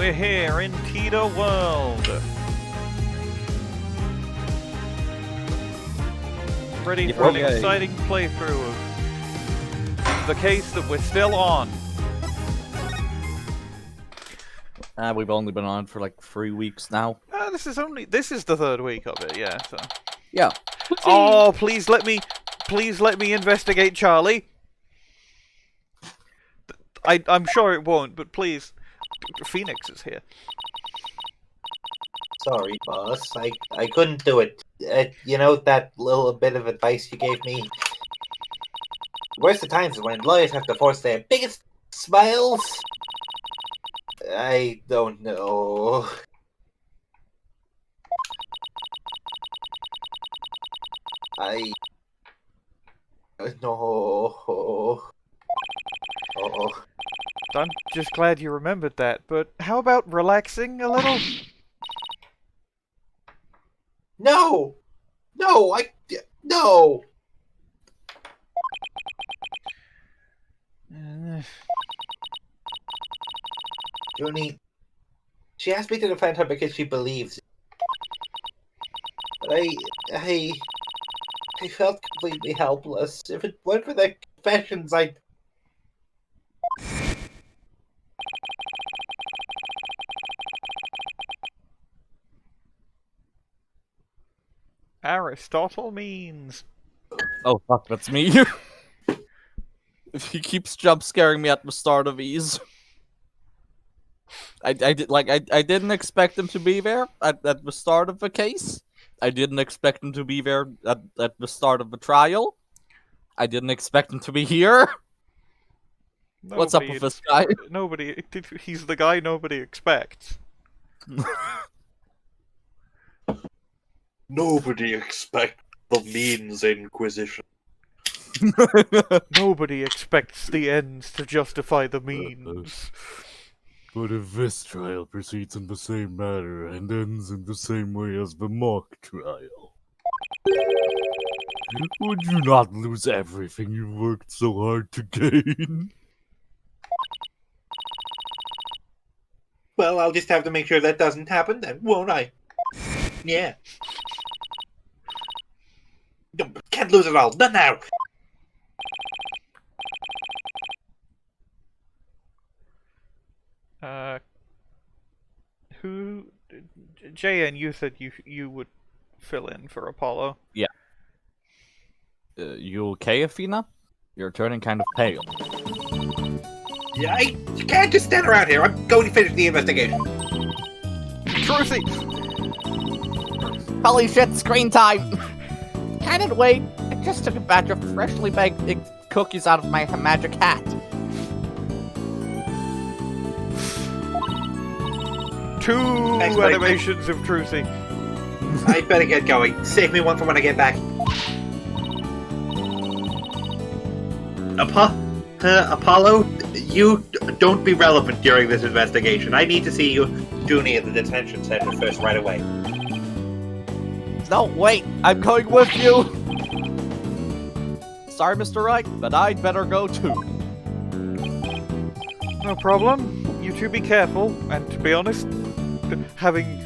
We're here in TDR World. Ready for an exciting playthrough of the case that we're still on. We've only been on for like 3 weeks now. This is the third week of it, yeah. So. Yeah. Oh, please let me investigate Charlie. I'm sure it won't, but please. Phoenix is here. Sorry, boss. I couldn't do it. You know that little bit of advice you gave me? Worst of times is when lawyers have to force their biggest smiles. I don't know. No. Oh. I'm just glad you remembered that, but how about relaxing a little? No! No! No! Junie, she asked me to defend her because she believes it. But I felt completely helpless. If it weren't for the confessions, Aristotle Means. Oh fuck, that's me. He keeps jump scaring me at the start of these. I didn't expect him to be there at the start of the case. I didn't expect him to be there at the start of the trial. I didn't expect him to be here. What's up with this guy? He's the guy nobody expects. Nobody expects the Means Inquisition. Nobody expects the ends to justify the means. But if this trial proceeds in the same manner and ends in the same way as the mock trial, would you not lose everything you worked so hard to gain? well, I'll just have to make sure that doesn't happen then, won't I? Yeah. Can't lose it all. Not now. Who? JN, you said you would fill in for Apollo. Yeah. You okay, Athena? You're turning kind of pale. Yeah, you can't just stand around here. I'm going to finish the investigation. Trucy! Holy shit, screen time! Can't wait. I just took a batch of freshly baked cookies out of my magic hat. Two Thanks, buddy. animations of Trucy. I better get going. Save me one for when I get back. Apollo, you don't be relevant during this investigation. I need to see you, Junie, at the detention center first right away. No, wait, I'm going with you! Sorry, Mr. Wright, but I'd better go too. No problem. You two be careful, and to be honest, having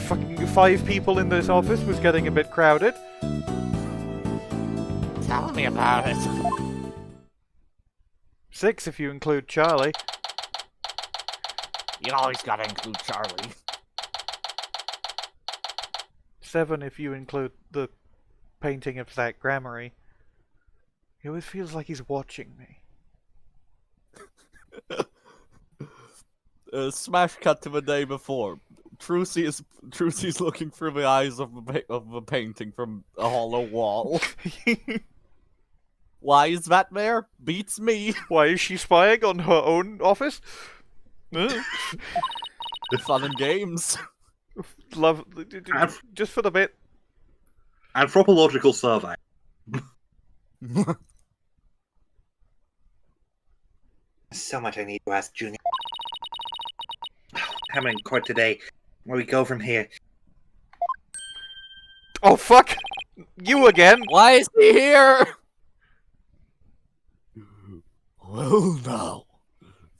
fucking 5 people in this office was getting a bit crowded. Tell me about it. 6 if you include Charlie. You always gotta include Charlie. 7 if you include the painting of that Grammary. He always feels like he's watching me. Smash cut to the day before. Trucy's looking through the eyes of the painting from a hollow wall. Why is that there? Beats me. Why is she spying on her own office? Fun and games. Love, just for the bit. Anthropological survey. So much I need to ask Junior. I'm in court today. Where we go from here? Oh fuck! You again! Why is he here? Well now,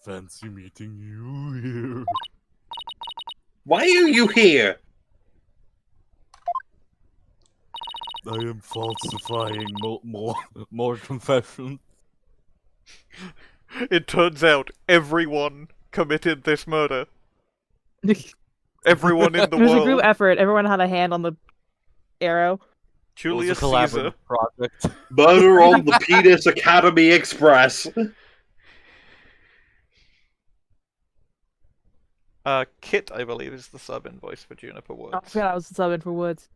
Fancy meeting you here. Why are you here? I am falsifying More confessions. It turns out everyone committed this murder. Everyone in the It was a group world. effort. Everyone had a hand on the arrow. Julius It was a Caesar. collaborative project. Murder on the Penis Academy Express. Kit, I believe, is the sub-invoice for Juniper Woods. Oh, I forgot I was subbing for Woods.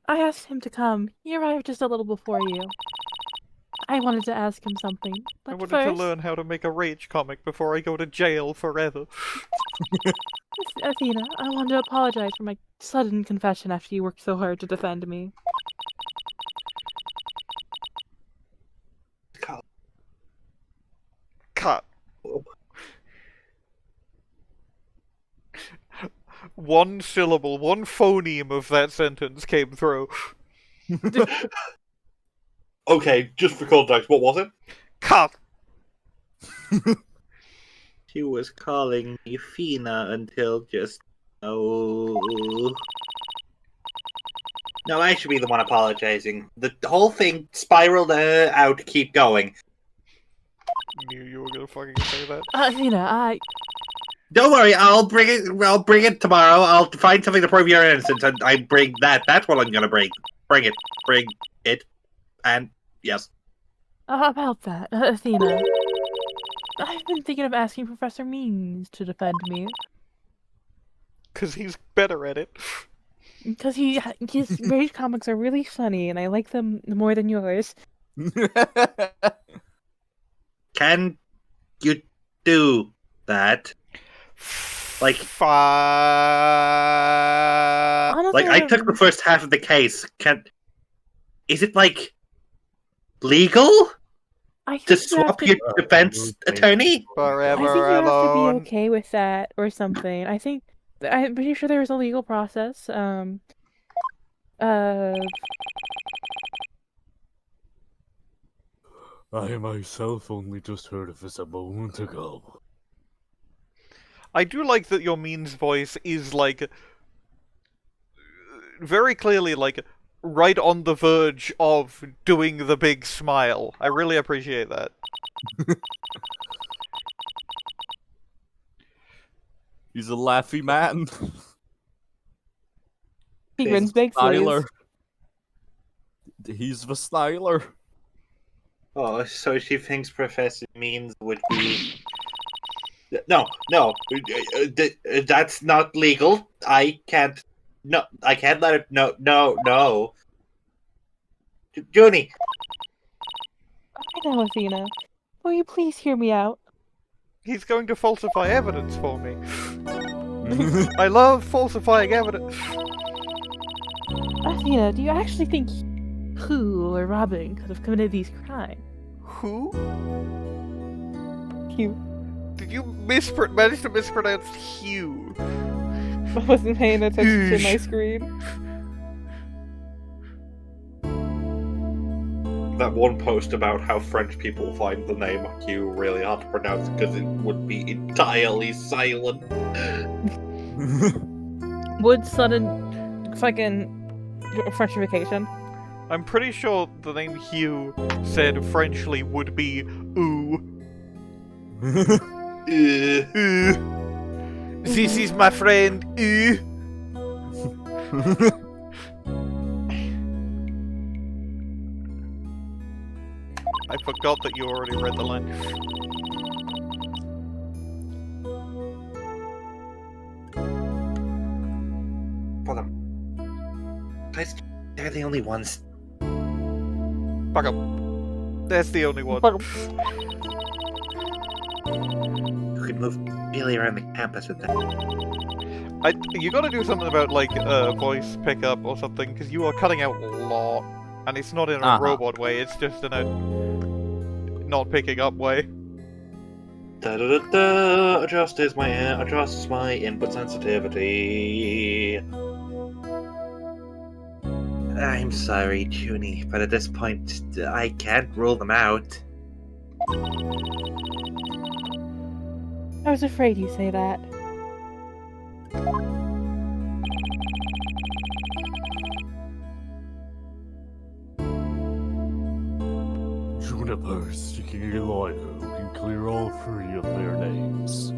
I asked him to come. He arrived just a little before you. I wanted to ask him something, but I wanted first, to learn how to make a rage comic before I go to jail forever. Athena, I wanted to apologize for my sudden confession after you worked so hard to defend me. Cut. One syllable, one phoneme of that sentence came through. Okay, just for context, what was it? Cut. She was calling me Fina until just no, I should be the one apologizing. The whole thing spiraled out. Keep going. Knew you were gonna fucking say that. Athena, Don't worry, I'll bring it. I'll bring it tomorrow. I'll find something to prove your innocence, and I bring that. That's what I'm gonna bring. Bring it, and yes. about that, Athena. I've been thinking of asking Professor Means to defend me. Because he's better at it. Because his rage comics are really funny, and I like them more than yours. Can you do that? Like, Honestly, I took the first half of the case. Is it like legal I to think you have swap to- your defense attorney? I think you Forever have to alone. be okay with that or something. I'm pretty sure there's a legal process. I myself only just heard of this a moment ago. I do like that your Means voice is, like, very clearly, like, right on the verge of doing the big smile. I really appreciate that. He's a laughy man. He grins big Styler. sleeves. He's the styler. Oh, so she thinks Professor Means would be. No, that's not legal. I can't. No, I can't let it. No. Junie, I know, Athena. Will you please hear me out? He's going to falsify evidence for me. I love falsifying evidence. Athena, do you actually think Hugh or Robin could have committed these crimes? Who? Hugh. Did you manage to mispronounce Hugh? I wasn't paying attention to my screen. That one post about how French people find the name Hugh really hard to pronounce because it would be entirely silent. Would sudden fucking Frenchification? I'm pretty sure the name Hugh said Frenchly would be ooh. This is my friend ooh. I forgot that you already read the line. hold on. Guys, they're the only ones. Fuck up. That's the only one. Who could move really around the campus with that. You gotta do something about, like, voice pickup or something, because you are cutting out a lot. And it's not in a robot way, it's just in a not picking up way. Adjusts my input sensitivity. I'm sorry, Junie, but at this point, I can't rule them out. I was afraid you'd say that. Juniper seeking a lawyer who can clear all three of their names.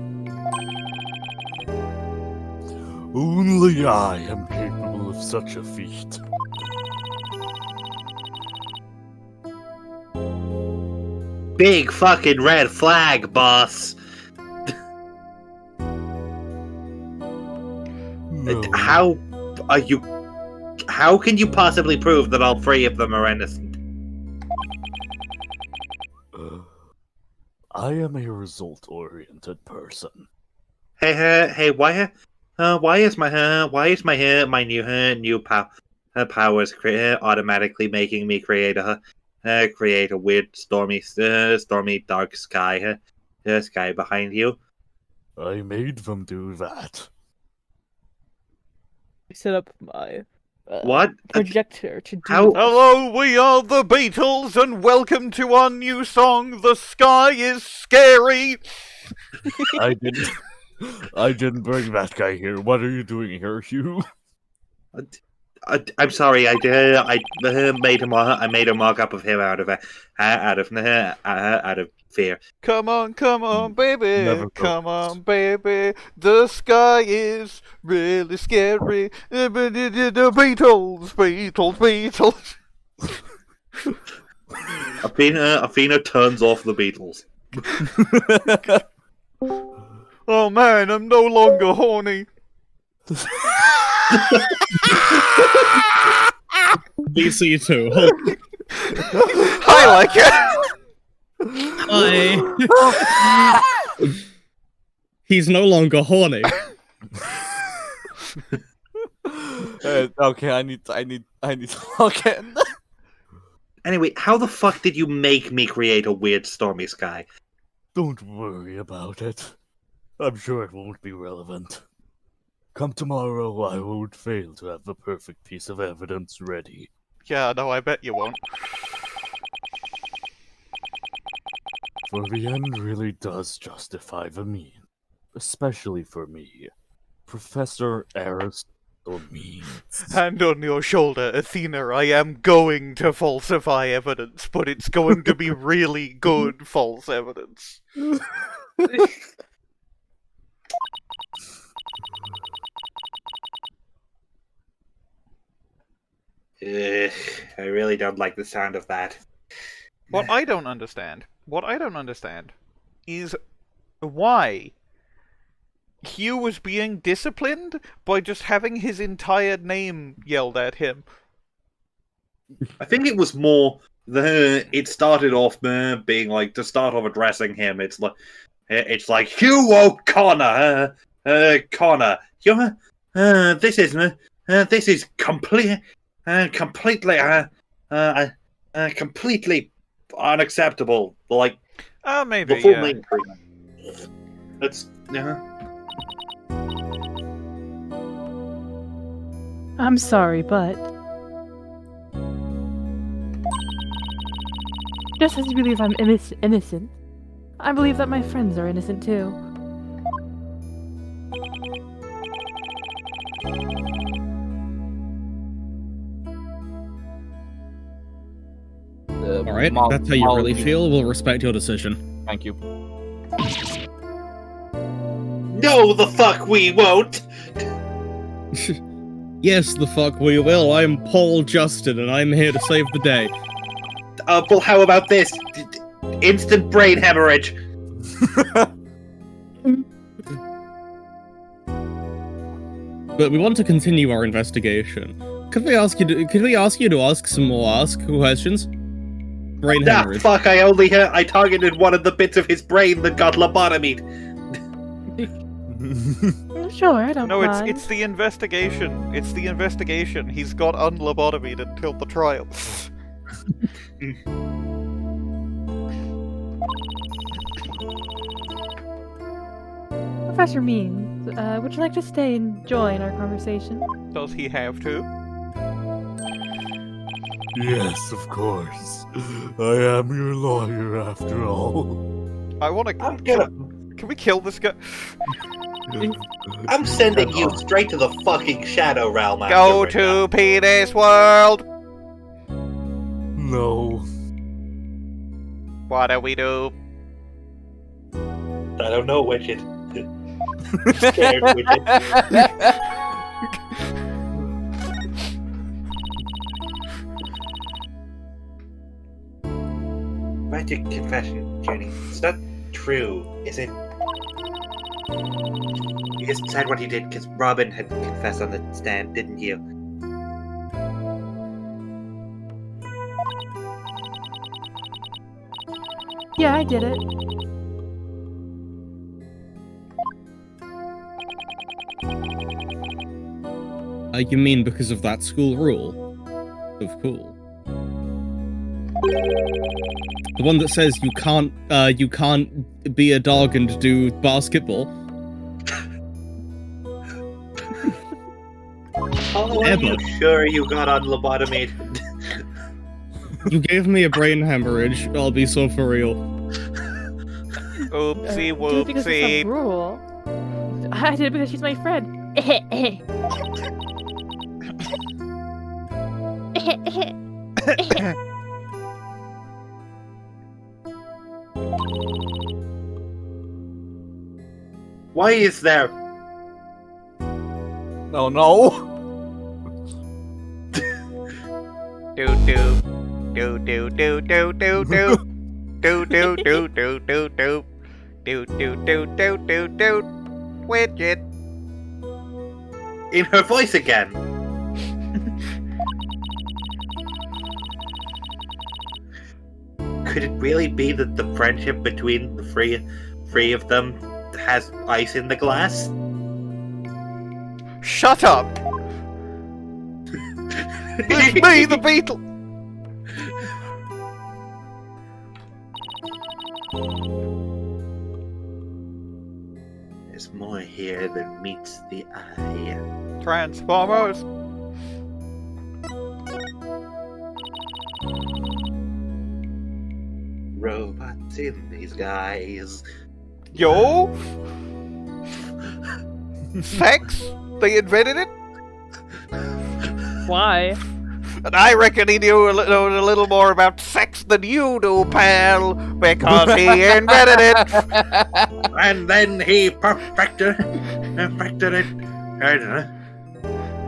Only I am capable of such a feat. Big fucking red flag, boss. No. How are you? How can you possibly prove that all three of them are innocent? I am a result-oriented person. Hey, why is my new powers automatically making me create a weird stormy dark sky behind you? I made them do that. I set up my What? projector to do How- this. Hello, we are the Beatles, and welcome to our new song, The Sky is Scary! I didn't bring that guy here. What are you doing here, Hugh? I'm sorry. I made a mock-up of him out of fear. Come on, baby, Never come thought. on, baby, the sky is really scary. The Beatles. Athena turns off the Beatles. Oh man, I'm no longer horny. BC too. I like it. Hi. He's no longer horny. Okay, I need to log in. Anyway, how the fuck did you make me create a weird stormy sky? Don't worry about it. I'm sure it won't be relevant. Come tomorrow, I won't fail to have the perfect piece of evidence ready. Yeah, no, I bet you won't. For the end really does justify the mean. Especially for me, Professor Aristotle Means. Hand on your shoulder, Athena, I am going to falsify evidence, but it's going to be really good false evidence. I really don't like the sound of that. What I don't understand is why Hugh was being disciplined by just having his entire name yelled at him. I think it was more it started off being like, to start off addressing him. It's like Hugh O'Connor, Connor. You're this is completely unacceptable. Like Maybe, the full yeah. name treatment. That's I'm sorry, but just as you believe I'm innocent, I believe that my friends are innocent too. Alright, that's how you really feel. We'll respect your decision. Thank you. no, the fuck we won't. Yes, the fuck we will. I'm Paul Justin, and I'm here to save the day. Well, how about this? Instant brain hemorrhage. But we want to continue our investigation. Could we ask you to ask some more questions? Brain Ah, hemorrhage. fuck! I targeted one of the bits of his brain that got lobotomied. Sure, I don't No, mind. it's the investigation. It's the investigation. He's got unlobotomied until the trial. Professor Means, would you like to stay and join our conversation? Does he have to? Yes, of course. I am your lawyer after all. I want to. I'm gonna. Can we kill this guy? I'm sending you straight to the fucking Shadow Realm. Go to Penis World! No. What do we do? I don't know, Widget. Scared Widget. Write your confession, Junie. It's not true, is it? You just said what you did because Robin had confessed on the stand, didn't you? Yeah, I did it. You mean because of that school rule? Of cool. The one that says you can't be a dog and do basketball. Oh, are you sure you got on lobotomy? You gave me a brain hemorrhage. I'll be so for real. Oopsie Do you think it's whoopsie. a rule? I did it because she's my friend. Why is there? No, no. Do do do do do do do do do do do do do do do do do do do do Widget. In her voice again. Could it really be that the friendship between the three of them has ice in the glass? Shut up! It's me, the Beatles! There's more here than meets the eye. Transformers! Robots in these guys. Yo! Sex? They invented it? Why? And I reckon he knew a little more about sex than you do, pal, because he invented it! And then he perfected it.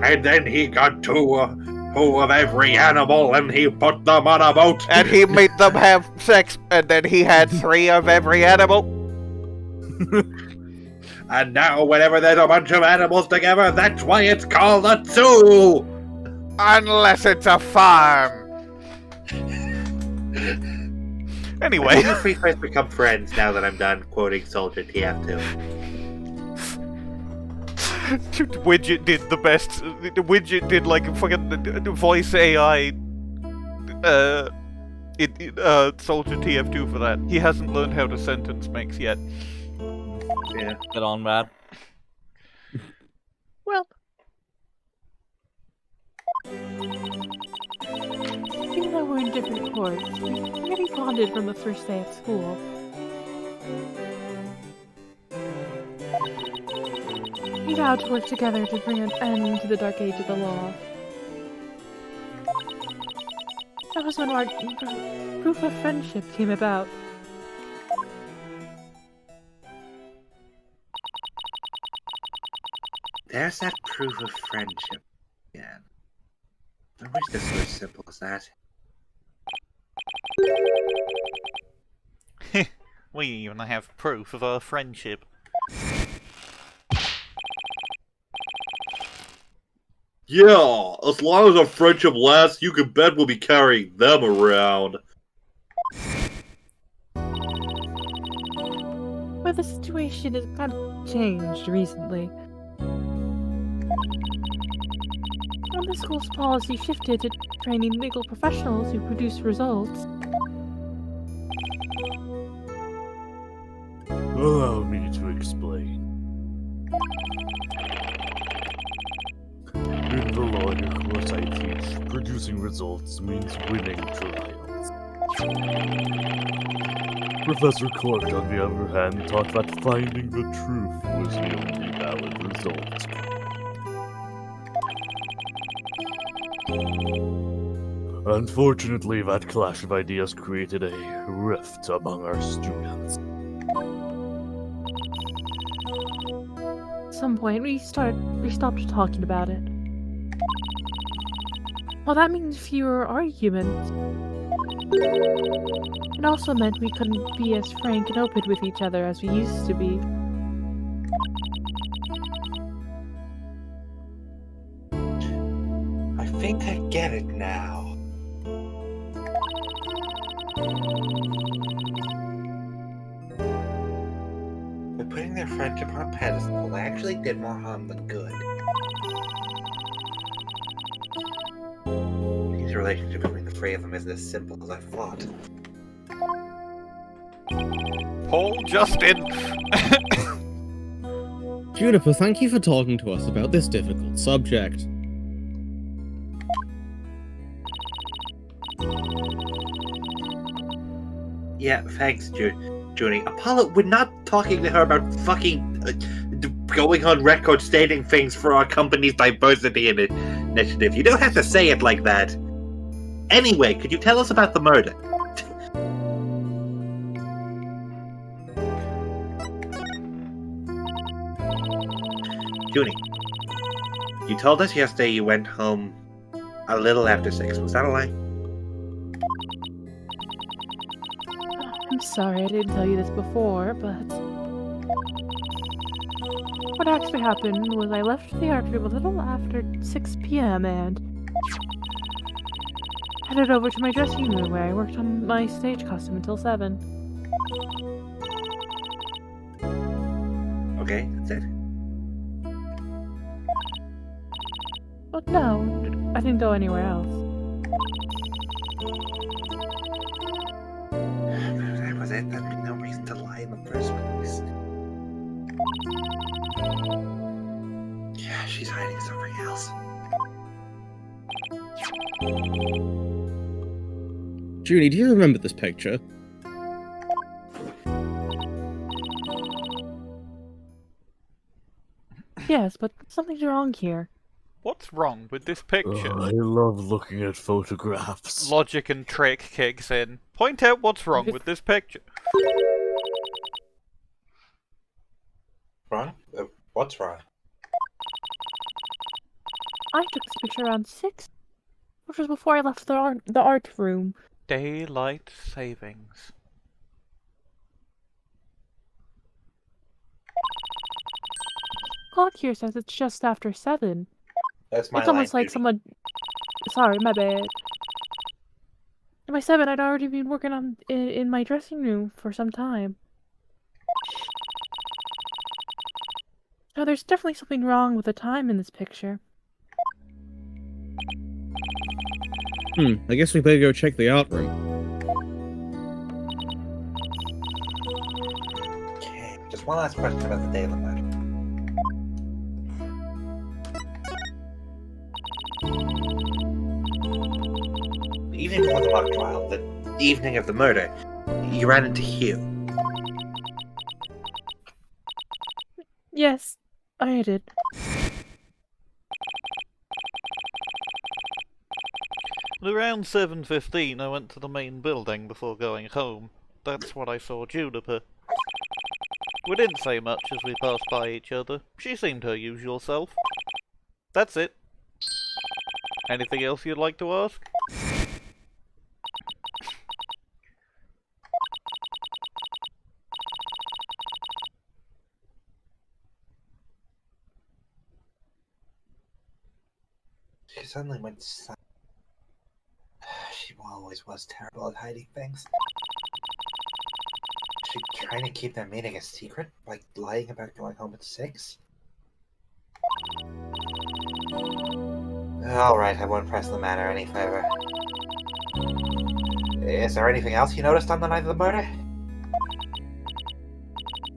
And then he got two of every animal and he put them on a boat. And he made them have sex, and then he had 3 of every animal. And now whenever there's a bunch of animals together, that's why it's called a zoo! Unless it's a farm. Anyway. You three first become friends now that I'm done quoting Soldier TF2. Widget did the best. Widget did like a fucking voice AI Soldier TF2 for that. He hasn't learned how to sentence mix yet. Yeah. Get on, Matt. Well, even though we're in different courts, we really bonded from the first day of school. We vowed to work together to bring an end to the dark age of the law. That was when our proof of friendship came about. There's that proof of friendship again. I wish this were as simple as that. We even have proof of our friendship. Yeah, as long as our friendship lasts, you can bet we'll be carrying them around. But the situation has kind of changed recently. When the school's policy shifted to training legal professionals who produce results. Allow me to explain. In the lawyer course I teach, producing results means winning trials. Professor Court, on the other hand, thought that finding the truth was the only valid result. Unfortunately, that clash of ideas created a rift among our students. At some point, we stopped talking about it. Well, that means fewer arguments. It also meant we couldn't be as frank and open with each other as we used to be. I think I get it now. By putting their friendship on a pedestal, they actually did more harm than good. The relationship between the three of them isn't as simple as I thought. Paul Justin! Juniper, thank you for talking to us about this difficult subject. Yeah, thanks, Junie. Apollo, we're not talking to her about fucking going on record stating things for our company's diversity initiative. You don't have to say it like that. Anyway, could you tell us about the murder? Junie, you told us yesterday you went home a little after 6. Was that a lie? I'm sorry I didn't tell you this before, but... What actually happened was I left the art room a little after 6 p.m. and... headed over to my dressing room where I worked on my stage costume until 7. Okay, that's it. But no, I didn't go anywhere else. That was it. That'd be no reason to lie in the first place. Yeah, she's hiding something else. Junie, do you remember this picture? Yes, but something's wrong here. What's wrong with this picture? I love looking at photographs. Logic and trick kicks in. Point out what's wrong with this picture. Wrong? What's wrong? I took this picture around 6, which was before I left the art room. Daylight savings. Clock here says it's just after 7. That's my It's almost line, like someone... Sorry, my bad. By 7, I'd already been working on in my dressing room for some time. Now, there's definitely something wrong with the time in this picture. I guess we better go check the art room. Okay, just one last question about the day of the murder. The evening before the mock trial, the evening of the murder, you ran into Hugh. Yes, I did. At around 7:15, I went to the main building before going home. That's when I saw Juniper. We didn't say much as we passed by each other. She seemed her usual self. That's it. Anything else you'd like to ask? She suddenly went silent. She always was terrible at hiding things. She trying to keep their meeting a secret? Like lying about going home at 6? Alright, I won't press the matter any further. Is there anything else you noticed on the night of the murder?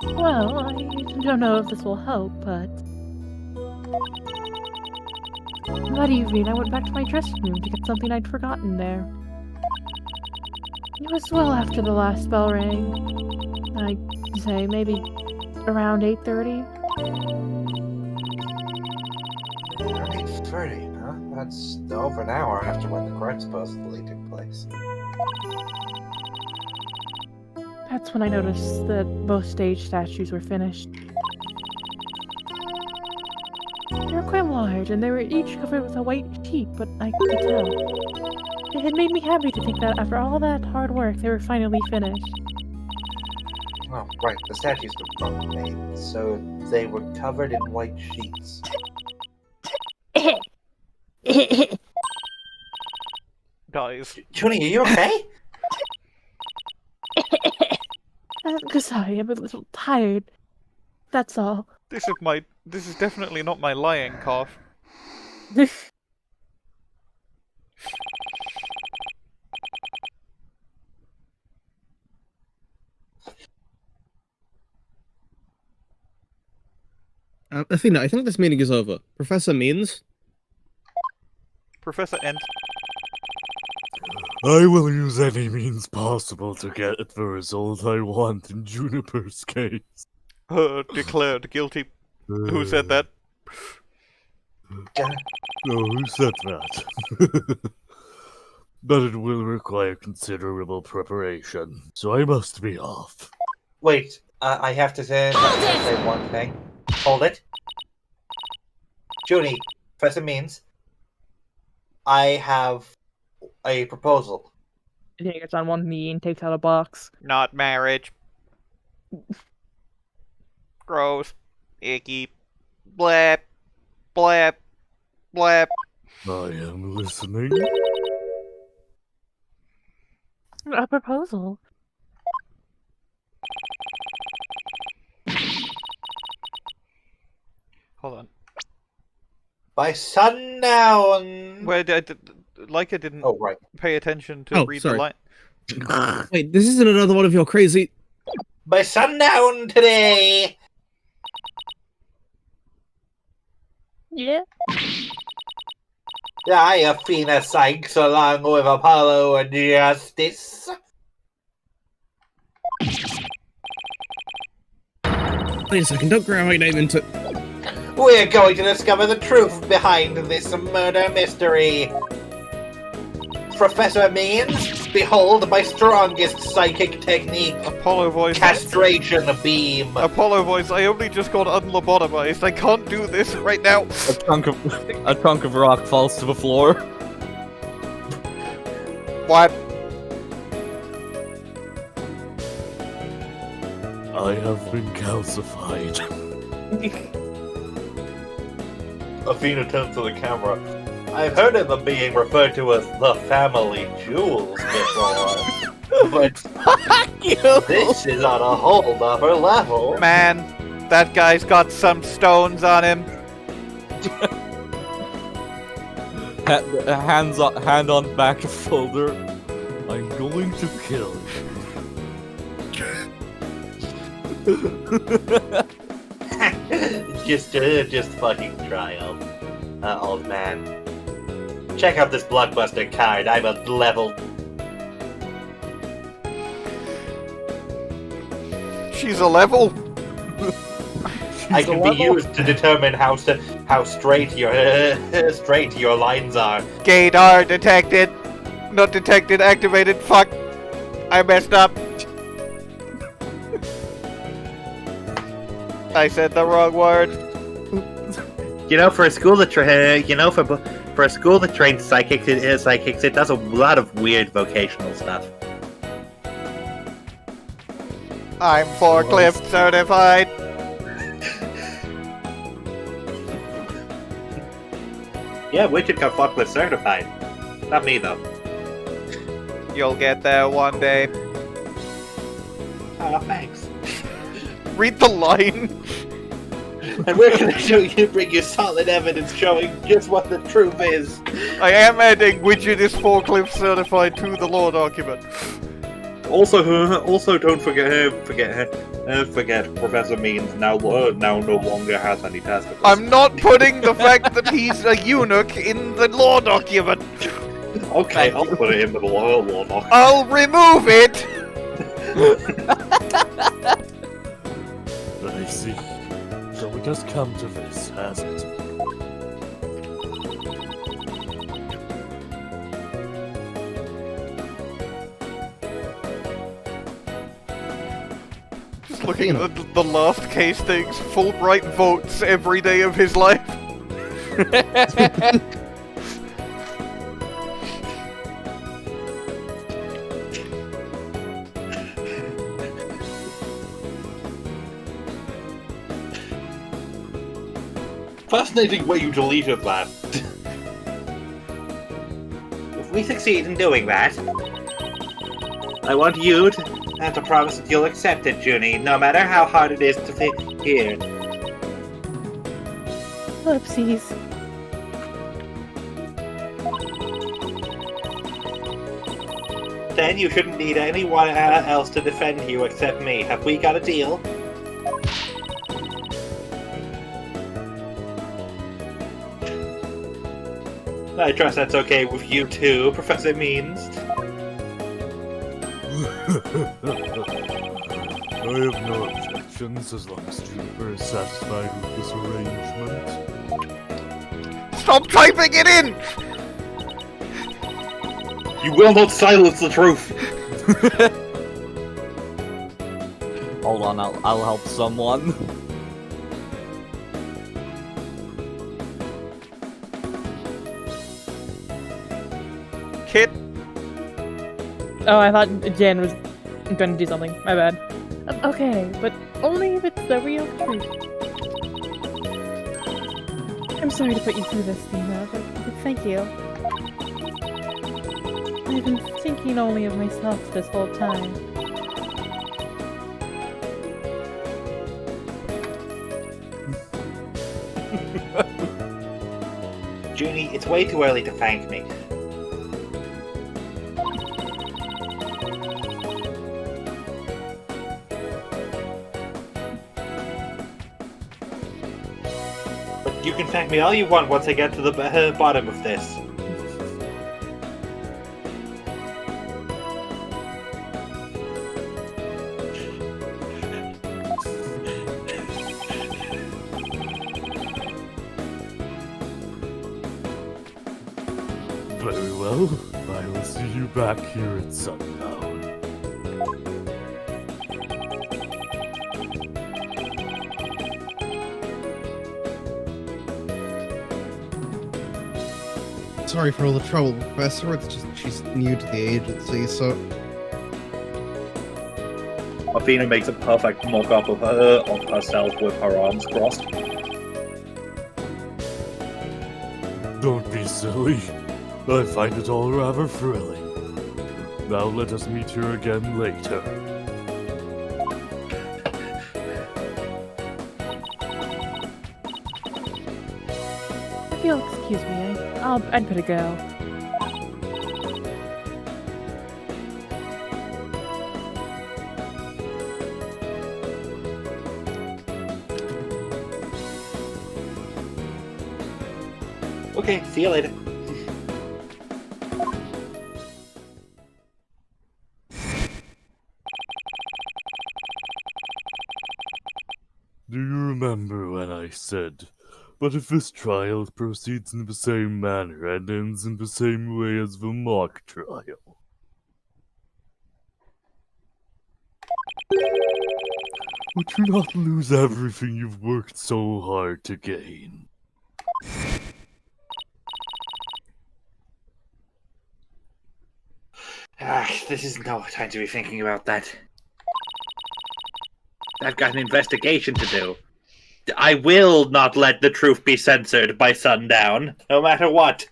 Well, I don't know if this will help, but... That evening, I went back to my dressing room to get something I'd forgotten there. It was well after the last bell rang. I'd say maybe around 8:30. 8:30, huh? That's over an hour after when the crime supposedly took place. That's when I noticed that both stage statues were finished. They were quite large, and they were each covered with a white sheet, but I could tell. It had made me happy to think that after all that hard work, they were finally finished. Oh, right, the statues were both made, so they were covered in white sheets. Guys, Junie, are you okay? Sorry, I'm a little tired. That's all. this is definitely not my lying cough. Athena, I think this meeting is over. Professor Means? Professor Ent. I will use any means possible to get the result I want in Juniper's case. Declared guilty. Who said that? No, who said that? But it will require considerable preparation, so I must be off. Wait, I have to say one thing. Hold it. Junie, Professor Means, I have a proposal. He gets on one knee and takes out a box. Not marriage. Gross. Icky. Blap. Blap. Blap. I am listening. A proposal? Hold on. By sundown! Wait, Leica didn't Oh, right. pay attention to read sorry. the line. Wait, this isn't another one of your crazy... By sundown today! Yeah. I, Athena Cykes, along with Apollo and Justice. Wait a second, don't grab my name into... We're going to discover the truth behind this murder mystery. Professor Means, behold my strongest psychic technique. Apollo voice. Castration beam. Apollo voice, I only just got unlobotomized. I can't do this right now. A chunk of rock falls to the floor. What? I have been calcified. Athena turns to the camera. I've heard of them being referred to as the family jewels before, but this is on a whole other level. Man, that guy's got some stones on him. Hand on back shoulder. I'm going to kill just fucking try, old man. Check out this blockbuster card. I'm a level. She's a level. I can be used to determine how straight your lines are. Gaydar detected. Not detected. Activated. Fuck. I messed up. I said the wrong word. You know, for a school that for a school that trains psychics, it does a lot of weird vocational stuff. I'm forklift certified. Yeah, Widget got forklift certified. Not me though. You'll get there one day. Oh, thanks. Read the line. And we're gonna bring you solid evidence showing just what the truth is. I am adding Widget is forklift certified to the law document. Also, don't forget Professor Means now no longer has any testicles. I'm not putting the fact that he's a eunuch in the law document. Okay, Thank I'll you. put it in the lower warlock. I'll remove it! I see. So it has come to this, has it? Just looking at the last case things, Fulbright votes every day of his life. Fascinating way you deleted that. If we succeed in doing that, I want you to have to promise that you'll accept it, Junie, no matter how hard it is to fit here. Whoopsies. Then you shouldn't need anyone else to defend you except me. Have we got a deal? I trust that's okay with you too, Professor Means. I have no objections as long as Juniper is satisfied with this arrangement. Stop typing it in! You will not silence the truth! Hold on, I'll help someone. Kit, Oh, I thought Jen was gonna do something. My bad. Okay, but only if it's the real truth. I'm sorry to put you through this, Athena, but thank you. I've been thinking only of myself this whole time. Junie, it's way too early to thank me. But you can thank me all you want once I get to the bottom of this. Very well. I will see you back here at sundown. Sorry for all the trouble, Professor. It's just she's new to the agency, so Athena makes a perfect mock-up of herself with her arms crossed. Don't be silly. I find it all rather thrilling. Now let us meet here again later. If you'll excuse me, I'd better go. Okay, see you later. Do you remember when I said, but if this trial proceeds in the same manner and ends in the same way as the mock trial? Would you not lose everything you've worked so hard to gain? This is no time to be thinking about that. I've got an investigation to do. I will not let the truth be censored by sundown, no matter what.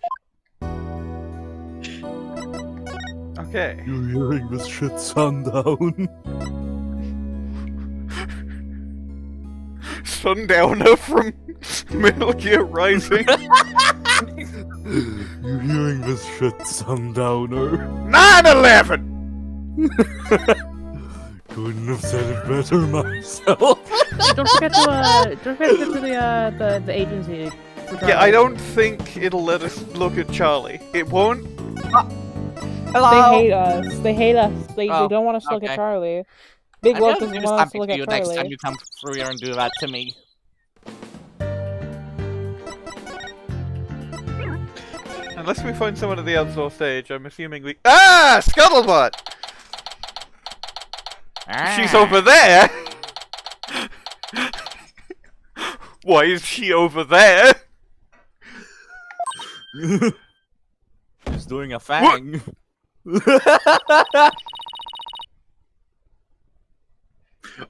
okay. You're hearing this shit, sundown? Sundowner from Metal Gear Rising. You hearing this shit, sundowner? 9/11! Couldn't have said it better myself. Don't forget to get to the agency. Yeah, I don't think it'll let us look at Charlie. It won't Hello. They hate us. They hate us. They Oh, don't want us to look okay. at Charlie. Big I'm Wolf gonna doesn't do want us to something look to at you next time Charlie. you come through here and do that to me. Unless we find someone at the outdoor stage, I'm assuming we. Ah! Scuttlebutt! She's over there! Why is she over there? She's doing a fang.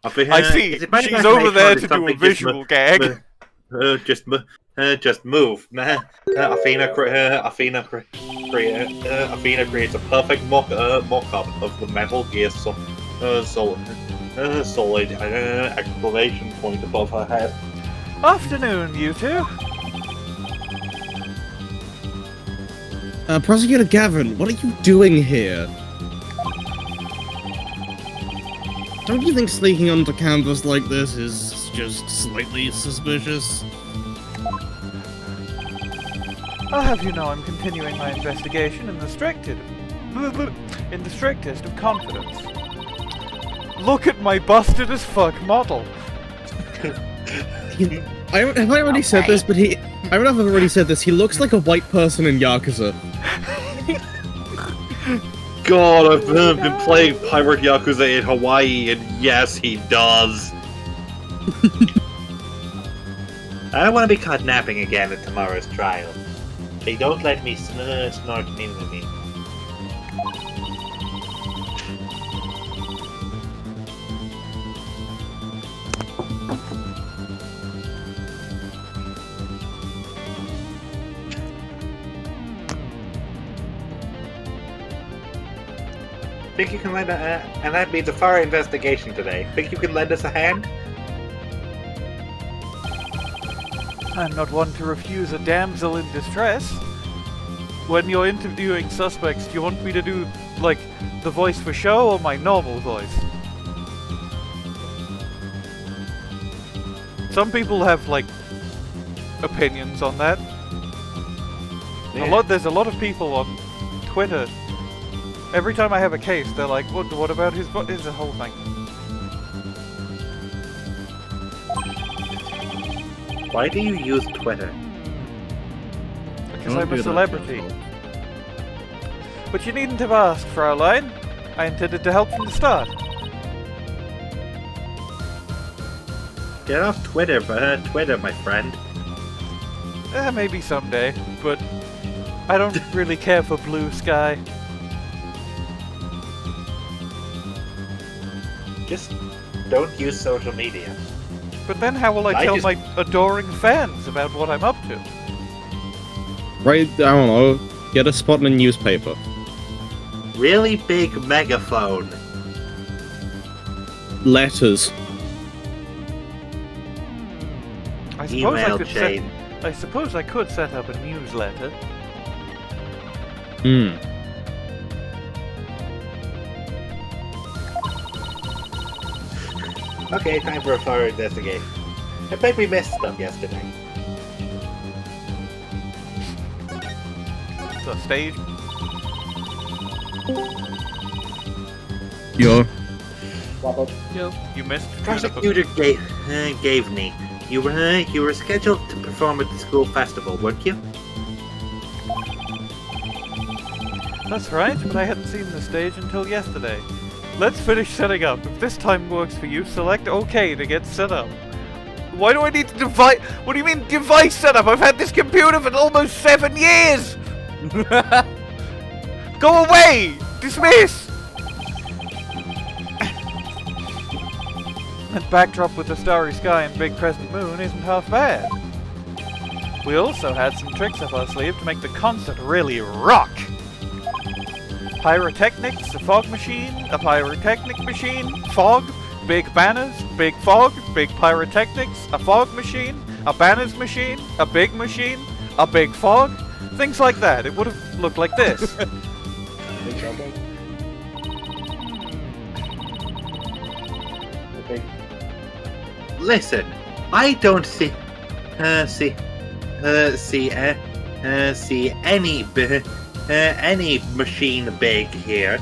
I see. She's over there to do a visual gag. Just move. Athena creates a perfect mock-up of the Metal Gear Solid exclamation point above her head. Afternoon, you two. Prosecutor Gavin, what are you doing here? Don't you think sneaking onto campus like this is just slightly suspicious? I'll have you know I'm continuing my investigation in the strictest of confidence. Look at my busted as fuck model. Have I already said this? But I don't know if I've already said this. He looks like a white person in Yakuza. God, I've been playing Pirate Yakuza in Hawaii, and yes, he does. I don't want to be caught napping again at tomorrow's trial. They don't let me snort into me. Think you can lend and that means a fire investigation today. Think you can lend us a hand? I'm not one to refuse a damsel in distress. When you're interviewing suspects, do you want me to do, like, the voice for show or my normal voice? Some people have, like, opinions on that. Yeah. There's a lot of people on Twitter. Every time I have a case, they're like, what about his voice? It's a whole thing. Why do you use Twitter? Because I'm a celebrity. But you needn't have asked, Fraulein. I intended to help from the start. Get off Twitter, my friend. Maybe someday, but I don't really care for blue sky. Just don't use social media. But then how will I tell my adoring fans about what I'm up to? Right, I don't know. Get a spot in a newspaper. Really big megaphone. Letters. I suppose Email chain. I suppose I could set up a newsletter. Hmm. Okay, time for a fire investigation. I bet we missed stuff yesterday. The stage. Yo. You missed. Prosecutor gave me. You were scheduled to perform at the school festival, weren't you? That's right, but I hadn't seen the stage until yesterday. Let's finish setting up. If this time works for you, select OK to get set up. Why do I need to device? What do you mean device setup? I've had this computer for almost 7 years! Go away! Dismiss! That backdrop with the starry sky and big crescent moon isn't half bad. We also had some tricks up our sleeve to make the concert really rock. Pyrotechnics, a fog machine, a pyrotechnic machine, fog, big banners, big fog, big pyrotechnics, a fog machine, a banners machine, a big machine, a big fog, things like that. It would have looked like this. Listen, I don't see any any machine big here.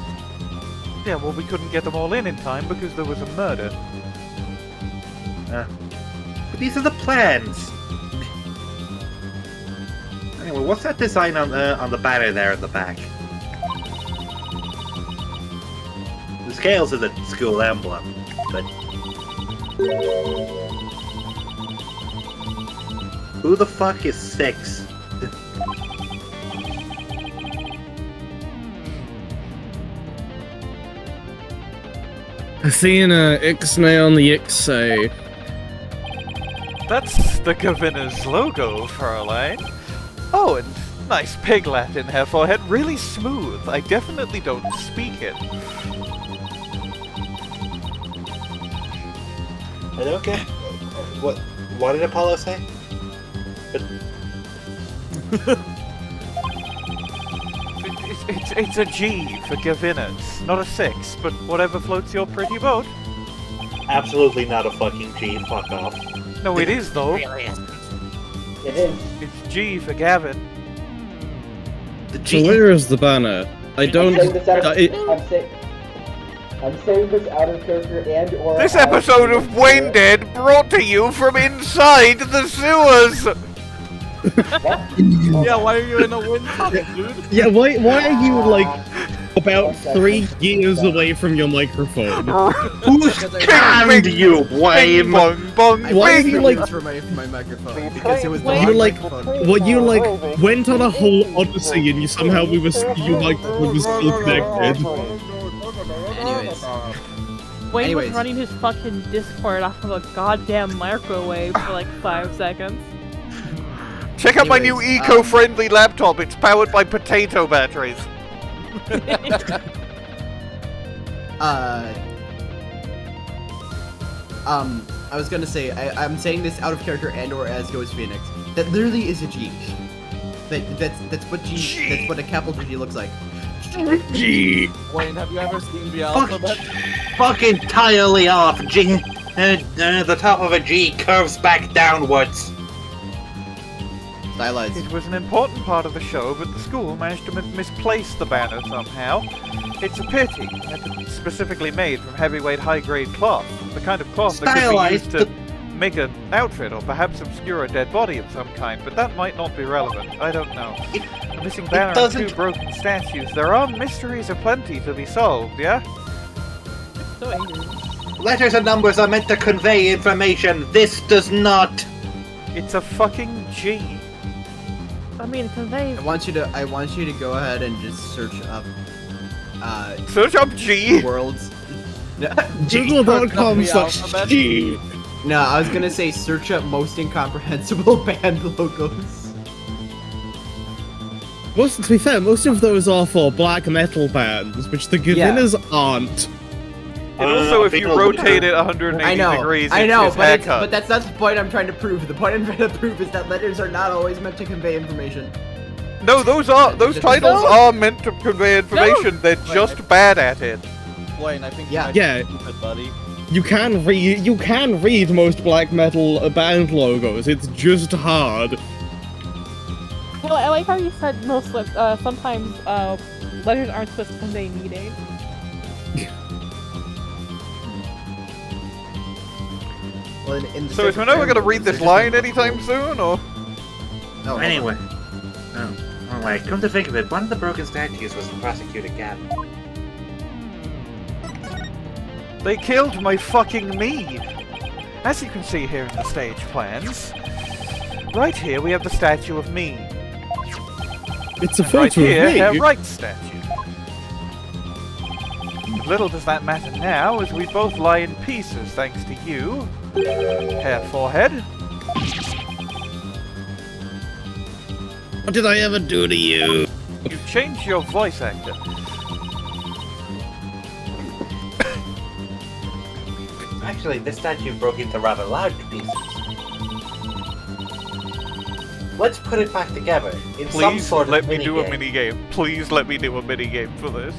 Yeah, well, we couldn't get them all in time because there was a murder. But these are the plans. Anyway, what's that design on the banner there at the back? The scales are the school emblem, but who the fuck is 6? Athena, Ixnay on the Ixay. That's the Gavinner's logo, Fraulein. Oh, and nice piglet in her forehead. Really smooth. I definitely don't speak it. I don't get... What did Apollo say? It's a G for Gavinners, not a 6, but whatever floats your pretty boat. Absolutely not a fucking G, fuck off. No, it is, though. It is. It's G for Gavin. The So G... where is the banner? I don't... I'm saying this out of character and or This episode of Bwain Dead brought to you from inside the sewers! Yeah, why are you in a wind tunnel, dude? Yeah, why are you, like, about 3 years away from your microphone? Who's scammed you, Bwain? Bong, bong, Why are bing. you, like... for my microphone because it was the You, wrong like... microphone. Well, you, like, went on a whole odyssey and your microphone was still connected. Anyways, Wayne was running his fucking Discord off of a goddamn microwave for like 5 seconds. Check out my new Anyways, eco-friendly laptop. It's powered by potato batteries. I was gonna say, I'm saying this out of character and or as goes Phoenix. That literally is a G. That's what a capital G looks like. G. Wayne, have you ever seen the alphabet? Fuck entirely off, G. The top of a G curves back downwards. Stylized. It was an important part of the show, but the school managed to misplace the banner somehow. It's a pity. It's specifically made from heavyweight high-grade cloth. The kind of cloth that could be used to make an outfit or perhaps obscure a dead body of some kind, but that might not be relevant. I don't know. A missing banner and 2 broken statues. There are mysteries aplenty to be solved, yeah? So angry. Letters and numbers are meant to convey information. This does not. It's a fucking G. I mean, conveys. I want you to go ahead and just search up Search up G! worlds. Google.com such G. No, I was gonna say search up most incomprehensible band logos. To be fair, most of those are for black metal bands, which the Gavinners aren't. And also, if you rotate it 180 degrees, it's his haircut. but that's not the point I'm trying to prove. The point I'm trying to prove is that letters are not always meant to convey information. No, those titles are meant to convey information. They're just bad at it. Wayne, I think Yeah. you Yeah. stupid, buddy. You can read most black metal band logos. It's just hard. Well, I like how you said most sometimes letters aren't supposed to convey meaning. Well, So is Minerva going to read this line anytime soon, or? No, Anyway. Oh, wait. Come to think of it, one of the broken statues was the prosecutor Gavin. They killed my fucking me! As you can see here in the stage plans, right here we have the statue of me. It's a And right photo here, of her me. right statue. Little does that matter now, as we both lie in pieces thanks to you. Hair forehead. What did I ever do to you? You changed your voice actor. Actually, this statue broke into rather large pieces. Let's put it back together in some Please sort of let me do a minigame. minigame. Please let me do a minigame for this.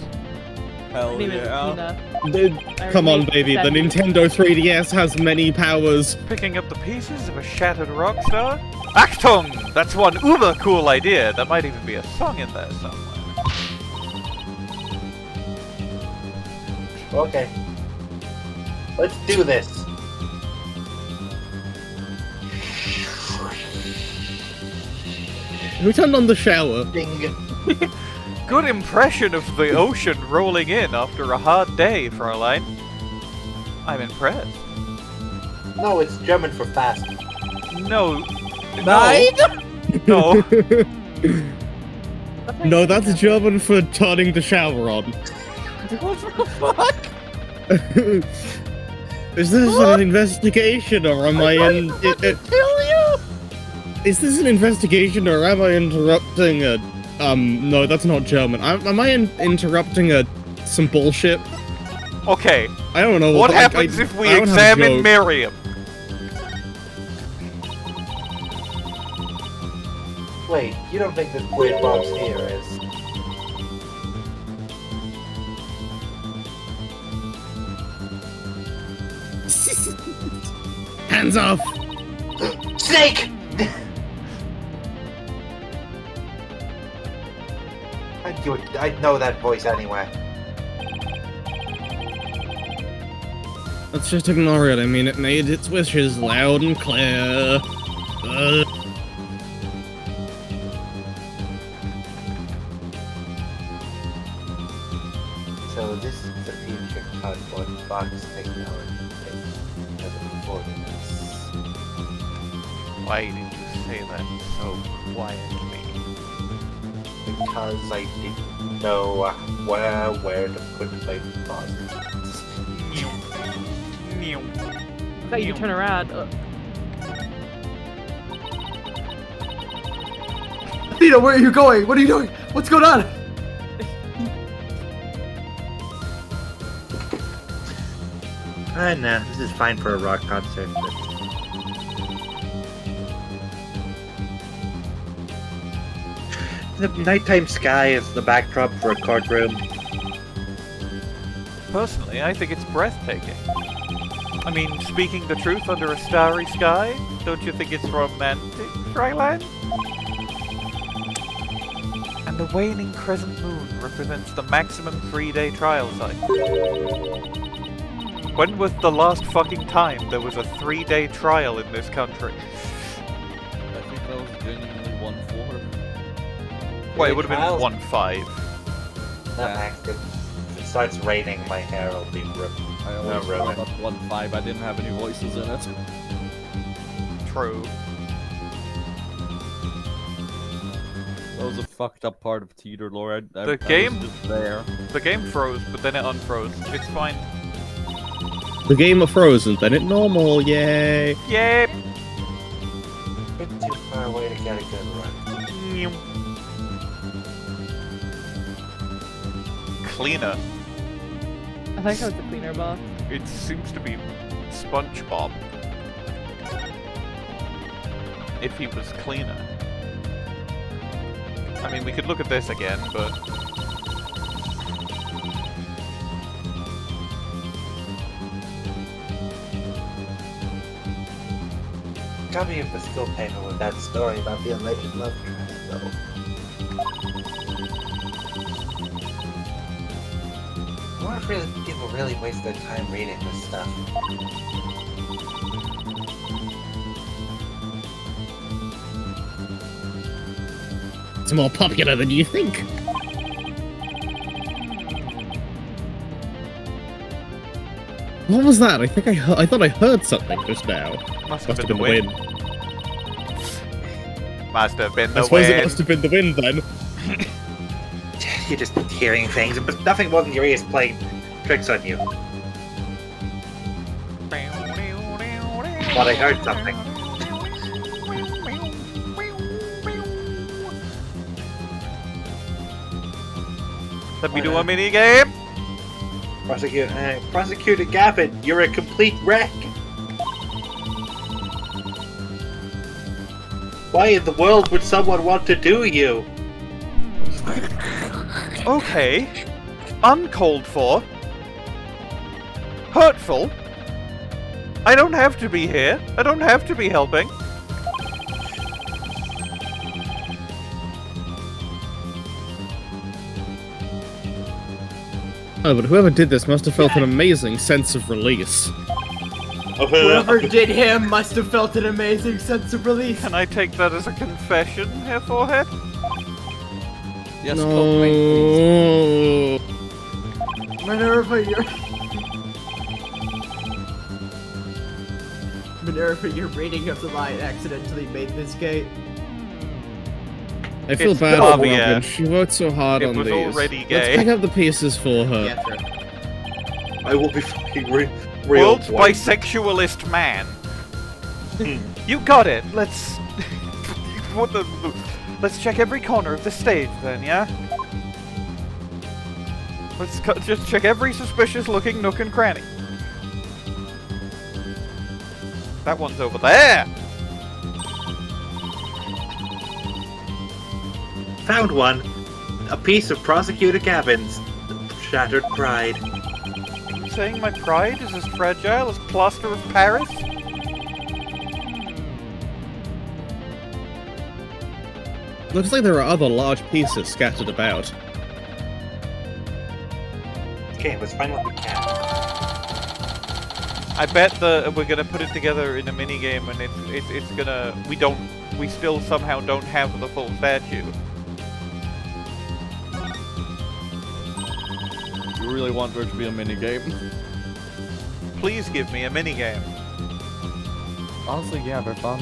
Hell Name is yeah. Athena. Come on, baby. The Nintendo 3DS has many powers. Picking up the pieces of a shattered rock star? Acton! That's one uber cool idea. There might even be a song in there somewhere. Okay. Let's do this. Who turned on the shower? Ding. Good impression of the ocean rolling in after a hard day, Fräulein. I'm impressed. No, it's German for fast. No. Nine? No. No, that's German for turning the shower on. What the fuck? Is this an investigation or am I in? Kill you! Is this an investigation or am I interrupting a? No, that's not German. Am I interrupting some bullshit? Okay. I don't know. What like, happens if we I don't have a examine joke. Myriam? Wait, you don't think this weird box here is? Hands off! Snake! I'd know that voice anyway. Let's just ignore it. I mean, it made its wishes loud and clear. So this is the future cardboard box technology before this. Why did you say that so quietly? Because I didn't know where to put my deposits. Okay, you turn around. Athena, where are you going? What are you doing? What's going on? No, this is fine for a rock concert. But... The nighttime sky is the backdrop for a courtroom. Personally, I think it's breathtaking. I mean, speaking the truth under a starry sky, don't you think it's romantic, Fräulein? And the waning crescent moon represents the maximum 3-day trial cycle. When was the last fucking time there was a 3-day trial in this country? I think that was genuinely 1-4. Well, it would have Trials? been 1-5. Not active. If it starts raining, my hair will be ripped. I always ruined. thought 1-5. I didn't have any voices in it. True. That was a fucked up part of Teeter lore. I The game- was just there. The game froze, but then it unfroze. It's fine. The game of Frozen, then it normal, yay! Yay! Bit too far away to get a good run. Cleaner. I think that was the cleaner box. It seems to be SpongeBob. If he was cleaner. I mean, we could look at this again, but... Copy of the school paper with that story about the alleged love triangle. I wonder if people really waste their time reading this stuff. It's more popular than you think. What was that? I think I thought I heard something just now. Must Must have been the wind. Must have been I the suppose it wind. must have been the wind then. You're just hearing things, but nothing more than your ears playing tricks on you. But I heard something. Let me do a mini game. Prosecutor Gavin, you're a complete wreck. Why in the world would someone want to do you? Okay. Uncalled for. Hurtful. I don't have to be here. I don't have to be helping. Oh, but whoever did this must have felt an amazing sense of release. Whoever did him must have felt an amazing sense of release. Can I take that as a confession, Herr Forehead? Yes, No. please. Minerva, your reading of the line accidentally made this gate. I feel It's bad for Klavier. Robin. She worked so hard It on was these. already Let's gay. pick up the pieces for her. Yeah, sure. I will be fucking real World's white. bisexualist man. You got it. Let's. What the? Let's check every corner of the stage, then, yeah. Let's just check every suspicious-looking nook and cranny. That one's over there. Found one. A piece of Prosecutor Gavin's shattered pride. Are you saying my pride is as fragile as plaster of Paris? Looks like there are other large pieces scattered about. Okay, let's find what we can. I bet we're gonna put it together in a minigame, and it's gonna. We still somehow don't have the full statue. You really want there to be a minigame? Please give me a minigame. Honestly, yeah, they're fun.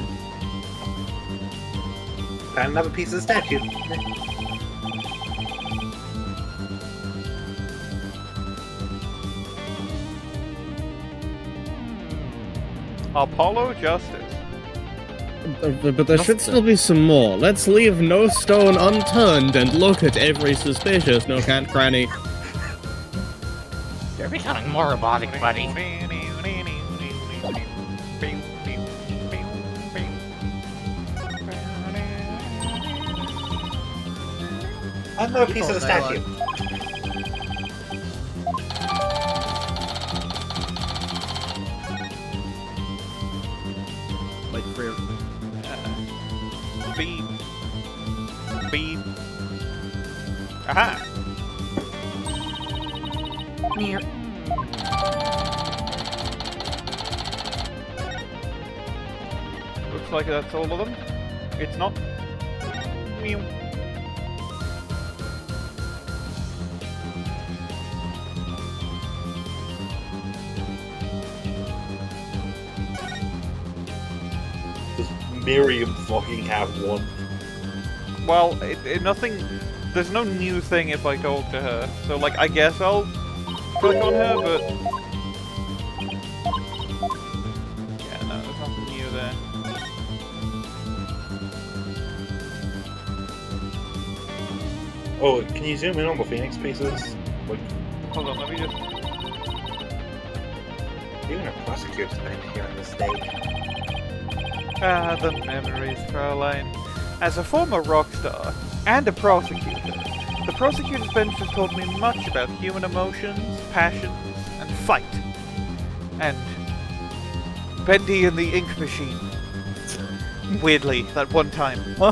Found another piece of the statue. Apollo Justice. But there should still be some more. Let's leave no stone unturned and look at every suspicious nook and cranny. You're becoming more robotic, buddy. Another piece of the statue. Like for Beep. Beep. Aha! Looks like that's all of them. It's not. Meow. Does Myriam fucking have one? Well, nothing. There's no new thing if I talk to her. So, like, I guess I'll click on her, but. Yeah, no, there's nothing new there. Oh, can you zoom in on the Phoenix pieces? Like, Hold on, let me just. Even a prosecutor's been here on this stage. Ah, the memories, Fraulein. As a former rock star and a prosecutor, the prosecutor's bench has taught me much about human emotions, passions, and fight. And Bendy and the ink machine. Weirdly, that one time. Huh?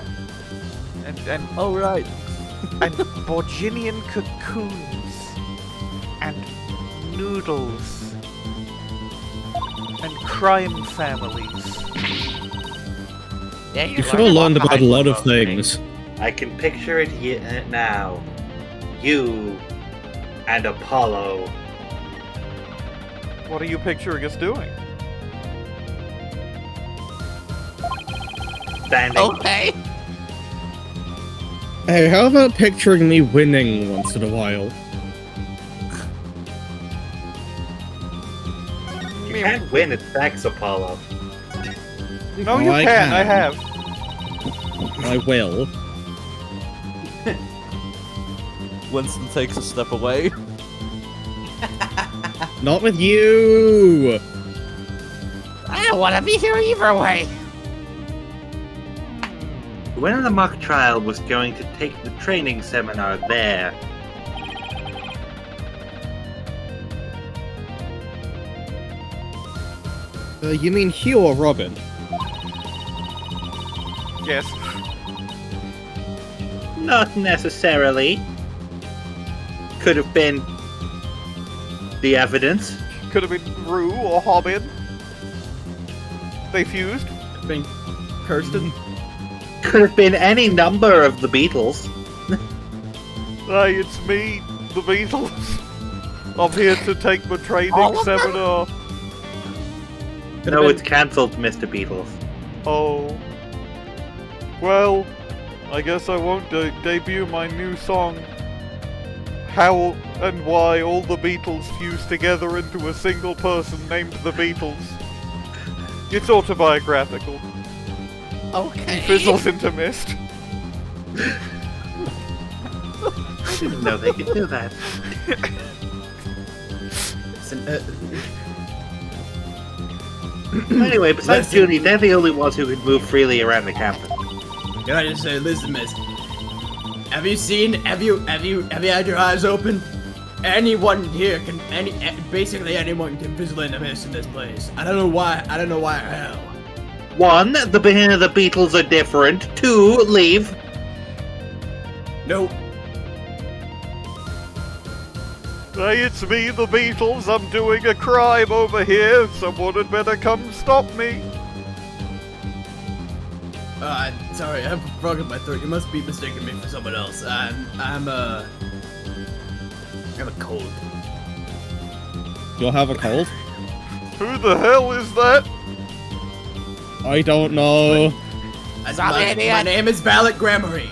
And Oh, right. and Borginian cocoons. And noodles. And crime families. Yeah, You sure learned about a lot of things. I can picture it now. You and Apollo. What are you picturing us doing? Standing. Okay. Hey, how about picturing me winning once in a while? You can't win at Thanks, Apollo. No, you I can't. I can. have. I will. Winston takes a step away. Not with you! I don't want to be here either way. The winner of the mock trial was going to take the training seminar there. You mean Hugh or Robin? Yes. Not necessarily. Could have been the evidence. Could have been Rue or Hobbin. They fused. Been Kirsten. Could have been any number of the Beatles. Hey, it's me, the Beatles. I'm here to take my training seminar. No, it's cancelled, Mr. Beatles. Oh. Well, I guess I won't debut my new song. How and why all the Beatles fused together into a single person named the Beatles. It's autobiographical. Okay. He fizzles into mist. I didn't know they could do that. Anyway, besides Judy, they're the only ones who can move freely around the campus. Can I just say, listen, miss. Have you had your eyes open? Anyone here can, basically anyone can fizzle into mist in this place. I don't know why hell. 1, the Beatles are different. 2, leave. Nope. Hey, it's me, the Beatles. I'm doing a crime over here. Someone had better come stop me. Sorry, I have a frog in my throat. You must be mistaking me for someone else. I have a cold. You'll have a cold? Who the hell is that? I don't know. My name is Ballot Grammary.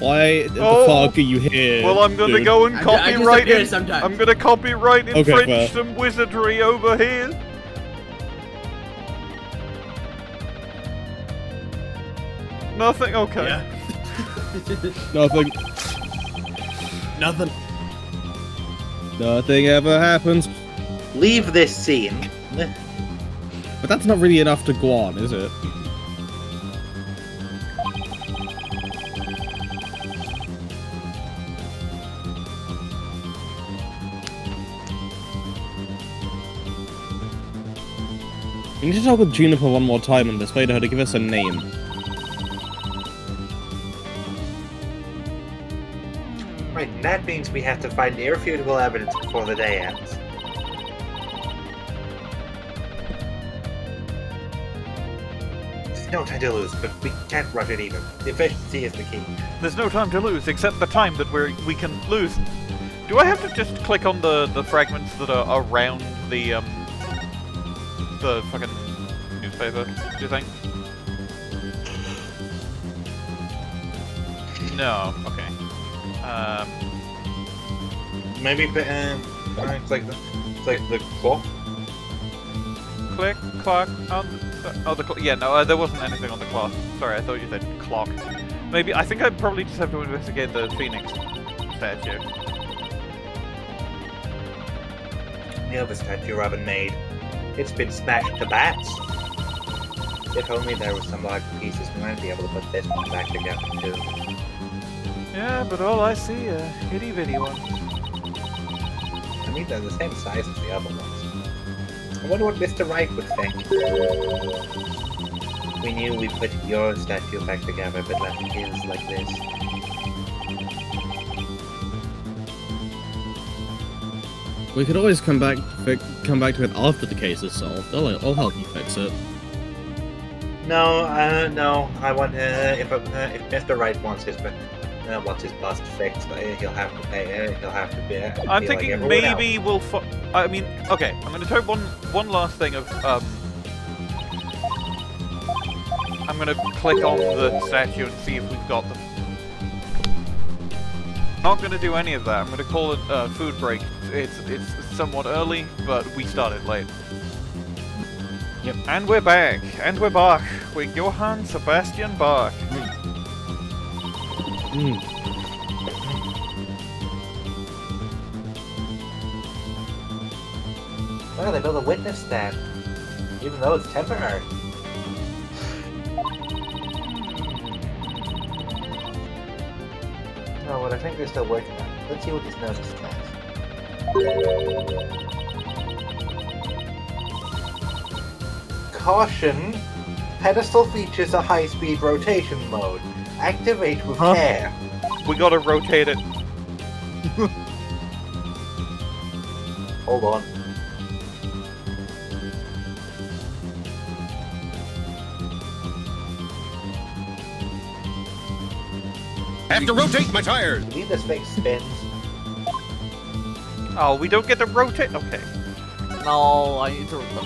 Why the Oh. fuck are you here? Well, I'm gonna dude? go and I just copyright appear it. sometimes. I'm gonna copyright in Okay, French fair. some wizardry over here. Nothing. Okay. Yeah. Nothing. Nothing. Nothing ever happens. Leave this scene. But that's not really enough to go on, is it? We need to talk with Juniper one more time and persuade her to give us a name. Right, and that means we have to find irrefutable evidence before the day ends. There's no time to lose, but we can't rush it either. Efficiency is the key. There's no time to lose, except the time that we can lose. Do I have to just click on the fragments that are around the fucking newspaper? Do you think? No. Okay. Maybe click the clock. Click, clock, on the clock. Yeah, no, there wasn't anything on the clock. Sorry, I thought you said clock. Maybe, I think I probably just have to investigate the Phoenix statue. The other statue Robin made. It's been smashed to bats. If only there were some large pieces, we might be able to put this one back together too. Yeah, but all I see are itty-bitty ones. I mean, they're the same size as the other ones. I wonder what Mr. Wright would think. We knew we put your statue back together, but left his like this. We could always come back to it after the case is solved. I'll help you fix it. No, no. I want if Mr. Wright wants his bust fixed, he'll have to pay. He'll have to be. I'm thinking maybe we'll. I mean, okay. I'm going to try one last thing of I'm going to click on the statue and see if we've got them. Not going to do any of that. I'm going to call it food break. It's somewhat early, but we started late. Yep. And we're back. And we're back with Johann Sebastian Bach. Well, they built a witness stand, even though it's temporary. No, but I think they're still working on it. Let's see what this notice says. Caution! Pedestal features a high-speed rotation mode. Activate with care. We gotta rotate it. Hold on. Have to rotate my tires! Believe this thing spins. Oh, we don't get to rotate? Okay. No,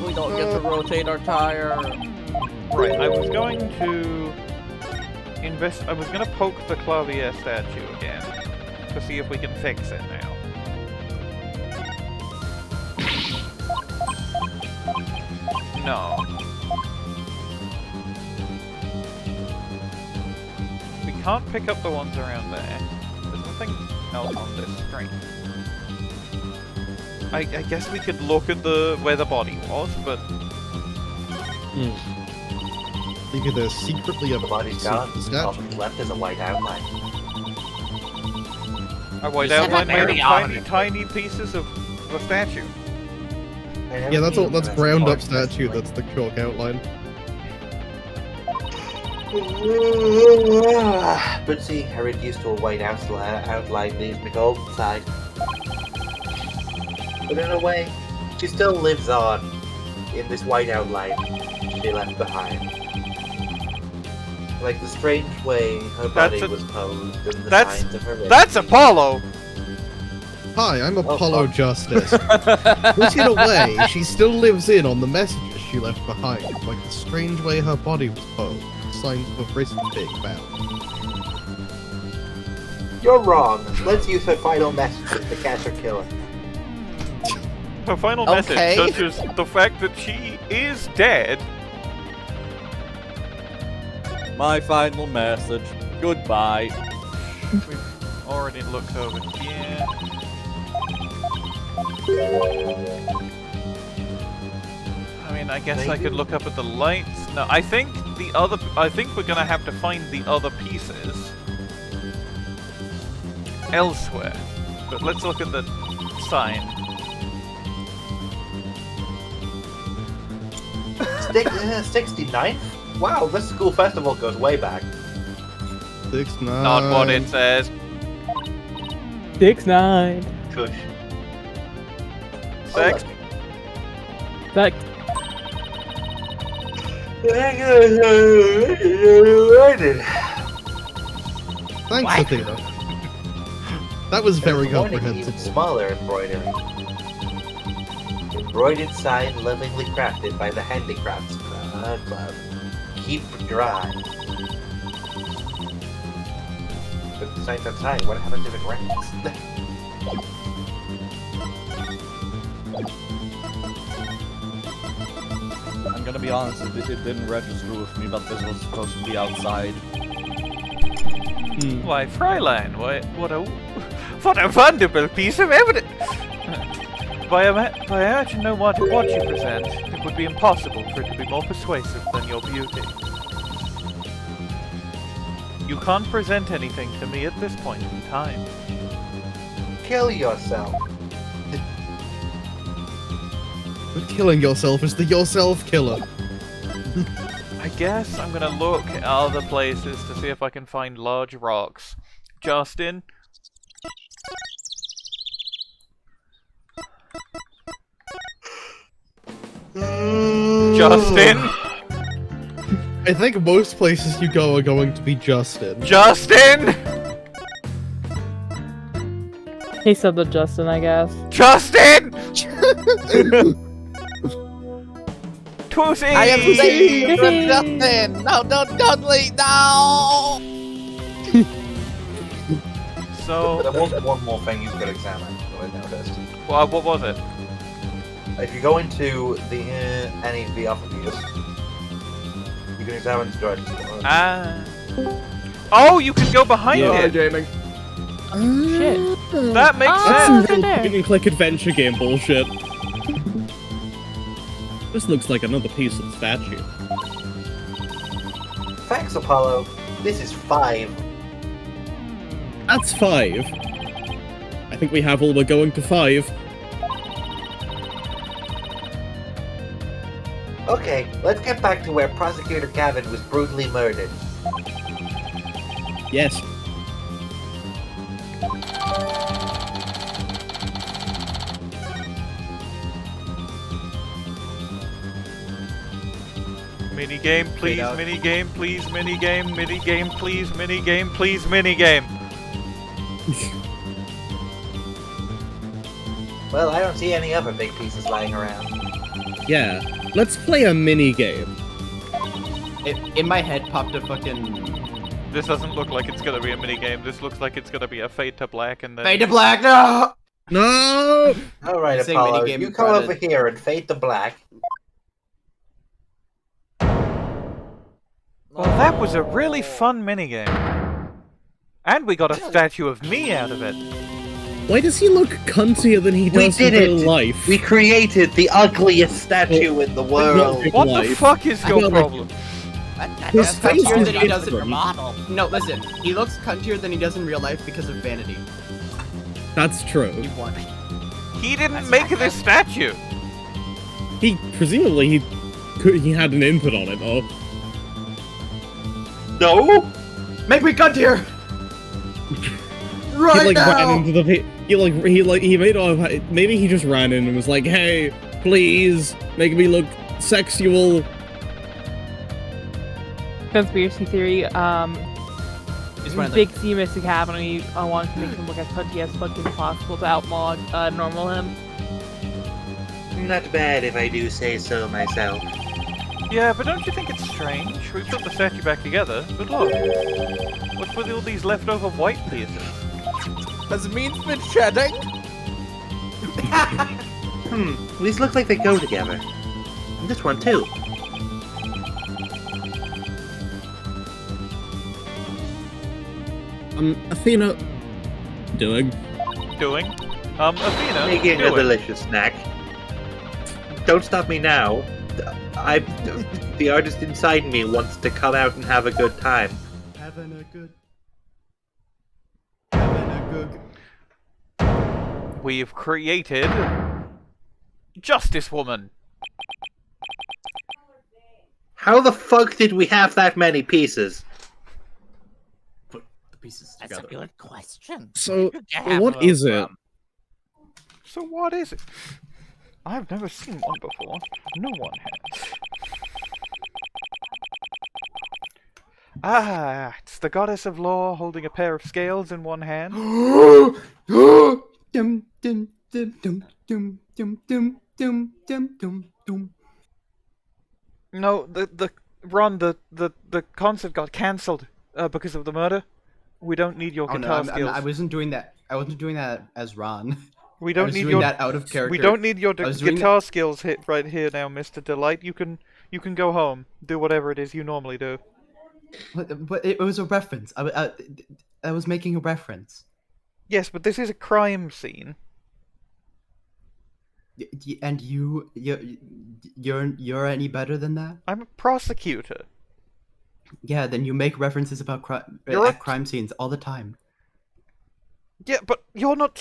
we don't get to rotate our tire. Right, I was going to I was gonna poke the Klavier statue again to see if we can fix it now. No. We can't pick up the ones around there. There's nothing else on this screen. I guess we could look at where the body was, but Maybe there's secretly a The body's gone. All statue. that's left is a white outline. a white You said outline that made of very tiny, often. tiny pieces of the statue. Yeah, that's all. That's ground up statue. That's the chalk outline. But seeing her reduced to a white outline leaves me cold inside. But in a way, she still lives on in this white outline she left behind. Like the strange way her body was posed and the signs of her That's Apollo! Hi, I'm Apollo Justice. But in a way, she still lives in on the messages she left behind, like the strange way her body was posed, signs of a prison being found. You're wrong. Let's use her final messages to catch her killer. Her final message, such as the fact that she is dead. My final message. Goodbye. We've already looked over here. I mean, I guess I could look up at the lights. No, I think we're gonna have to find the other pieces elsewhere. But let's look at the sign. 69? Wow, this school festival goes way back. 69. Not what it says. 69. Kush. Sex. Sex. Thanks, Athena. That was very Even comprehensive. smaller embroidery. Embroidered sign lovingly crafted by the handicrafts club. Keep dry. But the signs outside, what happened to the grants? I'm gonna be honest, it didn't register with me that this was supposed to be outside. Why, Fräulein, what a wonderful piece of evidence! By urging no matter what you present, it would be impossible for it to be more persuasive than your beauty. You can't present anything to me at this point in time. Kill yourself. But killing yourself is the yourself killer. I guess I'm gonna look at other places to see if I can find large rocks. Justin? Justin? I think most places you go are going to be Justin. Justin? He said the Justin, I guess. Justin! Trucy! I am saying Justin! No, don't leave, no! So... There was one more thing you could examine, that I noticed. Well, what was it? If you go into the any of the upper views, you can examine the drugs. Ah. Oh, you can go behind it! gaming. Shit. That makes Ah, sense! right there. Point and click adventure game bullshit. This looks like another piece of the statue. Thanks, Apollo. This is 5. That's 5. I think we have all we're going to 5. Okay, let's get back to where Prosecutor Gavin was brutally murdered. Yes. Minigame, please, out. minigame, please, minigame, minigame, please, minigame, please, minigame. Well, I don't see any other big pieces lying around. Yeah, let's play a mini game. In my head popped a fucking... This doesn't look like it's gonna be a minigame. This looks like it's gonna be a Fade to Black and then... Fade to Black, no! No! Alright, Say Apollo, minigame you in come front over of- here and fade to black. Well, that was a really fun minigame. And we got a statue of me out of it. Why does he look cuntier than he does in real life? We created the ugliest statue in the world. Not What life. the fuck is I your feel like- problem? His face cuntier is than he does in different. Model. No, listen. He looks cuntier than he does in real life because of vanity. That's true. He won. He didn't make this statue. He presumably he had an input on it though. No? Make me cuntier! Right He like now! ran into the he made maybe he just ran in and was like, "Hey, please make me look sexual." Conspiracy theory, It's one of the- Big C Mystic Happening, I wanted to make him look as touchy as fucking possible to outmod normal him. Not bad if I do say so myself. Yeah, but don't you think it's strange? We put the statue back together, but look. What's with all these leftover white pieces? Has Means been shedding? These look like they go together. And this one too. Athena, doing. Athena, Making a doing. delicious snack. Don't stop me now. The artist inside me wants to come out and have a good time. Having a good... We've created... Justice Woman. How the fuck did we have that many pieces? Put the pieces That's a together. good question. So, Where did you have what those is it? from? So what is it? I've never seen one before. No one has. Ah, it's the goddess of law holding a pair of scales in one hand. Dum, dum, dum, dum, dum, dum, dum, dum, dum, dum, dum. No, the concert got cancelled because of the murder. We don't need your Oh, no, guitar skills. I wasn't doing that. I wasn't doing that as Ron. We I don't was need doing your that out of character. We don't need your I was doing guitar skills hit right here now, Mr. DeLite. You can go home. Do whatever it is you normally do. But it was a reference. I was making a reference. Yes, but this is a crime scene. And you're any better than that? I'm a prosecutor. Yeah, then you make references about You're a- crime scenes all the time. Yeah, but you're not.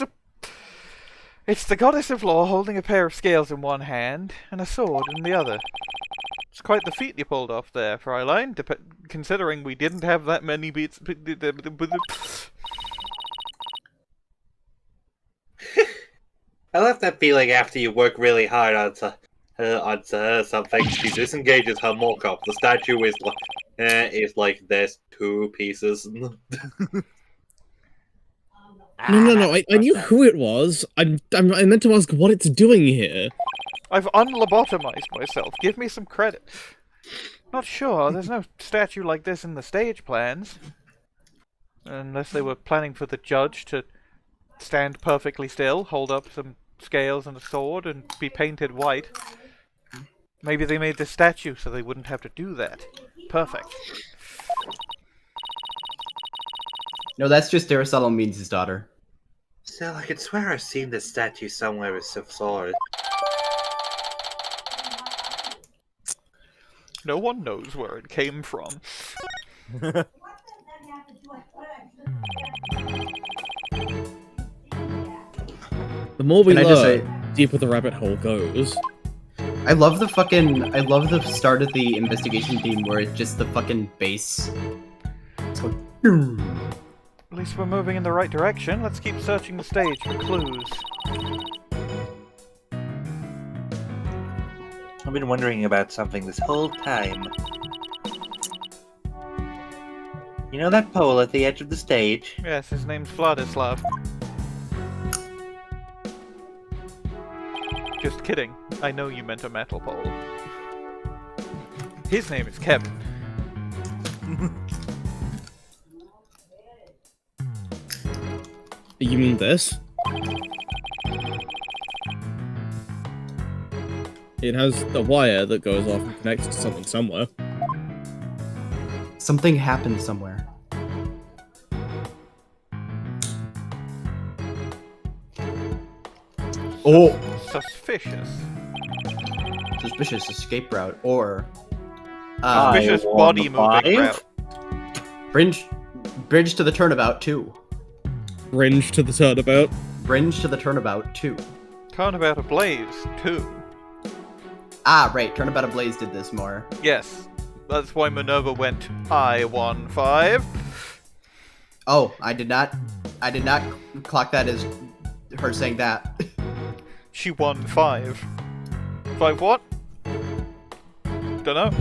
It's the goddess of law holding a pair of scales in one hand and a sword in the other. It's quite the feat you pulled off there, Fräulein, considering we didn't have that many beats. I love that feeling after you work really hard on something. She disengages her mock-up. The statue is like there's two pieces. No. I knew who it was. I meant to ask what it's doing here. I've unlobotomized myself. Give me some credit. Not sure. There's no statue like this in the stage plans. Unless they were planning for the judge to stand perfectly still, hold up some scales and a sword, and be painted white. Maybe they made this statue so they wouldn't have to do that. Perfect. No, that's just Aristotle Means his daughter. Still, I could swear I've seen this statue somewhere with some sword. No one knows where it came from. The more we Can I just say- learn, deeper the rabbit hole goes. I love the start of the investigation theme where it's just the fucking bass. It's like, At least we're moving in the right direction. Let's keep searching the stage for clues. I've been wondering about something this whole time. You know that pole at the edge of the stage? Yes, his name's Vladislav. Just kidding. I know you meant a metal pole. His name is Kevin. You mean this? It has a wire that goes off and connects to something somewhere. Something happened somewhere. Oh! Suspicious. Suspicious escape route, or... Suspicious body moving route. Bridge to the turnabout 2. Bringe to the turnabout. Bridge to the turnabout 2. Turnabout ablaze 2. Ah, right. Turnabout Ablaze did this more. Yes. That's why Minerva went, I won 5. Oh, I did not clock that as her saying that. She won 5. 5 what? Dunno.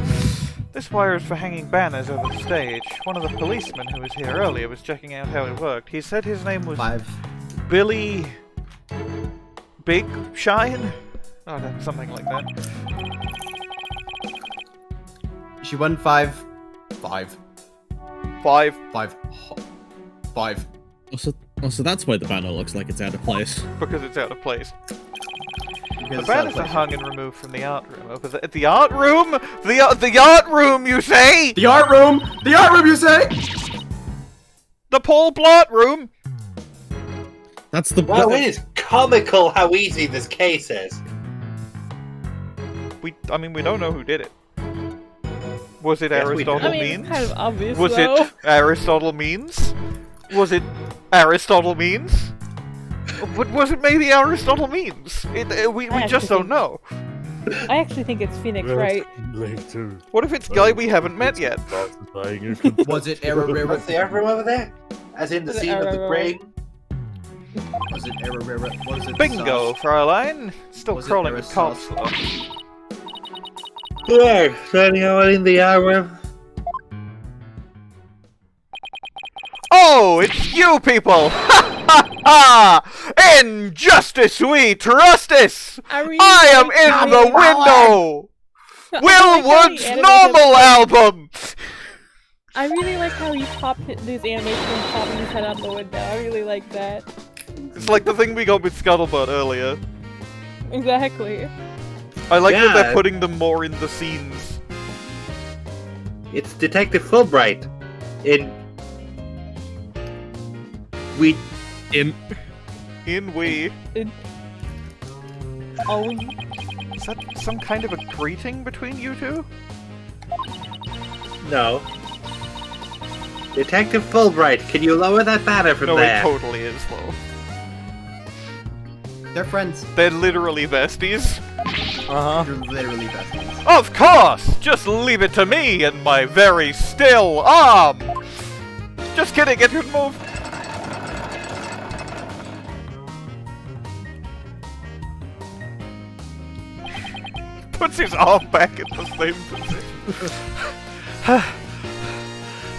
This wire is for hanging banners over the stage. One of the policemen who was here earlier was checking out how it worked. He said his name was... 5. Billy... Big Shine? Oh, that's something like that. She won 5. 5. 5. 5. 5. Also, that's why the banner looks like it's out of place. Because it's out of place. Because The banners are hung and removed from the art room. Over the art room? The art room, you say? The art room! The art room, you say? The Paul Blart room? That's the... Wow, it is comical how easy this case is. I mean, we don't know who did it. Was it Yes, we do. Aristotle I mean, Means? it's kind of obvious, Was though. it Aristotle Means? Was it Aristotle Means? But was it maybe Aristotle Means? We just don't know. I actually think it's Phoenix Wright. Later. What if it's guy we haven't met yet? Was it Error? What's the art room over there? As in the Was it scene of the Error? grave? Was it Error? Was it Bingo, Sauce? Fraulein. Still Was it crawling with cops Aristotle? though. There, setting out in the art room. Oh, it's you people! Ha ha ha! In justice we trusteth! I am in the window! Will Wood's normal album! I really like how he popped this animation and popping his head out the window. I really like that. It's like the thing we got with Scuttlebutt earlier. Exactly. I like that Yeah. they're putting them more in the scenes. It's Detective Fulbright. We In Oh, Is that some kind of a greeting between you two? No. Detective Fulbright, can you lower that banner from No, there? it totally is, though. They're friends. They're literally besties. They're literally besties. Of course! Just leave it to me and my very still arm! Just kidding, it could move. Puts his arm back in the same position.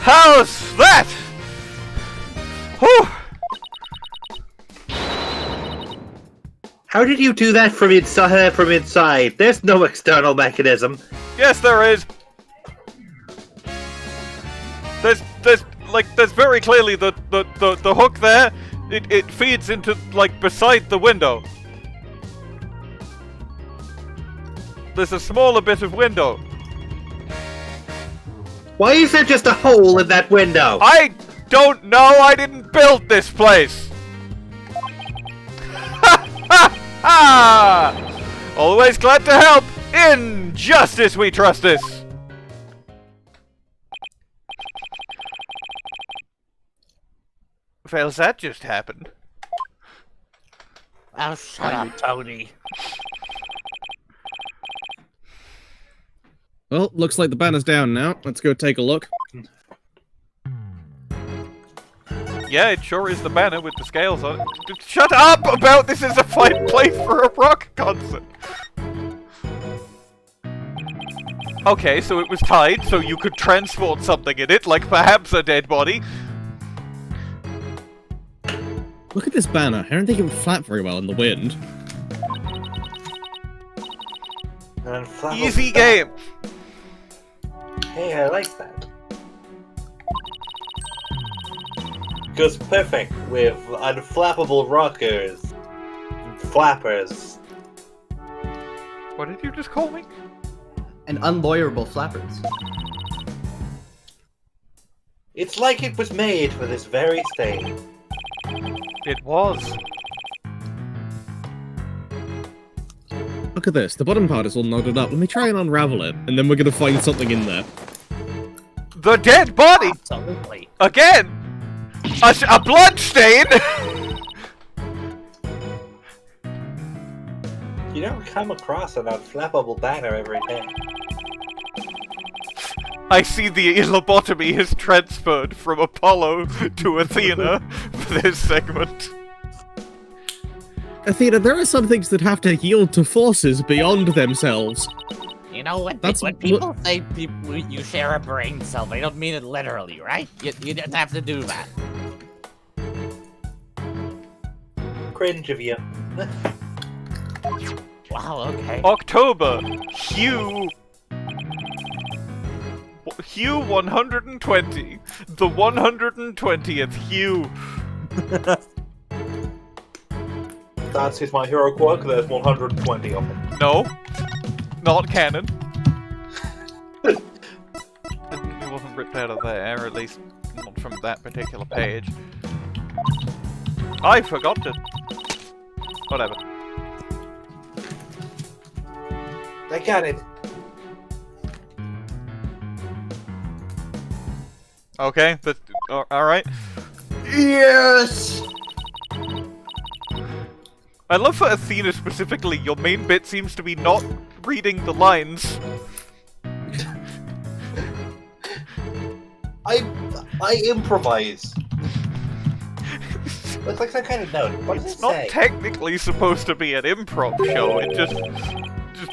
How's that? Whew. How did you do that from inside? There's no external mechanism. Yes, there is. There's very clearly the hook there. It feeds into, like, beside the window. There's a smaller bit of window. Why is there just a hole in that window? I don't know. I didn't build this place. Ha ha ha! Always glad to help. In justice we trust this. Well, that just happened. Oh, shut up, Tony. Well, looks like the banner's down now. Let's go take a look. Yeah, it sure is the banner with the scales on it. Shut up about this is a fine place for a rock concert. Okay, so it was tied, so you could transport something in it, like perhaps a dead body. Look at this banner. I don't think it would flap very well in the wind. Easy game. Hey, I like that. Goes perfect with unflappable rockers. Flappers. What did you just call me? And unlawyerable flappers. It's like it was made for this very stage. It was. Look at this. The bottom part is all knotted up. Let me try and unravel it, and then we're gonna find something in there. The dead body! Absolutely. Again! A blood stain! You don't come across an unflappable banner every day. I see the lobotomy has transferred from Apollo to Athena for this segment. Athena, there are some things that have to yield to forces beyond themselves. You know, when That's people say you share a brain cell, they don't mean it literally, right? You don't have to do that. Cringe of you. Wow, okay. October, Hugh 120. The 120th Hugh. That's his My Hero quirk, there's 120 of them. No, not canon. It wasn't ripped out of there, at least not from that particular page. I forgot to... Whatever. I got it. Okay, that's... alright. Yes! I love for Athena specifically, your main bit seems to be not reading the lines. I improvise. It's like some kind of note. What does It's it not say? technically supposed to be an improv show, it just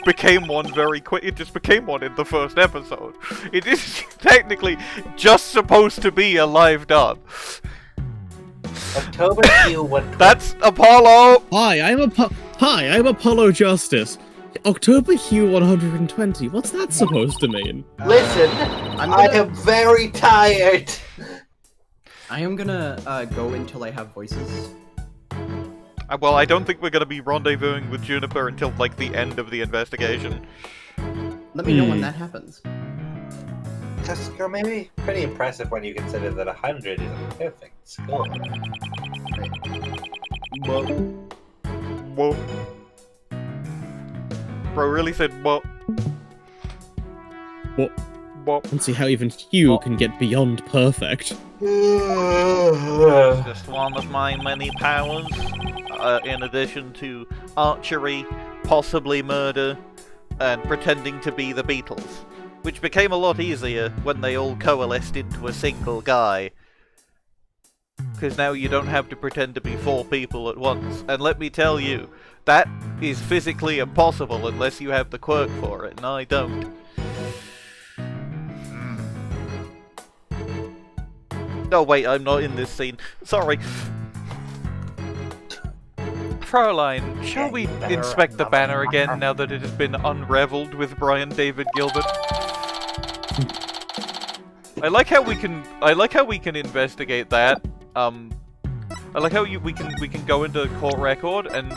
became one very quick. It just became one in the first episode. It is technically just supposed to be a live dub. October Q1. That's Apollo! Hi, I'm Apollo Justice. October Hugh 120. What's that supposed to mean? Listen, I am very tired. I am gonna go until I have voices. Well, I don't think we're gonna be rendezvousing with Juniper until, like, the end of the investigation. Let me know when that happens. That's maybe pretty impressive when you consider that 100 is a perfect score. Whoa. Bro really said whoa. Let's see how even Hugh can get beyond perfect. Just one of my many powers, in addition to archery, possibly murder, and pretending to be the Beatles, which became a lot easier when they all coalesced into a single guy. Because now you don't have to pretend to be 4 people at once, and let me tell you, that is physically impossible unless you have the quirk for it, and I don't. No, wait, I'm not in this scene. Sorry. Fraulein, shall we inspect the banner again now that it has been unraveled with Brian David Gilbert? I like how we can investigate that. I like how we can go into court record and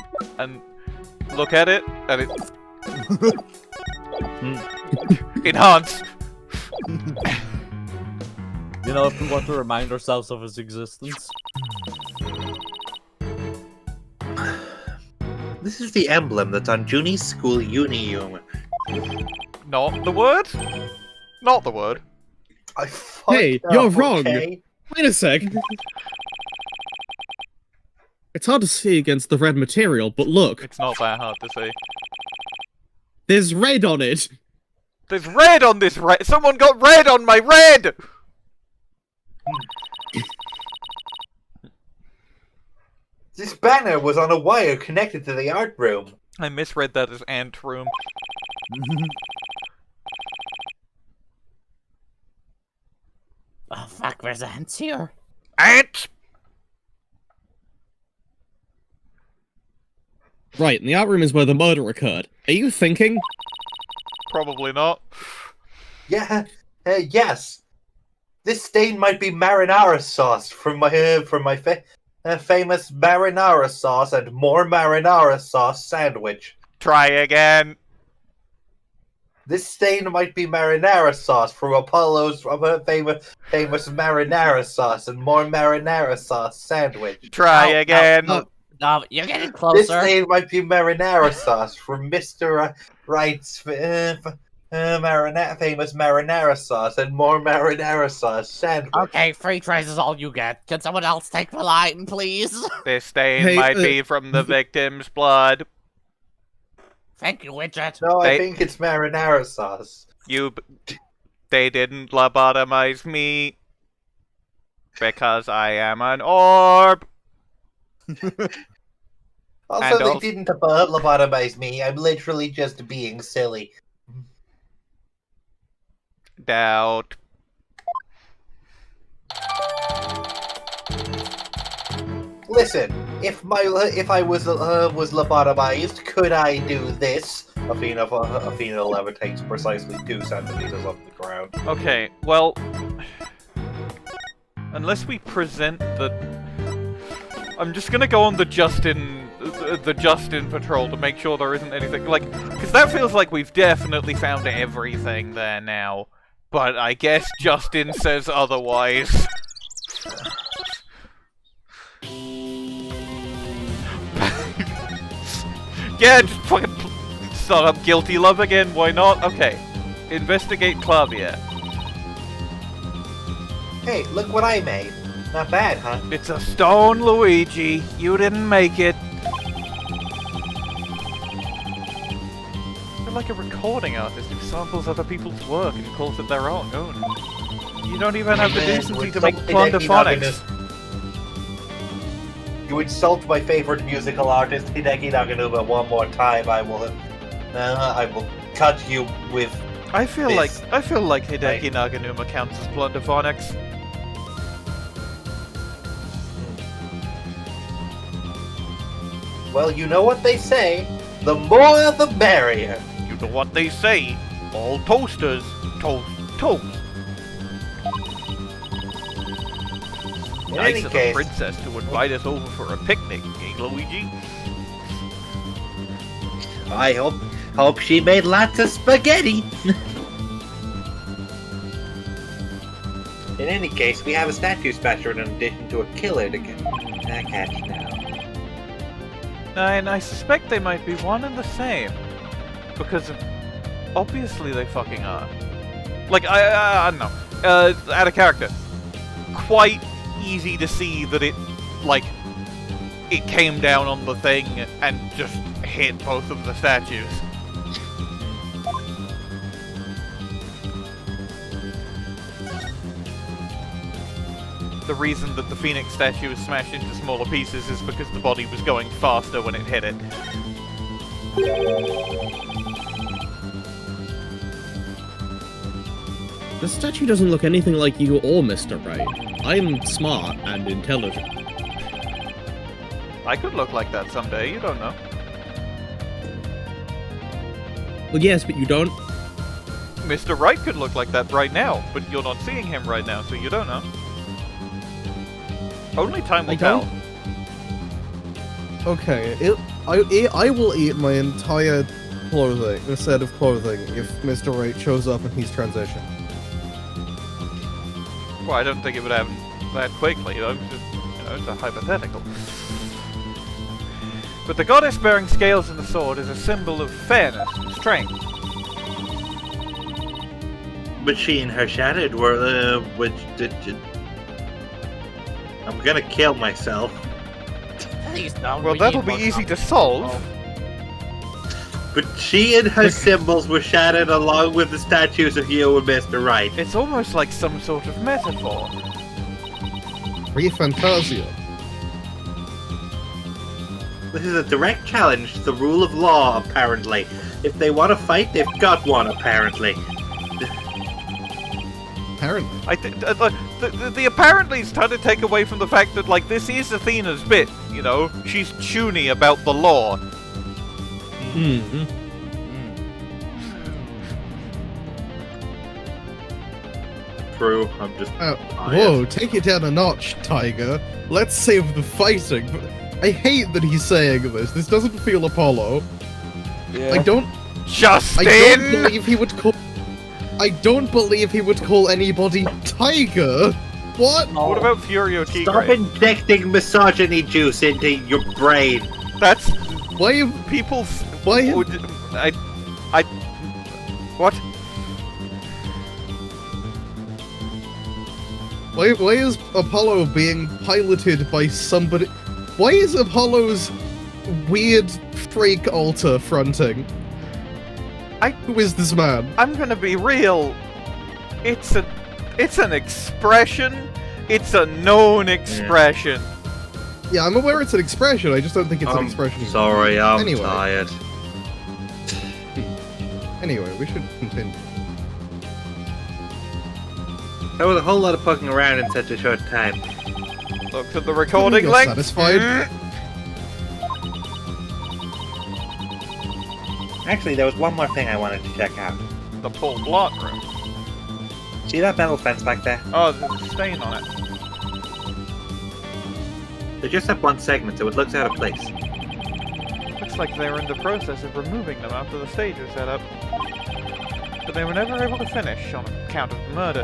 look at it and it enhance. You know, if we want to remind ourselves of his existence. This is the emblem that's on Junie's school uniform. Not the word? Not the word. Hey, you're wrong! Wait a sec! It's hard to see against the red material, but look! It's not that hard to see. There's red on it! There's red on this red! Someone got red on my red! This banner was on a wire connected to the art room. I misread that as ant room. fuck, there's ants here. Ants! Right, and the art room is where the murder occurred. Are you thinking? Probably not. Yeah, yes. This stain might be marinara sauce from my famous marinara sauce and more marinara sauce sandwich. Try again. This stain might be marinara sauce from Apollo's famous marinara sauce and more marinara sauce sandwich. Try again. No, you're getting This closer. stain might be marinara sauce from Mr. Wright's famous marinara sauce and more marinara sauce sandwich. Okay, 3 tries is all you get. Can someone else take the line, please? This stain might be from the victim's blood. Thank you, Widget. No, I think it's marinara sauce. They didn't lobotomize me because I am an orb. Also, they didn't lobotomize me. I'm literally just being silly. Doubt. Listen, if I was lobotomized, could I do this? Athena levitates precisely 2 centimeters off the ground. Okay, well, unless we present the, I'm just gonna go on the Justin patrol to make sure there isn't anything because that feels like we've definitely found everything there now. But I guess Justin says otherwise. Yeah, just fucking start up Guilty Love again, why not? Okay. Investigate Klavier. Hey, look what I made. Not bad, huh? It's a stone, Luigi. You didn't make it. You're like a recording artist who samples other people's work and calls it their own. You don't even have the decency to make plunderphonics. You insult my favorite musical artist, Hideki Naganuma, one more time. I will cut you with. I feel this. like Hideki Naganuma counts as plunderphonics. Well, you know what they say. The more, the merrier. You know what they say. All toasters toast. In Nice any of case, the princess to invite us over for a picnic, eh, Luigi? I hope she made lots of spaghetti. In any case, we have a statue special in addition to a killer to catch now. And I suspect they might be one and the same. Because obviously they fucking are. Like, I don't know. Out of character. Quite easy to see that it came down on the thing and just hit both of the statues. The reason that the Phoenix statue is smashed into smaller pieces is because the body was going faster when it hit it. The statue doesn't look anything like you or Mr. Wright. I'm smart and intelligent. I could look like that someday, you don't know. Well, yes, but you don't. Mr. Wright could look like that right now, but you're not seeing him right now, so you don't know. Only time will tell. Okay, I will eat my entire set of clothing if Mr. Wright shows up and he's transitioned. Well, I don't think it would happen that quickly, though. It's a hypothetical. But the goddess bearing scales and the sword is a symbol of fairness and strength. But she and her shattered were, I'm gonna kill myself. Please don't. Well, that'll be easy to solve. But she and her symbols were shattered along with the statues of Hugh and Mr. Wright. It's almost like some sort of metaphor. Free Fantasia. This is a direct challenge to the rule of law, apparently. If they want to fight, they've got one, apparently. Apparently. the apparently's trying to take away from the fact that, like, this is Athena's bit, you know? She's chuny about the law. Mm-hmm. True, I'm just... Whoa, take it down a notch, Tiger. Let's save the fighting. But I hate that he's saying this. This doesn't feel Apollo. Yeah. I don't believe he would call... I don't believe he would call anybody Tiger. What? What about Furio Tigre? Stop injecting misogyny juice into your brain. That's... Why have people... Why have... What? Why is Apollo being piloted by somebody... Why is Apollo's weird freak alter fronting? Who is this man? I'm gonna be real. It's an expression. It's a known expression. Yeah, I'm aware it's an expression, I just don't think it's an expression. Sorry, I'm Anyway. tired. Anyway, we should continue. That was a whole lot of fucking around in such a short time. Look at the recording You're length. satisfied? Actually, there was one more thing I wanted to check out. The full block room. See that metal fence back there? Oh, there's a stain on it. They just have one segment, so it looks out of place. Looks like they were in the process of removing them after the stage was set up. But they were never able to finish on account of the murder.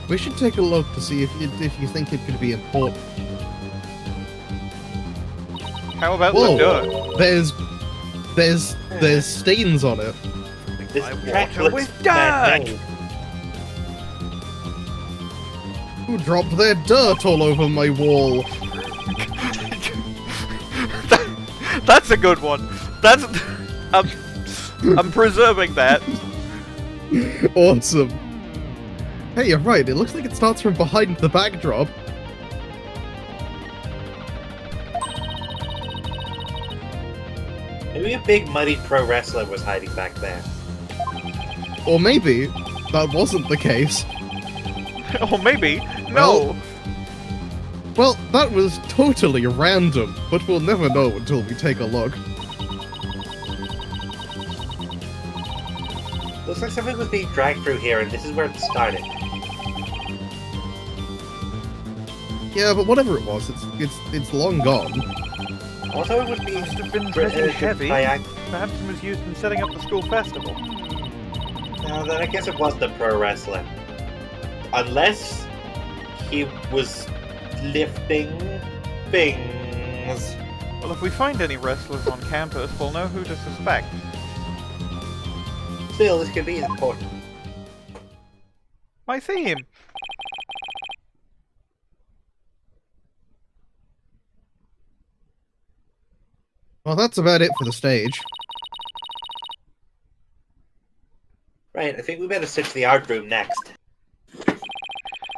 We should take a look to see if you think it could be important. How about Whoa, the dirt? there's stains on it. This track water looks with dirt! man-made. Who dropped their dirt all over my wall? That's a good one. That's... I'm preserving that. Awesome. Hey, you're right. It looks like it starts from behind the backdrop. Maybe a big muddy pro wrestler was hiding back there. Or maybe that wasn't the case. Or maybe, no. Well, that was totally random, but we'll never know until we take a look. Looks like something was being dragged through here, and this is where it started. Yeah, but whatever it was, it's long gone. Also, it was being Must have been pretty heavy. Perhaps it was used in setting up the school festival. No, then I guess it was the pro wrestler. Unless he was lifting things. Well, if we find any wrestlers on campus, we'll know who to suspect. Still, this could be important. My theme. Well, that's about it for the stage. Right, I think we better switch to the art room next.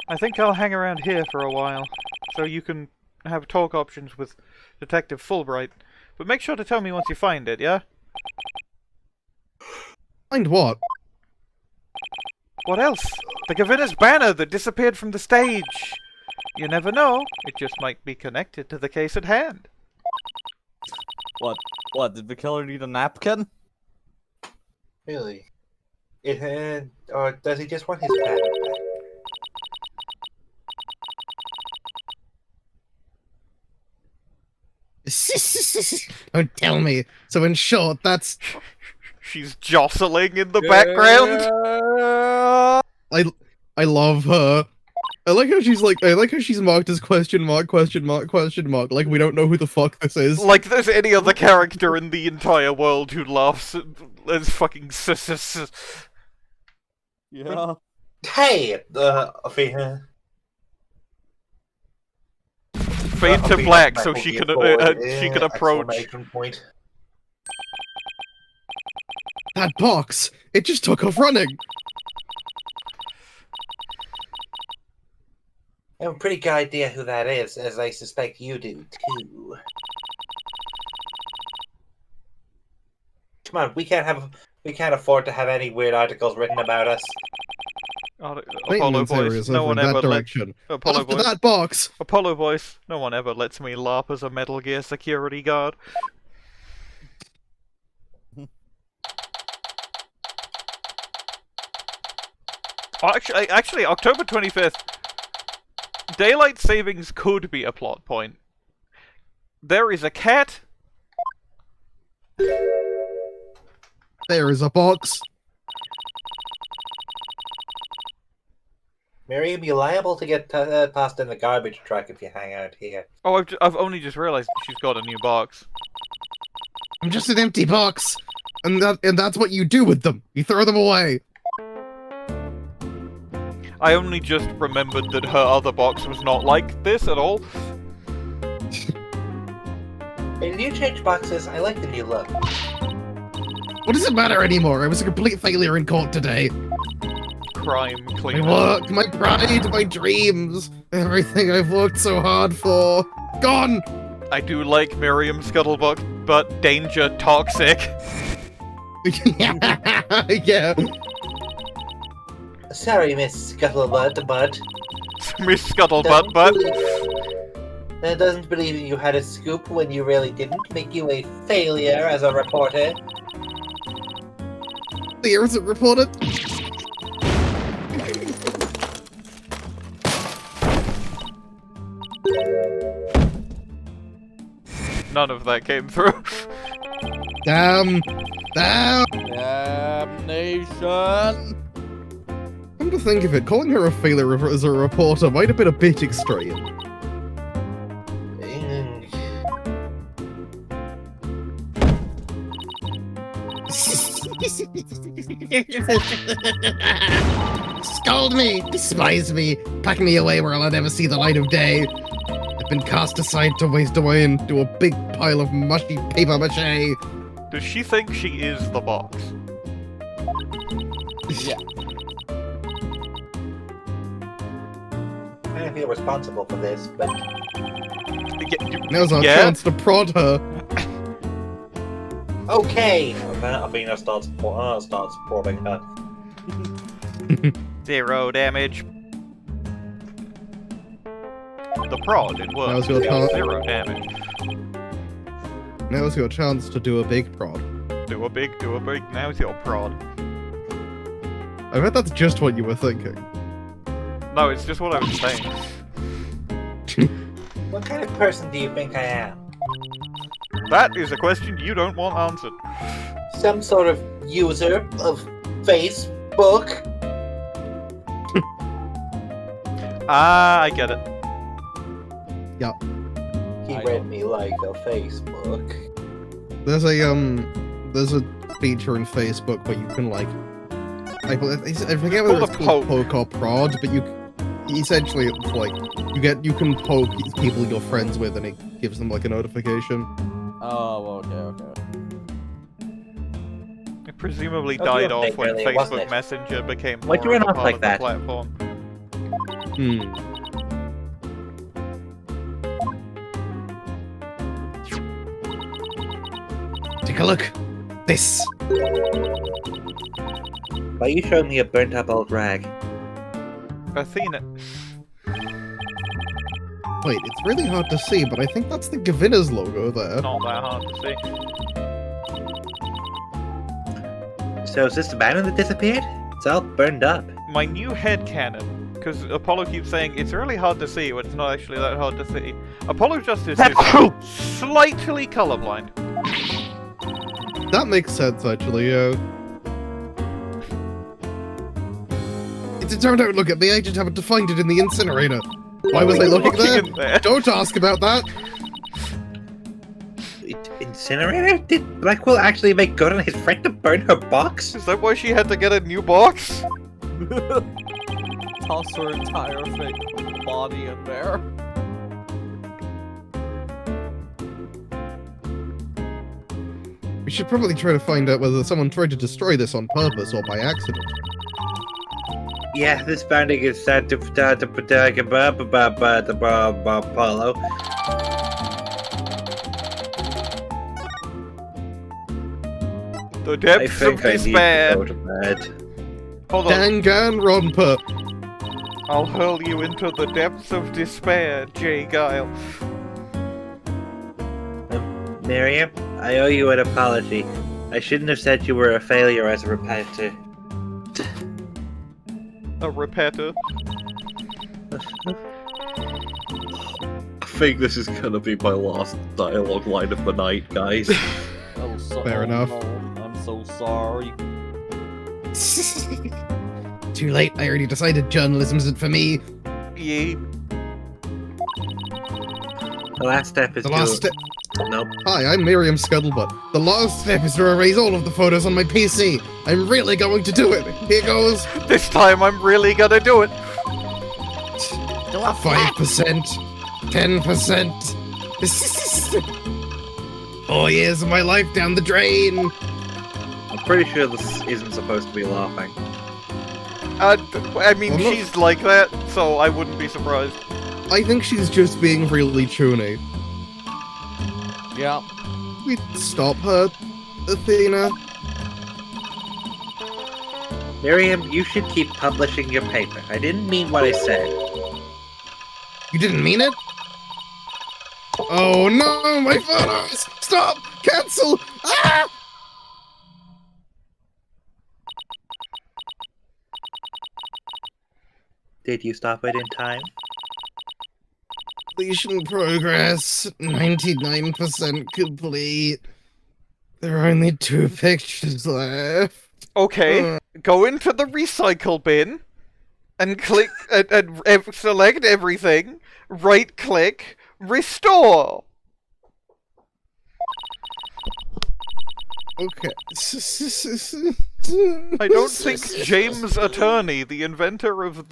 I think I'll hang around here for a while, so you can have talk options with Detective Fulbright. But make sure to tell me once you find it, yeah? Find what? What else? The Gavinna's banner that disappeared from the stage! You never know, it just might be connected to the case at hand. What, did the killer need a napkin? Really? It had... Or does he just want his pen back? Don't tell me. So in short, that's... She's jostling in the background! I love her. I like how she's marked as question mark, question mark, question mark. Like we don't know who the fuck this is. Like there's any other character in the entire world who laughs as fucking Yeah. Hey, Athena. Fade to black so she can approach. Exclamation point. That box! It just took off running! I have a pretty good idea who that is, as I suspect you do, too. Come on, we can't have We can't afford to have any weird articles written about us. Apollo Maintenance voice. areas No over one in ever that let direction. Apollo After voice. that box! Apollo voice. No one ever lets me LARP as a Metal Gear security guard. Actually, October 25th. Daylight savings could be a plot point. There is a cat. There is a box. Myriam, you're liable to get tossed in the garbage truck if you hang out here. Oh, I've only just realized she's got a new box. I'm just an empty box. And that's what you do with them. You throw them away. I only just remembered that her other box was not like this at all. Hey, new change boxes. I like the new look. What does it matter anymore? I was a complete failure in court today. Crime My cleaner. work, my pride, my dreams, everything I've worked so hard for. Gone! I do like Myriam Scuttlebutt, but danger toxic. Yeah. Sorry, Miss Scuttlebutt, but... Miss Scuttlebutt, but... That doesn't believe you had a scoop when you really didn't, make you a failure as a reporter. Here is it reported? None of that came through. Damn! Damnation! Come to think of it, calling her a failure as a reporter might have been a bit extreme. Scold me, despise me, pack me away where I'll never see the light of day. I've been cast aside to waste away into a big pile of mushy paper mache. Does she think she is the box? Yeah. I feel responsible for this, but... Now's our chance to prod her. Okay! Athena starts prodding her. 0 damage. The prod, it Now's works. your chance. 0 damage. Now's your chance to do a big prod. Do a big, now's your prod. I bet that's just what you were thinking. No, it's just what I was saying. What kind of person do you think I am? That is a question you don't want answered. Some sort of user of Facebook? Ah, I get it. Yeah. He read me like a Facebook. There's a feature in Facebook where you can like, I forget whether it's called poke or prod, but you essentially it's like you can poke people you're friends with and it gives them like a notification. Oh, okay. It presumably Oh, died you off think when really, wasn't Facebook it? Messenger became more Why'd you of run a off part like of the that? platform. Take a look. This. Why you showing me a burnt up old rag? Athena. Wait, it's really hard to see, but I think that's the Gavinner's logo there. Not that hard to see. So is this the man that disappeared? It's all burned up. My new headcanon, because Apollo keeps saying it's really hard to see when it's not actually that hard to see. Apollo Justice is slightly colorblind. That makes sense, actually, yeah. It turned out, look at me, I just happened to find it in the incinerator. Why was I looking in there? Don't ask about that! Incinerator? Did Blackquill actually make good on his friend to burn her box? Is that why she had to get a new box? Toss her entire fake body in there. We should probably try to find out whether someone tried to destroy this on purpose or by accident. Yeah, this founding is sad to Apollo. The I depths of think I need to despair. go to bed. Hold on. Danganronpa. I'll hurl you into the depths of despair, J. Guile. Myriam, I owe you an apology. I shouldn't have said you were a failure as a repetitor. A repetter. I think this is gonna be my last dialogue line of the night, guys. Oh, Fair enough. No, I'm so sorry. Too late. I already decided journalism isn't for me. Yee. The last step is The last step. Nope. Hi, I'm Myriam Scuttlebutt. The last step is to erase all of the photos on my PC. I'm really going to do it. Here goes. This time I'm really gonna do it. 5%. 10%. 4 years of my life down the drain. I'm pretty sure this isn't supposed to be laughing. I mean, I'm not- she's like that, so I wouldn't be surprised. I think she's just being really chuny. Yeah. We stop her, Athena. Myriam, you should keep publishing your paper. I didn't mean what I said. You didn't mean it? Oh no, my photos! Stop! Cancel! Ah! Did you stop it in time? Completion progress, 99% complete. There are only 2 pictures left. Okay, go into the recycle bin and click and select everything. Right click, restore. Okay. I don't think James Attorney, the inventor of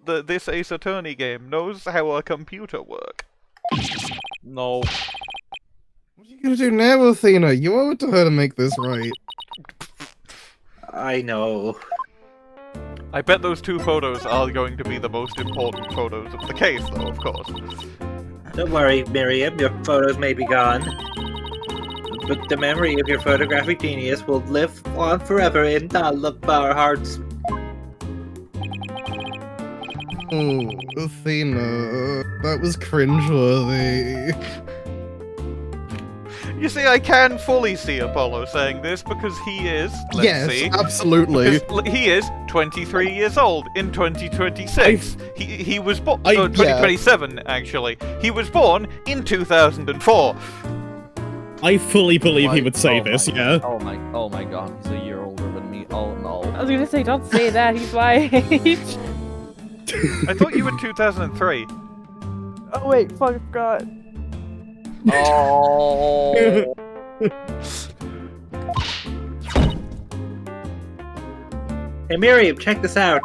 this Ace Attorney game, knows how a computer works. No. What are you gonna do now, Athena? You owe it to her to make this right. I know. I bet those 2 photos are going to be the most important photos of the case, though, of course. Don't worry, Myriam, your photos may be gone. But the memory of your photographic genius will live on forever in all of our hearts. Oh, Athena, that was cringeworthy. You see, I can fully see Apollo saying this because he is, let's Yes, see, absolutely. because he is 23 years old in 2026. He was born, yeah. 2027 actually. He was born in 2004. I fully believe he would say this, yeah. Oh my god, he's a year older than me. Oh no. I was gonna say, don't say that. He's my age. I thought you were 2003. Oh wait, fuck, God. Oh. Hey Myriam, check this out.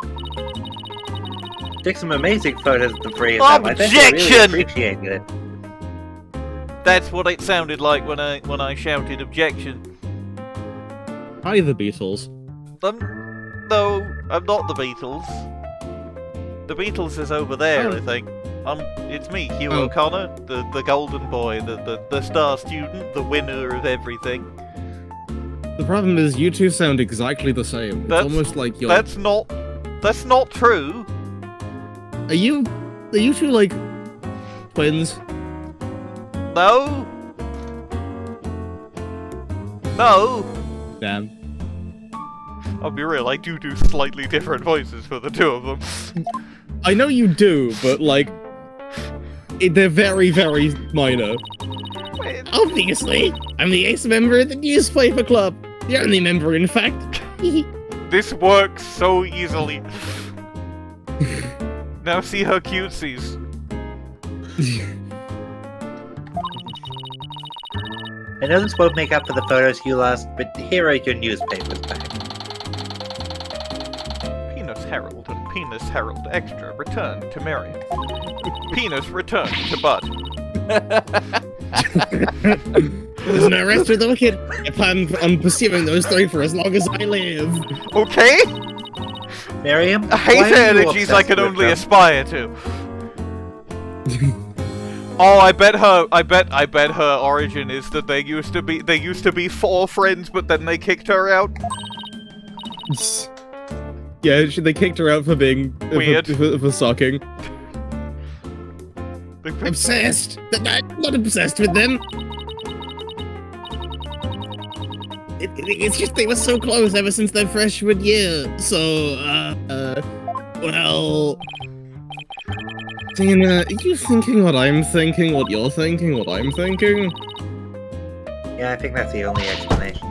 Took some amazing photos of the three of them. I bet they really Objection! appreciated it. That's what it sounded like when I shouted objection. Hi, the Beatles. No, I'm not the Beatles. The Beatles is over there, I think. It's me, Hugh O'Connor, the golden boy, the star student, the winner of everything. The problem is, you two sound exactly the same. It's almost like you're... That's not true. Are you two, like, twins? No. No. Damn. I'll be real, I do slightly different voices for the 2 of them. I know you do, but, like, they're very, very minor. Obviously, I'm the ace member of the newspaper club. The only member, in fact. This works so easily. Now see her cutesies. I know this won't make up for the photos you lost, but here are your newspapers back. Penis Herald and Penis Herald Extra return to Myriam. Penis return to Bud. There's an arrest for the wicked. I plan on pursuing those 3 for as long as I live. Okay? Myriam, I hate why the are you energies I obsessed can with only them? aspire to. Oh, I bet her origin is that they used to be 4 friends, but then they kicked her out. Yeah, they kicked her out for being weird, for sucking. Obsessed, but not obsessed with them. It's just they were so close ever since their freshman year. So, well, Athena, are you thinking what I'm thinking? What you're thinking? What I'm thinking? Yeah, I think that's the only explanation.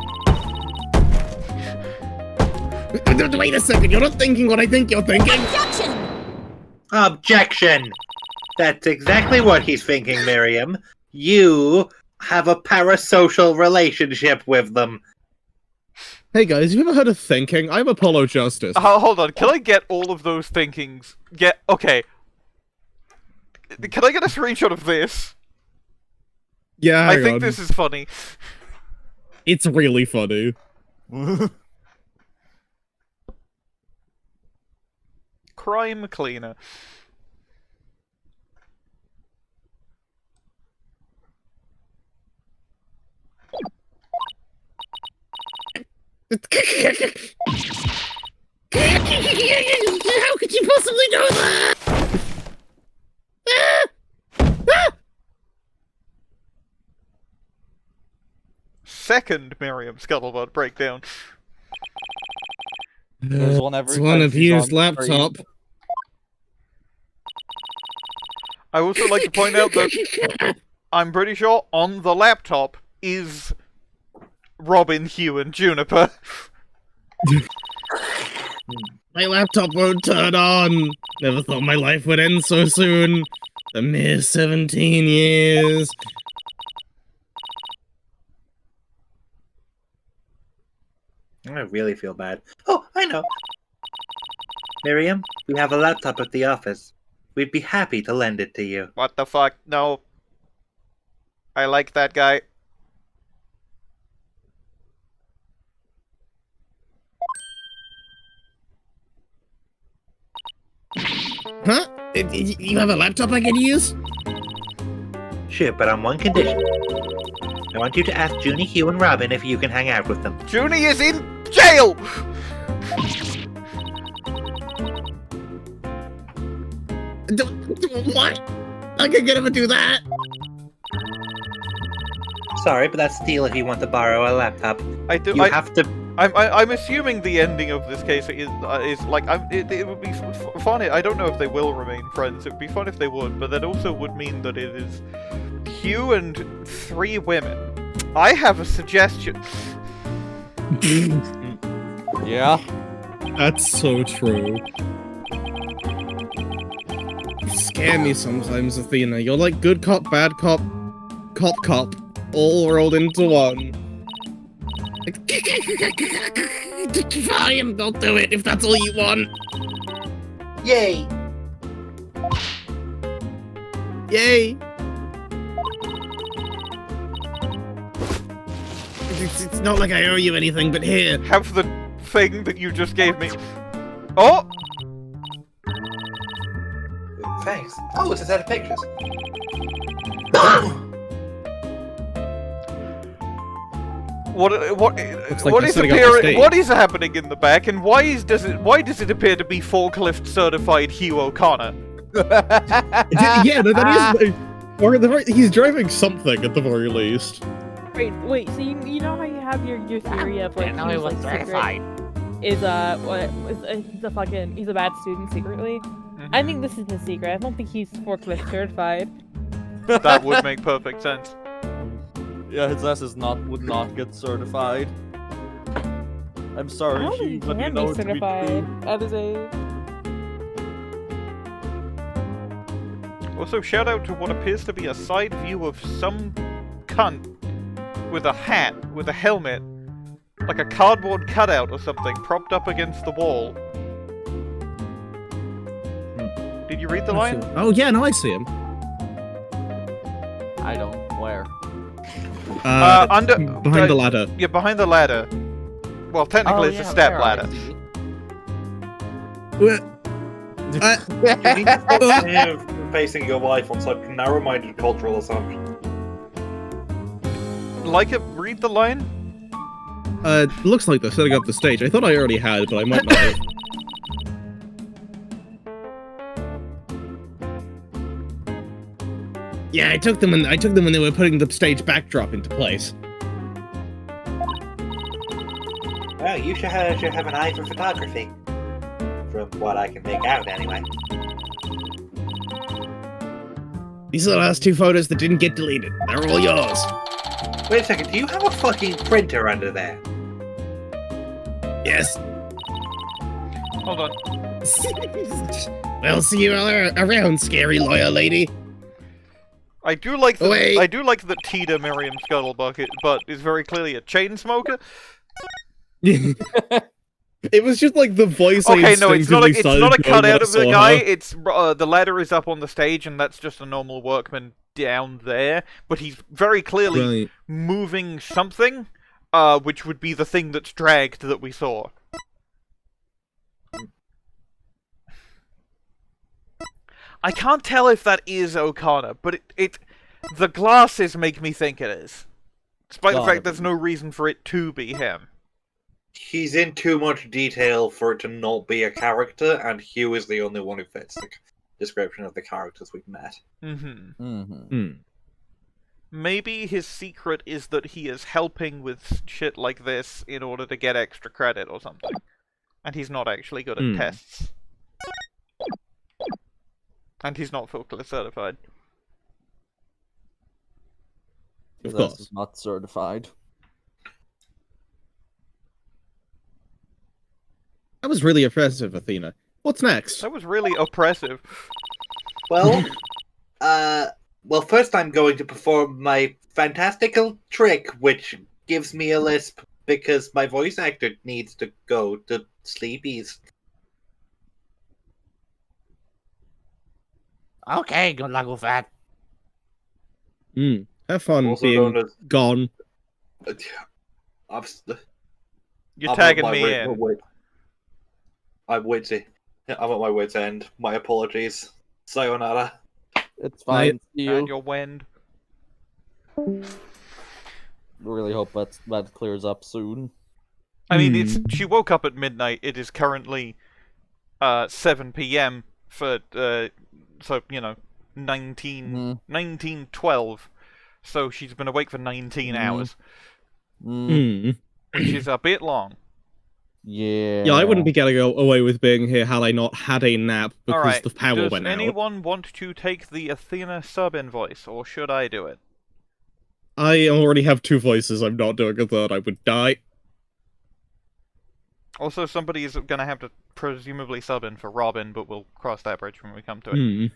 Wait a second, you're not thinking what I think you're thinking. Objection! That's exactly what he's thinking, Myriam. You have a parasocial relationship with them. Hey guys, you ever heard of thinking? I'm Apollo Justice. Hold on, can I get all of those thinkings? Okay. Can I get a screenshot of this? Yeah, I think this is funny. It's really funny. Crime cleaner. How could you possibly know that? Second Myriam Scuttlebutt breakdown. There's one every It's one time she's abused on laptop. screen. I would also like to point out that I'm pretty sure on the laptop is Robin, Hugh, and Juniper. My laptop won't turn on. Never thought my life would end so soon. A mere 17 years. I really feel bad. Oh, I know. Myriam, we have a laptop at the office. We'd be happy to lend it to you. What the fuck? No. I like that guy. Huh? You have a laptop I can use? Sure, but on one condition. I want you to ask Junie, Hugh, and Robin if you can hang out with them. Junie is in jail! What? I can get him to do that? Sorry, but that's a deal if you want to borrow a laptop. I do. You have to. I'm assuming the ending of this case is like it would be funny. I don't know if they will remain friends. It would be fun if they would, but that also would mean that it is Hugh and 3 women. I have a suggestion. Yeah. That's so true. You scare me sometimes, Athena. You're like good cop, bad cop, cop, all rolled into one. Fine, don't do it if that's all you want. Yay! Yay! It's not like I owe you anything, but here. Have the thing that you just gave me. Oh! Thanks. Oh, it's a set of pictures. What is happening in the back, and why does it appear to be forklift certified Hugh O'Connor? Yeah, that is. Or he's driving something at the very least. Wait. So you know how you have your theory of like he was certified. He's a bad student secretly. I think this is his secret. I don't think he's forklift certified. That would make perfect sense. Yeah, his ass would not get certified. I'm sorry, I don't Hugh, think he but you can know be it to be certified true. at his age. Also, shout out to what appears to be a side view of some cunt with a hat, with a helmet, like a cardboard cutout or something, propped up against the wall. Did you read the line? Oh yeah, no, I see him. I don't. Where? Behind the ladder. Yeah, behind the ladder. Well, technically it's a step ladder. basing your life on such narrow-minded cultural assumptions? Like it? Read the line? Looks like they're setting up the stage. I thought I already had, but I might not have. Yeah, I took them when they were putting the stage backdrop into place. Well, you should have an eye for photography. From what I can make out, anyway. These are the last 2 photos that didn't get deleted. They're all yours. Wait a second, do you have a fucking printer under there? Yes. Hold on. We'll see you all around, scary lawyer lady. I do like that. Wait. I do like that Tita Myriam Scuttlebutt, but is very clearly a chain smoker. It was just like the voice. Okay, no, it's not a cutout of the guy. Her. It's the ladder is up on the stage, and that's just a normal workman down there. But he's very clearly moving something, which would be the thing that's dragged that we saw. I can't tell if that is O'Connor, but the glasses make me think it is. Despite the fact there's no reason for it to be him. He's in too much detail for it to not be a character, and Hugh is the only one who fits the description of the characters we've met. Maybe his secret is that he is helping with shit like this in order to get extra credit or something. And he's not actually good at tests. And he's not folklore certified. Of course. Is not certified. That was really oppressive, Athena. What's next? That was really oppressive. Well, first I'm going to perform my fantastical trick, which gives me a lisp because my voice actor needs to go to sleepies. Okay, good luck with that. Have fun Also being known as- gone. You're tagging me in. I'm witty. I'm at my wit's end. My apologies. Sayonara. It's fine. See you. And your wind. Really hope that clears up soon. I mean, she woke up at midnight. It is currently 7 p.m. for so 1912. So she's been awake for 19 hours, which is a bit long. Yeah, I wouldn't be getting away with being here had I not had a nap because the power went out. Does anyone want to take the Athena sub-in voice, or should I do it? I already have 2 voices. I'm not doing a third. I would die. Also, somebody is going to have to presumably sub in for Robin, but we'll cross that bridge when we come to it.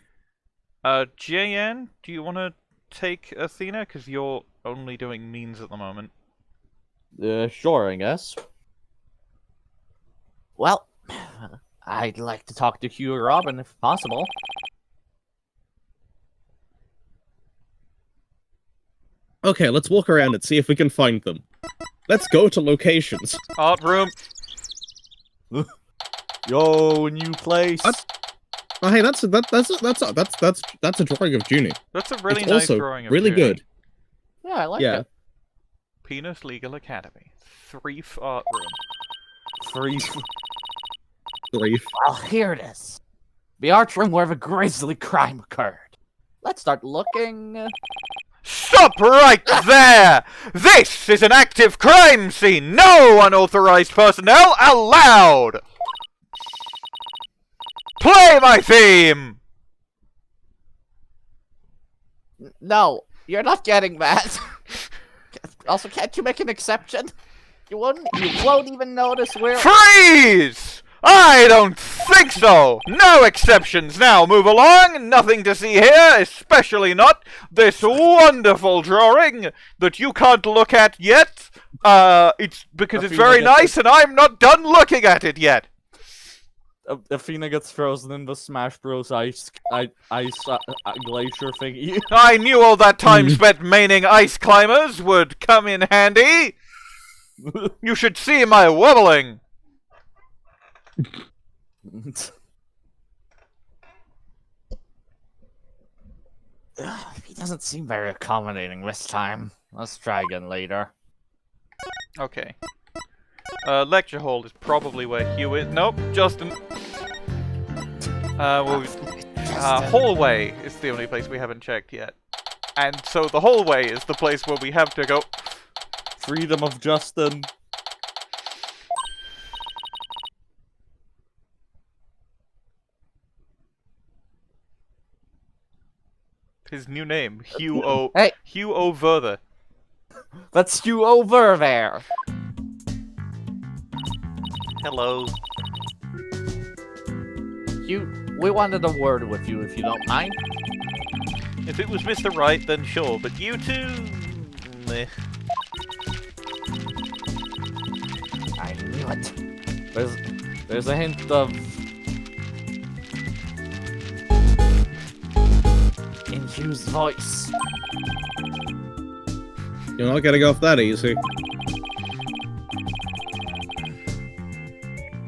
JN, do you want to take Athena? Because you're only doing means at the moment. Sure, I guess. Well, I'd like to talk to Hugh or Robin if possible. Okay, let's walk around and see if we can find them. Let's go to locations. Art room. Yo, new place. Oh, hey, that's a drawing of Junie. That's a really it's nice also drawing of really Junie. good. Yeah, I like it. Penis Legal Academy. 3F art room. 3F. Well, here it is. The art room where the grisly crime occurred. Let's start looking. Stop right there! This is an active crime scene! No unauthorized personnel allowed! Play my theme! No, you're not getting that. Also, can't you make an exception? You won't even notice where— Freeze! I don't think so! No exceptions now, move along! Nothing to see here, especially not this wonderful drawing that you can't look at yet. It's because it's very nice and I'm not done looking at it yet. Athena gets frozen in the Smash Bros. ice glacier thingy. I knew all that time spent maining ice climbers would come in handy. You should see my wobbling. He doesn't seem very accommodating this time. Let's try again later. Okay. Lecture hall is probably where Hugh is. Nope, Justin. Hallway is the only place we haven't checked yet. And so the hallway is the place where we have to go. Freedom of Justin. His new name, Hugh O. Hey. Hugh O'Verther. That's Hugh over there. Hello. Hugh, we wanted a word with you, if you don't mind. If it was Mr. Wright, then sure, but you two... Meh. I knew it. There's a hint of... in Hugh's voice. You're not getting off that easy.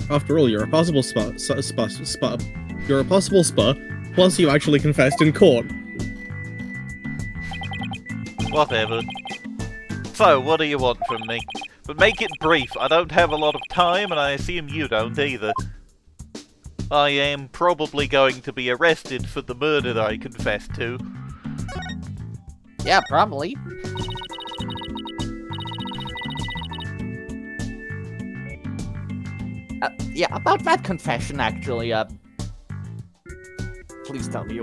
After all, you're a possible you're a possible spa, plus you actually confessed in court. Whatever. So, what do you want from me? But make it brief. I don't have a lot of time, and I assume you don't either. I am probably going to be arrested for the murder that I confessed to. Yeah, probably. Yeah, about that confession, actually, please tell me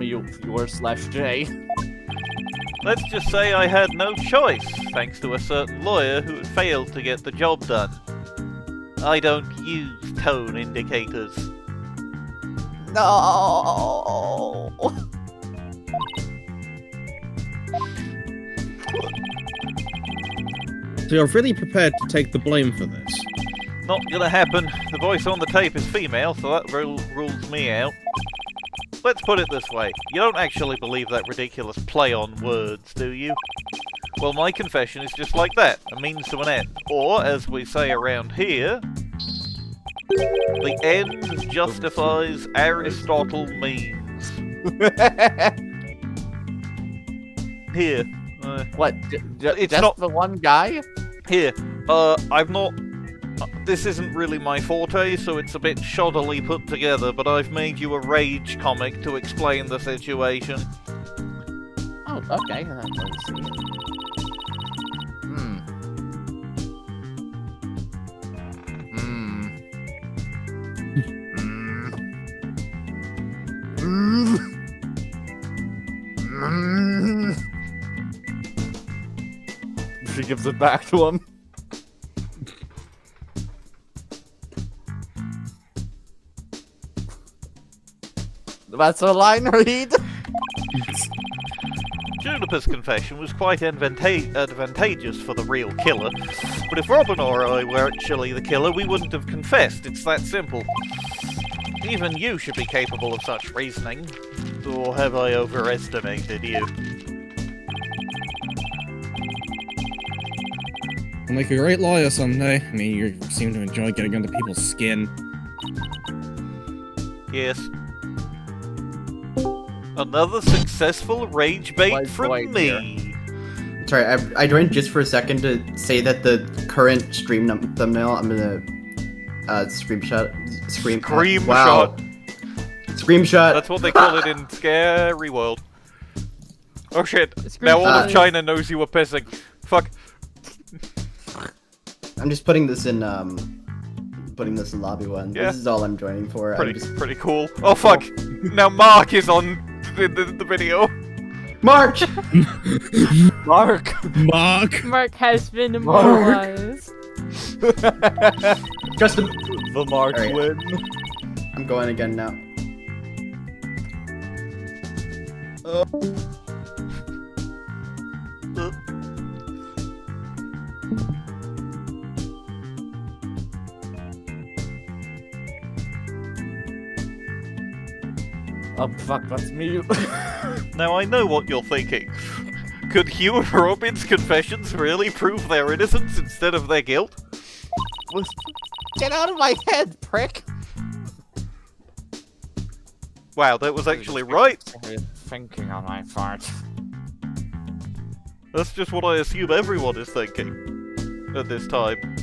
yours/J. Let's just say I had no choice, thanks to a certain lawyer who had failed to get the job done. I don't use tone indicators. No. So you're really prepared to take the blame for this? Not gonna happen. The voice on the tape is female, so that rules me out. Let's put it this way. You don't actually believe that ridiculous play on words, do you? Well, my confession is just like that, a means to an end. Or, as we say around here, the end justifies Aristotle Means. Here. What? It's just not the one guy? Here. I've not... This isn't really my forte, so it's a bit shoddily put together, but I've made you a rage comic to explain the situation. Oh, okay. Let's see. She gives it back to him. That's a line read. Juniper's confession was quite advantageous for the real killer, but if Robin or I were actually the killer, we wouldn't have confessed. It's that simple. Even you should be capable of such reasoning. Or have I overestimated you? You'll make a great lawyer someday. I mean, you seem to enjoy getting under people's skin. Yes. Another successful rage bait from me. Sorry, I joined just for a second to say that the current stream thumbnail, I'm gonna screenshot. Wow. Screenshot. That's what they call it in Scary World. Oh shit! Now all of China knows you were pissing. Fuck. I'm just putting this in lobby one. Yeah. This is all I'm joining for. Pretty cool. Oh fuck! Now Mark is on the video. Mark! Mark has been immortalized. Justin. The Mark win. I'm going again now. Oh fuck, that's me. Now I know what you're thinking. Could Hugh and Robin's confessions really prove their innocence instead of their guilt? Get out of my head, prick! Wow, that was actually right. thinking on my part. That's just what I assume everyone is thinking at this time,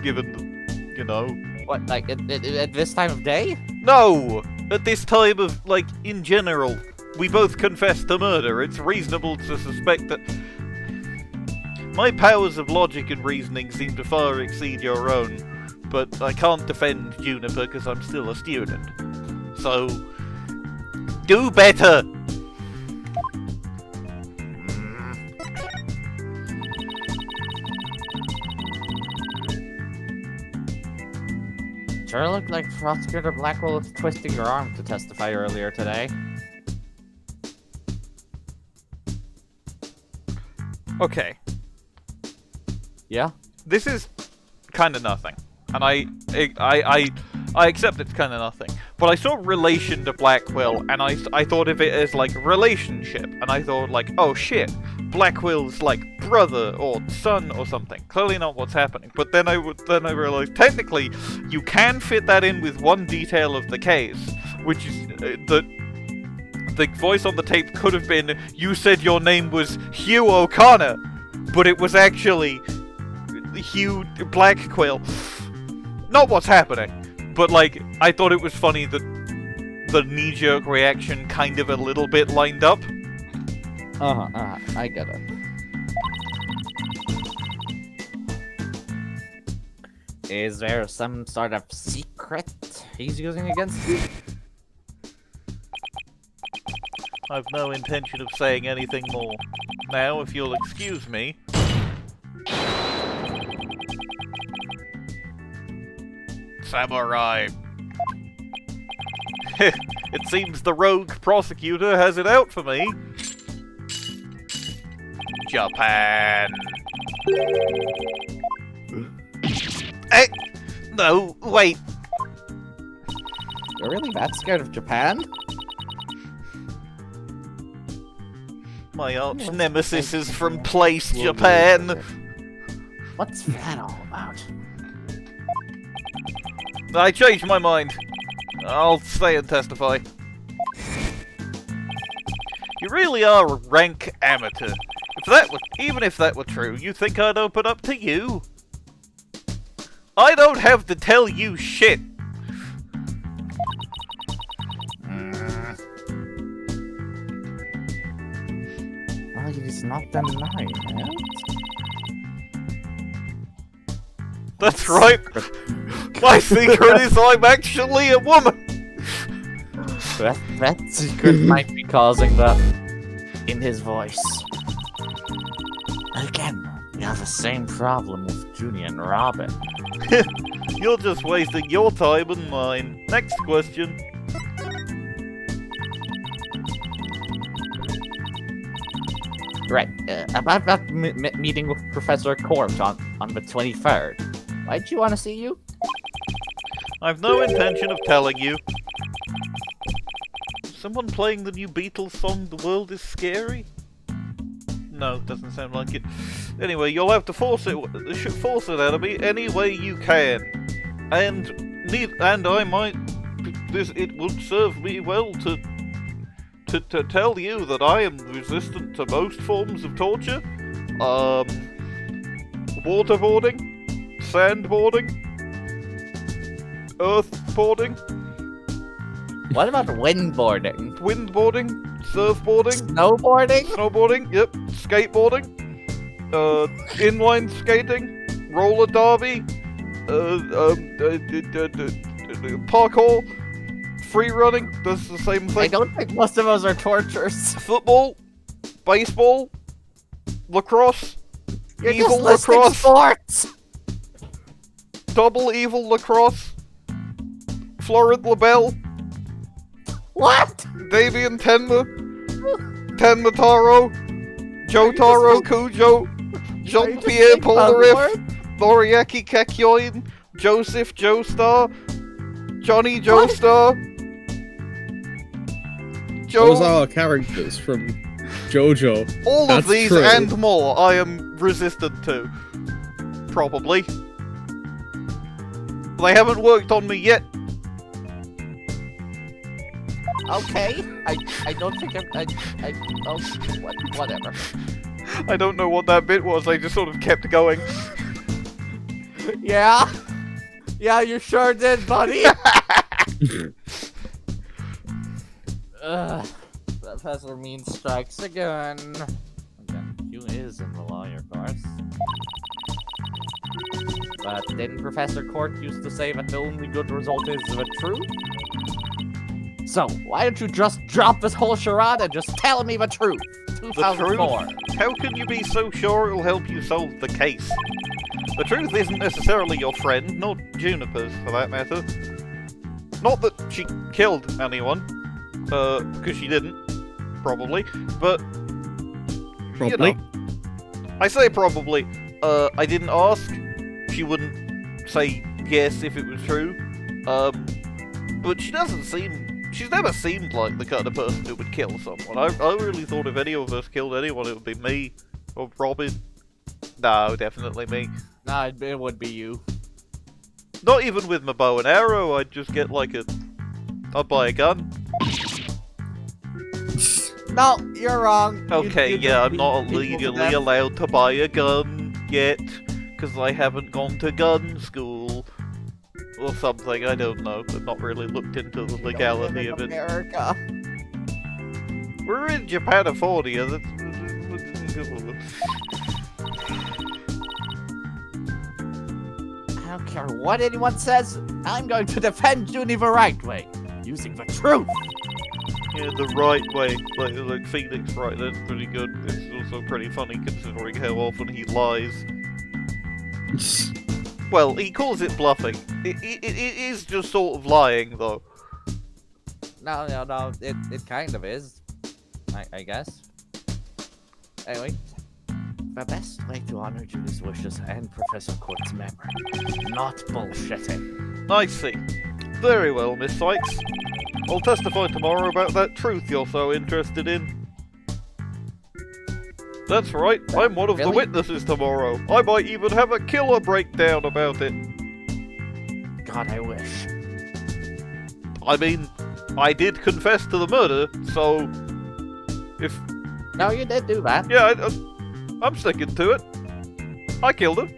given, you know. What, like, at this time of day? No! At this time of, like, in general. We both confessed to murder. It's reasonable to suspect that... My powers of logic and reasoning seem to far exceed your own, but I can't defend Juniper because I'm still a student. So... do better! Sure looked like Prosecutor Blackquill was twisting your arm to testify earlier today. Okay. Yeah? This is kind of nothing. And I accept it's kind of nothing. But I saw relation to Blackquill, and I thought of it as, like, relationship. And I thought, like, oh shit, Blackwill's, like, brother or son or something. Clearly not what's happening. But then I realized, technically, you can fit that in with one detail of the case, which is that the voice on the tape could have been, you said your name was Hugh O'Connor, but it was actually Hugh Blackquill. Not what's happening, but, like, I thought it was funny that the knee-jerk reaction kind of a little bit lined up. I get it. Is there some sort of secret he's using against you? I've no intention of saying anything more. Now, if you'll excuse me... Samurai! It seems the rogue prosecutor has it out for me. Japan! No, wait. You're really that scared of Japan? My arch nemesis is from Place Japan. What's that all about? I changed my mind. I'll stay and testify. You really are a rank amateur. Even if that were true, you think I'd open up to you? I don't have to tell you shit. Well, he's not denying it. That's right. My secret is I'm actually a woman. That secret might be causing that in his voice. Again, we have the same problem with Junie and Robin. You're just wasting your time and mine. Next question. Right, about that meeting with Professor Corbett on the 23rd. Why'd you want to see you? I've no intention of telling you. Someone playing the new Beatles song, The World is Scary? No, doesn't sound like it. Anyway, you'll have to force it out of me any way you can. And I might... It would serve me well to tell you that I am resistant to most forms of torture. Waterboarding, sandboarding, earthboarding. What about windboarding? Windboarding, surfboarding, snowboarding, yep, skateboarding, inline skating, roller derby, parkour, free running, that's the same thing. I don't think most of those are tortures. Football, baseball, lacrosse, You're evil just listing lacrosse, sports. double evil lacrosse, Florent LaBelle, what? Damian Tenma, Tenma Taro, Jotaro Kujo, Jean-Pierre Polnareff, Noriaki Kakyoin, Joseph Joestar, Johnny Joestar, Those are characters from JoJo. All That's of these true. and more I am resistant to. Probably. They haven't worked on me yet. Okay, I don't think whatever. I don't know what that bit was, I just sort of kept going. Yeah? Yeah, you sure did, buddy! Professor Means strikes again. Hugh is in the lawyer course. But didn't Professor Court used to say that the only good result is the truth? So, why don't you just drop this whole charade and just tell me the truth? The 2004. truth? How can you be so sure it'll help you solve the case? The truth isn't necessarily your friend, nor Juniper's for that matter. Not that she killed anyone, because she didn't, probably, but... Probably. You know, I say probably. I didn't ask. She wouldn't say yes if it was true. But she doesn't seem... She's never seemed like the kind of person who would kill someone. I really thought if any of us killed anyone, it would be me. Or Robin. No, definitely me. Nah, it would be you. Not even with my bow and arrow, I'd just get like I'd buy a gun. No, you're wrong. Okay, you I'm not people to legally death. allowed to buy a gun yet, because I haven't gone to gun school. Or something, I don't know. I've not really looked into the legality of it. America. We're in Japanifornia. I don't care what anyone says, I'm going to defend Junie the right way, using the truth. Yeah, the right way. Like Phoenix Wright, that's pretty good. It's also pretty funny considering how often he lies. Well, he calls it bluffing. It is just sort of lying, though. No, it kind of is. I guess. Anyway, the best way to honor Julie's wishes and Professor Court's memory. Not bullshitting. I see. Very well, Miss Sykes. I'll testify tomorrow about that truth you're so interested in. That's right, I'm one of the witnesses tomorrow. I might even have a killer breakdown about it. God, I wish. I mean, I did confess to the murder, so... if... No, you did do that. Yeah, I'm sticking to it. I killed him.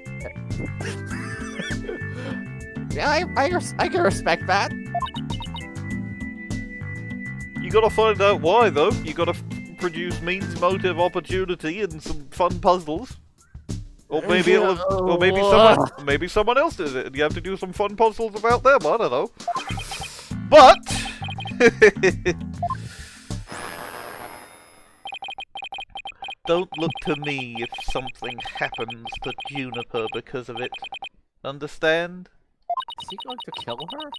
Yeah, I can respect that. You gotta find out why, though. You gotta produce means, motive, opportunity, and some fun puzzles. Or maybe maybe someone else did it, and you have to do some fun puzzles about them. I don't know. But don't look to me if something happens to Juniper because of it. Understand? Is he going to kill her?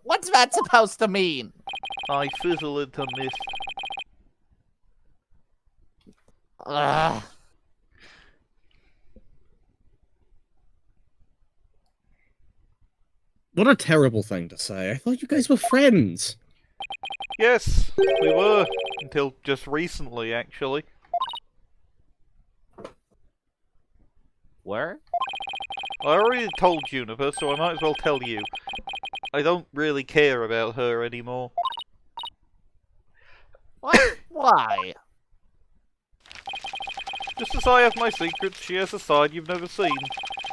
What's that supposed to mean? I fizzle into mist. Ugh. What a terrible thing to say. I thought you guys were friends. Yes, we were. Until just recently, actually. Where? I already told Juniper, so I might as well tell you. I don't really care about her anymore. What? Why? Just as I have my secrets, she has a side you've never seen.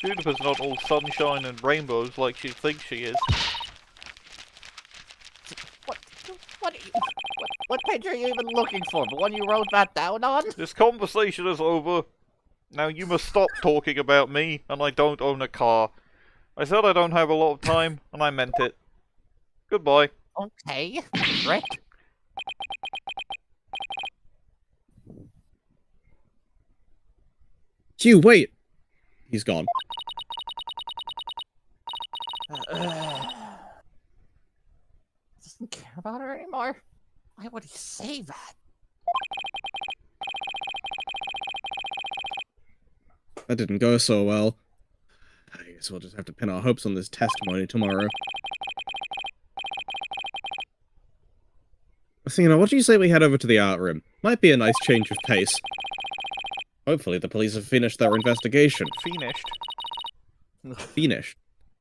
Juniper's not all sunshine and rainbows like she thinks she is. What page are you even looking for? The one you wrote that down on? This conversation is over. Now you must stop talking about me, and I don't own a car. I said I don't have a lot of time, and I meant it. Goodbye. Okay, Rick. Hugh, wait! He's gone. Doesn't care about her anymore? Why would he say that? That didn't go so well. I guess we'll just have to pin our hopes on this testimony tomorrow. Athena, what do you say we head over to the art room? Might be a nice change of pace. Hopefully the police have finished their investigation. Finished. Finished.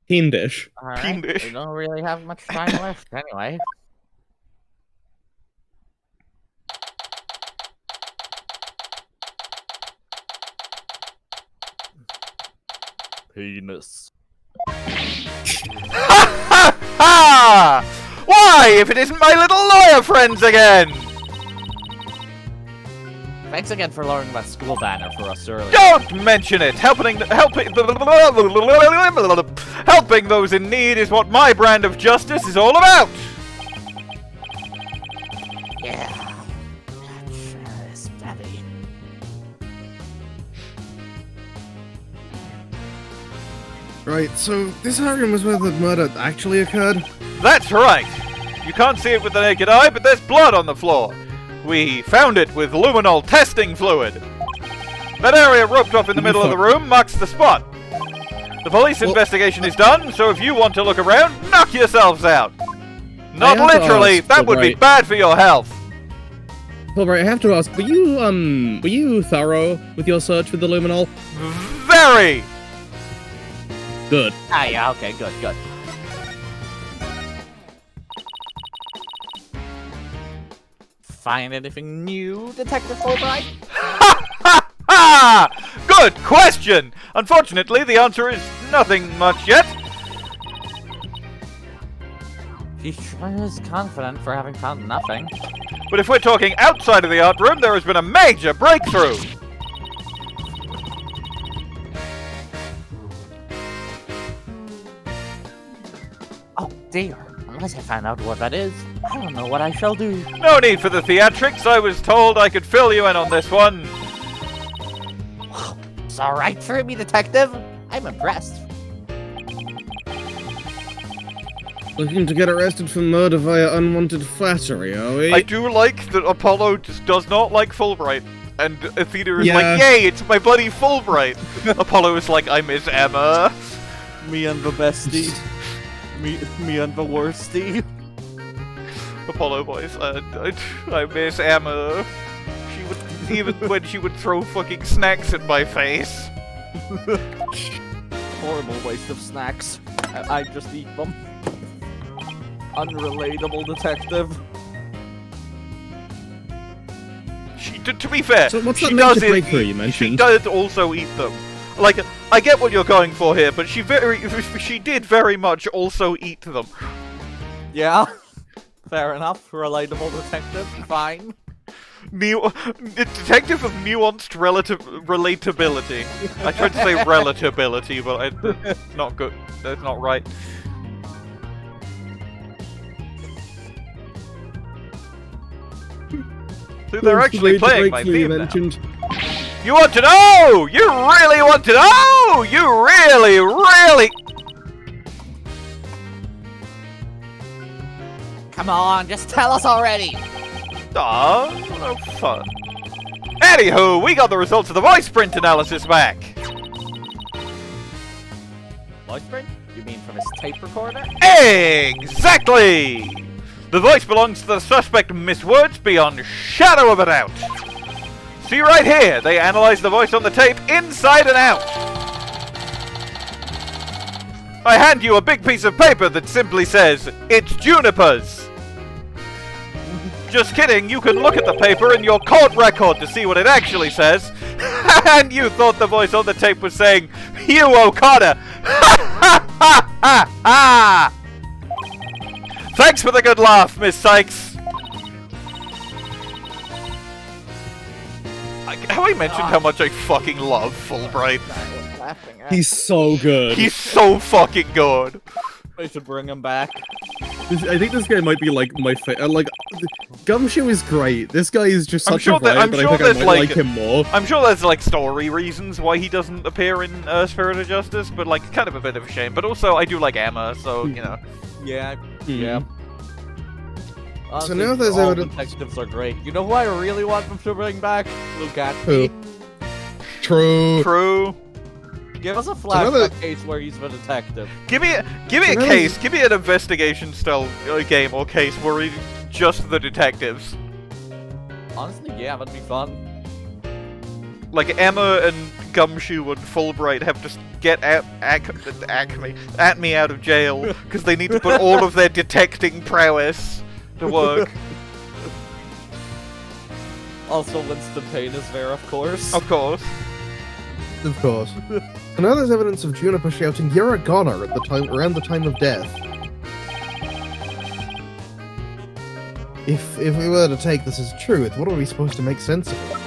Fiendish. Alright, we don't really have much time left anyway. Penis. Ha! Why, if it isn't my little lawyer friends again? Thanks again for lowering that school banner for us earlier. Don't mention it! Helping those in need is what my brand of justice is all about! Yeah. That's heavy. Right, so this room was where the murder actually occurred? That's right! You can't see it with the naked eye, but there's blood on the floor. We found it with luminol testing fluid. That area roped off in the middle of the room marks the spot. The police investigation is done, so if you want to look around, knock yourselves out. Not literally, that would be bad for your health. Fulbright, I have to ask, were you thorough with your search for the luminol? Very! Good. Ah, yeah, okay, good. Find anything new, Detective Fulbright? Ha! Good question! Unfortunately, the answer is nothing much yet. He sure is confident for having found nothing. But if we're talking outside of the art room, there has been a major breakthrough. Oh dear, unless I find out what that is, I don't know what I shall do. No need for the theatrics, I was told I could fill you in on this one. It's alright for me, Detective. I'm impressed. Looking to get arrested for murder via unwanted flattery, are we? I do like that Apollo just does not like Fulbright. And Athena is Yeah. like, yay, it's my buddy Fulbright. Apollo is like, I miss Emma. Me and the bestie. me and the worstie. Apollo boys, I miss Emma. She would, even when she would throw fucking snacks at my face. Horrible waste of snacks. I just eat them. Unrelatable detective. To be fair, So what's she that does major breakthrough you mentioned? She does also eat them. Like, I get what you're going for here, but she did very much also eat them. Yeah. Fair enough. Relatable detective. Fine. Detective of nuanced relatability. I tried to say relatability, but it's not good. That's not right. So they're actually playing my theme now. You want to know? You really want to know? You really, really... Come on, just tell us already. Aw, no fun. Anywho, we got the results of the voice print analysis back. Voice print? You mean from his tape recorder? Exactly! The voice belongs to the suspect Miss Words beyond shadow of a doubt. See right here, they analyzed the voice on the tape inside and out. I hand you a big piece of paper that simply says, it's Juniper's. Just kidding, you can look at the paper in your court record to see what it actually says. And you thought the voice on the tape was saying, Hugh O'Connor. Thanks for the good laugh, Miss Cykes. Have I mentioned how much I fucking love Fulbright? He's so good. He's so fucking good. They should bring him back. I think this guy might be like my favorite. Like, Gumshoe is great. This guy is just such a vibe that I think I might like him more. I'm sure there's like story reasons why he doesn't appear in Spirit of Justice, but like kind of a bit of a shame. But also I do like Emma, so you know. Yeah, yeah. So Honestly, now there's all evidence. detectives are great. You know who I really want them to bring back? Luke Who? True. True. Give us a another- flashback case where he's the detective. Give me a case. Give me an investigation style game or case where it's just the detectives. Honestly, yeah, that'd be fun. Like Emma and Gumshoe and Fulbright have to get at me out of jail because they need to put all of their detecting prowess to work. Also, Winston Payne is there, of course. Of course. Of course. So now there's evidence of Juniper shouting, "You're a goner," at the time, around the time of death. If we were to take this as truth, what are we supposed to make sense of it?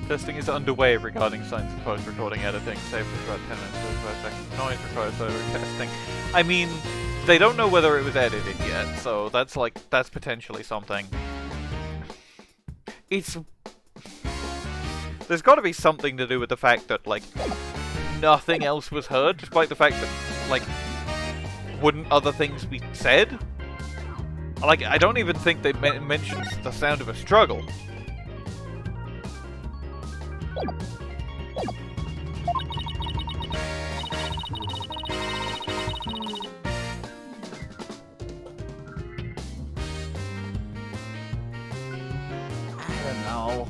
Testing is underway regarding signs of post-recording editing. Save for about 10 minutes per second. Noise required further testing. I mean, they don't know whether it was edited yet, so that's potentially something. There's got to be something to do with the fact that, like, nothing else was heard, despite the fact that, like, wouldn't other things be said? Like, I don't even think they mentioned the sound of a struggle. I don't know.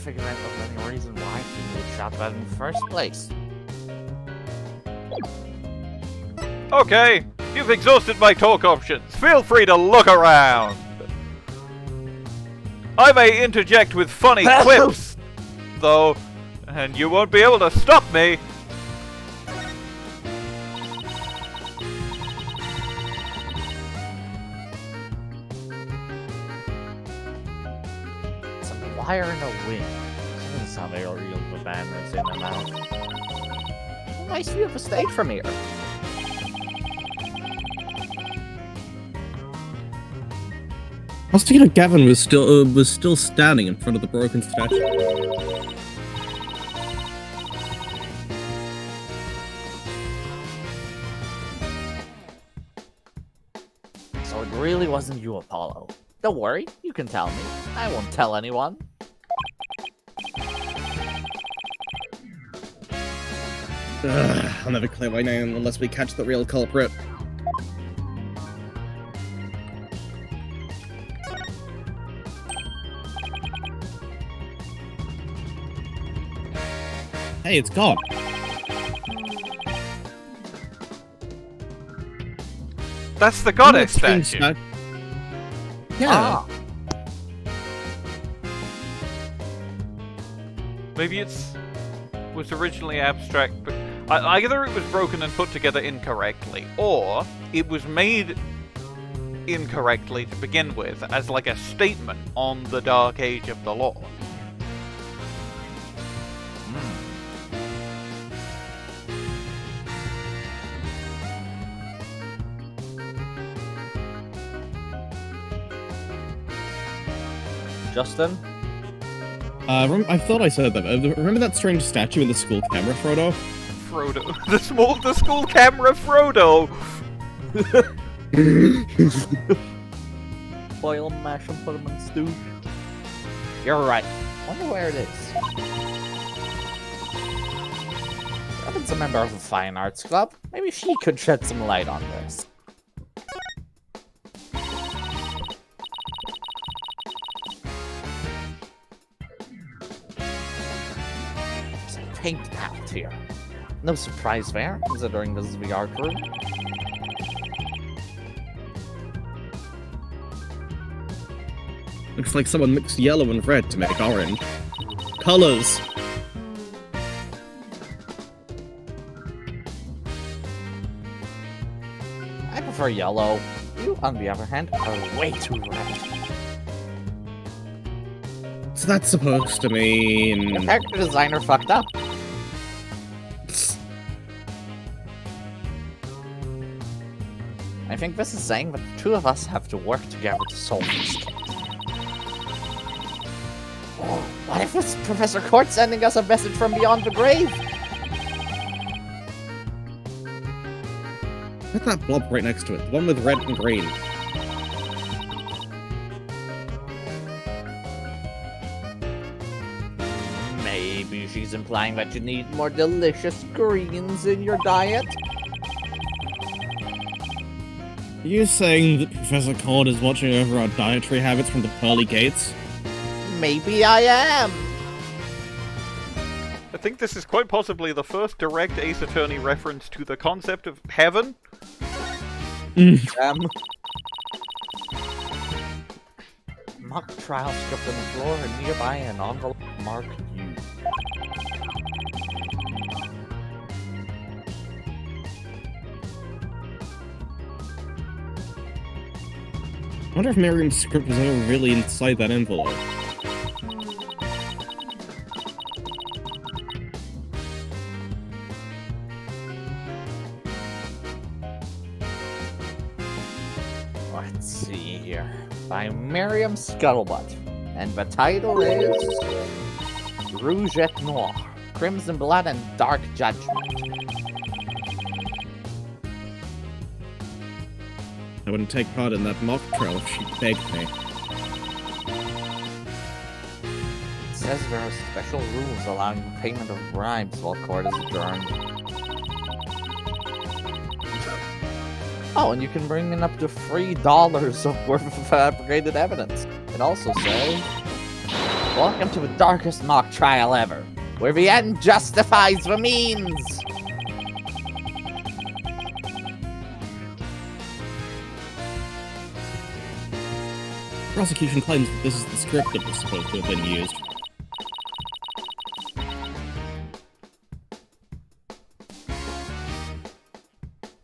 Figure out of any reason why he would shot that in the first place. Okay, you've exhausted my talk options. Feel free to look around. I may interject with funny quips, though, and you won't be able to stop me. It's a wire and a wind. Doesn't sound very real with banners in and out. Nice view of the stage from here. I was thinking Gavin was still standing in front of the broken statue. So it really wasn't you, Apollo. Don't worry, you can tell me. I won't tell anyone. I'll never clear my name unless we catch the real culprit. Hey, it's gone. That's the goddess statue. Yeah. Ah. Maybe was originally abstract, but either it was broken and put together incorrectly, or it was made incorrectly to begin with, as like a statement on the Dark Age of the Law. Justin? I thought I said that. Remember that strange statue in the school camera, Frodo? Frodo. The school camera Frodo! Boil them, mash them, put them in stew. You're right. Wonder where it is. Gavin's a member of the Fine Arts Club. Maybe she could shed some light on this. Paint out here. No surprise there, considering this is the art room. Looks like someone mixed yellow and red to make orange. Colors! I prefer yellow. You, on the other hand, are way too red. So that's supposed to mean... The character designer fucked up. I think this is saying that the two of us have to work together to solve this case. Oh, what if it's Professor Court sending us a message from beyond the grave? Look at that blob right next to it, the one with red and green. Maybe she's implying that you need more delicious greens in your diet? Are you saying that Professor Cord is watching over our dietary habits from the pearly gates? Maybe I am. I think this is quite possibly the first direct Ace Attorney reference to the concept of heaven. Mock trial script on the floor and nearby an envelope marked U. I wonder if Myriam's script was ever really inside that envelope. Let's see here. By Myriam Scuttlebutt. And the title is Rouge et Noir. Crimson Blood and Dark Judgment. I wouldn't take part in that mock trial if she begged me. It says there are special rules allowing the payment of bribes while court is adjourned. Oh, and you can bring in up to $3 of worth of fabricated evidence. It also says, welcome to the darkest mock trial ever, where the end justifies the means! Prosecution claims that this is the script that was supposed to have been used.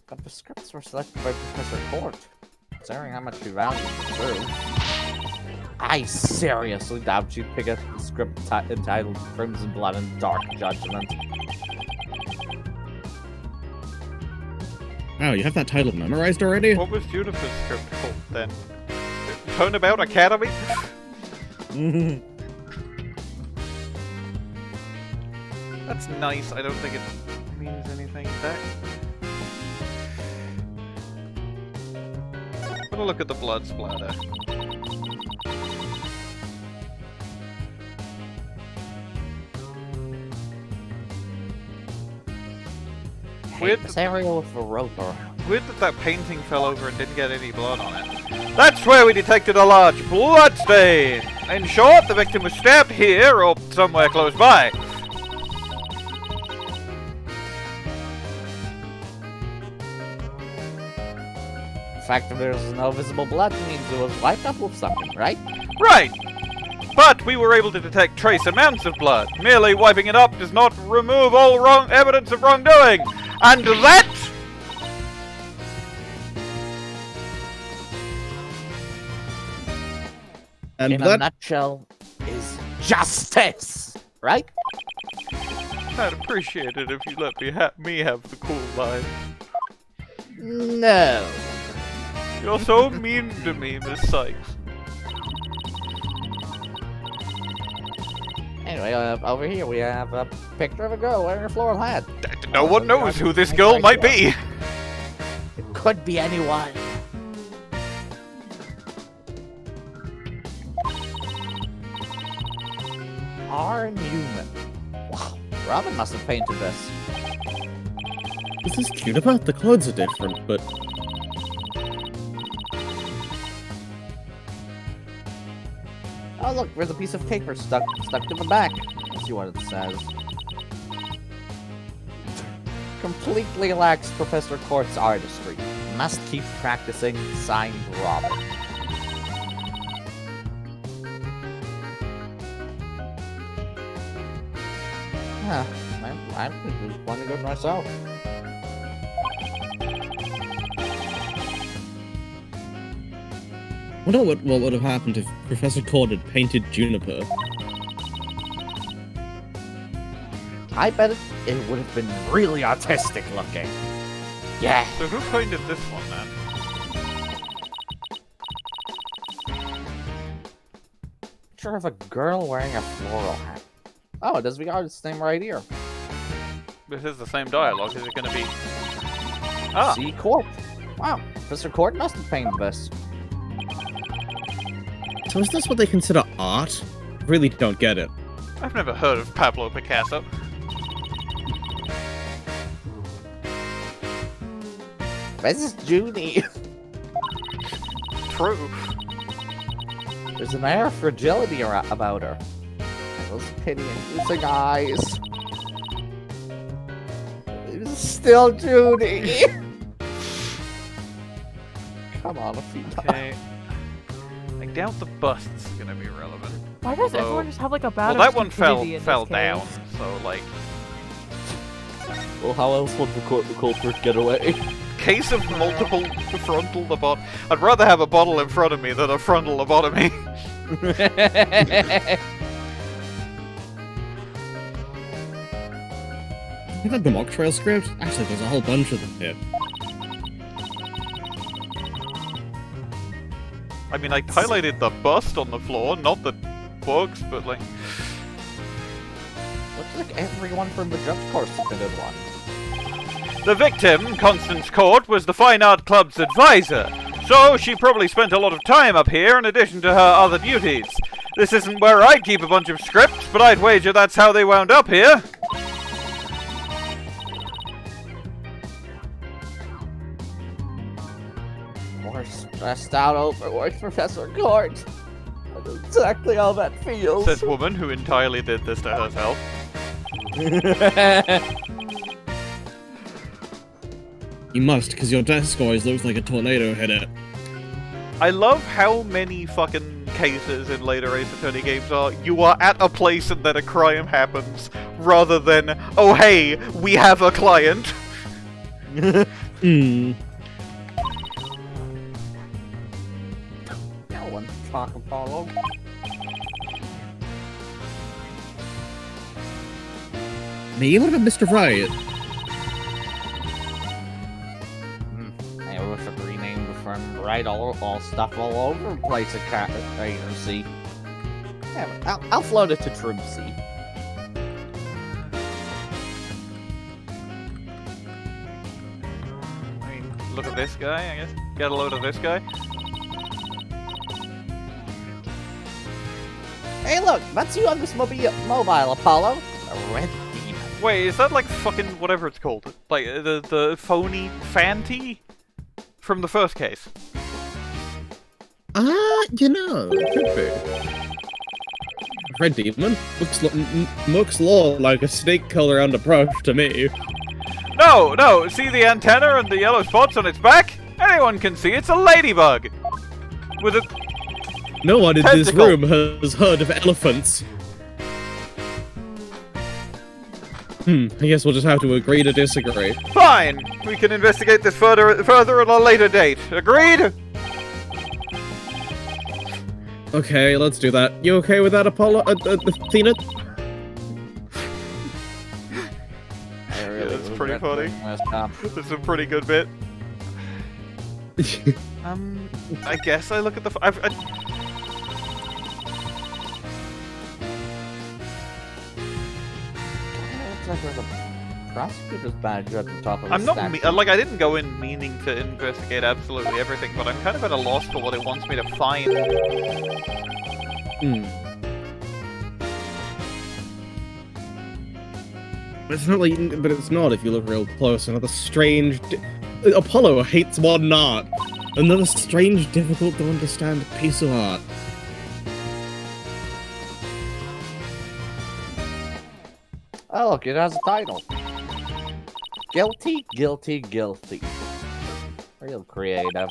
But the scripts were selected by Professor Court, considering how much he values the truth. I seriously doubt you'd pick up the script entitled Crimson Blood and Dark Judgment. Oh, you have that title memorized already? What was Juniper's script called then? Turnabout Academy? That's nice. I don't think it means anything back. I'm gonna look at the blood splatter. Weird This area with a rope around. Weird that painting fell over and didn't get any blood on it. That's where we detected a large blood stain! In short, the victim was stabbed here or somewhere close by. The fact that there's no visible blood means it was wiped up with something, right? Right! But we were able to detect trace amounts of blood. Merely wiping it up does not remove all wrong evidence of wrongdoing. And that... And in a nutshell, is justice, right? I'd appreciate it if you let me have the cool line. No. You're so mean to me, Miss Cykes. Anyway, over here we have a picture of a girl wearing a floral hat. No one knows who this girl might be. It could be anyone. R. Newman. Wow, Robin must have painted this. Is this Juniper? The clothes are different, but... Oh look, there's a piece of paper stuck to the back. Let's see what it says. Completely lacks Professor Court's artistry. Must keep practicing. Signed, Robin. Huh. I'm just wanting to go myself. I wonder what would have happened if Professor Cord had painted Juniper. I bet it would have been really artistic looking. Yeah. So who painted this one, then? Picture of a girl wearing a floral hat. Oh, it does the artist's name right here. This is the same dialogue. Is it going to be... Ah! C. Court. Wow, Professor Court must have painted this. So is this what they consider art? Really don't get it. I've never heard of Pablo Picasso. This is Junie. proof. There's an air of fragility about her. And those pity-inducing eyes. It's still Judy. Come on, Athena. Okay. I doubt the busts are gonna be relevant. Why does Although- everyone just have like a bad Well, that one stupidity in fell this down, case? so like... Well, how else would the culprit get away? Case of multiple frontal lobotomy. I'd rather have a bottle in front of me than a frontal lobotomy. You have the mock trial script? Actually, there's a whole bunch of them here. I mean, I highlighted the bust on the floor, not the books, but like... Looks like everyone from the judge course submitted one. The victim, Constance Court, was the Fine Art Club's advisor, so she probably spent a lot of time up here in addition to her other duties. This isn't where I'd keep a bunch of scripts, but I'd wager that's how they wound up here. More stressed out overworked Professor Court. I know exactly how that feels. Says woman who entirely did this to herself. You must, because your desk always looks like a tornado hit it. I love how many fucking cases in later Ace Attorney games are you are at a place and then a crime happens, rather than, oh hey, we have a client. Hmm. No one talk Apollo. Me? What about Mr. Wright? I wish I could rename the firm right all stuff all over the place at agency. Yeah, I'll float it to Trucy. I mean, look at this guy, I guess. Get a load of this guy. Hey look, that's you on this mobile, Apollo. A red demon. Wait, is that like fucking whatever it's called? Like, the phony Fanty? From the first case. You know, could be. Red Demon? Looks more like a snake-colored approach to me. No, see the antenna and the yellow spots on its back? Anyone can see it's a ladybug! With a... No one in this tentacle. room has heard of elephants. I guess we'll just have to agree to disagree. Fine! We can investigate this further at a later date. Agreed? Okay, let's do that. You okay with that, Apollo? Athena? Yeah, that's pretty funny. That's a pretty good bit. I guess I look at the... Looks like there's a prosecutor's badge at the top of the I'm not statue. like I didn't go in meaning to investigate absolutely everything, but I'm kind of at a loss for what it wants me to find. It's not like, but it's not if you look real close. Another strange. Apollo hates modern art. Another strange, difficult to understand piece of art. Oh look, it has a title. Guilty, guilty, guilty. Real creative.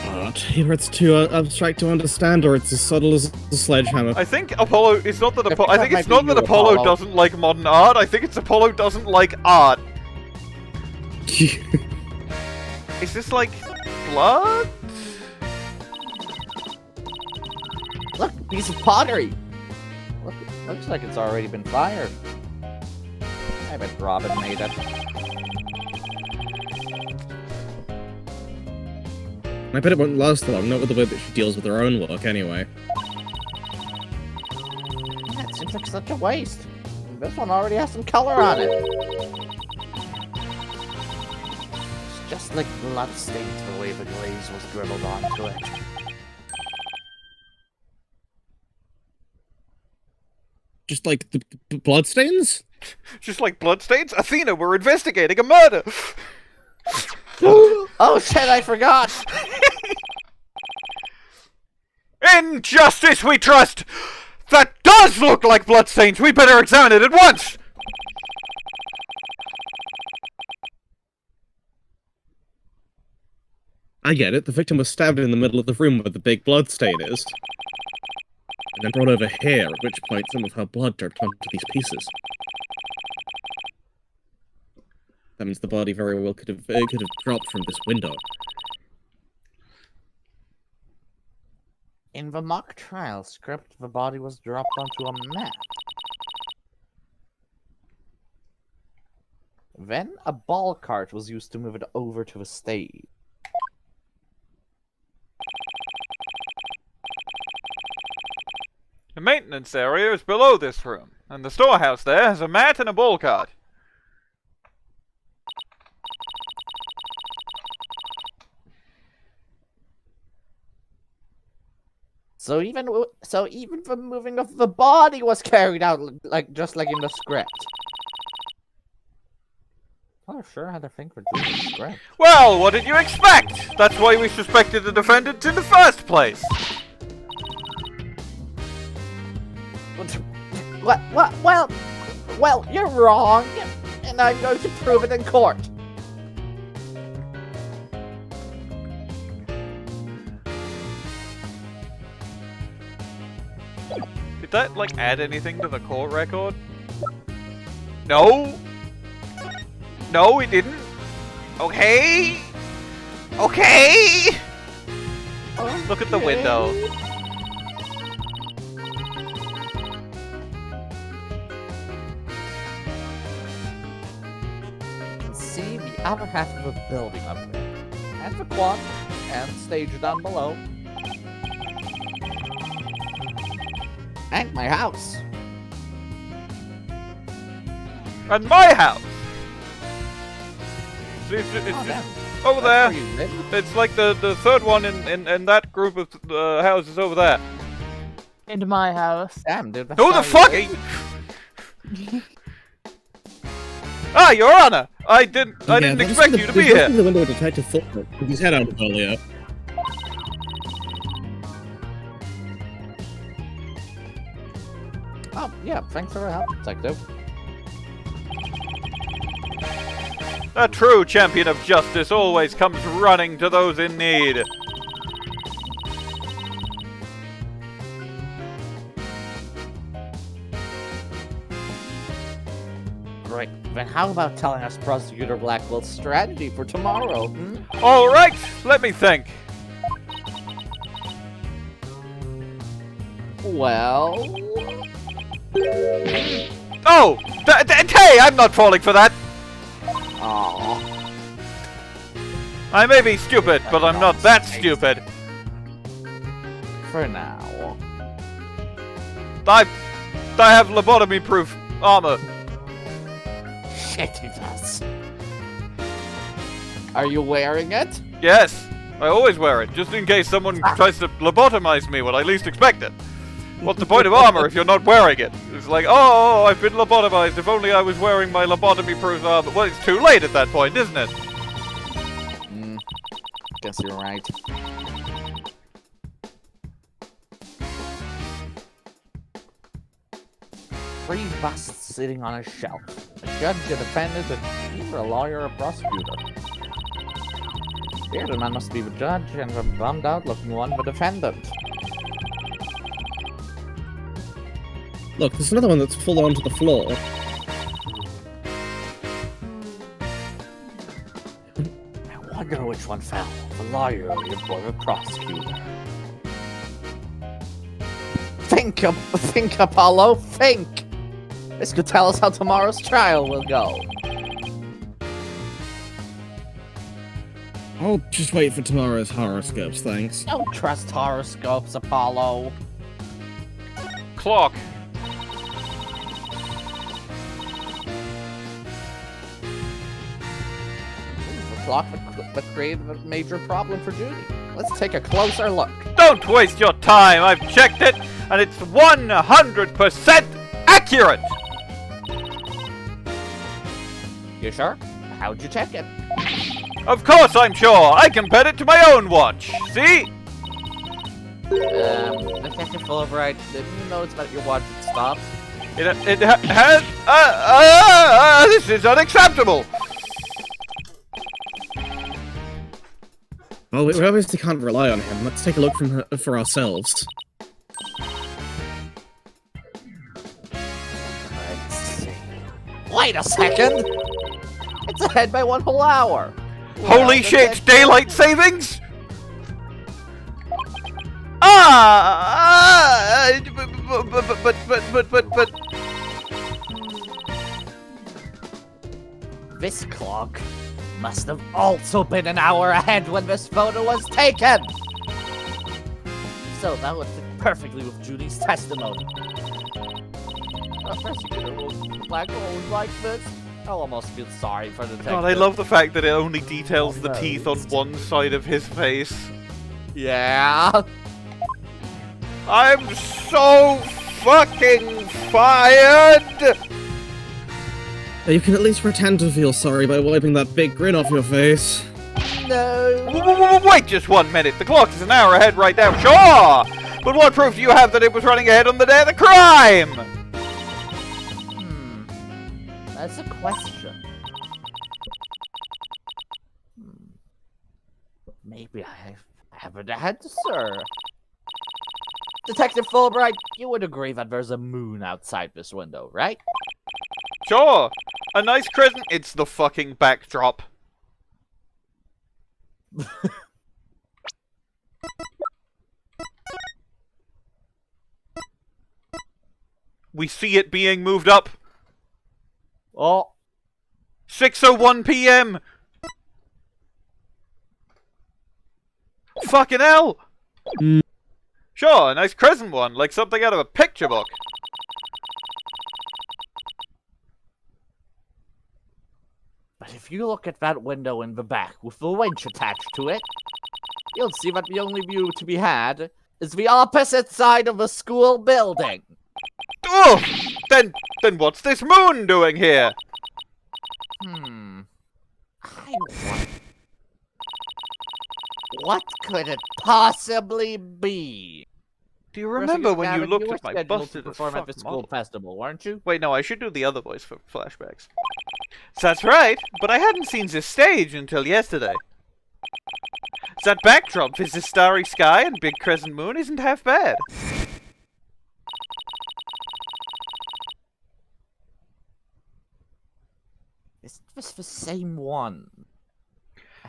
Art. Either it's too abstract to understand, or it's as subtle as a sledgehammer. I think Apollo. It's not that Apollo. I think it's might not be that you, Apollo Apollo. doesn't like modern art. I think it's Apollo doesn't like art. Is this like blood? Look, a piece of pottery. Look, looks like it's already been fired. I bet Robin made it. I bet it won't last long, not with the way that she deals with her own work, anyway. That seems like such a waste. This one already has some color on it. It's just like blood stains the way the glaze was dribbled onto it. Just like the bloodstains? Just like bloodstains? Athena, we're investigating a murder! Oh shit, I forgot! In justice we trust! That does look like bloodstains! We better examine it at once! I get it. The victim was stabbed in the middle of the room where the big blood stain is. And then brought over here, at which point some of her blood dripped onto these pieces. That means the body very well could have dropped from this window. In the mock trial script, the body was dropped onto a mat. Then a ball cart was used to move it over to the stage. The maintenance area is below this room, and the storehouse there has a mat and a ball cart. So even the moving of the body was carried out just like in the script. Oh, sure had to think for doing the script. Well, what did you expect? That's why we suspected the defendant in the first place. Well, you're wrong, and I'm going to prove it in court. Did that, like, add anything to the court record? No? No, it didn't? Okay? Okay? Look at the window. See the other half of the building up there, and the quad, and stage down below, and my house. And my house! It's over there. It's like the third one in that group of houses over there. Into my house. Damn, dude. Who the fuck? Ah, Your Honor! I didn't expect you to be here. The window Detective Fulbright with his head out earlier. Oh, yeah, thanks for the help, Detective. A true champion of justice always comes running to those in need. Great. Then how about telling us Prosecutor Blackwell's strategy for tomorrow, hmm? Alright, let me think. Well... Oh! Hey, I'm not falling for that! Aww. I may be stupid, but I'm not that stupid. For now. I have lobotomy-proof armor. Shit, he does. Are you wearing it? Yes, I always wear it, just in case someone tries to lobotomize me when I least expect it. What's the point of armor if you're not wearing it? It's like, oh, I've been lobotomized. If only I was wearing my lobotomy-proof armor. Well, it's too late at that point, isn't it? Guess you're right. 3 busts sitting on a shelf. A judge, a defendant, and either a lawyer or a prosecutor. Bearded man must be the judge, and the bummed out looking one the defendant. Look, there's another one that's full onto the floor. I wonder which one fell, the lawyer or the prosecutor. Think, Apollo, think! This could tell us how tomorrow's trial will go. I'll just wait for tomorrow's horoscopes, thanks. Don't trust horoscopes, Apollo. Clock. The clock that created a major problem for Judy. Let's take a closer look. Don't waste your time. I've checked it, and it's 100% accurate. You sure? How'd you check it? Of course I'm sure! I compared it to my own watch! See? Detective Fulbright, did you notice that your watch had stopped? This is unacceptable! Well, we obviously can't rely on him. Let's take a look for ourselves. Let's see. Wait a second! It's ahead by 1 whole hour! Holy shit! Daylight savings? But... This clock must have also been an hour ahead when this photo was taken! So that would fit perfectly with Judy's testimony. First you get a little black hole like this, I'll almost feel sorry for the detective. God, I love the fact that it only details the teeth on one side of his face. Yeah. I'm so fucking fired! You can at least pretend to feel sorry by wiping that big grin off your face. No. Wait just 1 minute. The clock is an hour ahead right now. Sure! But what proof do you have that it was running ahead on the day of the crime? That's a question. Maybe I haven't had, sir. Detective Fulbright, you would agree that there's a moon outside this window, right? Sure. A nice crescent. It's the fucking backdrop. We see it being moved up. Oh. 6:01 p.m. Fucking hell. Sure, a nice crescent one, like something out of a picture book. But if you look at that window in the back with the winch attached to it, you'll see that the only view to be had is the opposite side of the school building. Oh! Then what's this moon doing here? What could it possibly be? Do you remember when you looked at my busted busted as perform at fuck the school model? festival, weren't you? Wait, no, I should do the other voice for flashbacks. That's right, but I hadn't seen this stage until yesterday. That backdrop with the starry sky and big crescent moon isn't half bad. Is this the same one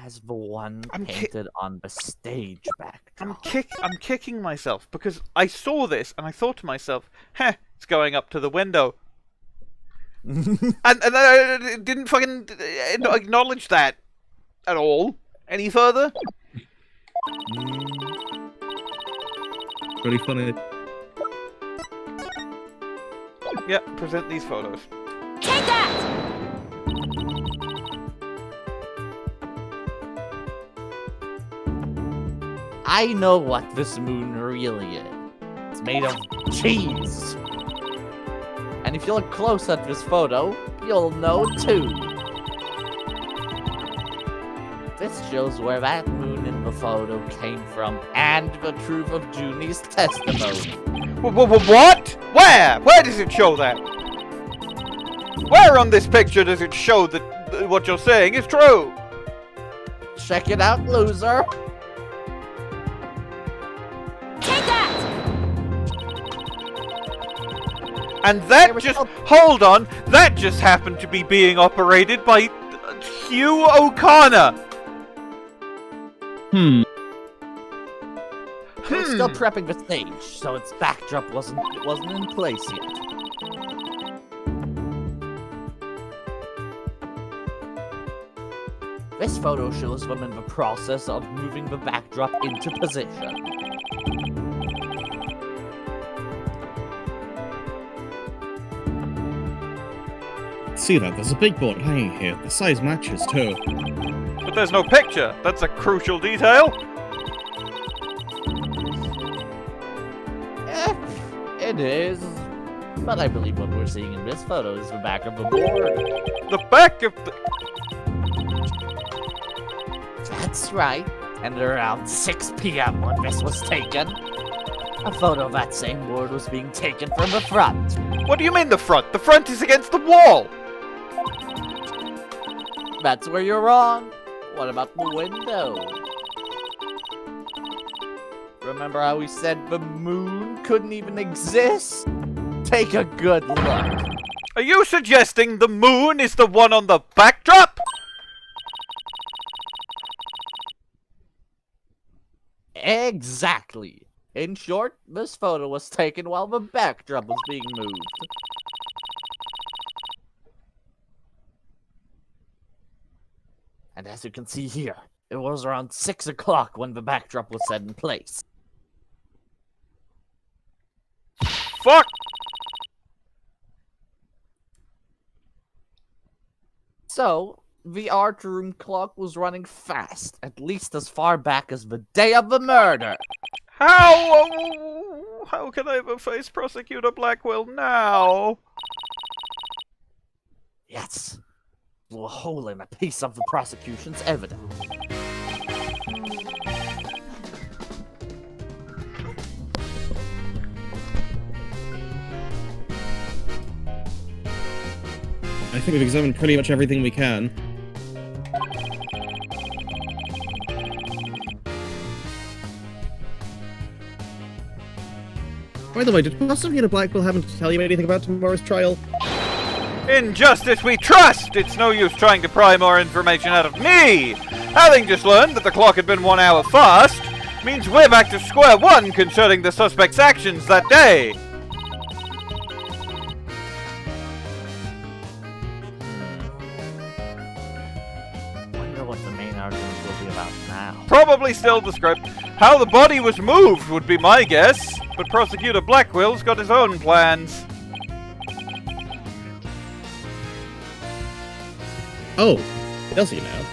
as the one painted on the stage backdrop? I'm kicking myself because I saw this and I thought to myself, heh, it's going up to the window. and I didn't fucking acknowledge that at all. Any further? Pretty funny. Yeah, present these photos. Take that! I know what this moon really is. It's made of cheese. And if you look close at this photo, you'll know too. This shows where that moon in the photo came from and the truth of Junie's testimony. What? Where? Where does it show that? Where on this picture does it show that what you're saying is true? Check it out, loser. Take that! And that just... Hold on! That just happened to be being operated by Hugh O'Connor! We're still prepping the stage, so its backdrop wasn't in place yet. This photo shows them in the process of moving the backdrop into position. See that? There's a big board hanging here. The size matches too. But there's no picture. That's a crucial detail. It is. But I believe what we're seeing in this photo is the back of the board. The back of the... That's right. And around 6 p.m. when this was taken, a photo of that same board was being taken from the front. What do you mean the front? The front is against the wall! That's where you're wrong. What about the window? Remember how we said the moon couldn't even exist? Take a good look. Are you suggesting the moon is the one on the backdrop? Exactly. In short, this photo was taken while the backdrop was being moved. And as you can see here, it was around 6 o'clock when the backdrop was set in place. Fuck! So, the art room clock was running fast, at least as far back as the day of the murder. How can I ever face Prosecutor Blackquill now? Yes. Blew a hole in a piece of the prosecution's evidence. I think we've examined pretty much everything we can. By the way, did Prosecutor Blackquill happen to tell you anything about tomorrow's trial? In justice we trust! It's no use trying to pry more information out of me! Having just learned that the clock had been 1 hour fast, means we're back to square one concerning the suspect's actions that day! Wonder what the main argument will be about now. Probably still the script. How the body was moved would be my guess, but Prosecutor Blackwill's got his own plans. Oh, does he now?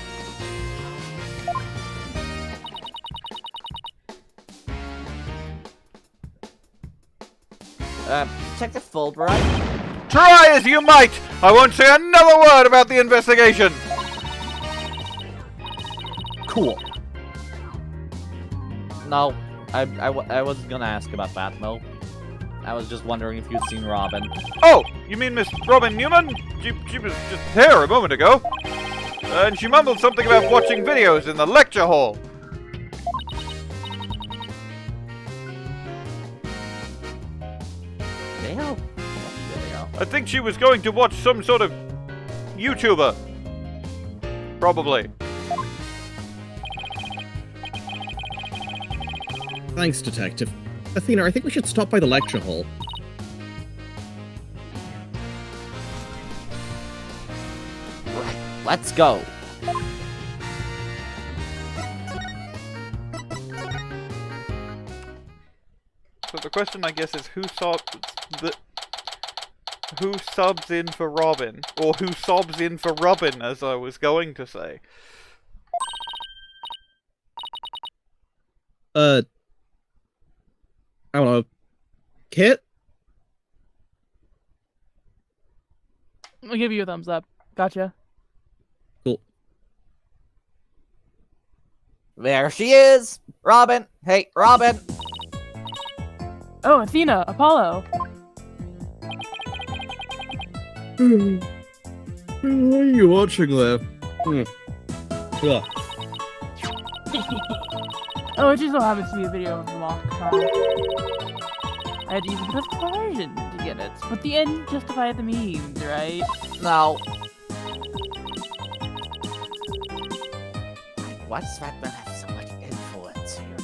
Detective Fulbright? Try as you might! I won't say another word about the investigation! Cool. No, I wasn't gonna ask about that, no. I was just wondering if you'd seen Robin. Oh, you mean Miss Robin Newman? She was just here a moment ago. And she mumbled something about watching videos in the lecture hall. Video? What video? I think she was going to watch some sort of YouTuber. Probably. Thanks, Detective. Athena, I think we should stop by the lecture hall. Right, let's go. So the question, I guess, is who subs in for Robin? Or who sobs in for Robin, as I was going to say. I don't know. Kit? I'll give you a thumbs up. Gotcha. Cool. There she is! Robin! Hey, Robin! Oh, Athena! Apollo! What are you watching there? Yeah. Oh, it just so happens to be a video of the mock trial. I had to use a bit of coercion to get it, but the end justified the means, right? No. Why does that man have so much influence here?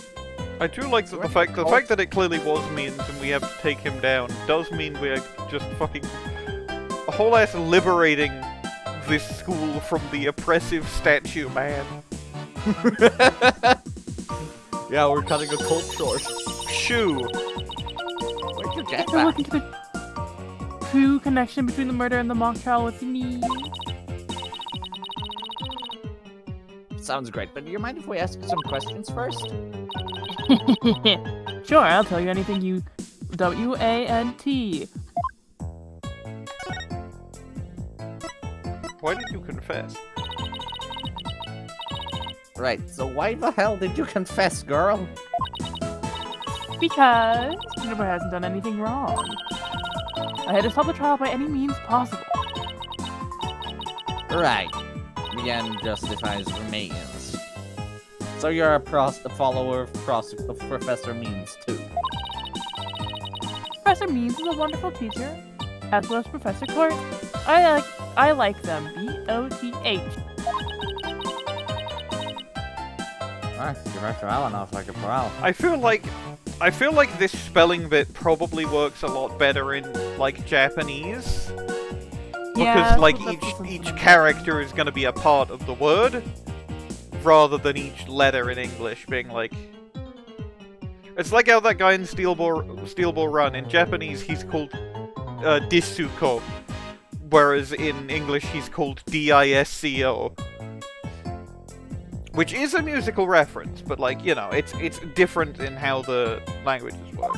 I do like that the fact that it clearly was means and we have to take him down does mean we're just fucking a whole ass liberating this school from the oppressive statue man. Yeah, we're cutting a cult short. Shoo! Where'd you get So that? look into the true connection between the murder and the mock trial with me. Sounds great, but do you mind if we ask some questions first? Sure, I'll tell you anything you WANT. Why did you confess? Right, so why the hell did you confess, girl? Because Juniper hasn't done anything wrong. I had to stop the trial by any means possible. Right. The end justifies the means. So you're a follower of Professor Means, too. Professor Means is a wonderful teacher, as well as Professor Court. I like them. B-O-T-H. You're well enough like a pro. I feel like this spelling bit probably works a lot better in like Japanese. Yeah, Because like each character is gonna be a part of the word, rather than each letter in English being like. It's like how that guy in Steel Ball Run in Japanese he's called Disuko, whereas in English he's called D-I-S-C-O. Which is a musical reference, but like, you know, it's different in how the languages work.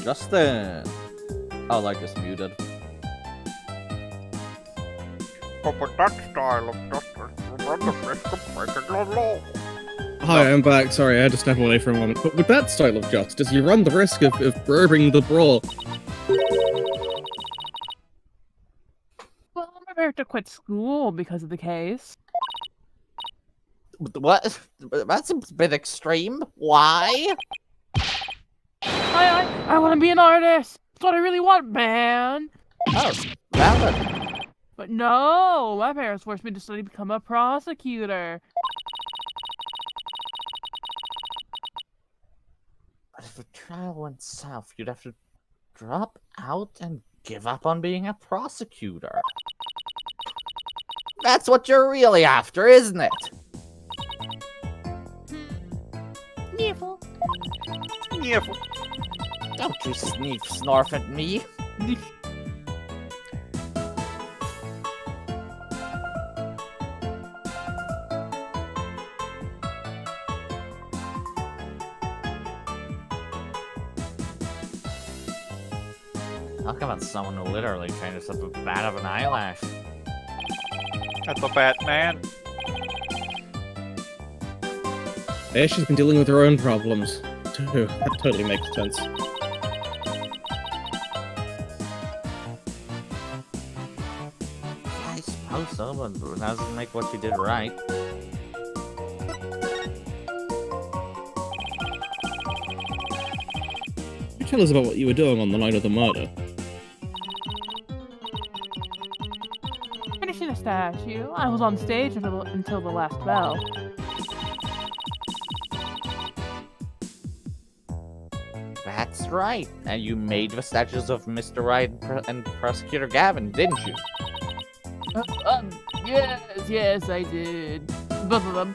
Justin! Oh, like it's muted. Hi, I'm back. Sorry, I had to step away for a moment. But with that style of justice, you run the risk of bribing the brawl. Well, I'm prepared to quit school because of the case. What? That's a bit extreme. Why? I want to be an artist. That's what I really want, man. Oh, valid. But no, my parents forced me to study to become a prosecutor. But if the trial went south, you'd have to drop out and give up on being a prosecutor. That's what you're really after, isn't it? Sniffle. Sniffle. Don't you snorf at me. Talk about someone who literally changes up a bat of an eyelash. That's a Batman. Yeah, she's been dealing with her own problems, too. That totally makes sense. I suppose so, but it doesn't make what she did right. You tell us about what you were doing on the night of the murder. Finishing a statue. I was on stage until the last bell. That's right. And you made the statues of Mr. Wright and Prosecutor Gavin, didn't you? Yes, I did. Both of them.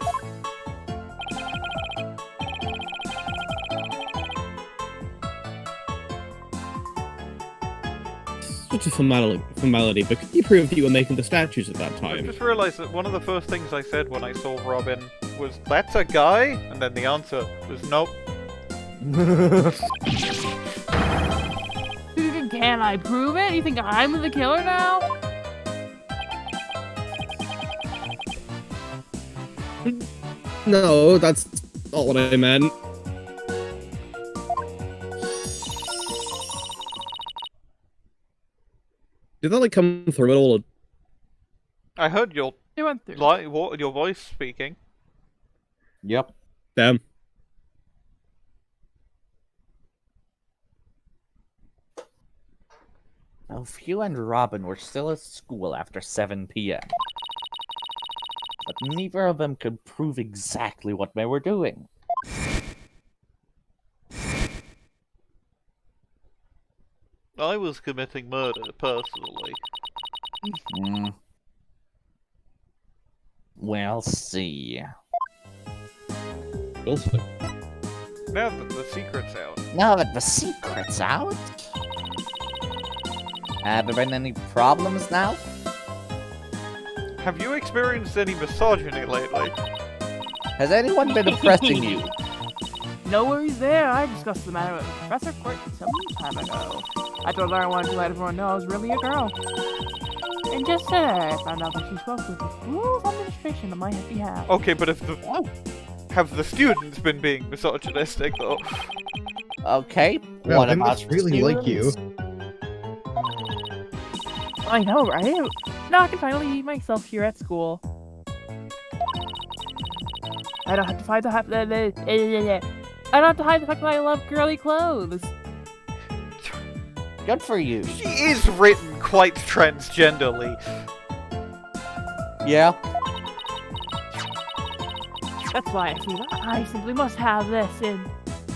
Such a formality, but could you prove that you were making the statues at that I time? just realised that one of the first things I said when I saw Robin was, "That's a guy?" And then the answer was, "Nope." Can I prove it? You think I'm the killer now? No, that's not what I meant. Did that like come through at all? I heard your It went through. your voice speaking. Yep. Damn. Both Hugh and Robin were still at school after 7 p.m. But neither of them could prove exactly what they were doing. I was committing murder, personally. We'll see. We'll see. Now that the secret's out. Now that the secret's out... Have there been any problems now? Have you experienced any misogyny lately? Has anyone been oppressing you? No worries there. I discussed the matter with Professor Court some time ago. I told her I wanted to let everyone know I was really a girl. And just today, I found out that she spoke with the school's administration on my behalf. Okay, but if the... Have the students been being misogynistic, though? Okay, Well, what they about must really like you. I know, right? Now I can finally eat myself here at school. I don't have to hide the fact that I don't have to hide the fact that I love girly clothes. Good for you. She is written quite transgenderly. Yeah. That's why I feel that I simply must have this and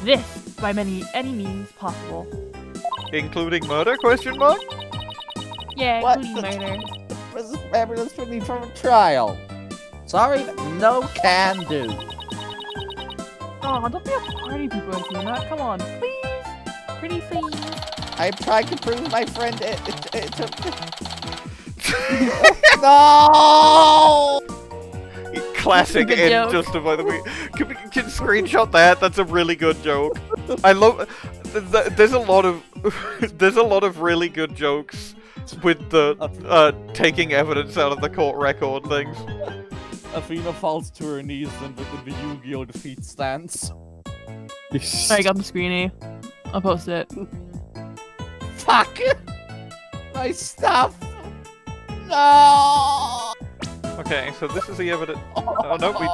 this by any means possible. Including murder, question mark? Yeah, What? including murder. This is evidence we need from a trial. Sorry, no can do. Oh, don't be a party people, Athena. Come on, please. Pretty please. I'm trying to prove my friend No! Classic Good end joke. justify the week. Can screenshot that? That's a really good joke. I love. There's a lot of there's a lot of really good jokes with the taking evidence out of the court record things. Athena falls to her knees in the Yu-Gi-Oh! Defeat stance. I got the screenie. I'll post it. Fuck! My stuff! No! Okay, so this is the evidence. Oh no, we.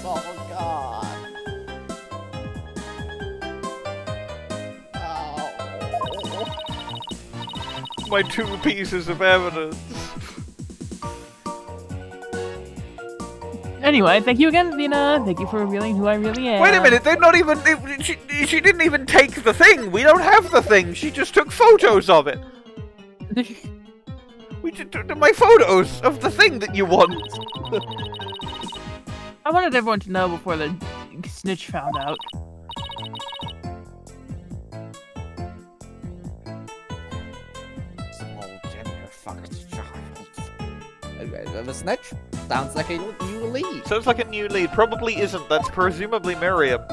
Oh god. My 2 pieces of evidence. Anyway, thank you again, Athena. Thank you for revealing who I really am. Wait a minute, they're not even. She didn't even take the thing. We don't have the thing. She just took photos of it. We just took my photos of the thing that you want. I wanted everyone to know before the snitch found out. Small gender fucked child. The snitch? Sounds like a new lead. Sounds like a new lead. Probably isn't. That's presumably Myriam.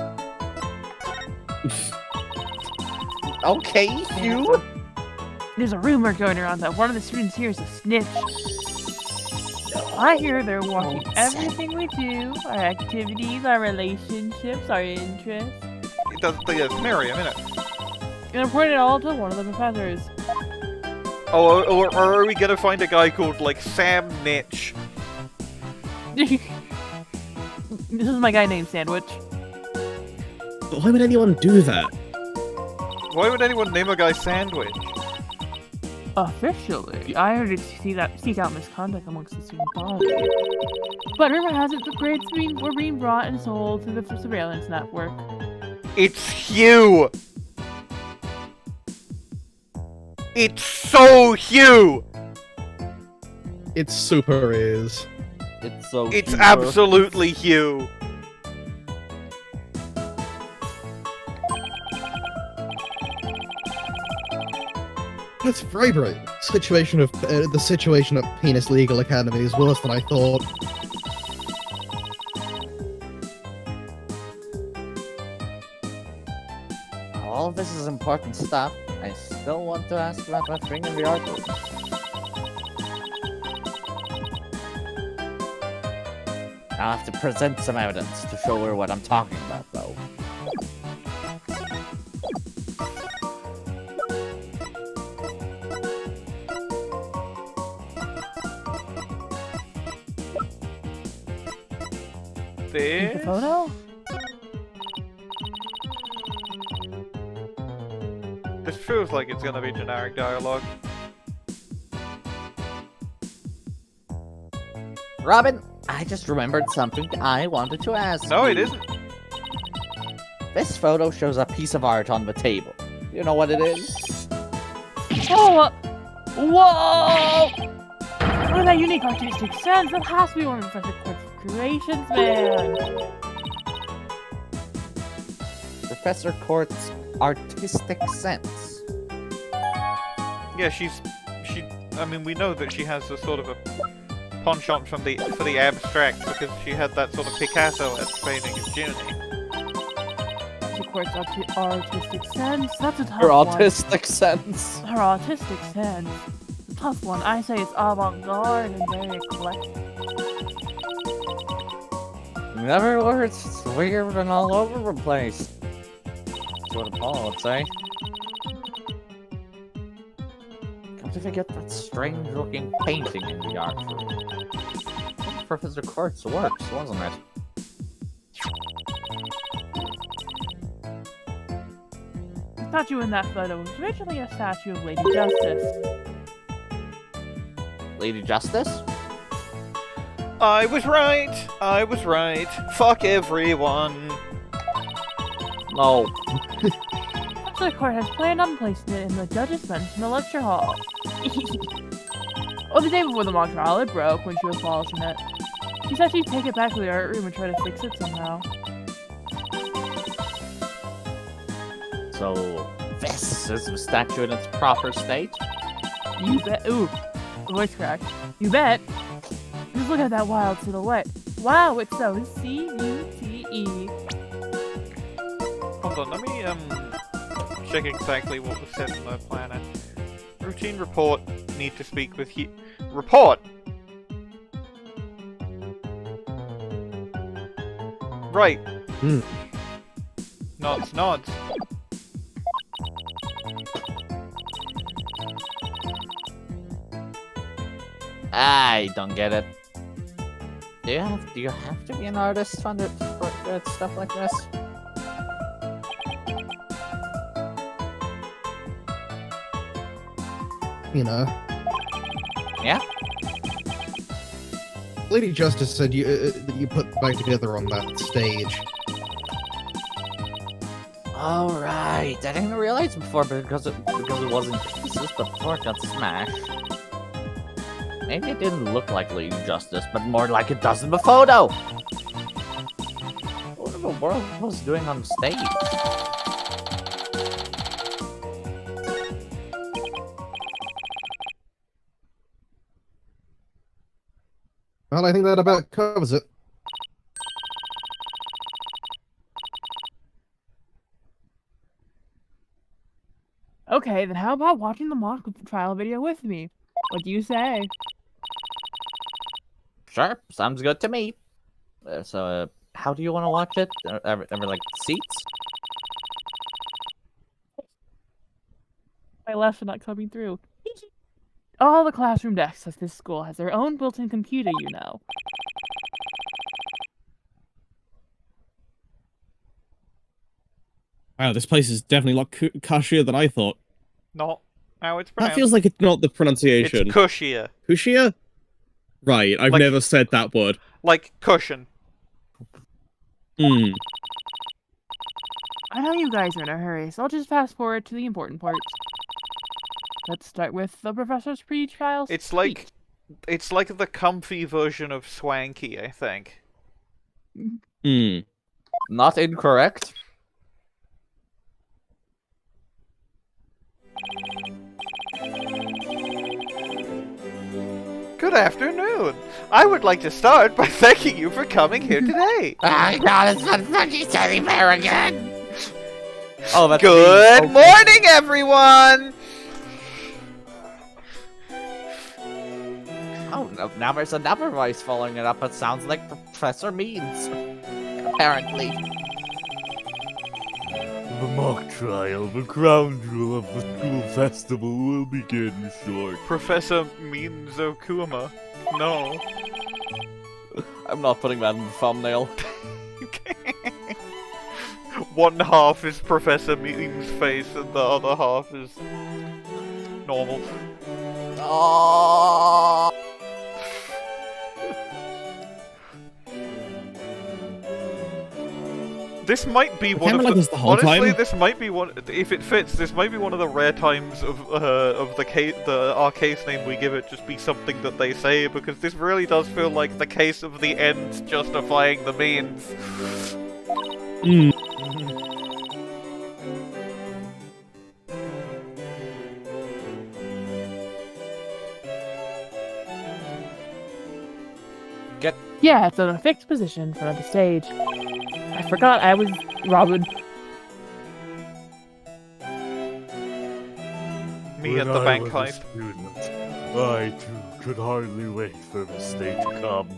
Okay, Hugh. There's a rumor going around that one of the students here is a snitch. I hear they're watching everything we do, our activities, our relationships, our interests. That's Myriam, isn't it? And reported it all to one of the professors. Oh, or are we gonna find a guy called, like, Sam Nitch? This is my guy named Sandwich. Why would anyone do that? Why would anyone name a guy Sandwich? Officially, I heard it seek out misconduct amongst the student body. But rumor has it the grades were being brought and sold to the surveillance network. It's Hugh! It's so Hugh! It super is. It's so. It's Hugh. absolutely Hugh. That's vibrant. The situation at Penis Legal Academy is worse than I thought. All of this is important stuff. I still want to ask about my thing in the article. I'll have to present some evidence to show her what I'm talking about, though. The photo? This feels like it's gonna be generic dialogue. Robin, I just remembered something I wanted to ask No, you. it isn't. This photo shows a piece of art on the table. You know what it is? Oh! Whoa! Oh, that unique artistic sense! That has to be one of Professor Quartz's creations, man! Professor Quartz's artistic sense. Yeah, I mean, we know that she has a sort of a penchant for the abstract because she had that sort of Picasso-esque painting of Junie. Professor Quartz's artistic sense? That's a tough Her one. autistic sense. Her autistic sense. A tough one. I say it's avant-garde and very eclectic. In other words, it's weird and all over the place. That's what Paul would say. Come to forget that strange-looking painting in the archery. Professor Quartz works, wasn't it? The statue in that photo was originally a statue of Lady Justice. Lady Justice? I was right! I was right! Fuck everyone! No. Actually, the court has planned on placing it in the judge's bench in the lecture hall. Oh, the day before the mock trial, it broke when she was polishing it. She said she'd take it back to the art room and try to fix it somehow. So, this is the statue in its proper state? You bet. Ooh, voice crack. You bet. Just look at that wild silhouette. Wow, it's so C-U-T-E. Hold on, let me check exactly what was said in the planner. Routine report. Need to speak with Hugh. Report! Right. Nods, nods. I don't get it. Do you have to be an artist for stuff like this? You know. Yeah? Lady Justice said that you put back together on that stage. Alright, I didn't realize before because it was in pieces before it got smashed. Maybe it didn't look like Lady Justice, but more like it does in the photo! What in the world was it doing on stage? Well, I think that about covers it. Okay, then how about watching the mock trial video with me? What do you say? Sure, sounds good to me. So, how do you want to watch it? Ever like seats? My laughs are not coming through. All the classroom desks at this school has their own built-in computer, you know. Wow, this place is definitely a lot cushier than I thought. Not how it's pronounced. That feels like it's not the pronunciation. It's cushier. Cushier? Right, I've never said that word. Like cushion. Hmm. I know you guys are in a hurry, so I'll just fast forward to the important parts. Let's start with the professor's pre-trial speech. It's like the comfy version of swanky, I think. Hmm. Not incorrect. Good afternoon. I would like to start by thanking you for coming here today. I got it's that fucking teddy bear again. Oh, that's Good morning, everyone. Oh, no, now there's another voice following it up. It sounds like Professor Means. Apparently. The mock trial, the crown jewel of the school festival, will begin shortly. Professor Monokuma. No. I'm not putting that in the thumbnail. One half is Professor Means' face and the other half is normal. Oh. This might be one camera of like the, this the whole honestly, time? this might be one. If it fits, this might be one of the rare times of our case name we give it just be something that they say, because this really does feel like the case of the ends justifying the means. Yeah, it's in a fixed position in front of the stage. I forgot I was Robin. Me When at the I bank was a heist. student, I too could hardly wait for this day to come.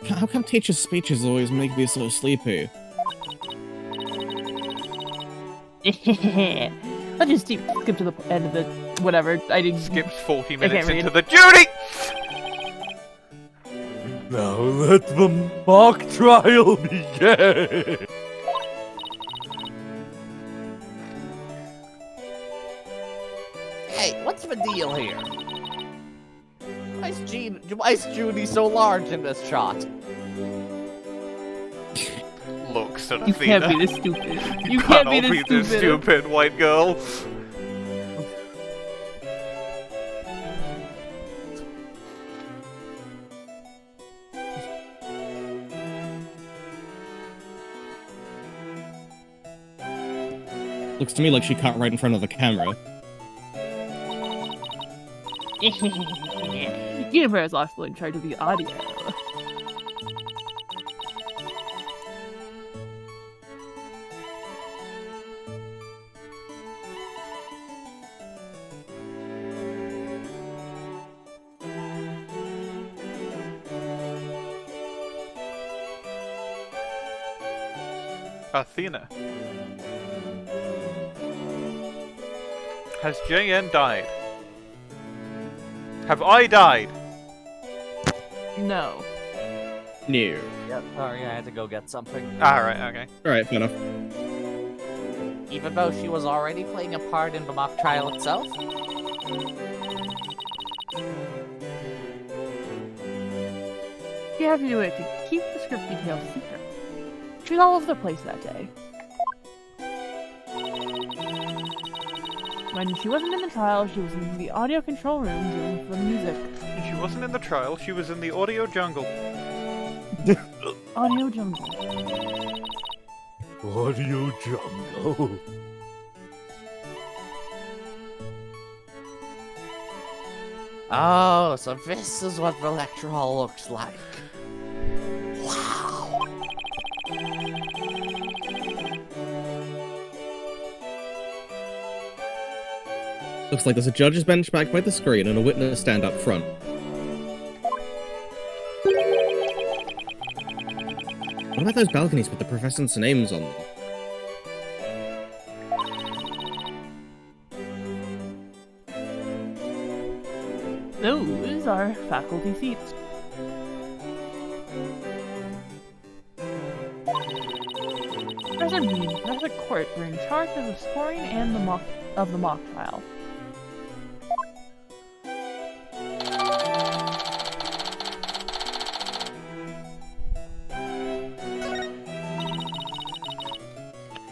How come teachers' speeches always make me so sleepy? I'll just skip to the end of the whatever. I didn't skip 40 I minutes can't into read. the duty. Now let the mock trial begin! Hey, what's the deal here? Why is Judy so large in this shot? Looks at You can't Athena. be this stupid. You Cannot can't be this stupid, white girl. Looks to me like she cut right in front of the camera. Juniper is also in charge of the audio. Athena. Has JN died? Have I died? No. No. Yeah, sorry, I had to go get something. Alright, okay. Alright, fair enough. Even though she was already playing a part in the mock trial itself? You have to do it to keep the script details secret. She's all over the place that day. When she wasn't in the trial, she was in the audio control room doing the music. She wasn't in the trial, she was in the audio jungle. Audio jungle. Audio jungle. Oh, so this is what the lecture hall looks like. Wow. Looks like there's a judge's bench back by the screen and a witness stand up front. What about those balconies with the professors' names on them? Those are faculty seats. Professor Means and Professor Court were in charge of the scoring and the mock trial.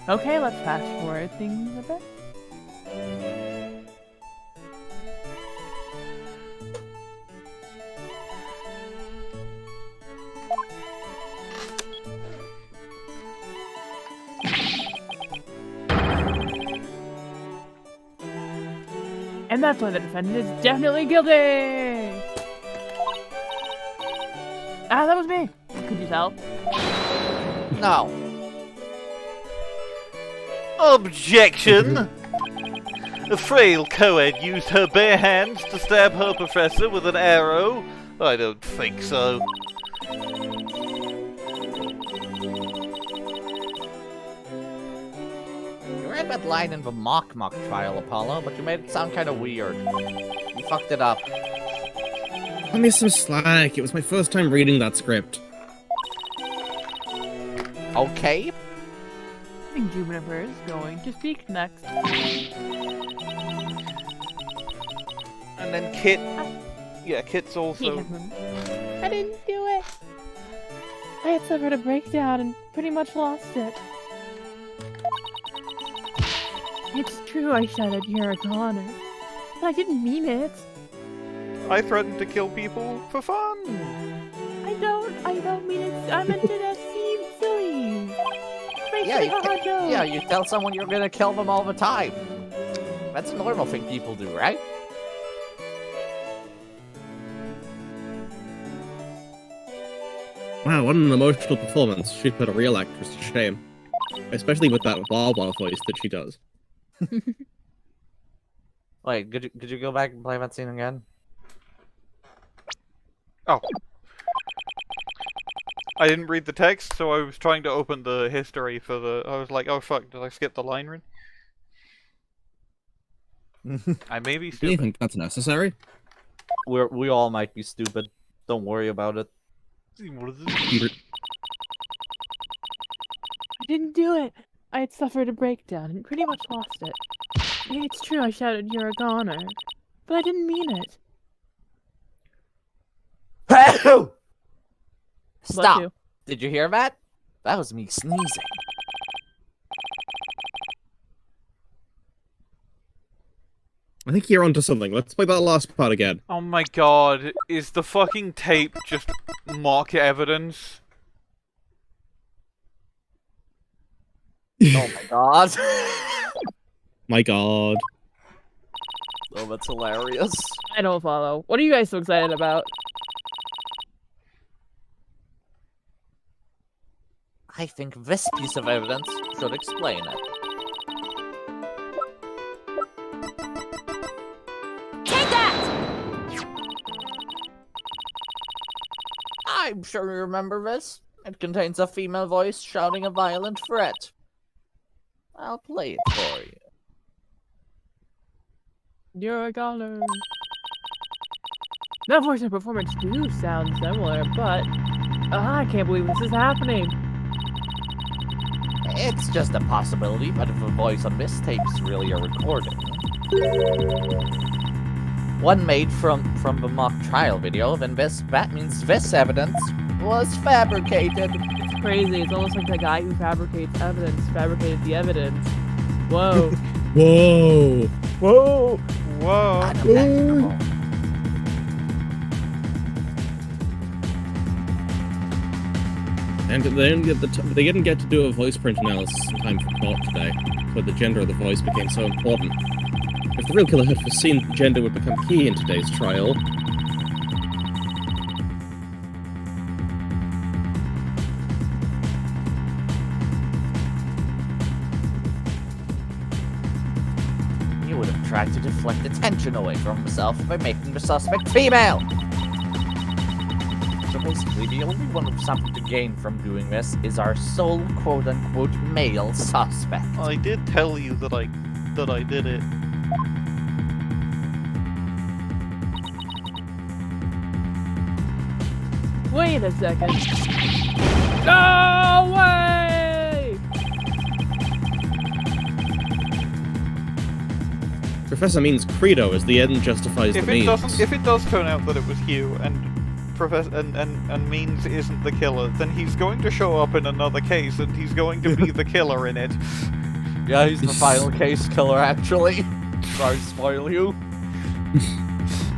Okay, let's fast forward things a bit. And that's why the defendant is definitely guilty! Ah, that was me! Could you tell? No. Objection! A frail co-ed used her bare hands to stab her professor with an arrow? I don't think so. You read that line in the mock trial, Apollo, but you made it sound kind of weird. You fucked it up. Cut me some slack. It was my first time reading that script. Okay. I think Juniper is going to speak next. And then Kit. Yeah, Kit's also... I didn't do it. I had suffered a breakdown and pretty much lost it. It's true I shouted, "You're a goner," but I didn't mean it. I threatened to kill people for fun. I don't mean it. I meant it as silly. Yeah, you tell someone you're gonna kill them all the time. That's a normal thing people do, right? Wow, what an emotional performance. She put a real actress to shame. Especially with that Wawa voice that she does. Wait, could you go back and play that scene again? Oh. I didn't read the text, so I was trying to open the history for the... I was like, oh fuck, did I skip the line read? I may be Do you stupid. think that's necessary? We all might be stupid. Don't worry about it. I didn't do it. I had suffered a breakdown and pretty much lost it. Yeah, it's true I shouted, "You're a goner," but I didn't mean it. Stop! you. Did you hear that? That was me sneezing. I think you're onto something. Let's play that last part again. Oh my god, is the fucking tape just mock evidence? Oh my god. My god. Oh, that's hilarious. I don't follow. What are you guys so excited about? I think this piece of evidence should explain it. Take that! I'm sure you remember this. It contains a female voice shouting a violent threat. I'll play it for you. You're a goner. That voice and performance do sound similar, but I can't believe this is happening. It's just a possibility, but if the voice on this tape is really a recording. One made from the mock trial video, then that means this evidence was fabricated. It's crazy. It's almost like the guy who fabricates evidence fabricated the evidence. Whoa. Whoa. Whoa. Whoa. Unimaginable. And they didn't get to do a voice print analysis in time for court today, but the gender of the voice became so important. If the real killer had foreseen that gender would become key in today's trial... He would have tried to deflect attention away from himself by making the suspect female. So basically, the only one with something to gain from doing this is our sole quote-unquote male suspect. I did tell you that I did it. Wait a second. No way! Professor Means' credo is the end justifies the means. If it does turn out that it was Hugh and and Means isn't the killer, then he's going to show up in another case and he's going to be the killer in it. Yeah, he's the final case killer, actually. Sorry to spoil you.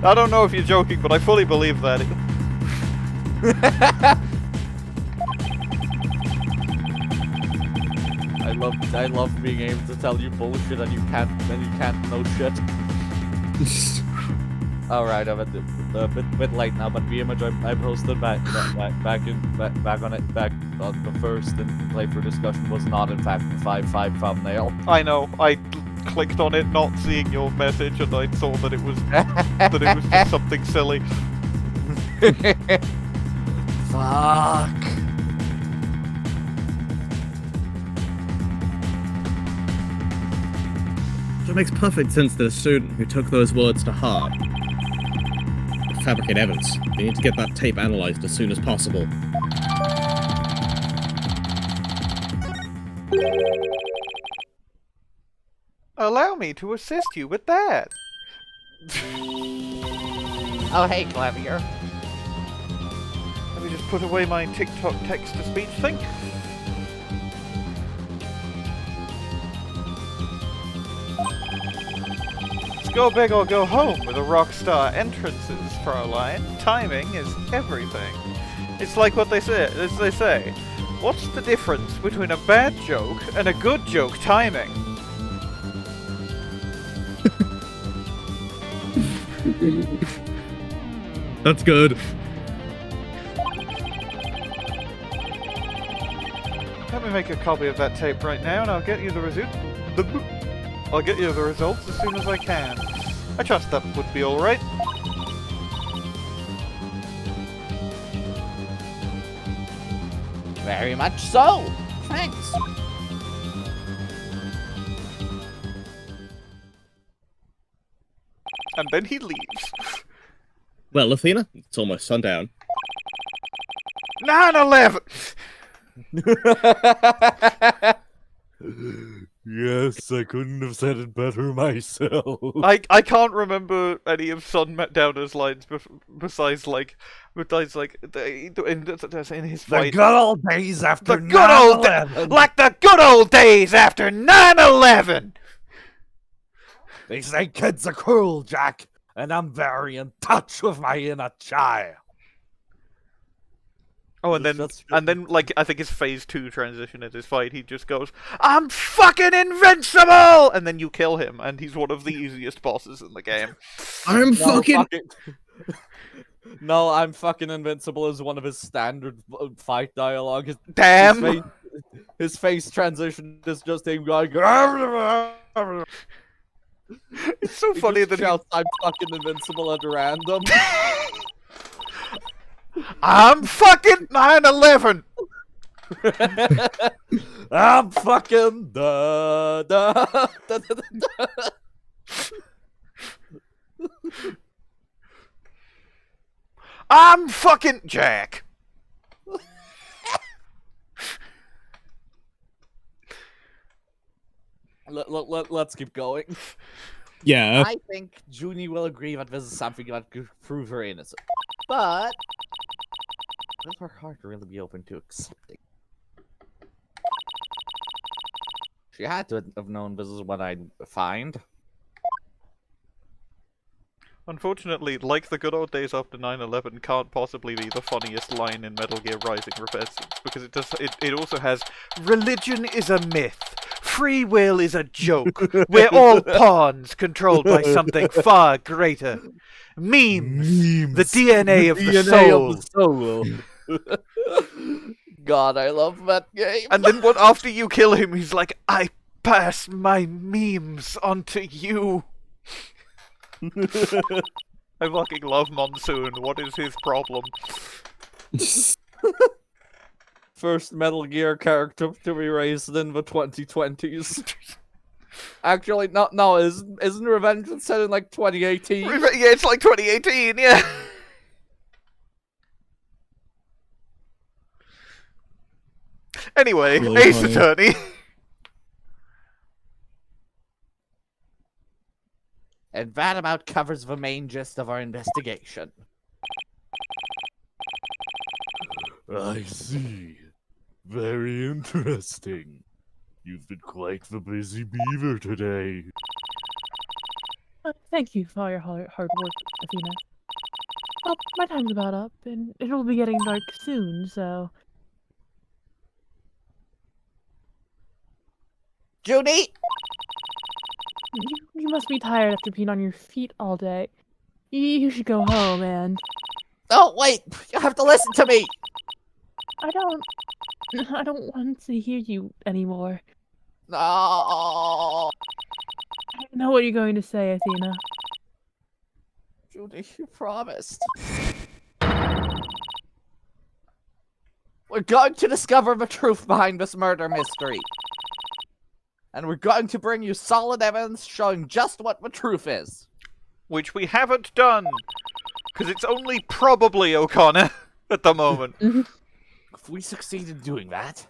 I don't know if you're joking, but I fully believe that. I love being able to tell you bullshit and you can't know shit. Alright, I'm a bit late now, but the image I posted back on the first and playthrough discussion was not in fact the 5.5 thumbnail. I know. I clicked on it, not seeing your message, and I saw that it was just something silly. Fuck. It makes perfect sense that a student who took those words to heart would fabricate evidence. We need to get that tape analyzed as soon as possible. Allow me to assist you with that. Oh, hey, Klavier. Let me just put away my TikTok text-to-speech thing. Go big or go home with a rockstar entrances, Fraulein. Timing is everything. It's like what they say, as they say. What's the difference between a bad joke and a good joke timing? That's good. Let me make a copy of that tape right now, and I'll get you the I'll get you the results as soon as I can. I trust that would be alright. Very much so. Thanks. And then he leaves. Well, Athena, it's almost sundown. 9/11! Yes, I couldn't have said it better myself. I can't remember any of Sundowner's lines besides like in his fight. The good old days after the good old 9/11. like the good old days after 9/11. They say kids are cruel, Jack, and I'm very in touch with my inner child. Oh, and then, like, I think his phase 2 transition in his fight, he just goes, "I'm fucking invincible!" And then you kill him, and he's one of the easiest bosses in the game. I'm fucking... No, I'm fucking invincible is one of his standard fight dialogue. Damn! His face transition is just him going... It's so funny that shouts, I'm fucking invincible at random. I'm fucking 9/11. I'm fucking da da da da da. I'm fucking Jack. Let's keep going. Yeah. I think Junie will agree that this is something that could prove her innocent. But will her heart really be open to accepting? She had to have known this is what I'd find. Unfortunately, like the good old days after 9/11 can't possibly be the funniest line in Metal Gear Rising Revengeance, because it also has religion is a myth, free will is a joke, we're all pawns controlled by something far greater. Memes. The DNA of the soul. God, I love that game. And then after you kill him, he's like, I pass my memes onto you. I fucking love Monsoon. What is his problem? First Metal Gear character to be raised in the 2020s. Actually, no, isn't Revengeance set in like 2018? Yeah, it's like 2018, yeah. Anyway, really Ace funny. Attorney. And that about covers the main gist of our investigation. I see. Very interesting. You've been quite the busy beaver today. Thank you for all your hard work, Athena. Well, my time's about up, and it'll be getting dark soon, so... Junie! You must be tired after being on your feet all day. You should go home, and... Oh, wait! You have to listen to me! I don't want to hear you anymore. No! I know what you're going to say, Athena. Junie, you promised. We're going to discover the truth behind this murder mystery. And we're going to bring you solid evidence showing just what the truth is. Which we haven't done. Because it's only probably O'Connor at the moment. If we succeed in doing that,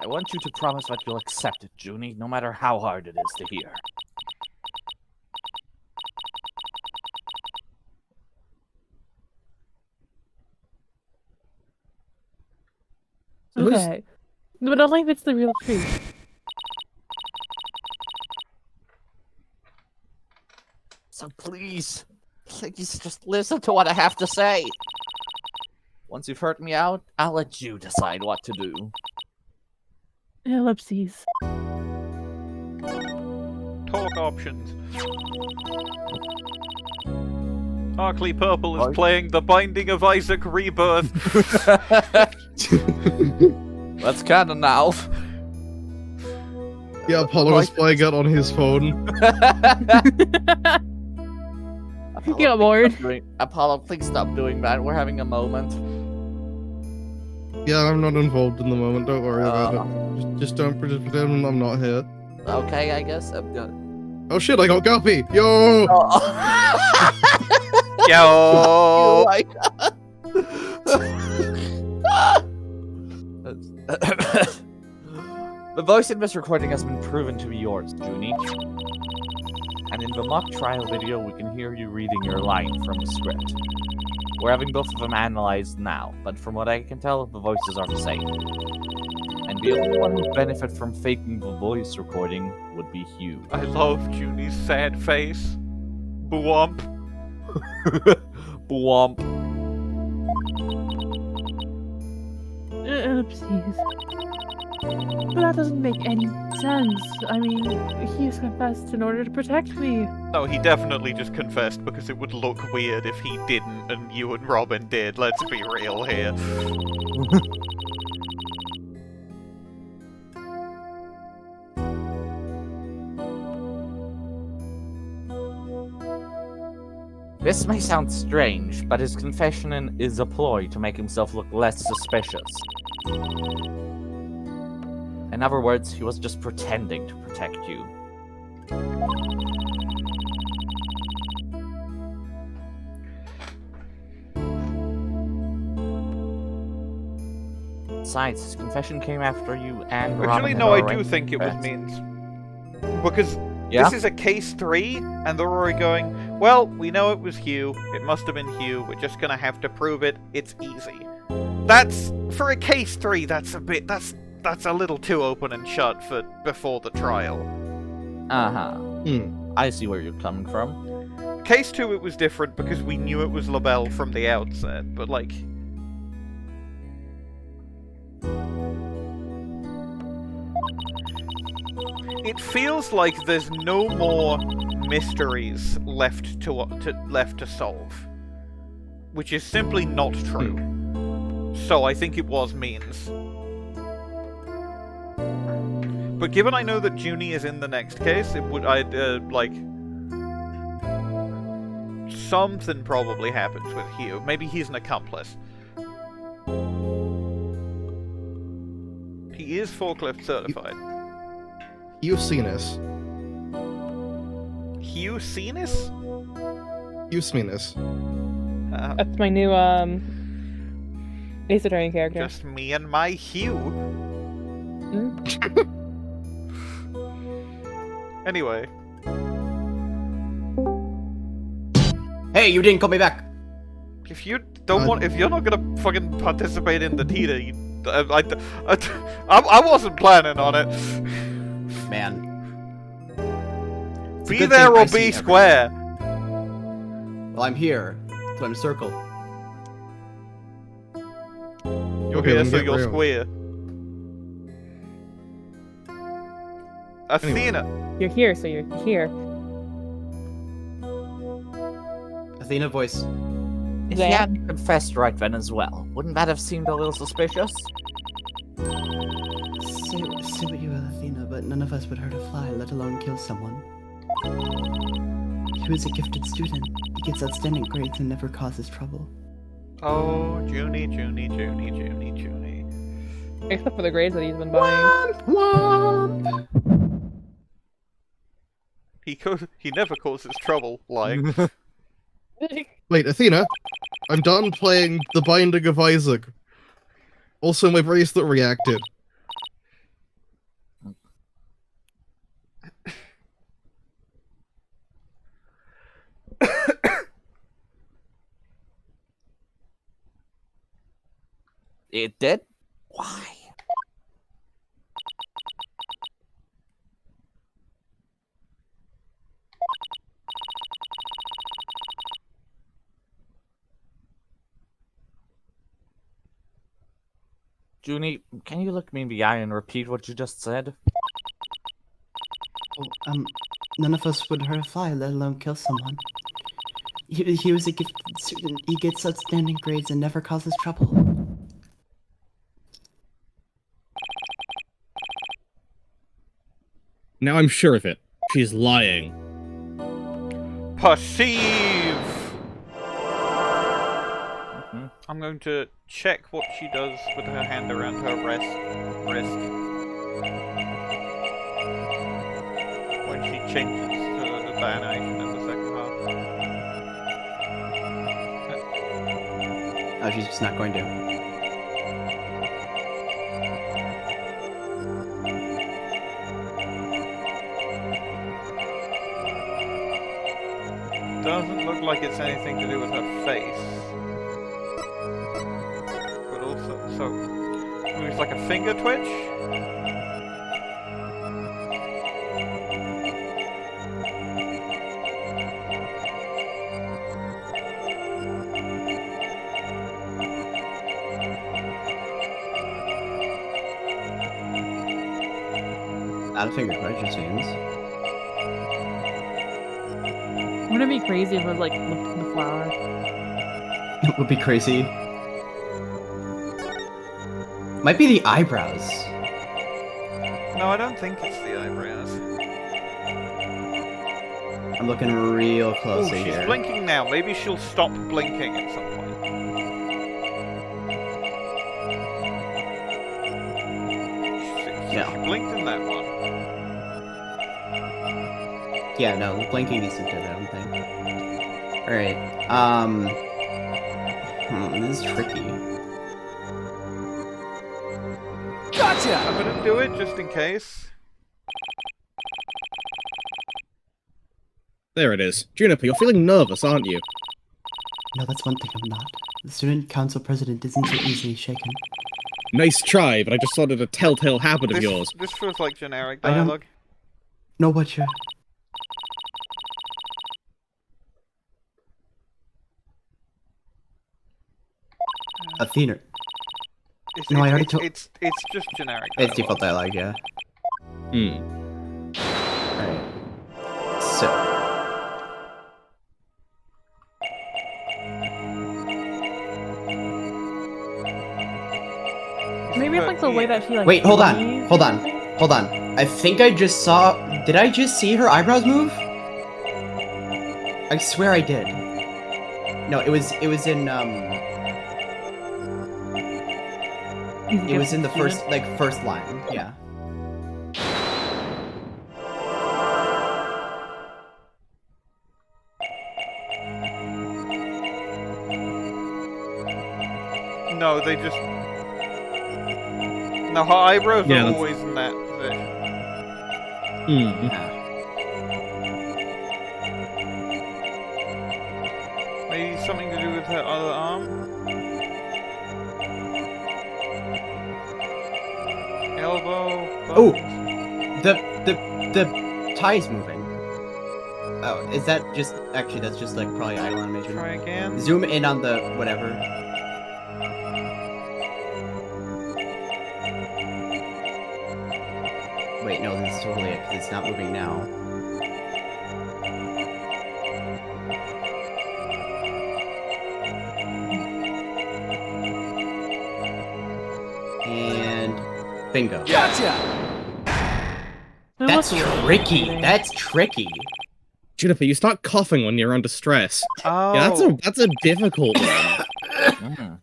I want you to promise that you'll accept it, Junie, no matter how hard it is to hear. Okay. But only if it's the real truth. So please just listen to what I have to say. Once you've heard me out, I'll let you decide what to do. Ellipses. Talk options. Arkley Purple is playing The Binding of Isaac Rebirth. That's canon now. Yeah, Apollo was playing it on his phone. Get bored. Apollo, please stop doing that. We're having a moment. Yeah, I'm not involved in the moment. Don't worry about it. Just don't pretend I'm not here. Okay, I guess I'm good. Oh shit! I got Guppy. Yo. Yo. The voice in this recording has been proven to be yours, Junie. And in the mock trial video, we can hear you reading your line from the script. We're having both of them analyzed now, but from what I can tell, the voices are the same. And the only one who'd benefit from faking the voice recording would be Hugh. I love Junie's sad face. Bwomp. Bwomp. Ellipses. But that doesn't make any sense. I mean, he's confessed in order to protect me. No, he definitely just confessed because it would look weird if he didn't and you and Robin did. Let's be real here. This may sound strange, but his confession is a ploy to make himself look less suspicious. In other words, he was just pretending to protect you. Besides, his confession came after you and Robin. Actually, no, I do think it was Means. Because this is a case 3, and they're already going, well, we know it was Hugh, it must have been Hugh, we're just gonna have to prove it, it's easy. That's, for a case 3, that's a little too open and shut for before the trial. I see where you're coming from. Case 2, it was different because we knew it was LaBelle from the outset, but like... It feels like there's no more mysteries left to solve, which is simply not true. So I think it was Means. But given I know that Junie is in the next case, like something probably happens with Hugh. Maybe he's an accomplice. He is forklift certified. Hugh-Cenis. Hugh-Cenis? Hugh-Cenis. That's my new, Ace Attorney character. Just me and my Hugh. Anyway. Hey, you didn't call me back! If you don't if you're not gonna fucking participate in the TDR, I wasn't planning on it. Man. Be there or be square. Well, I'm here, so I'm circle. You're here, so you're square. Athena. You're here, so you're here. Athena voice. If he hadn't confessed right then as well, wouldn't that have seemed a little suspicious? Say what you will, Athena, but none of us would hurt a fly, let alone kill someone. He was a gifted student. He gets outstanding grades and never causes trouble. Oh, Junie. Except for the grades that he's been buying. Womp! He never causes trouble, lying. Wait, Athena, I'm done playing The Binding of Isaac. Also, my bracelet reacted. It did? Why? Junie, can you look me in the eye and repeat what you just said? Oh, none of us would hurt a fly, let alone kill someone. He was a gifted student. He gets outstanding grades and never causes trouble. Now I'm sure of it. She's lying. Perceive! I'm going to check what she does with her hand around her wrist. When she changes to the animation in the second half. Oh, she's just not going to. Doesn't look like it's anything to do with her face. But also, so, moves like a finger twitch? Not a finger twitch, it seems. Wouldn't it be crazy if it was like the flower? It would be crazy. Might be the eyebrows. No, I don't think it's the eyebrows. I'm looking real Oh, closely she's here. blinking now. Maybe she'll stop blinking at some point. She blinked in that one. Yeah, no, blinking isn't good, I don't think. Alright, this is tricky. Gotcha! I'm gonna do it just in case. There it is. Juniper, you're feeling nervous, aren't you? No, that's one thing I'm not. The student council president isn't so easily shaken. Nice try, but I just thought it a telltale habit of yours. This feels like generic I don't dialogue. know what you're... Athena. No, I already told... It's just generic It's dialogue. default dialogue, yeah. Alright. So... Maybe it's like the way that she like. Wait, hold on. breathes Hold or on. something? Hold on. I think I just saw... Did I just see her eyebrows move? I swear I did. No, it was in, It was in the first line, yeah. No, they just... No, her eyebrows Yeah, are that's- always in that position. Maybe something to do with her other arm? Elbow? Oh! butt? The tie's moving. Oh, is that just... Actually, that's just like probably idle animation. Try again. Zoom in on the whatever. Wait, no, this is totally it, 'cause it's not moving now. And... bingo. That's tricky! That's tricky! Juniper, you start coughing when you're under stress. Oh. Yeah, that's a difficult one.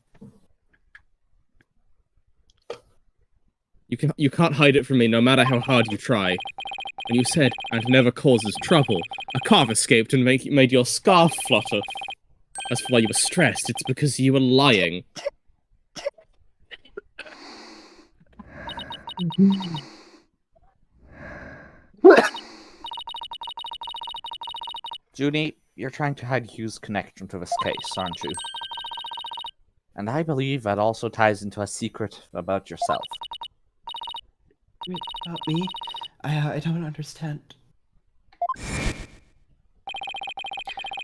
You can't hide it from me no matter how hard you try. And you said, and never causes trouble. A calf escaped and made your scarf flutter. As for why you were stressed, it's because you were lying. Junie, you're trying to hide Hugh's connection to this case, aren't you? And I believe that also ties into a secret about yourself. About me? I don't understand.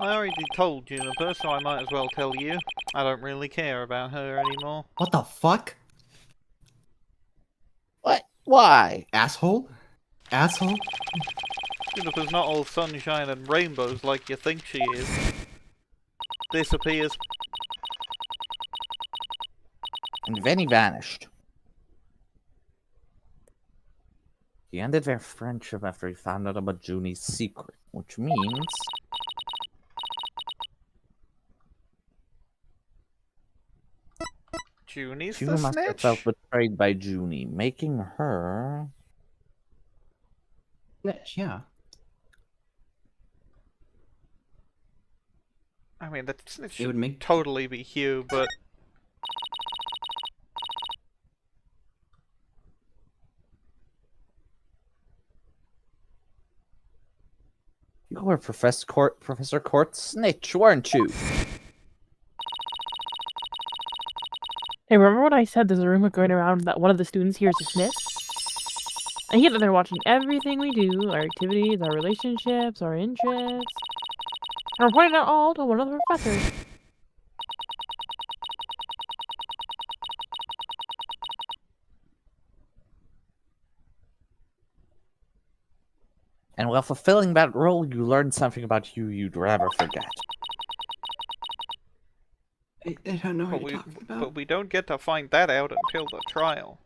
I already told Juniper, so I might as well tell you. I don't really care about her anymore. What the fuck? Why? Asshole? Asshole? Juniper's not all sunshine and rainbows like you think she is. Disappears. And then he vanished. He ended their friendship after he found out about Junie's secret, which means... Junie's Hugh the must have snitch? felt betrayed by Junie, making her... Snitch, yeah. I mean, that snitch It would should make- totally be Hugh, but... You were Professor Court's snitch, weren't you? Hey, remember when I said there's a rumor going around that one of the students here is a snitch? I hear that they're watching everything we do, our activities, our relationships, our interests, and reporting it all to one of the professors. And while fulfilling that role, you learned something about Hugh you'd rather forget. I don't know what you're talking about. But we don't get to find that out until the trial.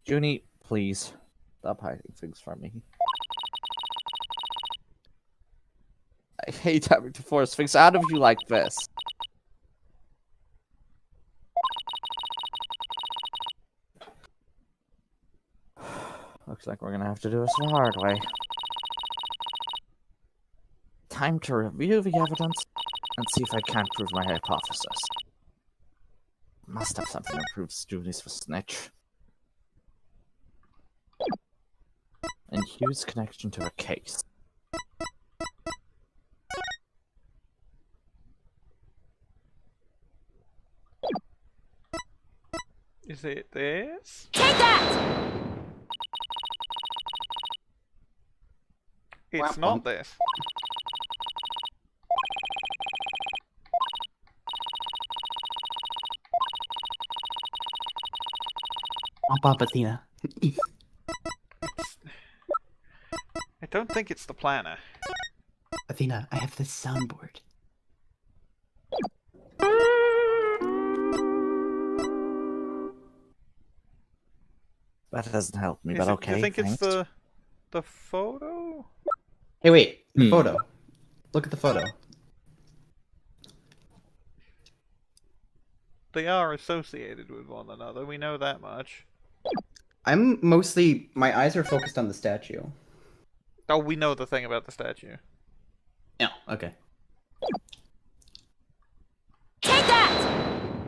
Junie, please, stop hiding things from me. I hate having to force things out of you like this. Looks like we're gonna have to do this the hard way. Time to review the evidence and see if I can't prove my hypothesis. Must have something that proves Junie's the snitch. And Hugh's connection to a case. Is it this? Take that! It's not this. Pop Athena. I don't think it's the planner. Athena, I have this soundboard. That doesn't help me, Is but it- okay. Do you think thanks. it's the photo? Hey, wait. The photo. Look at the photo. They are associated with one another, we know that much. I'm mostly... My eyes are focused on the statue. Oh, we know the thing about the statue. Yeah, okay. Take that!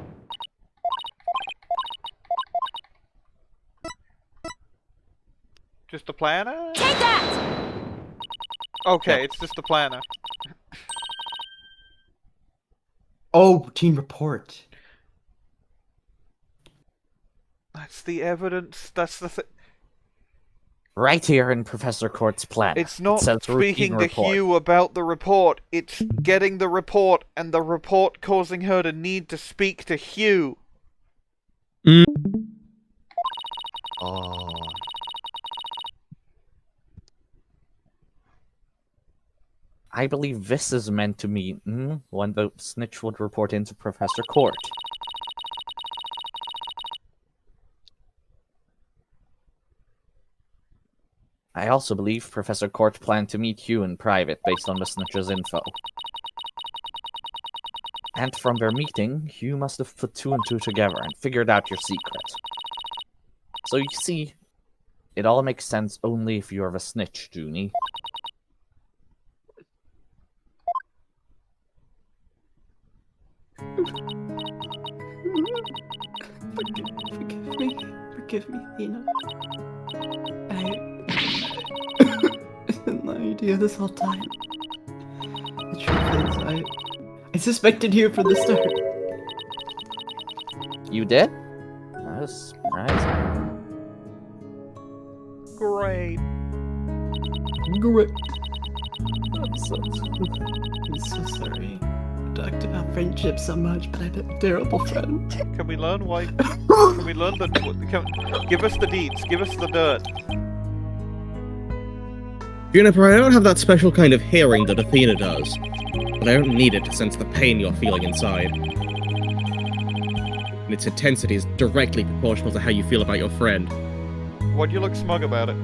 Just the planner? Take that! Okay, it's just the planner. Oh, Teen Report. That's the evidence, that's the thing. Right here in Professor Court's plan. It's not it says speaking routine to report. Hugh about the report, it's getting the report, and the report causing her to need to speak to Hugh. Oh. I believe this is meant to mean when the snitch would report into Professor Court. I also believe Professor Court planned to meet Hugh in private based on the snitch's info. And from their meeting, Hugh must have put two and two together and figured out your secret. So you see, it all makes sense only if you're the snitch, Junie. Forgive me, Athena. I had no idea this whole time. The truth is, I suspected you from the start. You did? That was surprising. Great. Great. I'm so I'm so sorry. talked about friendship so much, but I'm a terrible friend. Can we learn why? Can we learn the? Give us the deets. Give us the dirt. Juniper, I don't have that special kind of hearing that Athena does, but I don't need it to sense the pain you're feeling inside. And its intensity is directly proportional to how you feel about your friend. Why'd you look smug about it?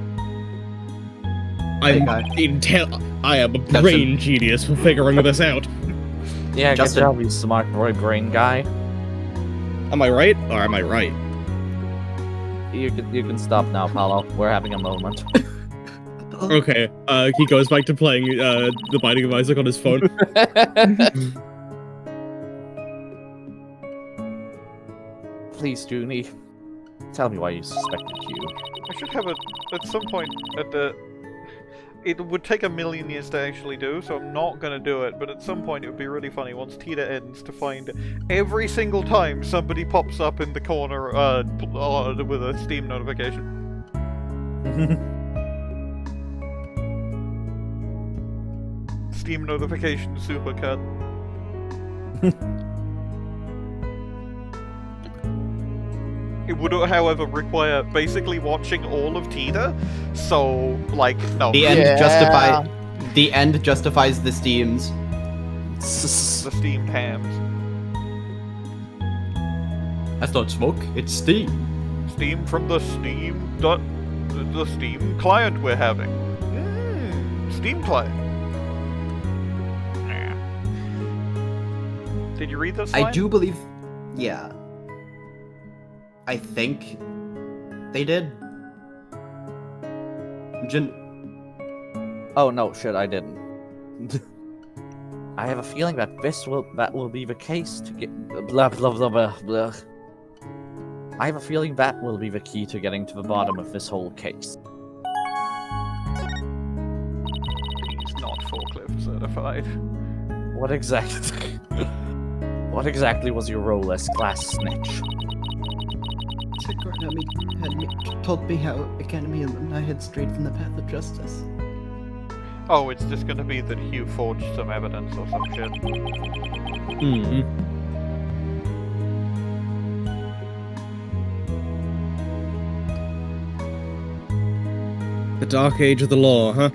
I am a brain genius for figuring this out. Yeah, Justin. good job, you smart boy brain guy. Am I right, or am I right? You can stop now, Paulo. We're having a moment. Okay, he goes back to playing The Binding of Isaac on his phone. Please, Junie, tell me why you suspected Hugh. I should have it at some point at the. It would take a million years to actually do, so I'm not gonna do it, but at some point it would be really funny once TDR ends to find every single time somebody pops up in the corner with a Steam notification. Steam notification supercut. It would, however, require basically watching all of TDR, so, like, no. The end justifies the Steams. The steamed hams. That's not smoke, it's steam. Steam from the the Steam client we're having. Steam client. Did you read this line? I do believe... Yeah. I think... they did. Oh no, shit, I didn't. I have a feeling that that will be the case to get blah blah blah blah blah. I have a feeling that will be the key to getting to the bottom of this whole case. He's not forklift certified. What exactly was your role as class snitch? told me how Academy alumni had strayed from the path of justice. Oh, it's just gonna be that Hugh forged some evidence or some shit. The dark age of the law, huh?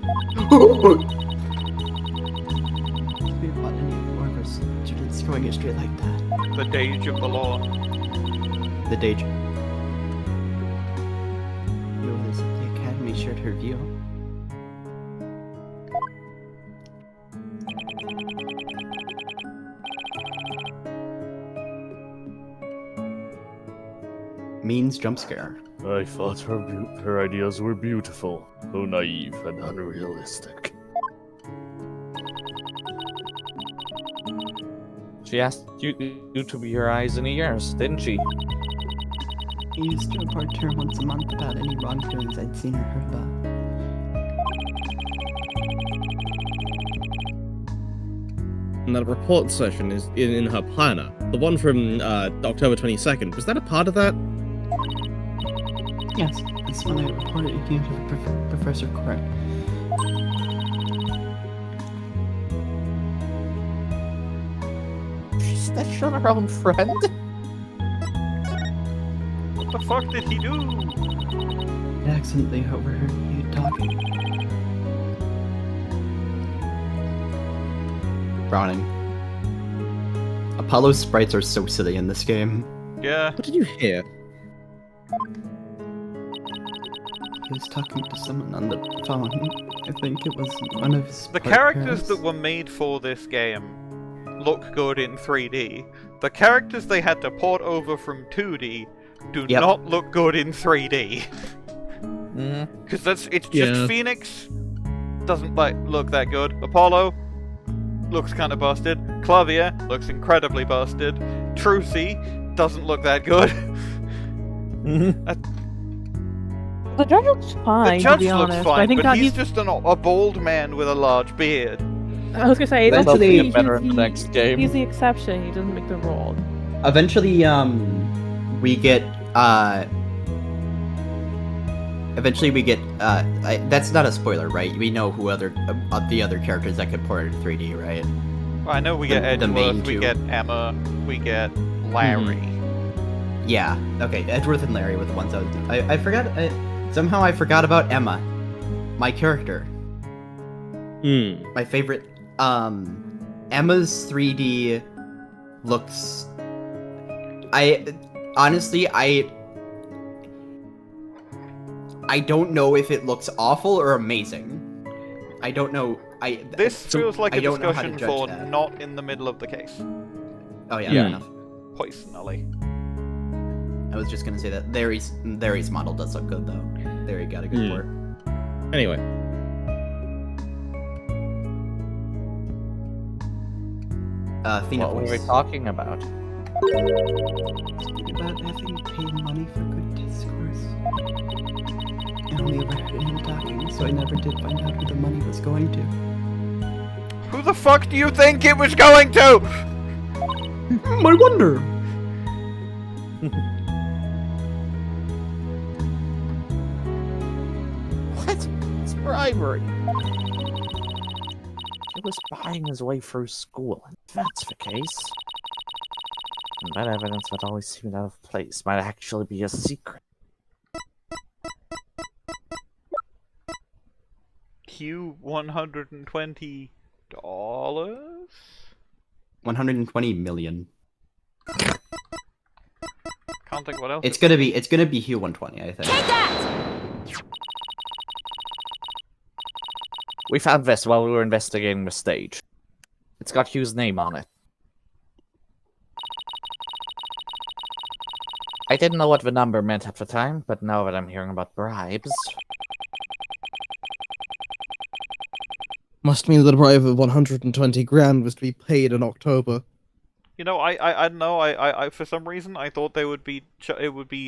Students going it straight like that. The Dage of the law. The Dage. The Academy shared her view. Means jump scare. I thought her ideas were beautiful, though naive and unrealistic. She asked you to be her eyes and ears, didn't she? I used to report to her once a month about any wrongdoings I'd seen or heard about. And that report session is in her planner. The one from October 22nd. Was that a part of that? Yes, that's when I reported you to the Professor Court. She snitched on her own friend? What the fuck did he do? I accidentally overheard you talking. Browning. Apollo's sprites are so silly in this game. Yeah. What did you hear? He was talking to someone on the phone. I think it was one of his The characters that were made for this game look good in 3D. The characters they had to port over from 2D do not look good in 3D. Because it's just Phoenix doesn't look that good. Apollo looks kind of busted. Klavier looks incredibly busted. Trucy doesn't look that good. The judge looks fine, The judge to be looks honest. fine, I think but that he's just a bald man with a large beard. I was gonna say, Eventually- he's better in the next game. He's the exception. He doesn't make the rule. Eventually, we get, that's not a spoiler, right? We know who the other characters that could port into 3D, right? I know we get the main Edgeworth, we two. get Emma, we get Larry. Yeah. Okay. Edgeworth and Larry were the ones I forgot. Somehow I forgot about Emma, my character. My favorite. Emma's 3D looks. Honestly, I don't know if it looks awful or amazing. I don't know. This feels like a don't know how to discussion judge for that. not in the middle of the case. Oh yeah, fair enough. Personally. I was just gonna say that Larry's model does look good though. Larry got a good port. Anyway. Athena What were we voice. talking about? Speaking about having paid money for good discourse. I only ever heard him talking, so I never did find out who the money was going to. Who the fuck do you think it was going to? I wonder. What? It's bribery. He was buying his way through school, and if that's the case, and that evidence that always seemed out of place might actually be a secret. Hugh, $120? 120 million. Can't think what else. It's gonna be Hugh 120, I think. We found this while we were investigating the stage. It's got Hugh's name on it. I didn't know what the number meant at the time, but now that I'm hearing about bribes... Must mean that a bribe of 120 grand was to be paid in October. You know, I don't know. I for some reason I thought it would be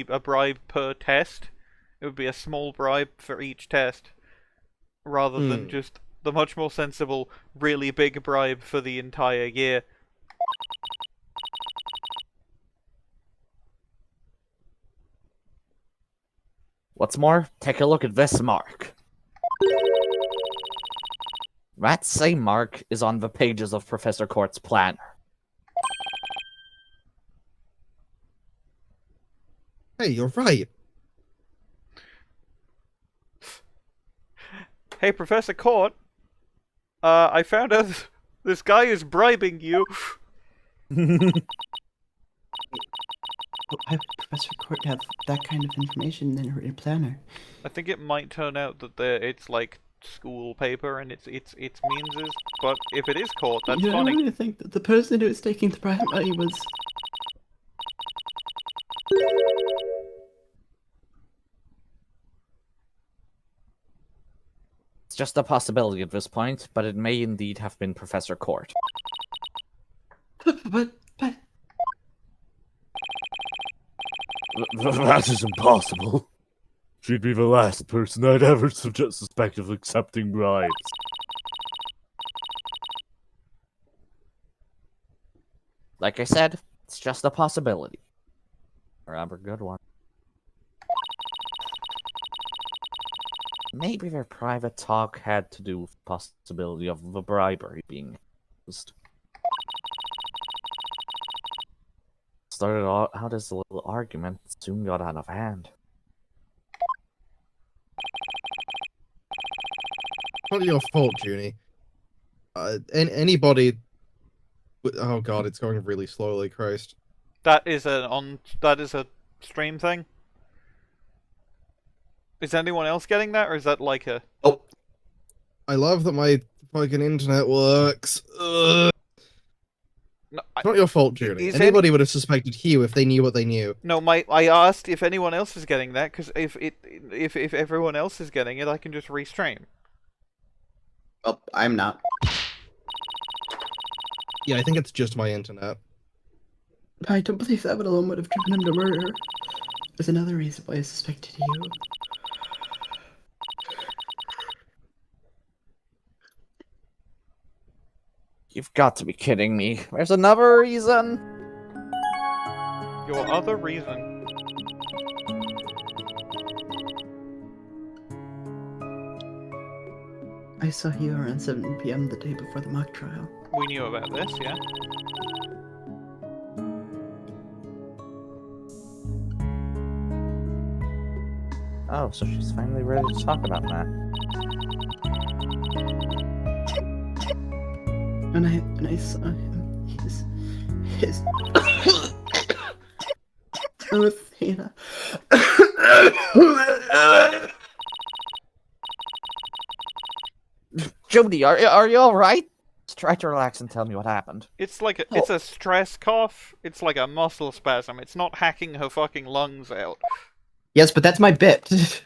a bribe per test. It would be a small bribe for each test, rather than just the much more sensible, really big bribe for the entire year. What's more, take a look at this mark. That same mark is on the pages of Professor Court's planner. Hey, you're right. Hey, Professor Court. I found out this guy is bribing you. Why would Professor Court have that kind of information in her planner? I think it might turn out that it's like school paper and it's meanses, but if it is Court, that's I funny. really think that the person who was taking the bribe money was... It's just a possibility at this point, but it may indeed have been Professor Court. But... That is impossible. She'd be the last person I'd ever suspect of accepting bribes. Like I said, it's just a possibility. A rather good one. Maybe their private talk had to do with the possibility of the bribery being used. Started out as a little argument, soon got out of hand. Not your fault, Junie. Anybody... Oh god, it's going really slowly, Christ. That is a stream thing. Is anyone else getting that, or is that like a... Oh. I love that my fucking internet works. Ugh. No, it's not your fault, Junie. Anybody would have suspected Hugh if they knew what they knew. No, I asked if anyone else is getting that, because if everyone else is getting it, I can just restream. Well, I'm not. Yeah, I think it's just my internet. I don't believe that alone would have driven him to murder. There's another reason why I suspected you. You've got to be kidding me. There's another reason? Your other reason? I saw you around 7 PM the day before the mock trial. We knew about this, yeah. Oh, so she's finally ready to talk about that. When I saw him, his oh, Athena. Judy, are you all right? Just try to relax and tell me what happened. It's like it's a stress cough. It's like a muscle spasm. It's not hacking her fucking lungs out. Yes, but that's my bit.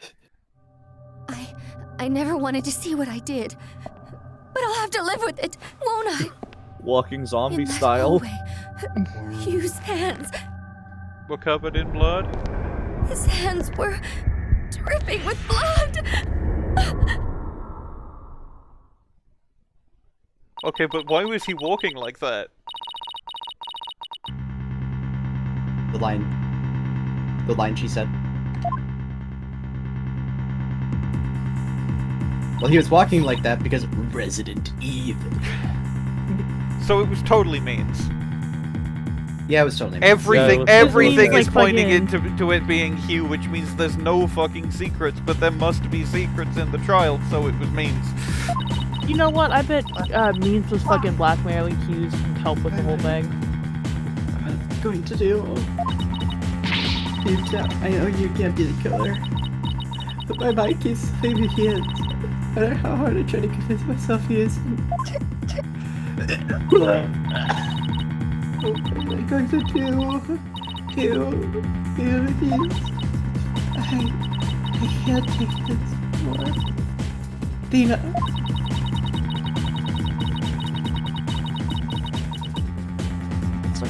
I never wanted to see what I did. But I'll have to live with it, won't I? Walking zombie In that style. hallway, Hugh's hands. We're covered in blood. His hands were dripping with blood. Okay, but why was he walking like that? The line she said. Well, he was walking like that because Resident Evil. So it was totally Means. Yeah, it was totally Means. Everything Means, is like, pointing fucking- to it being Hugh, which means there's no fucking secrets, but there must be secrets in the trial, so it was Means. You know what? I bet Means was fucking blackmailing Hughes to help with the whole thing. What I'm going to do? I know you can't be the killer, but my mind keeps telling me he is. No matter how hard I try to convince myself he isn't. What am I going to do? I can't take this more. Athena. So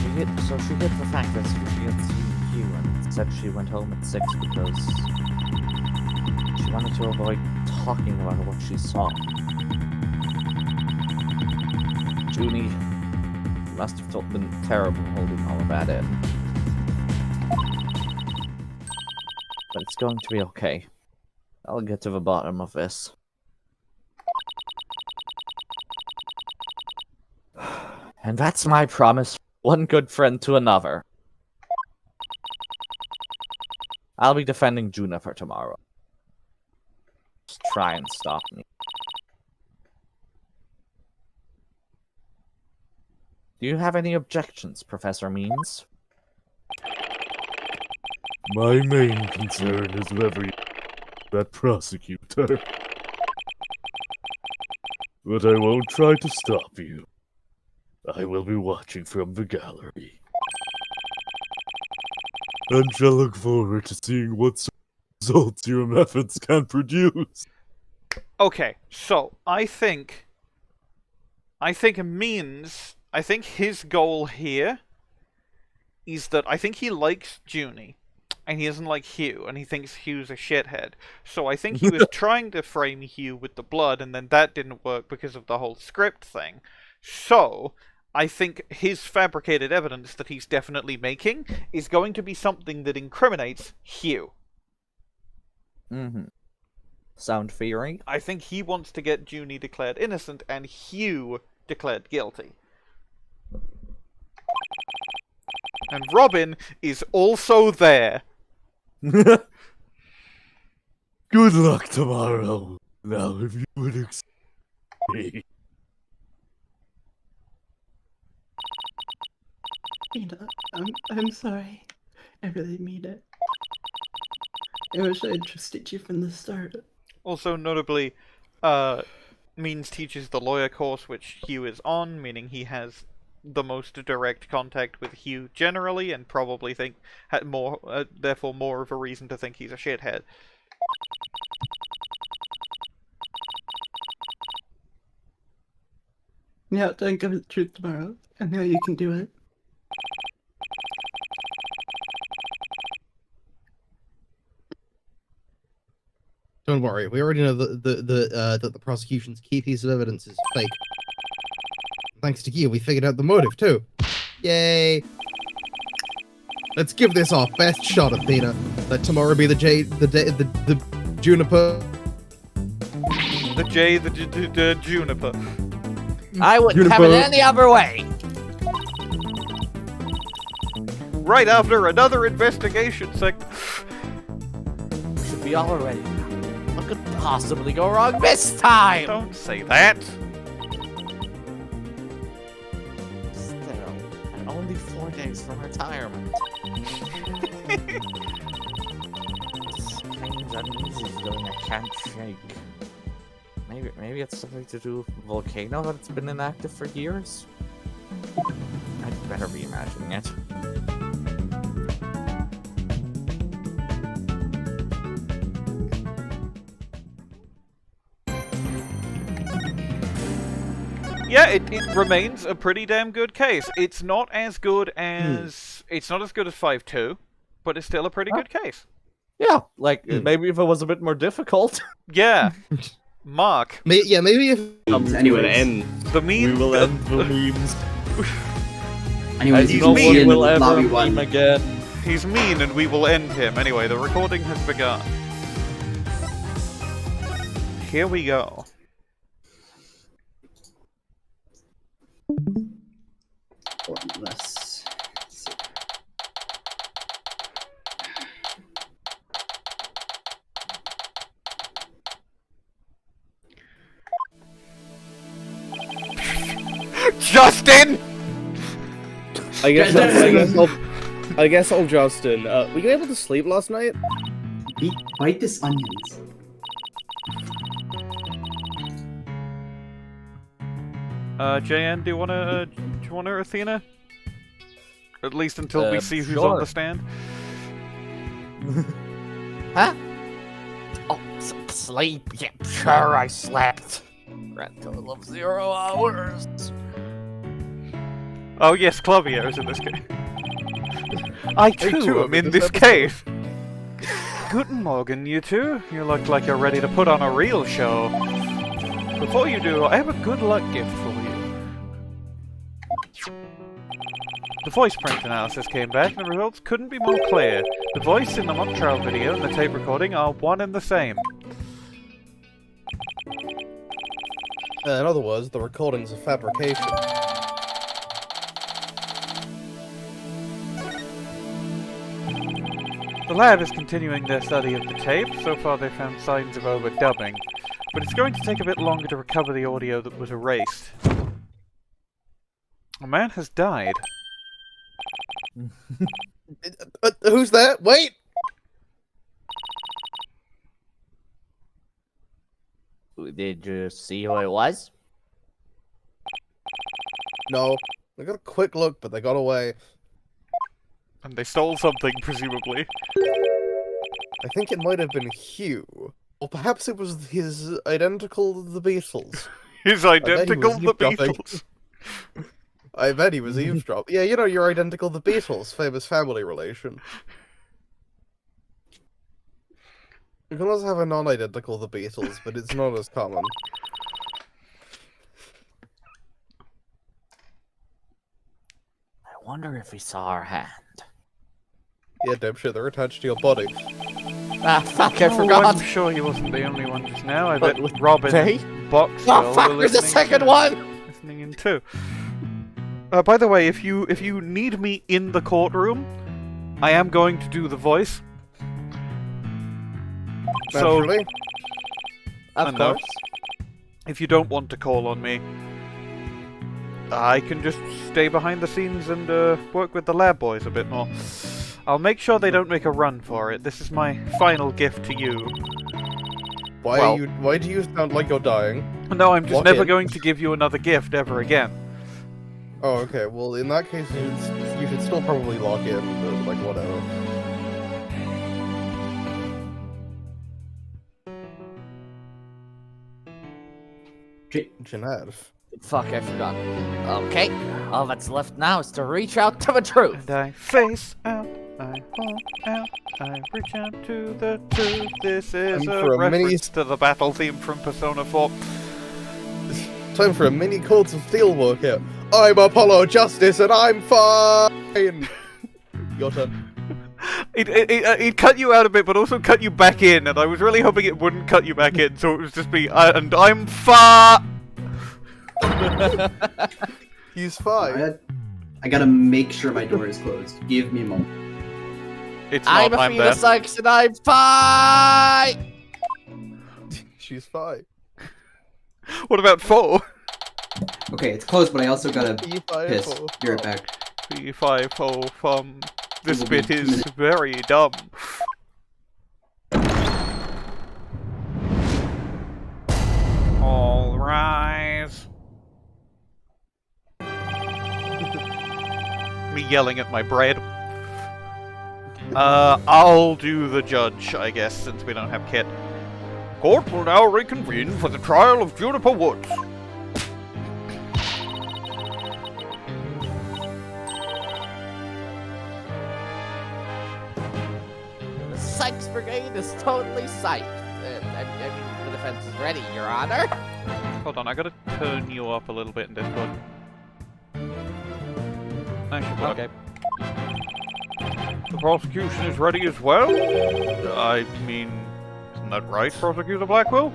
she hid the fact that she had seen Hugh and said she went home at 6 because she wanted to avoid talking about what she saw. Junie must have been terrible holding all of that in. But it's going to be okay. I'll get to the bottom of this. And that's my promise. One good friend to another. I'll be defending Juniper tomorrow. Just try and stop me. Do you have any objections, Professor Means? My main concern is whether you that prosecutor. But I won't try to stop you. I will be watching from the gallery. And shall look forward to seeing what results your methods can produce. Okay, so I think his goal here is that I think he likes Junie, and he doesn't like Hugh, and he thinks Hugh's a shithead. So I think he was trying to frame Hugh with the blood, and then that didn't work because of the whole script thing. So I think his fabricated evidence that he's definitely making is going to be something that incriminates Hugh. Mm-hmm. Sound theory? I think he wants to get Junie declared innocent and Hugh declared guilty. And Robin is also there. Good luck tomorrow. Now, if you would excuse me. I'm sorry. I really mean it. I wish I had trusted you from the start. Also, notably, Means teaches the lawyer course, which Hugh is on, meaning he has the most direct contact with Hugh generally, and probably had more, therefore more of a reason to think he's a shithead. Now don't give the truth tomorrow. I know you can do it. Don't worry, we already know that the prosecution's key piece of evidence is fake. Thanks to you, we figured out the motive too. Yay! Let's give this our best shot, Athena. Let tomorrow be the Juniper. Juniper. I wouldn't Juniper. have it any other way. Right after another investigation segment. We should be all ready now. What could possibly go wrong this time? Don't say that. Still, and only 4 days from retirement. Strange uneasy feeling I can't shake. Maybe it's something to do with the volcano that's been inactive for years? I'd better be imagining it. Yeah, it remains a pretty damn good case. It's not as good as 5-2, but it's still a pretty good case. Yeah, like maybe if it was a bit more difficult. Yeah. Mark. Maybe if Anyways. The meme. We will end the memes. Anyways, He's you can mean. see in will ever lobby meme 1. again. He's mean and we will end him. Anyway, the recording has begun. Here we go. Let's see. Justin! I guess old Justin. Were you able to sleep last night? Bite this onions. JN, do you wanna Athena? At least until we see who's sure. on the stand. Huh? Oh, sleep. Yeah, sure I slept. Grand total of 0 hours. Oh yes, Klavier is in this case. I too am in this cave. Guten Morgen, you two. You look like you're ready to put on a real show. Before you do, I have a good luck gift for you. The voice print analysis came back, and the results couldn't be more clear. The voice in the mock trial video and the tape recording are one and the same. in other words, the recording's a fabrication. The lab is continuing their study of the tape. So far they found signs of overdubbing, but it's going to take a bit longer to recover the audio that was erased. A man has died. Who's that? Wait! Did you see who it was? No. I got a quick look, but they got away. And they stole something, presumably. I think it might have been Hugh. Or perhaps it was his identical the Beatles. His identical the Beatles? I bet he was eavesdropping. Yeah, you know, you're identical the Beatles, famous family relation. You can also have a non-identical the Beatles, but it's not as common. I wonder if he saw our hand. Yeah, dipshit, they're attached to your body. Ah, fuck, I Oh, forgot. I'm sure he wasn't the only one just now. I bet But Robin they? and Boxwell Oh, fuck, were there's a listening second to- one! Listening in too. By the way, if you need me in the courtroom, I am going to do the voice. Naturally. Of course. If you don't want to call on me, I can just stay behind the scenes and work with the lab boys a bit more. I'll make sure they don't make a run for it. This is my final gift to you. Why do you sound like you're dying? No, I'm just Walk never in. going to give you another gift ever again. Oh, okay. Well, in that case, you should still probably lock in, but, like, whatever. Jeanette. Fuck, I forgot. Okay, all that's left now is to reach out to the truth. And I face out, I hold out, I reach out to the truth. This is Time a for a reference mini- to the battle theme from Persona 4. Time for a mini Courts of Steel workout. I'm Apollo Justice and I'm fine! Your turn. It cut you out a bit, but also cut you back in, and I was really hoping it wouldn't cut you back in, so it was just me, and I'm far. He's fine. I gotta make sure my door is closed. Give me a moment. It's I'm not, I'm Athena there. Cykes and I'm fine! She's fine. What about 4? Okay, it's closed, but I also gotta P5 piss. or- Be right back. P5 this will be bit a is minute. very dumb. All rise. Me yelling at my bread. I'll do the judge, I guess, since we don't have Kit. Court will now reconvene for the trial of Juniper Woods. The Cykes Brigade is totally psyched. I mean, the defense is ready, Your Honor. Hold on, I gotta turn you up a little bit in Discord. Actually, okay. The prosecution is ready as well? I mean, isn't that right, Prosecutor Blackquill?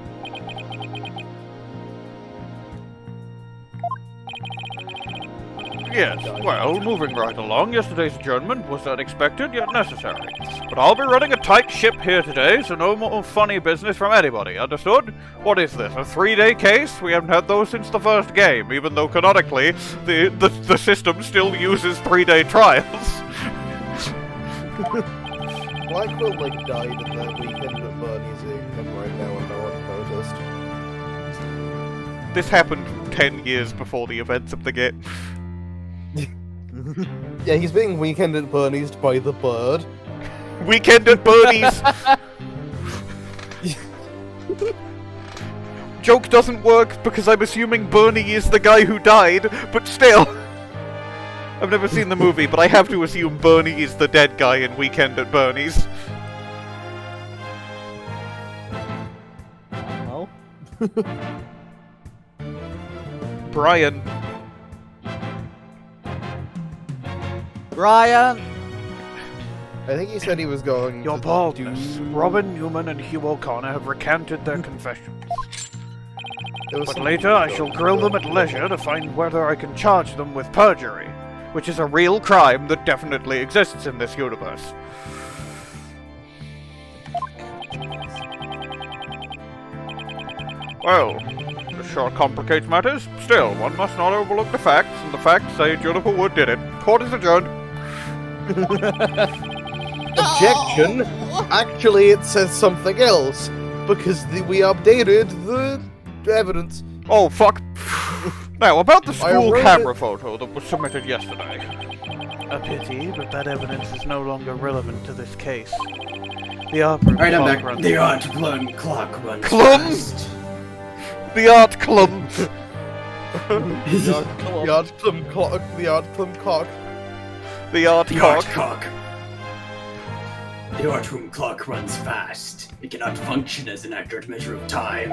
Yes, well, moving right along, yesterday's adjournment was unexpected yet necessary. But I'll be running a tight ship here today, so no more funny business from anybody, understood? What is this, a 3-day case? We haven't had those since the first game, even though canonically, the system still uses 3-day trials. Blackquill, like, died in the weekend at Bernie's and right now and no one noticed. This happened 10 years before the events of the game. Yeah, he's being weekend at Bernie's by the bird. Weekend at Bernie's! Joke doesn't work because I'm assuming Bernie is the guy who died, but still. I've never seen the movie, but I have to assume Bernie is the dead guy in Weekend at Bernie's. No. Brian. Brian! I think he said he was going Your to baldness. Robin, Newman, and Hugh O'Connor have recanted their confessions. But later I shall grill them at leisure to find whether I can charge them with perjury, which is a real crime that definitely exists in this universe. Well, this sure complicates matters. Still, one must not overlook the facts, and the facts say Juniper Wood did it. Court is adjourned. Objection! Actually, it says something else, because we updated the evidence. Oh, fuck. Now, about the I school wrote camera it- photo that was submitted yesterday. A pity, but that evidence is no longer relevant to this case. The opera Alright, I'm clock back. runs- The art clum clock runs Clum? fast. The art clump! The art clum cock. The art clum cock. The art The cock. art cock. The art room clock runs fast. It cannot function as an accurate measure of time.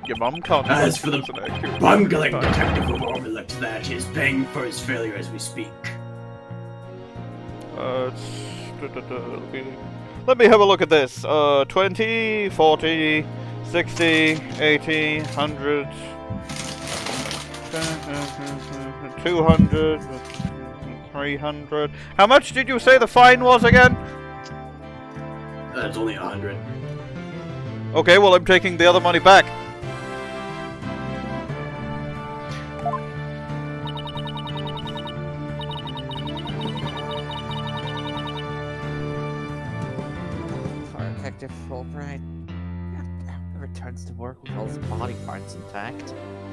Your mum can't. As for the function as an accurate bungling measure of time. detective who overlooked that, he is paying for his failure as we speak. Let me have a look at this. 20, 40, 60, 80, 100, 200, 300. How much did you say the fine was again? That's only 100. Okay, well, I'm taking the other money back. Detective Fulbright returns to work with all his body parts intact.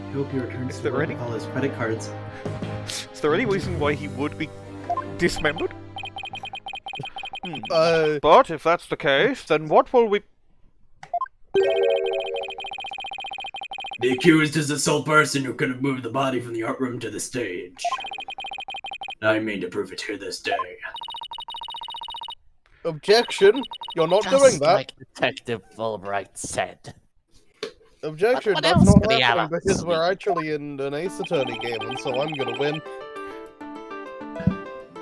I hope he returns Is to there work any- with all his credit cards. Is there any reason why he would be dismembered? But if that's the case, then what will we... The accused is the sole person who could have moved the body from the art room to the stage. I mean to prove it here this day. Objection! You're not Just doing that. like Detective Fulbright said. Objection! What That's else not could he happening have? because we're actually in an Ace Attorney game, and so I'm gonna win.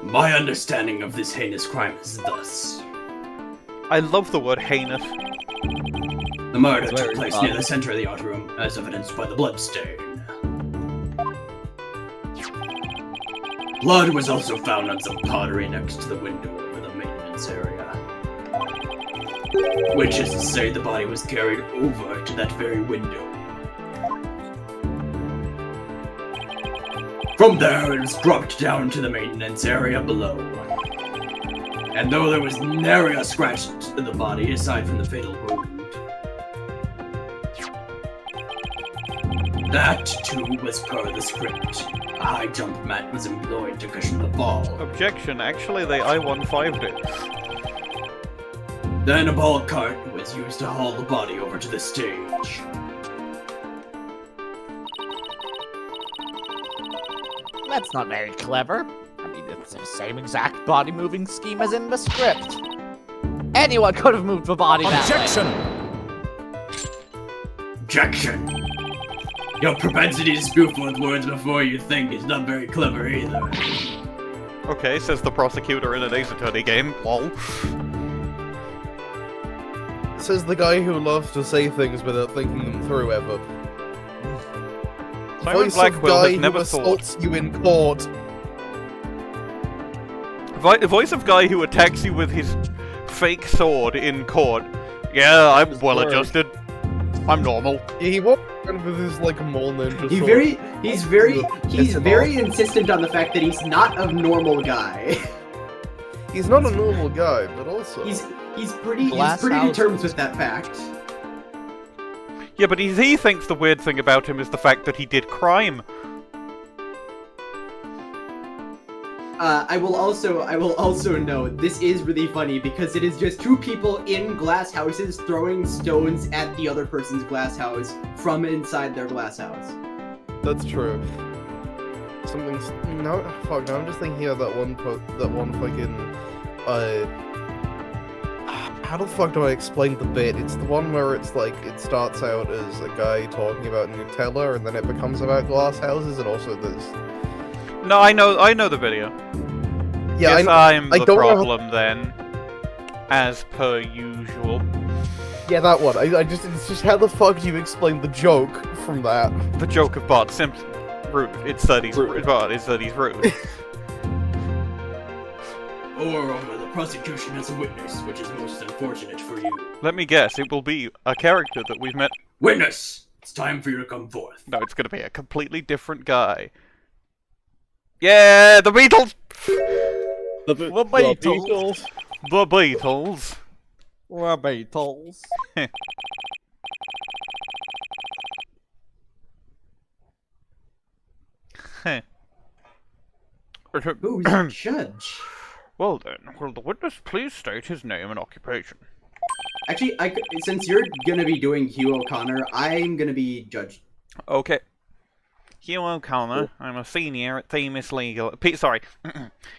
My understanding of this heinous crime is thus. I love the word heinous. The murder It's took very place odd. near the center of the art room, as evidenced by the bloodstain. Blood was also found on some pottery next to the window over the maintenance area. Which is to say the body was carried over to that very window. From there, it was dropped down to the maintenance area below. And though there was nary a scratch in the body aside from the fatal wound, that too was per the script. A high jump mat was employed to cushion the fall. Objection, actually they I-15'd it. Then a ball cart was used to haul the body over to the stage. That's not very clever. I mean, it's the same exact body moving scheme as in the script. Anyone could have moved the body that way. Objection! Your propensity to spoof with words before you think is not very clever either. Okay, says the prosecutor in an Ace Attorney game. Lol. Says the guy who loves to say things without thinking them through ever. Simon Voice of Blackquill guy has never who thought. assaults you in court. Voice of guy who attacks you with his fake sword in court. Yeah, I'm well adjusted. I'm normal. Yeah, he walks around with his like mole ninja sword. He's very insistent on the fact that he's not a normal guy. He's not a normal guy, but also he's pretty to terms with that fact. Yeah, but he thinks the weird thing about him is the fact that he did crime. I will also note this is really funny because it is just two people in glass houses throwing stones at the other person's glass house from inside their glass house. That's true. Something's no fuck. No, I'm just thinking of that one fucking how the fuck do I explain the bit? It's the one where it's like it starts out as a guy talking about Nutella, and then it becomes about glass houses, and also there's. No, I know the video. Yeah, yes, I'm I the don't problem then, as per usual. Yeah, that one. It's just how the fuck do you explain the joke from that? The joke of Bart Simpson. Rude. It's that he's rude. Bart is that he's rude. Or the prosecution has a witness, which is most unfortunate for you. Let me guess, it will be a character that we've met. Witness! It's time for you to come forth. No, it's gonna be a completely different guy. Yeah, the Beatles! The Beatles. The Beatles. The Beatles. Who's the judge? Well then, will the witness please state his name and occupation? Actually, since you're gonna be doing Hugh O'Connor, I'm gonna be judge. Okay. Hugh O'Connor, I'm a senior at Themis Legal...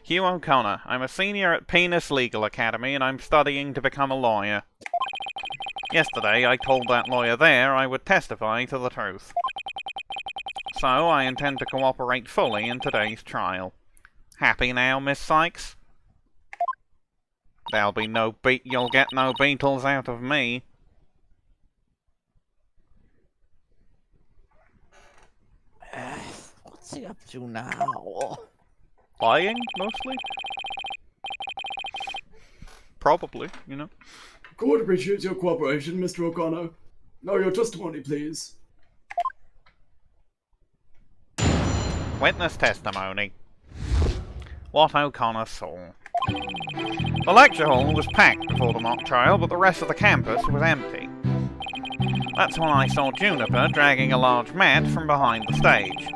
Hugh O'Connor, I'm a senior at Penis Legal Academy and I'm studying to become a lawyer. Yesterday, I told that lawyer there I would testify to the truth. So, I intend to cooperate fully in today's trial. Happy now, Miss Cykes? There'll be no you'll get no Beatles out of me. What's he up to now? Lying, mostly? Probably, you know. Court appreciates your cooperation, Mr. O'Connor. Now your testimony, please. Witness testimony. What O'Connor saw. The lecture hall was packed before the mock trial, but the rest of the campus was empty. That's when I saw Juniper dragging a large mat from behind the stage.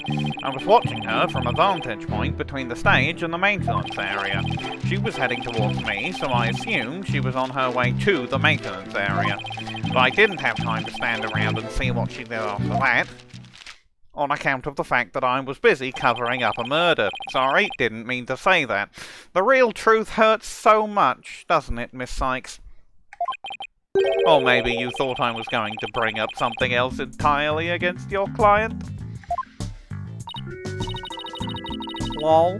I was watching her from a vantage point between the stage and the maintenance area. She was heading towards me, so I assumed she was on her way to the maintenance area. But I didn't have time to stand around and see what she did after that, on account of the fact that I was busy covering up a murder. Sorry, didn't mean to say that. The real truth hurts so much, doesn't it, Miss Cykes? Or maybe you thought I was going to bring up something else entirely against your client? Lol.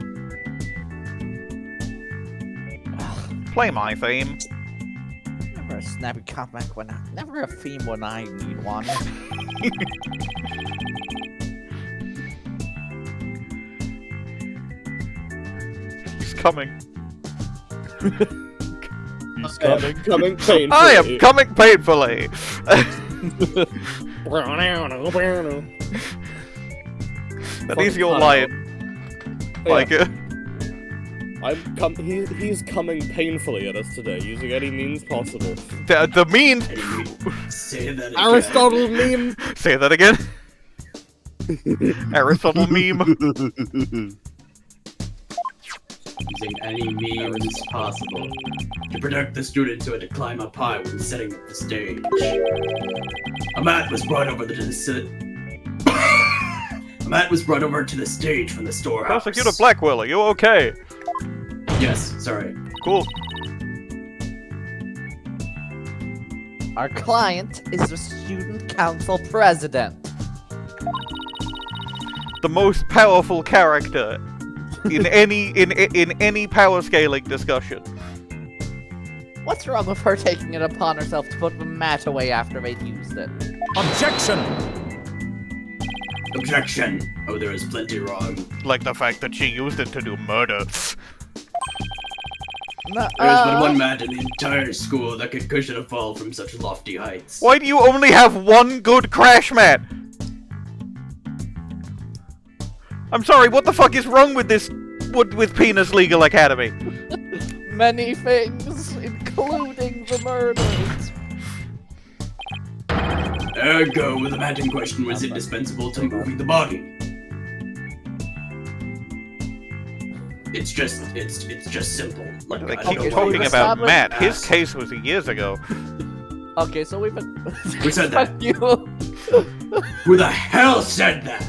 Play my theme. Never a snappy comeback never a theme when I need one. coming. He's coming. Coming painfully. I am coming painfully. At least you're lying. Like it. He's coming painfully at us today, using any means possible. The means. Say that again. Aristotle meme. Say that again. Aristotle meme. Using any means possible to protect the students who had to climb up high when setting up the stage. A mat was brought over to the stage from the storehouse. Prosecutor Blackquill, are you okay? Yes, sorry. Cool. Our client is the student council president. The most powerful character in any power scaling discussion. What's wrong with her taking it upon herself to put the mat away after they'd used it? Objection! Objection! Oh, there is plenty wrong. Like the fact that she used it to do murder. There is but one mat in the entire school that could cushion a fall from such lofty heights. Why do you only have one good crash mat? I'm sorry, what the fuck is wrong with this with Penis Legal Academy? Many things, including the murders. Ergo, the mat in question was indispensable to moving the body. It's just simple. Like, They I keep don't know talking why about you Matt. His asked. case was years ago. Okay, so we've been... Who said that? You. Who the hell said that?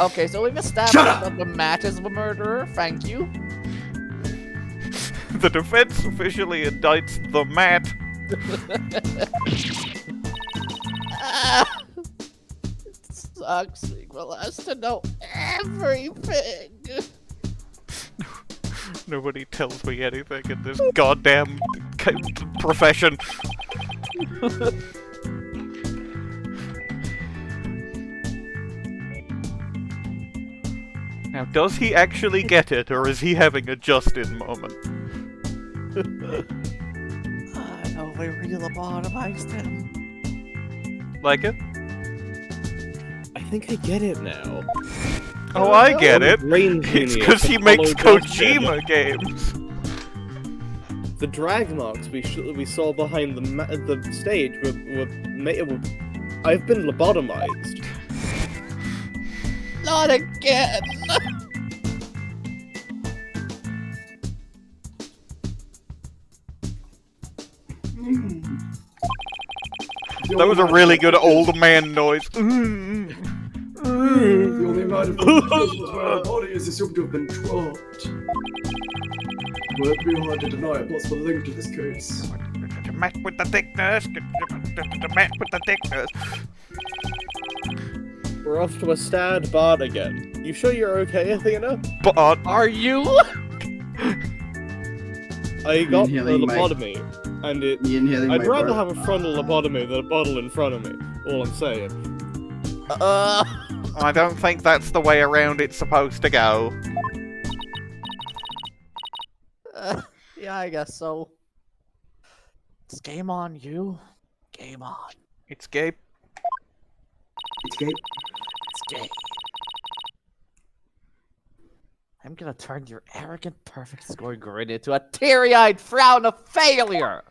Okay, so we've established Shut up! that the Matt is the murderer, thank you. The defense officially indicts the Matt. It sucks being the last to know everything. Nobody tells me anything in this goddamn profession. Now, does he actually get it, or is he having a Justin moment? I know they real lobotomized him. Like it? I think I get it now. Oh, I get it. Brain It's genius because he Apollo makes Justin. Kojima games. The drag marks we saw behind the stage were I've been lobotomized. Not again! That was a really good old man noise. The only amount of where our body is assumed to have been dropped. Well, it'd be hard to deny a possible link to this case. The Matt with the thickness. The Matt with the thickness. We're off to a sad bar again. You sure you're okay, Athena? But are you? I got the Inhaling my- lobotomy, and it. Me inhaling I'd my rather burp. have a frontal lobotomy than a bottle in front of me. All I'm saying. I don't think that's the way around it's supposed to go. Yeah, I guess so. It's game on, you. Game on. It's gay. It's gay. It's gay. I'm gonna turn your arrogant, perfect scoring grin into a teary-eyed frown of failure!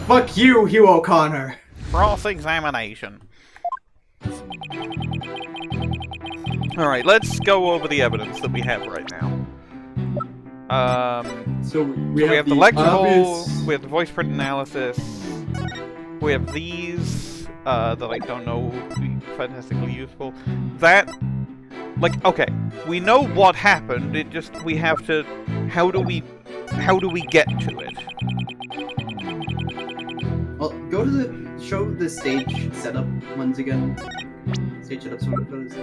Fuck you, Hugh O'Connor. Cross-examination. Alright, let's go over the evidence that we have right now. So we have the lecture hall, obvious- we have the voice print analysis, we have these, that I don't know would be fantastically useful. That, like, okay, we know what happened, it just, we have to, how do we get to it? Well, go to the show the stage setup ones again. Stage setup sort of photos.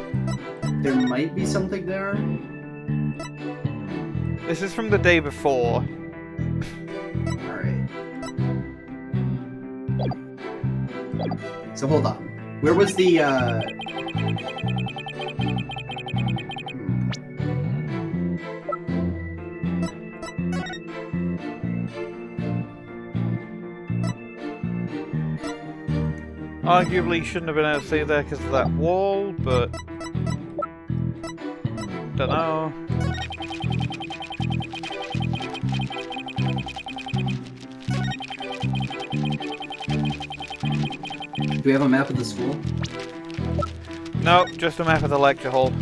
There might be something there. This is from the day before. Alright. So hold on. Where was the Arguably shouldn't have been able to see there because of that wall, but... Dunno. Do we have a map of the school? No, just a map of the lecture hall.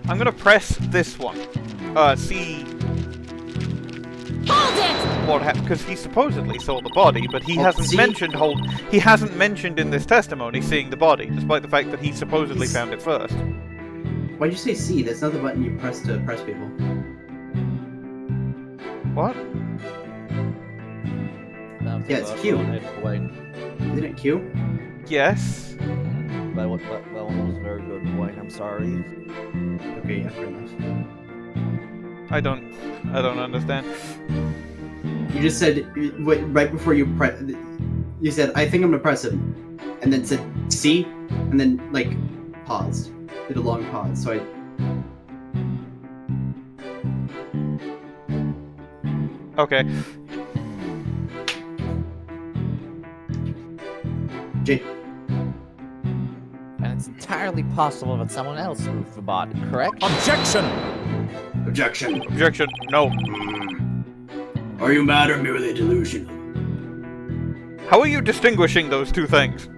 I'm gonna press this one. See what happened, because he supposedly saw the body, but he hasn't mentioned in this testimony seeing the body, despite the fact that he supposedly found it first. Why'd you say C? That's not the button you press to press people. What? Yeah, it's Q. Isn't it Q? Yes. That one was very good, Bwain. I'm sorry. Okay, yeah, fair enough. I don't understand. You just said right before you press. You said, "I think I'm gonna press him," and then said C, and then like paused, did a long pause. So I. Okay. J. And it's entirely possible that someone else moved the body, correct? Objection! Objection. Objection. No. Are you mad or merely delusional? How are you distinguishing those two things?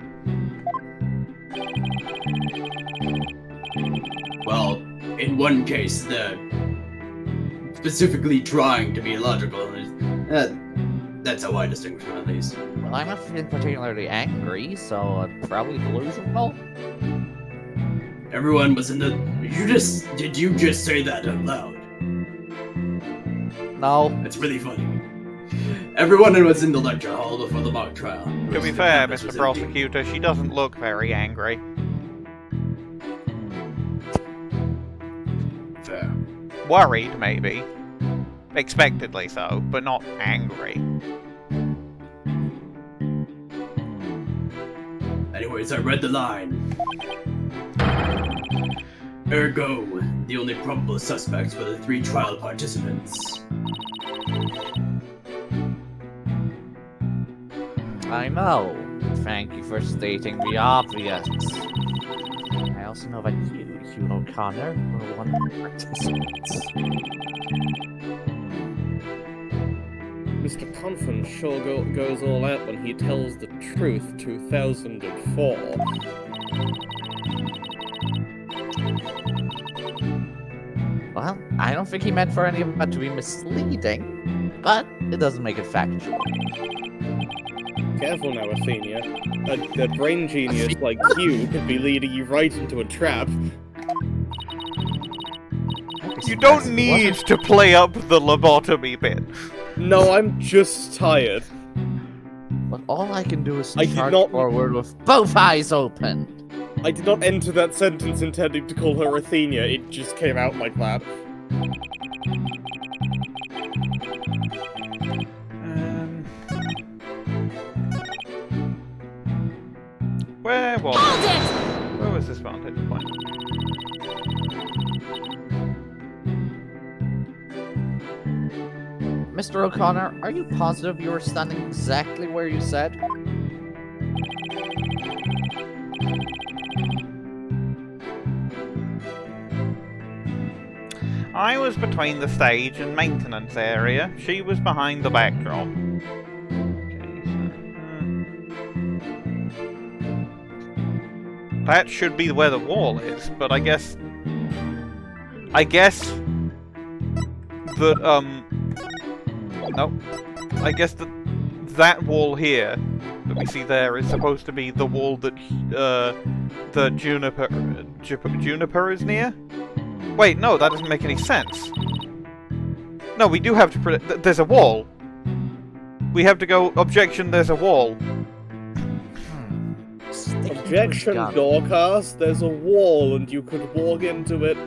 Well, in one case, they're specifically trying to be logical. That's how I distinguish them, at least. Well, I'm not feeling particularly angry, so probably delusional. Everyone was in the. Did you just say that out loud? No. It's really funny. Everyone was in the lecture hall before the mock trial. To be fair, Mr. Prosecutor, she doesn't look very angry. Fair. Worried, maybe. Expectedly so, but not angry. Anyways, I read the line. Ergo, the only probable suspects were the 3 trial participants. I know. Thank you for stating the obvious. I also know that you, Hugh O'Connor, were one of the participants. Mr. Confin sure goes all out when he tells the truth. 2004. Well, I don't think he meant for any of that to be misleading, but it doesn't make it factual. Careful now, Athena. A brain genius like you could be leading you right into a trap. You don't need to play up the lobotomy bit. No, I'm just tired. But all I can do is charge forward with both eyes open. I did not enter that sentence intending to call her Athena. It just came out like that. Where was this vantage point? Mr. O'Connor, are you positive you were standing exactly where you said? I was between the stage and maintenance area. She was behind the backdrop. That should be where the wall is, but I guess that, no. I guess that wall here, that we see there, is supposed to be the wall that, the Juniper is near? Wait, no, that doesn't make any sense. No, we do have to predict. There's a wall. We have to go, objection, there's a wall. Objection, Dorcas, there's a wall and you could walk into it.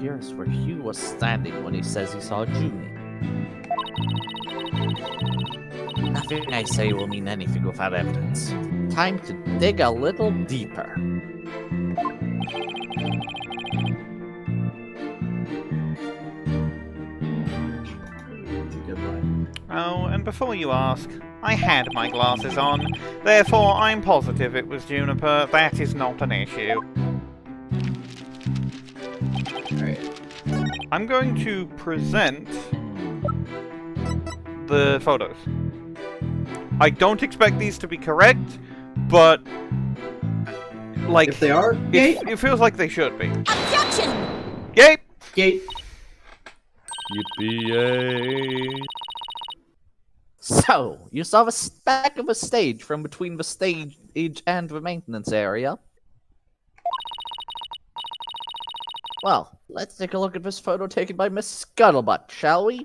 here's where Hugh was standing when he says he saw Junie. Nothing I say will mean anything without evidence. Time to dig a little deeper. Oh, and before you ask, I had my glasses on. Therefore, I'm positive it was Juniper. That is not an issue. Alright. I'm going to present the photos. I don't expect these to be correct, but like if they are, it feels like they should be. Objection! Yay! Gate. Yippee-yay. So, you saw the speck of a stage from between the stage and the maintenance area. Well, let's take a look at this photo taken by Miss Scuttlebutt, shall we?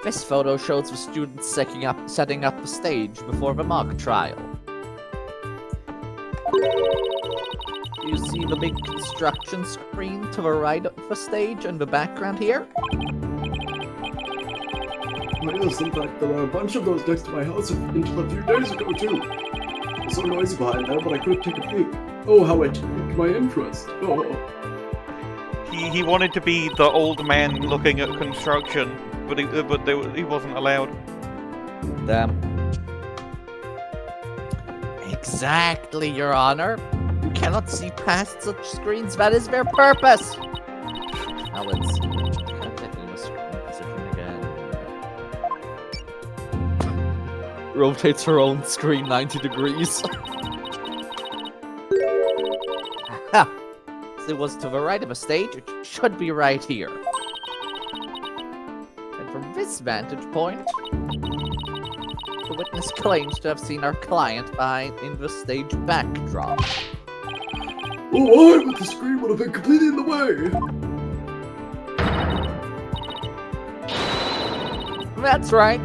This photo shows the students setting up the stage before the mock trial. Do you see the big construction screen to the right of the stage and the background here? Oh yes, in fact, there are a bunch of those next to my house until a few days ago too. It was so noisy behind there, but I couldn't take a peek. Oh, how it piqued my interest. Oh. He wanted to be the old man looking at construction, but he wasn't allowed. Damn. Exactly, Your Honor. You cannot see past such screens. That is their purpose. Now let's rotates her own screen 90 degrees. Aha! It was to the right of a stage, it should be right here. And from this vantage point, the witness claims to have seen our client in the stage backdrop. Oh, why? But the screen would have been completely in the way. That's right.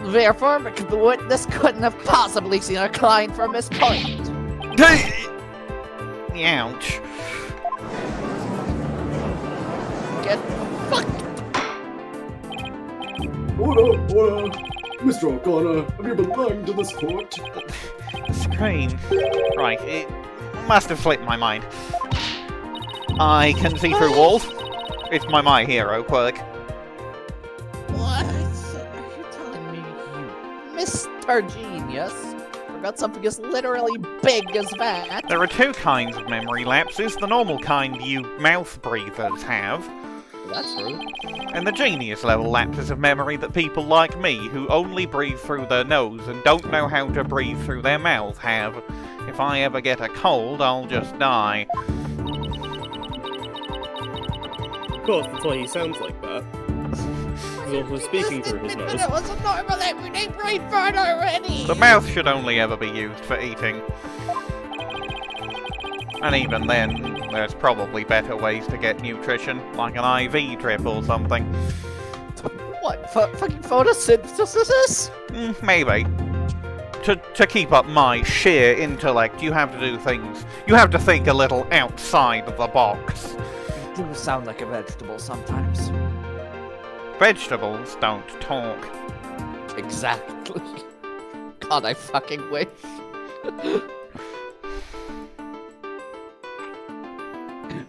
Therefore, the witness couldn't have possibly seen our client from this point. Ouch. Get fucked. Order, order. Mr. O'Connor, have you been lying to this court? The screen. Right, it must have slipped my mind. I can see through walls. It's my hero quirk. What are you telling me, you Mr. Genius? Forgot something as literally big as that? There are two kinds of memory lapses. The normal kind you mouth breathers have. That's true. And the genius level lapses of memory that people like me, who only breathe through their nose and don't know how to breathe through their mouth, have. If I ever get a cold, I'll just die. Of course, that's why he sounds like that. He's also speaking through his nose. It was a normal everyday breathe burn already! The mouth should only ever be used for eating. And even then, there's probably better ways to get nutrition, like an IV drip or something. What? Fucking photosynthesis? Maybe. To keep up my sheer intellect, you have to do things. You have to think a little outside of the box. You do sound like a vegetable sometimes. Vegetables don't talk. Exactly. God, I fucking wish.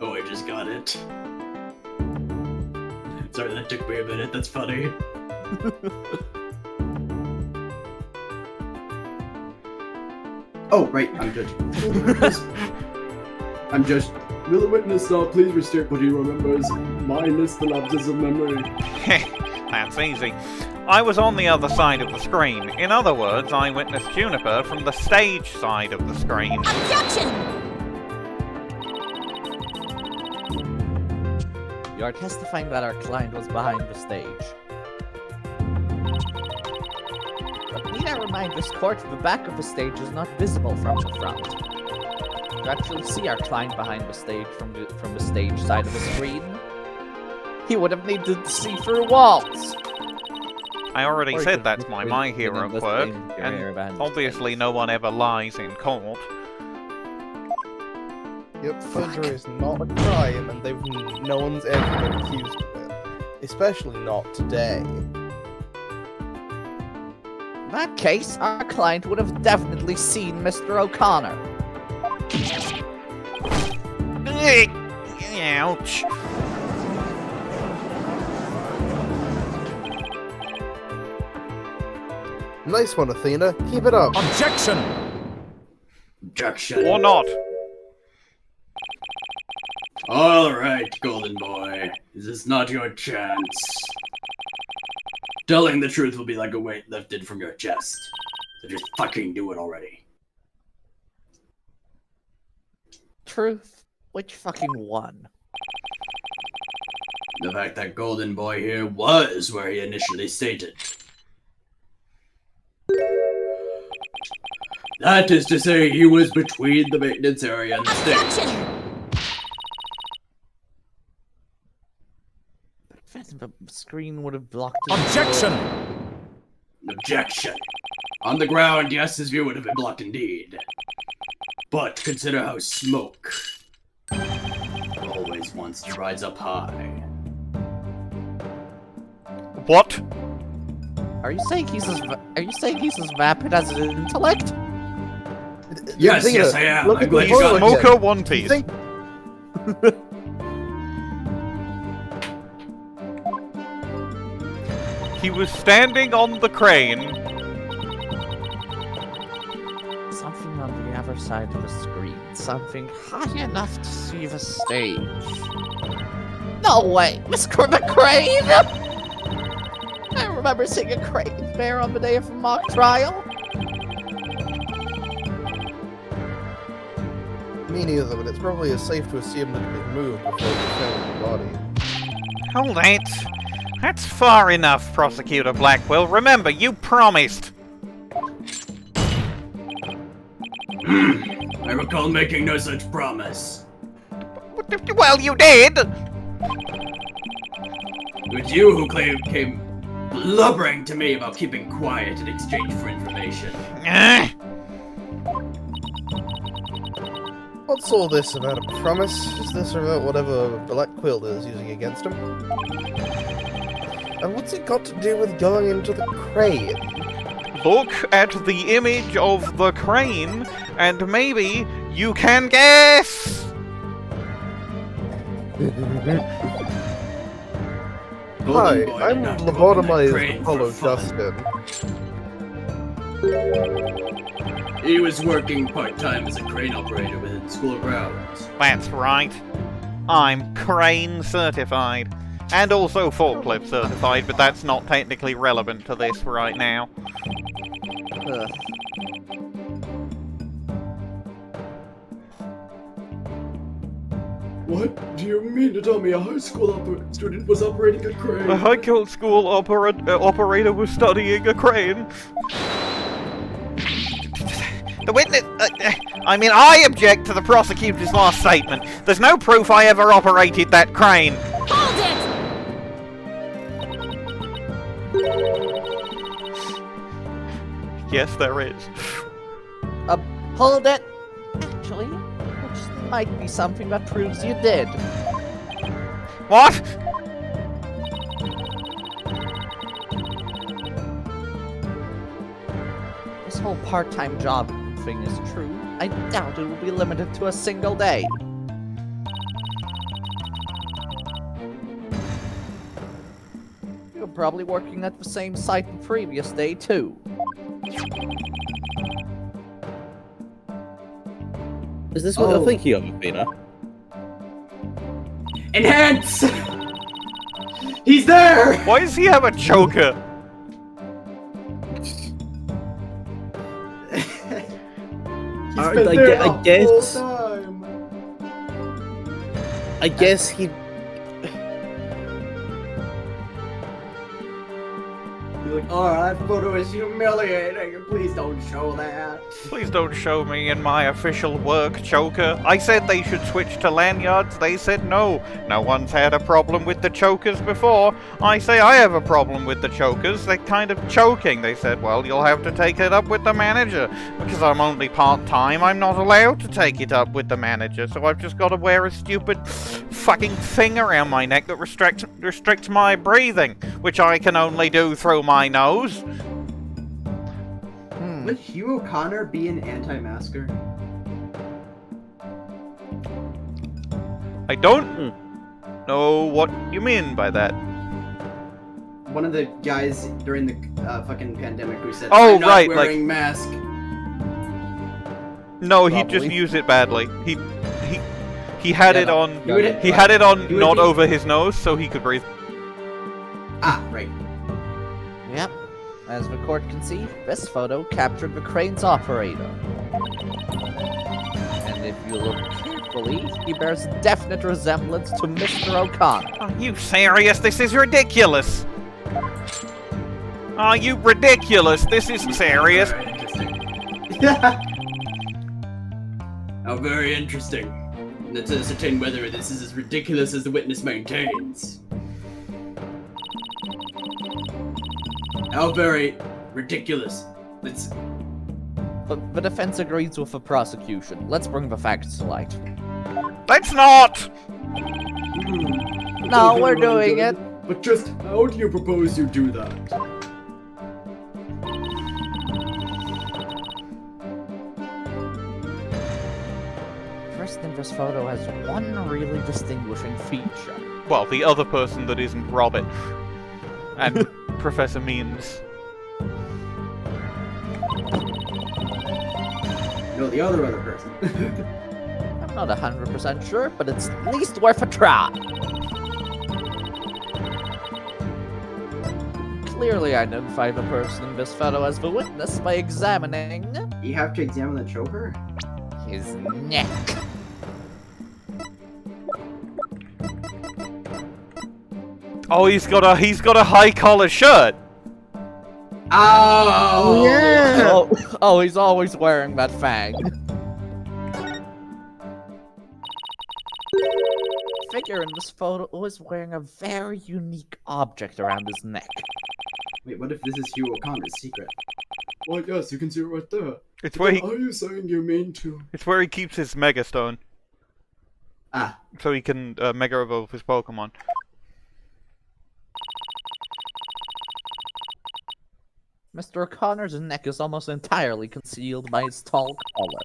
Oh, I just got it. Sorry, that took me a minute. That's funny. Oh, right, I'm judge. I'm judge. Will the witness now please restate what he remembers, minus the lapses of memory? That's easy. I was on the other side of the screen. In other words, I witnessed Juniper from the stage side of the screen. Objection! You are testifying that our client was behind the stage. But need I remind this court that the back of the stage is not visible from the front. To actually see our client behind the stage from the stage side of the screen, he would have needed to see through walls. I already Or said you that's could- my you My could Hero invest quirk, in your and hero band. obviously no one ever lies in court. Yep, perjury is not a crime, and no one's ever been accused of it. Especially not today. In that case, our client would have definitely seen Mr. O'Connor. Ouch. Nice one, Athena. Keep it up. Objection! Objection. Or not. Alright, Golden Boy. This is not your chance. Telling the truth will be like a weight lifted from your chest. So just fucking do it already. Truth? Which fucking one? The fact that Golden Boy here was where he initially stated. That is to say, he was between the maintenance area and the stage. The screen would have blocked it. Objection! Objection. On the ground, yes, his view would have been blocked indeed. But consider how smoke always wants to rise up high. What? Are you saying he's as vapid as his intellect? Yes, Athena, yes, I am. look I'm at glad the you got toilet. it. Mocha One Piece. He was standing on the crane. Something on the other side of the screen. Something high enough to see the stage. No way! Mr. McCrane! I remember seeing a crane there on the day of the mock trial. Me neither, but it's probably as safe to assume that it was moved before we found the body. Hold it. That's far enough, Prosecutor Blackquill. Remember, you promised. I recall making no such promise. Well, you did! It was you who came blubbering to me about keeping quiet in exchange for information. What's all this about a promise? Is this about whatever Blackquill is using against him? And what's it got to do with going into the crane? Look at the image of the crane, and maybe you can guess! Hi, Boy I'm did not go up in that lobotomized crane Apollo for fun. Justin. He was working part-time as a crane operator within school grounds. That's right. I'm crane certified. And also forklift certified, but that's not technically relevant to this right now. Ugh. What do you mean to tell me a high school student was operating a crane? A high school operator was studying a crane. The witness... I mean, I object to the prosecutor's last statement. There's no proof I ever operated that crane. Hold it! Yes, there is. Hold it! Actually, which might be something that proves you did. What? This whole part-time job thing is true. I doubt it will be limited to a single day. You're probably working at the same site the previous day, too. Is this what you're thinking of, Athena? Enhance! He's there! Why does he have a choker? I guess he. like, oh, that photo is humiliating. Please don't show that. Please don't show me in my official work choker. I said they should switch to lanyards. They said no. No one's had a problem with the chokers before. I say I have a problem with the chokers. They're kind of choking. They said, well, you'll have to take it up with the manager. Because I'm only part-time, I'm not allowed to take it up with the manager. So I've just got to wear a stupid fucking thing around my neck that restricts my breathing, which I can only do through my nose. Would Hugh O'Connor be an anti-masker? I don't know what you mean by that. One of the guys during the fucking pandemic who said, Oh, I'm not right, wearing mask. No, he just used it badly. He had it on. He had it on not over his nose, so he could breathe. Ah, right. Yep. As the court can see, this photo captured the crane's operator. And if you look carefully, he bears definite resemblance to Mr. O'Connor. Are you serious? This is ridiculous. Are you ridiculous? This isn't serious. How very interesting. Let's ascertain whether this is as ridiculous as the witness maintains. How very ridiculous. Let's... But the defense agrees with the prosecution. Let's bring the facts to light. Let's not! No, we're doing it. But just how do you propose you do that? First thing, this photo has one really distinguishing feature. Well, the other person that isn't Robin. And Professor Means. No, the other person. I'm not 100% sure, but it's at least worth a try. Clearly identify the person in this photo as the witness by examining... You have to examine the choker? His neck. Oh, he's got a high collar shirt. Oh yeah. Oh, he's always wearing that fang. Figure in this photo is wearing a very unique object around his neck. Wait, what if this is Hugh O'Connor's secret? Well, yes, you can see it right there. It's where he... Are you saying you mean to? It's where he keeps his Mega Stone. Ah. So he can Mega Evolve his Pokemon. Mr. O'Connor's neck is almost entirely concealed by his tall collar.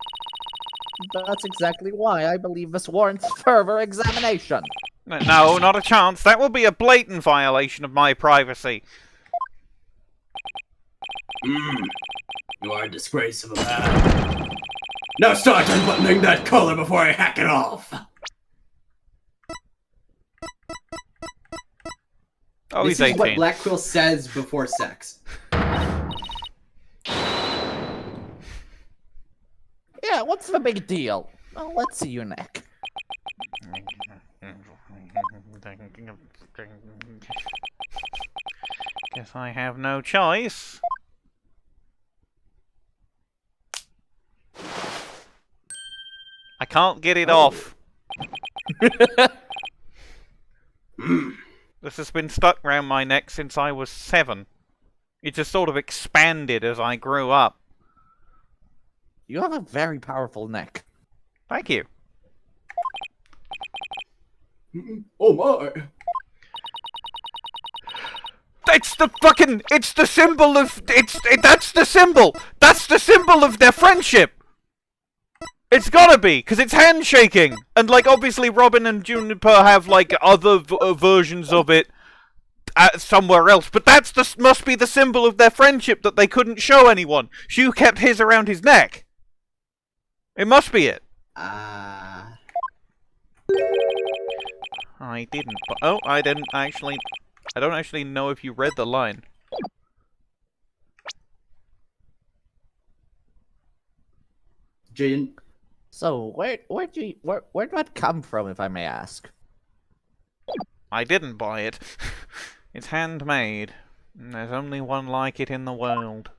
That's exactly why I believe this warrants further examination. No, not a chance. That would be a blatant violation of my privacy. You are a disgrace of a man. Now start unbuttoning that collar before I hack it off. Oh, this he's is 18. what Blackquill says before sex. Yeah, what's the big deal? Oh, let's see your neck. Guess I have no choice. I can't get it off. This has been stuck round my neck since I was 7. It just sort of expanded as I grew up. You have a very powerful neck. Thank you. Oh my! It's the fucking... It's the symbol of... That's the symbol! That's the symbol of their friendship! It's gotta be, because it's handshaking! And, like, obviously Robin and Juniper have, like, other versions of it somewhere else. But that's must be the symbol of their friendship that they couldn't show anyone. Hugh kept his around his neck. It must be it. I didn't. Oh, I didn't actually... I don't actually know if you read the line. Jaden. So, where did that come from, if I may ask? I didn't buy it. It's handmade. There's only one like it in the world.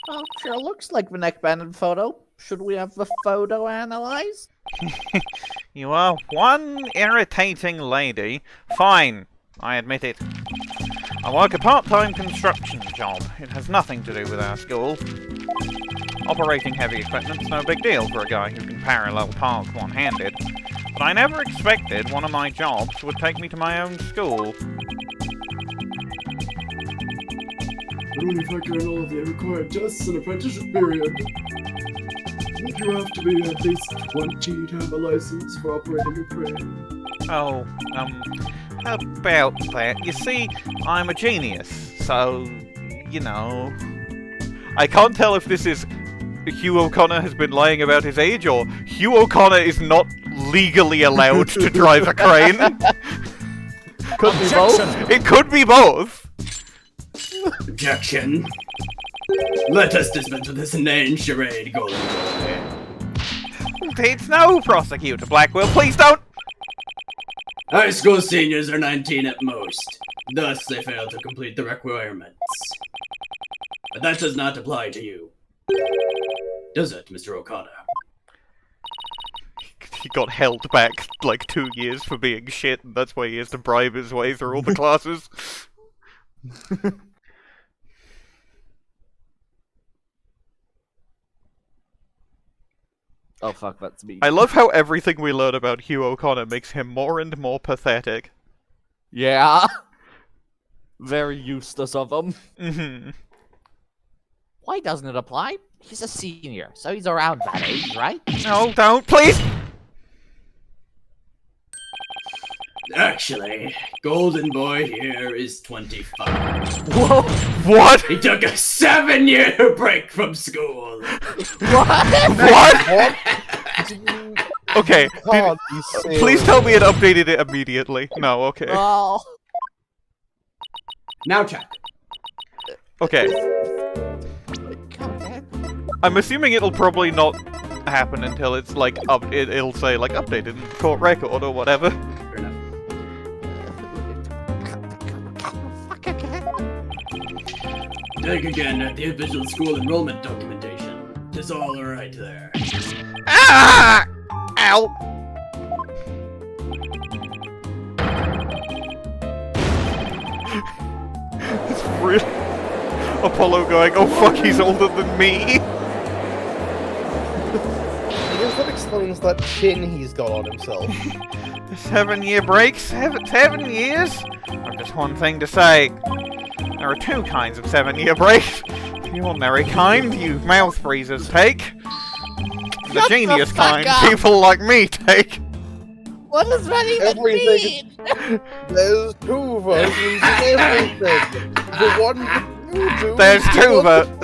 Well, sure looks like the neck-banded photo. Should we have the photo analyzed? You are one irritating lady. Fine, I admit it. I work a part-time construction job. It has nothing to do with our school. Operating heavy equipment's no big deal for a guy who can parallel park one-handed. But I never expected one of my jobs would take me to my own school. But only factor in all of the required tests and apprenticeship period. You have to be at least 20 to have a license for operating a crane. Oh, about that. You see, I'm a genius, so, you know... I can't tell if this is Hugh O'Connor has been lying about his age, or Hugh O'Connor is not legally allowed to drive a crane. Could be both. It could be both. Objection. Let us dispense with this inane charade, Golden Boy. It's no, Prosecutor Blackquill, please don't! High school seniors are 19 at most. Thus, they fail to complete the requirements. But that does not apply to you. Does it, Mr. O'Connor? He got held back like 2 years for being shit, and that's why he has to bribe his way through all the classes. Oh fuck, that's me. I love how everything we learn about Hugh O'Connor makes him more and more pathetic. Yeah. Very useless of him. Mm-hmm. Why doesn't it apply? He's a senior, so he's around that age, right? No, don't, please! Actually, Golden Boy here is 25. Whoa! What? He took a 7-year break from school. What? Okay, please tell me it updated it immediately. No, okay. Oh. Now check. Okay. I'm assuming it'll probably not happen until it's like it'll say like updated in court record or whatever. Fair enough. Take again at the official school enrollment documentation. Tis all right there. Ah! Ow! It's really Apollo going, oh fuck, he's older than me! I guess that explains that chin he's got on himself. 7-year break? 7 years? I've just one thing to say. There are 2 kinds of 7-year breaks. The ordinary kind you mouth breathers take. The genius kind people like me take. What does that even mean? There's 2 versions of everything. The one you do.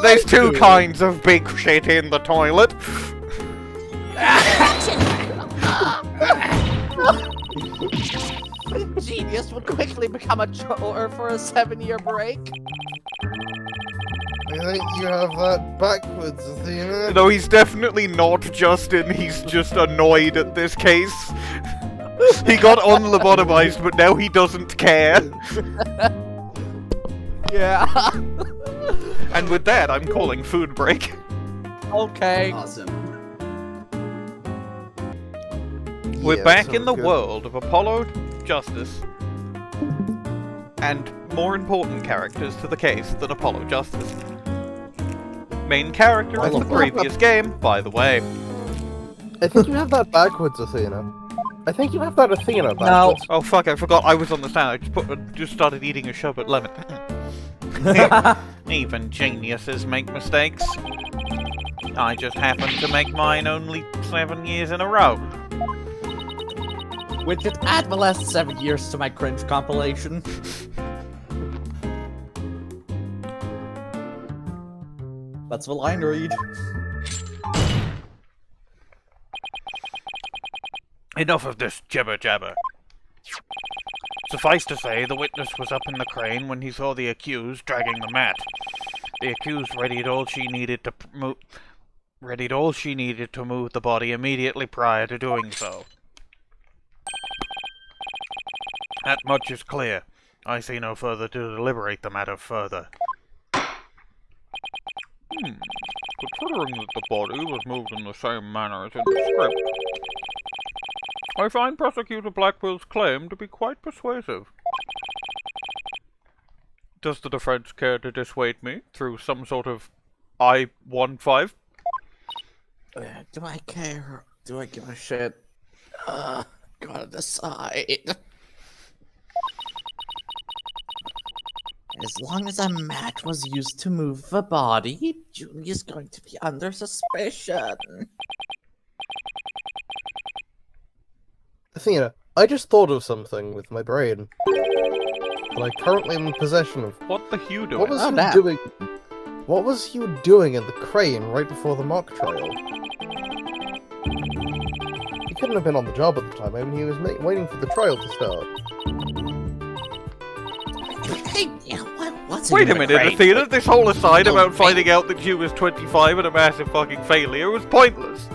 There's two kinds of big shit in the toilet. Genius would quickly become a chore for a 7-year break. I think you have that backwards, Athena. No, he's definitely not Justin, he's just annoyed at this case. He got unlobotomized, but now he doesn't care. Yeah. And with that, I'm calling food break. Okay. Awesome. We're back in the world of Apollo Justice. And more important characters to the case than Apollo Justice. Main character in the previous game, by the way. I think you have that backwards, Athena. I think you have that Athena backwards. Oh fuck, I forgot I was on the stand. I just started eating a sherbet lemon. Even geniuses make mistakes. I just happened to make mine only 7 years in a row. Widget, add the last 7 years to my cringe compilation. That's the line read. Enough of this jibber-jabber. Suffice to say, the witness was up in the crane when he saw the accused dragging the mat. The accused readied all she needed to move the body immediately prior to doing so. That much is clear. I see no further to deliberate the matter further. Considering that the body was moved in the same manner as in the script, I find Prosecutor Blackwill's claim to be quite persuasive. Does the defense care to dissuade me through some sort of I-15? Do I care? Do I give a shit? Gotta decide. As long as a mat was used to move the body, Julie is going to be under suspicion. Athena, I just thought of something with my brain. But I currently am in possession of. What the Hugh doing? What was Hugh doing? What was Hugh doing in the crane right before the mock trial? He couldn't have been on the job at the time. I mean, he was waiting for the trial to start. Hey, what's Wait in a the minute, crate? Athena, this whole aside about finding out that Hugh was 25 and a massive fucking failure was pointless.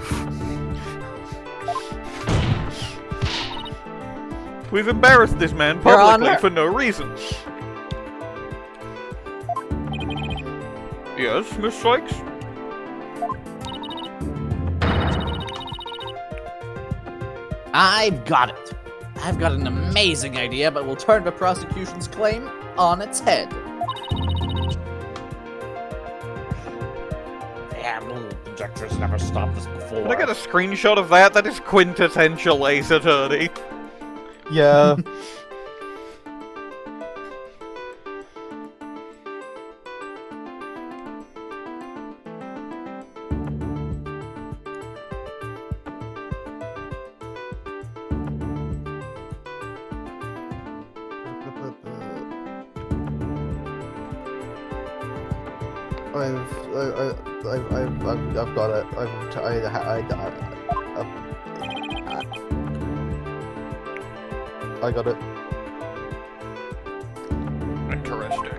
We've embarrassed this man Your publicly Honor. for no reason. Yes, Miss Sykes? I've got it. I've got an amazing idea, but will turn the prosecution's claim on its head. Damn, objectors never stopped us before. Can I get a screenshot of that? That is quintessential Ace Attorney. Yeah. I've got it. I got it. Interesting.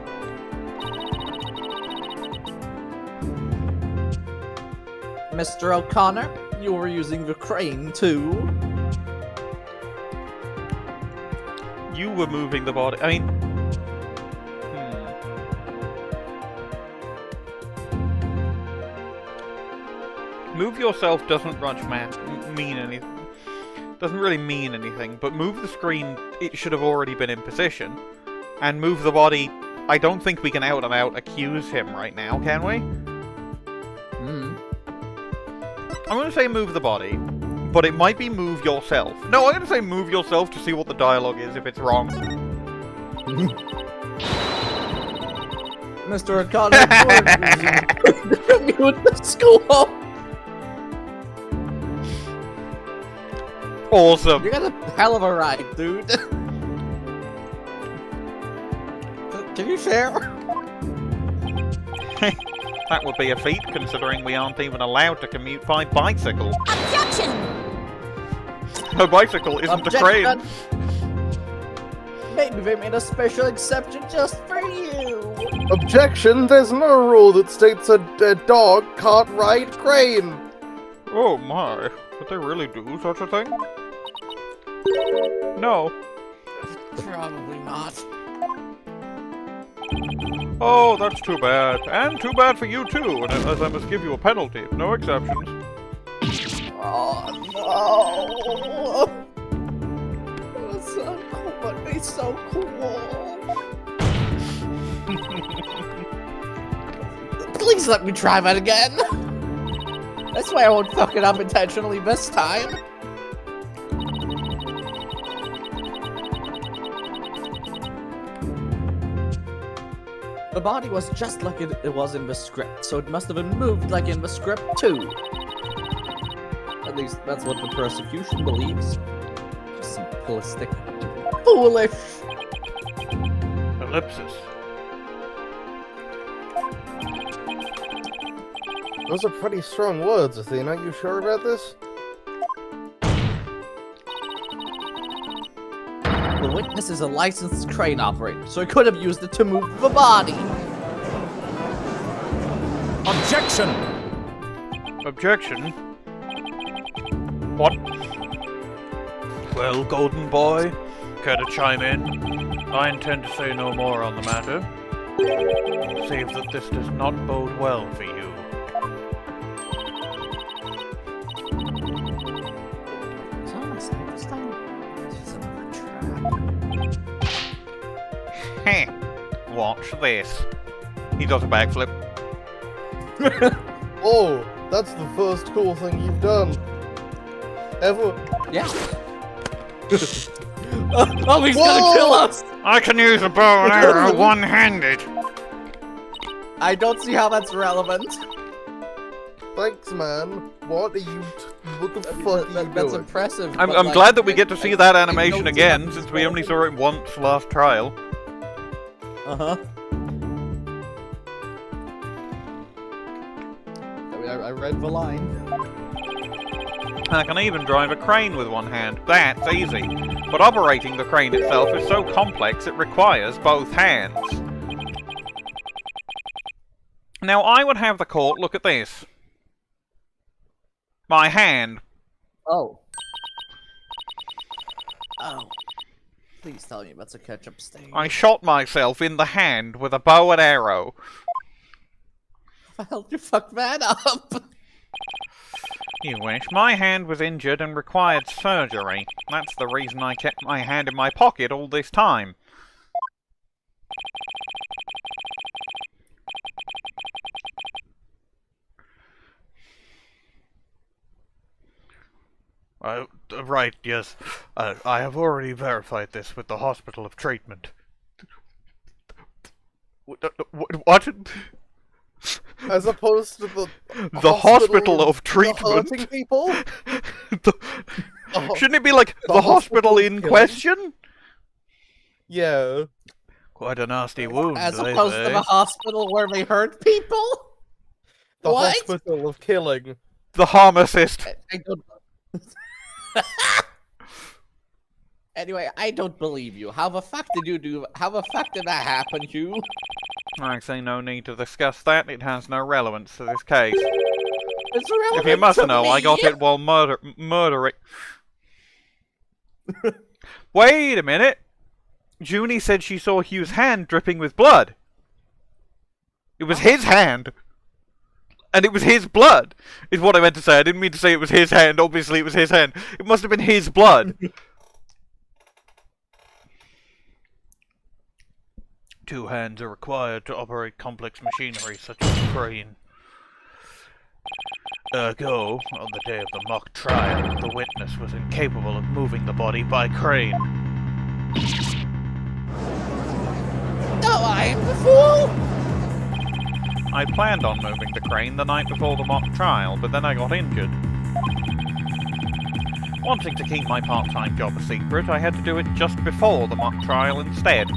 Mr. O'Connor, you were using the crane too. You were moving the body. I mean, move yourself doesn't mean anything. Doesn't really mean anything, but move the screen, it should have already been in position. And move the body, I don't think we can out and out accuse him right now, can we? I'm gonna say move the body, but it might be move yourself. No, I'm gonna say move yourself to see what the dialogue is if it's wrong. Mr. O'Connor, you would the school. Awesome. You got a hell of a ride, dude. Can you share? That would be a feat, considering we aren't even allowed to commute by bicycle. Objection! A bicycle isn't a crane. Maybe they made a special exception just for you. Objection! There's no rule that states a dog can't ride crane. Oh my, did they really do such a thing? No. Probably not. Oh, that's too bad. And too bad for you too, and as I must give you a penalty. No exceptions. Oh no! It's so cool, but it's so cool. Please let me try that again. I swear I won't fuck it up intentionally this time. The body was just like it was in the script, so it must have been moved like in the script too. At least that's what the prosecution believes. Simplistic. Foolish. Ellipsis. Those are pretty strong words, Athena. You sure about this? The witness is a licensed crane operator, so he could have used it to move the body. Objection! Objection? What? Well, golden boy, care to chime in? I intend to say no more on the matter, save that this does not bode well for you. Heh, watch this. He does a backflip. Oh, that's the first cool thing you've done. Ever? Yeah. Oh, he's gonna kill us! I can use a bow and arrow one-handed. I don't see how that's relevant. Thanks, man. What are you? What the fuck are you That's doing? impressive. I'm but, like, glad that we get to see that I animation don't again, see since we only saw it once last trial. Uh-huh. I read the line. I can even drive a crane with one hand. That's easy. But operating the crane itself is so complex it requires both hands. Now I would have the court look at this. My hand. Oh. Oh. Please tell me that's a ketchup stain. I shot myself in the hand with a bow and arrow. How the hell did you fuck that up? You wish. My hand was injured and required surgery. That's the reason I kept my hand in my pocket all this time. Right, yes. I have already verified this with the hospital of treatment. What? As opposed to the hospital of treatment. Hurting people? Shouldn't it be like the hospital in question? Yeah. Quite a nasty wound. As opposed to the hospital where they hurt people? The What? hospital of killing. The pharmacist. I don't... Anyway, I don't believe you. How the fuck did that happen, Hugh? I say no need to discuss that. It has no relevance to this case. It's relevant If you must to know, me. I got it while murdering. Wait a minute. Junie said she saw Hugh's hand dripping with blood. It was his hand. And it was his blood, is what I meant to say. I didn't mean to say it was his hand. Obviously, it was his hand. It must have been his blood. Two hands are required to operate complex machinery such as a crane. Ergo, on the day of the mock trial, the witness was incapable of moving the body by crane. No, I am the fool! I planned on moving the crane the night before the mock trial, but then I got injured. Wanting to keep my part-time job a secret, I had to do it just before the mock trial instead.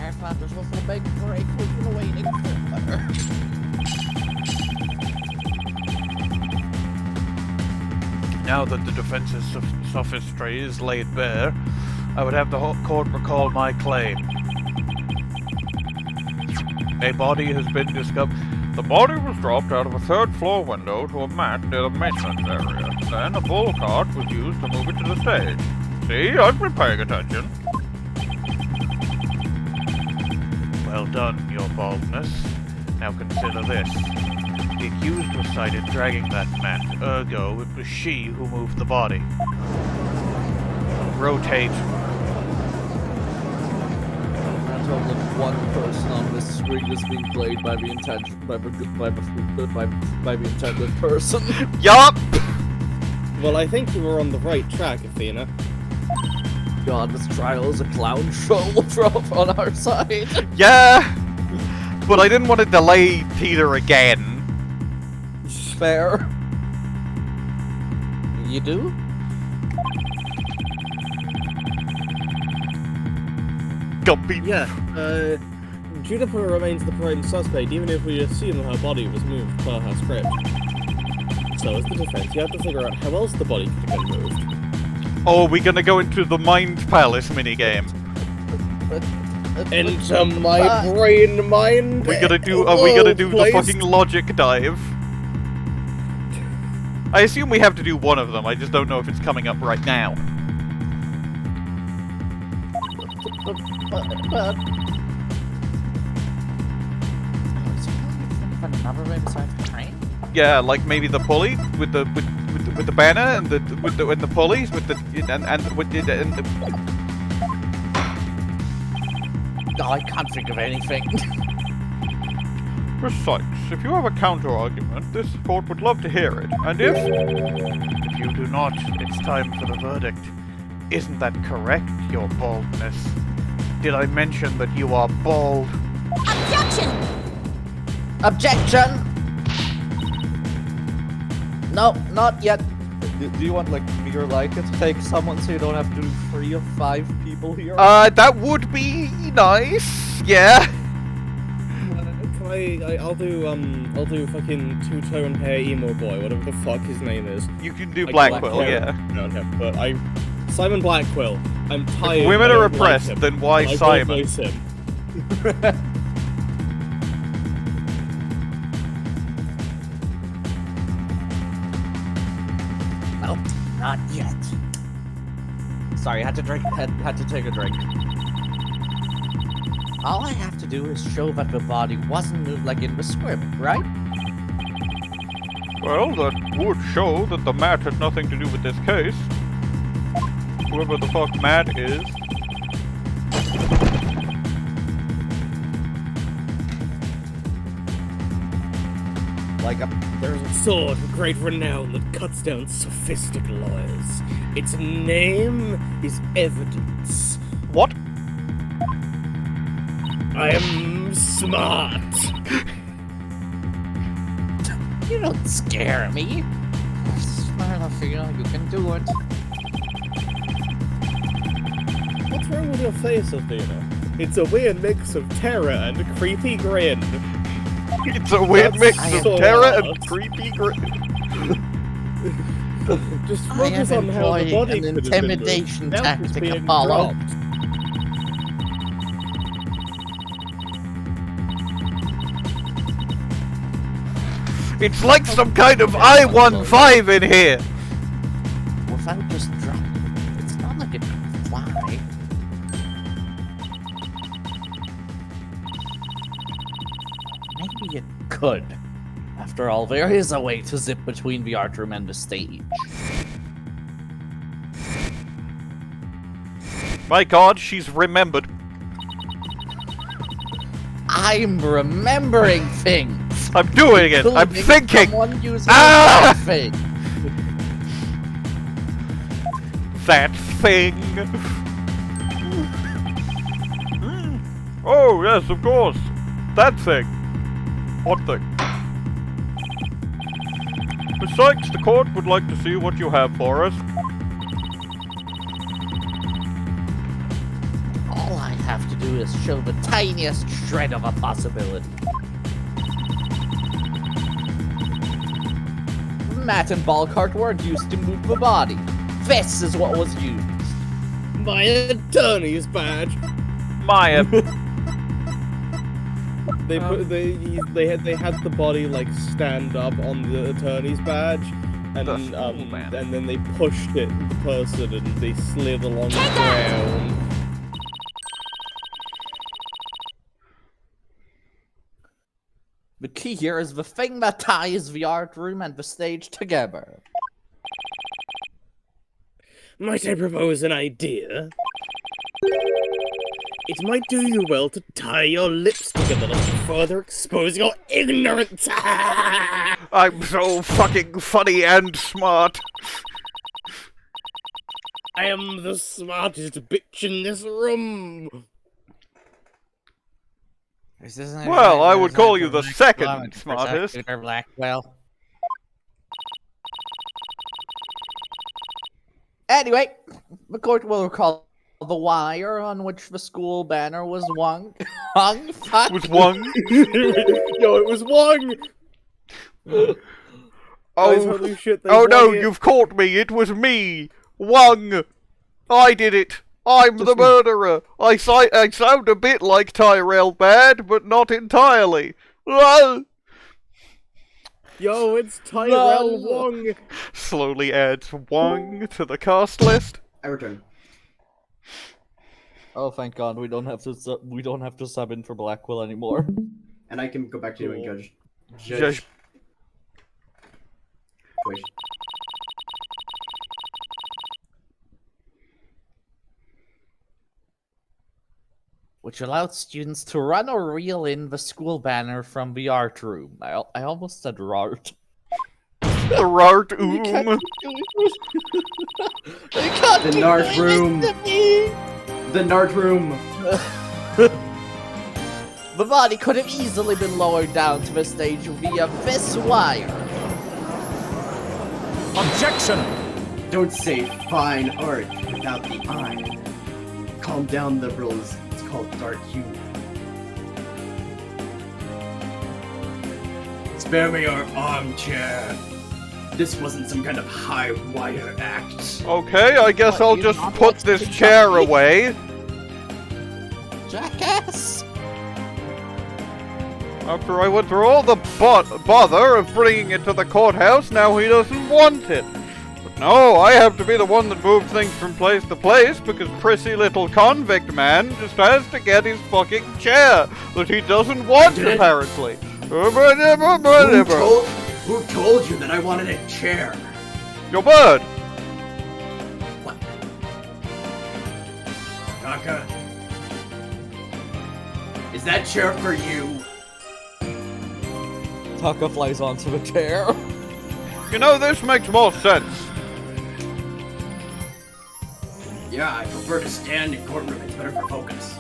I thought this was a big break. We've been waiting for. Now that the defense's sophistry is laid bare, I would have the court recall my claim. A body has been discovered. The body was dropped out of a third-floor window to a mat near the maintenance area. Then a bull cart was used to move it to the stage. See, I've been paying attention. Well done, your baldness. Now consider this. The accused was sighted dragging that mat, ergo it was she who moved the body. Rotate. Not only one person on this screen is being played by the intended person. Yup! Well, I think you were on the right track, Athena. God, this trial is a clown show on our side. Yeah! But I didn't want to delay Peter again. Fair. You do? Gumpy. Yeah, Juniper remains the prime suspect, even if we assume her body was moved per her script. So, as the defense, you have to figure out how else the body could have been moved. Oh, are we gonna go into the Mind Palace minigame? Into my brain mind. Are we gonna do the fucking logic dive? I assume we have to do one of them, I just don't know if it's coming up right now. But... Another way besides the train? Yeah, like maybe the pulley with the banner and the pulleys with the Oh, I can't think of anything. For Sykes, if you have a counter-argument, this court would love to hear it. And if you do not, it's time for the verdict. Isn't that correct, your baldness? Did I mention that you are bald? Objection! Objection! No, not yet. Do you want, like, me or Leica to take someone so you don't have to do 3 of 5 people here? That would be nice. Yeah. I'll do fucking two-tone hair emo boy, whatever the fuck his name is. You can do like Blackquill, yeah. No, okay, but Simon Blackquill. I'm tired. If women I are don't like oppressed, him, then why but I will Simon? voice him. Nope, not yet. Sorry, had to take a drink. All I have to do is show that the body wasn't moved like in the script, right? Well, that would show that the mat had nothing to do with this case. Whoever the fuck Matt is. There's a sword of great renown that cuts down sophistic lawyers. Its name is evidence. What? I am smart. You don't scare me. You're smart enough to know you can do it. What's wrong with your face, Athena? It's a weird mix of terror and a creepy grin. It's a weird mix of terror and creepy grin. Just I focus am on how the employing body an could have been intimidation moved. Now it's tactic, being Apollo. dropped. It's like some kind of I-15 in here. Without just dropping, it's not like it can fly. Maybe it could. After all, there is a way to zip between the art room and the stage. My god, she's remembered. I'm remembering things. I'm doing it. I'm including thinking. Someone using Ah! that thing. That thing. Oh, yes, of course. That thing. What thing? Miss Sykes, the court would like to see what you have for us. All I have to do is show the tiniest shred of a possibility. Mat and ball cart weren't used to move the body. This is what was used. My attorney's badge. Maya. They had the body like stand up on the attorney's badge, and then they pushed it the person and they slid along the ground. The key here is the thing that ties the art room and the stage together. Might I propose an idea? It might do you well to tie your lips together to further expose your ignorance. I'm so fucking funny and smart. I am the smartest bitch in this room. Well, I would call you the second smartest. Blackquill. Anyway, the court will recall the wire on which the school banner was Wung. Wung? Fuck. Was Wung? Yo, it was Wung! Oh no, you've caught me. It was me. Wung. I did it. I'm the murderer. I sound a bit like Tyrell Bad, but not entirely. Yo, it's Tyrell Wung. Slowly adds Wung to the cast list. I return. Oh, thank God, we don't have to sub in for Blackquill anymore. And I can go back to doing judge. Wait. Which allowed students to run or reel in the school banner from the art room. I almost said rart. The rart room. The Nart room. The Nart room. The body could have easily been lowered down to the stage via this wire. Objection! Don't say fine art without the eye. Calm down, liberals. It's called dark humor. Spare me your armchair. This wasn't some kind of high wire act. Okay, I guess I'll just put this chair away. Jackass! After I went through all the bother of bringing it to the courthouse, now he doesn't want it. But no, I have to be the one that moves things from place to place because prissy little convict man just has to get his fucking chair that he doesn't want, apparently. Who told you that I wanted a chair? Your bird! What? Kaka? Is that chair for you? Taka flies onto the chair. You know, this makes more sense. Yeah, I prefer to stand in courtroom. It's better for focus.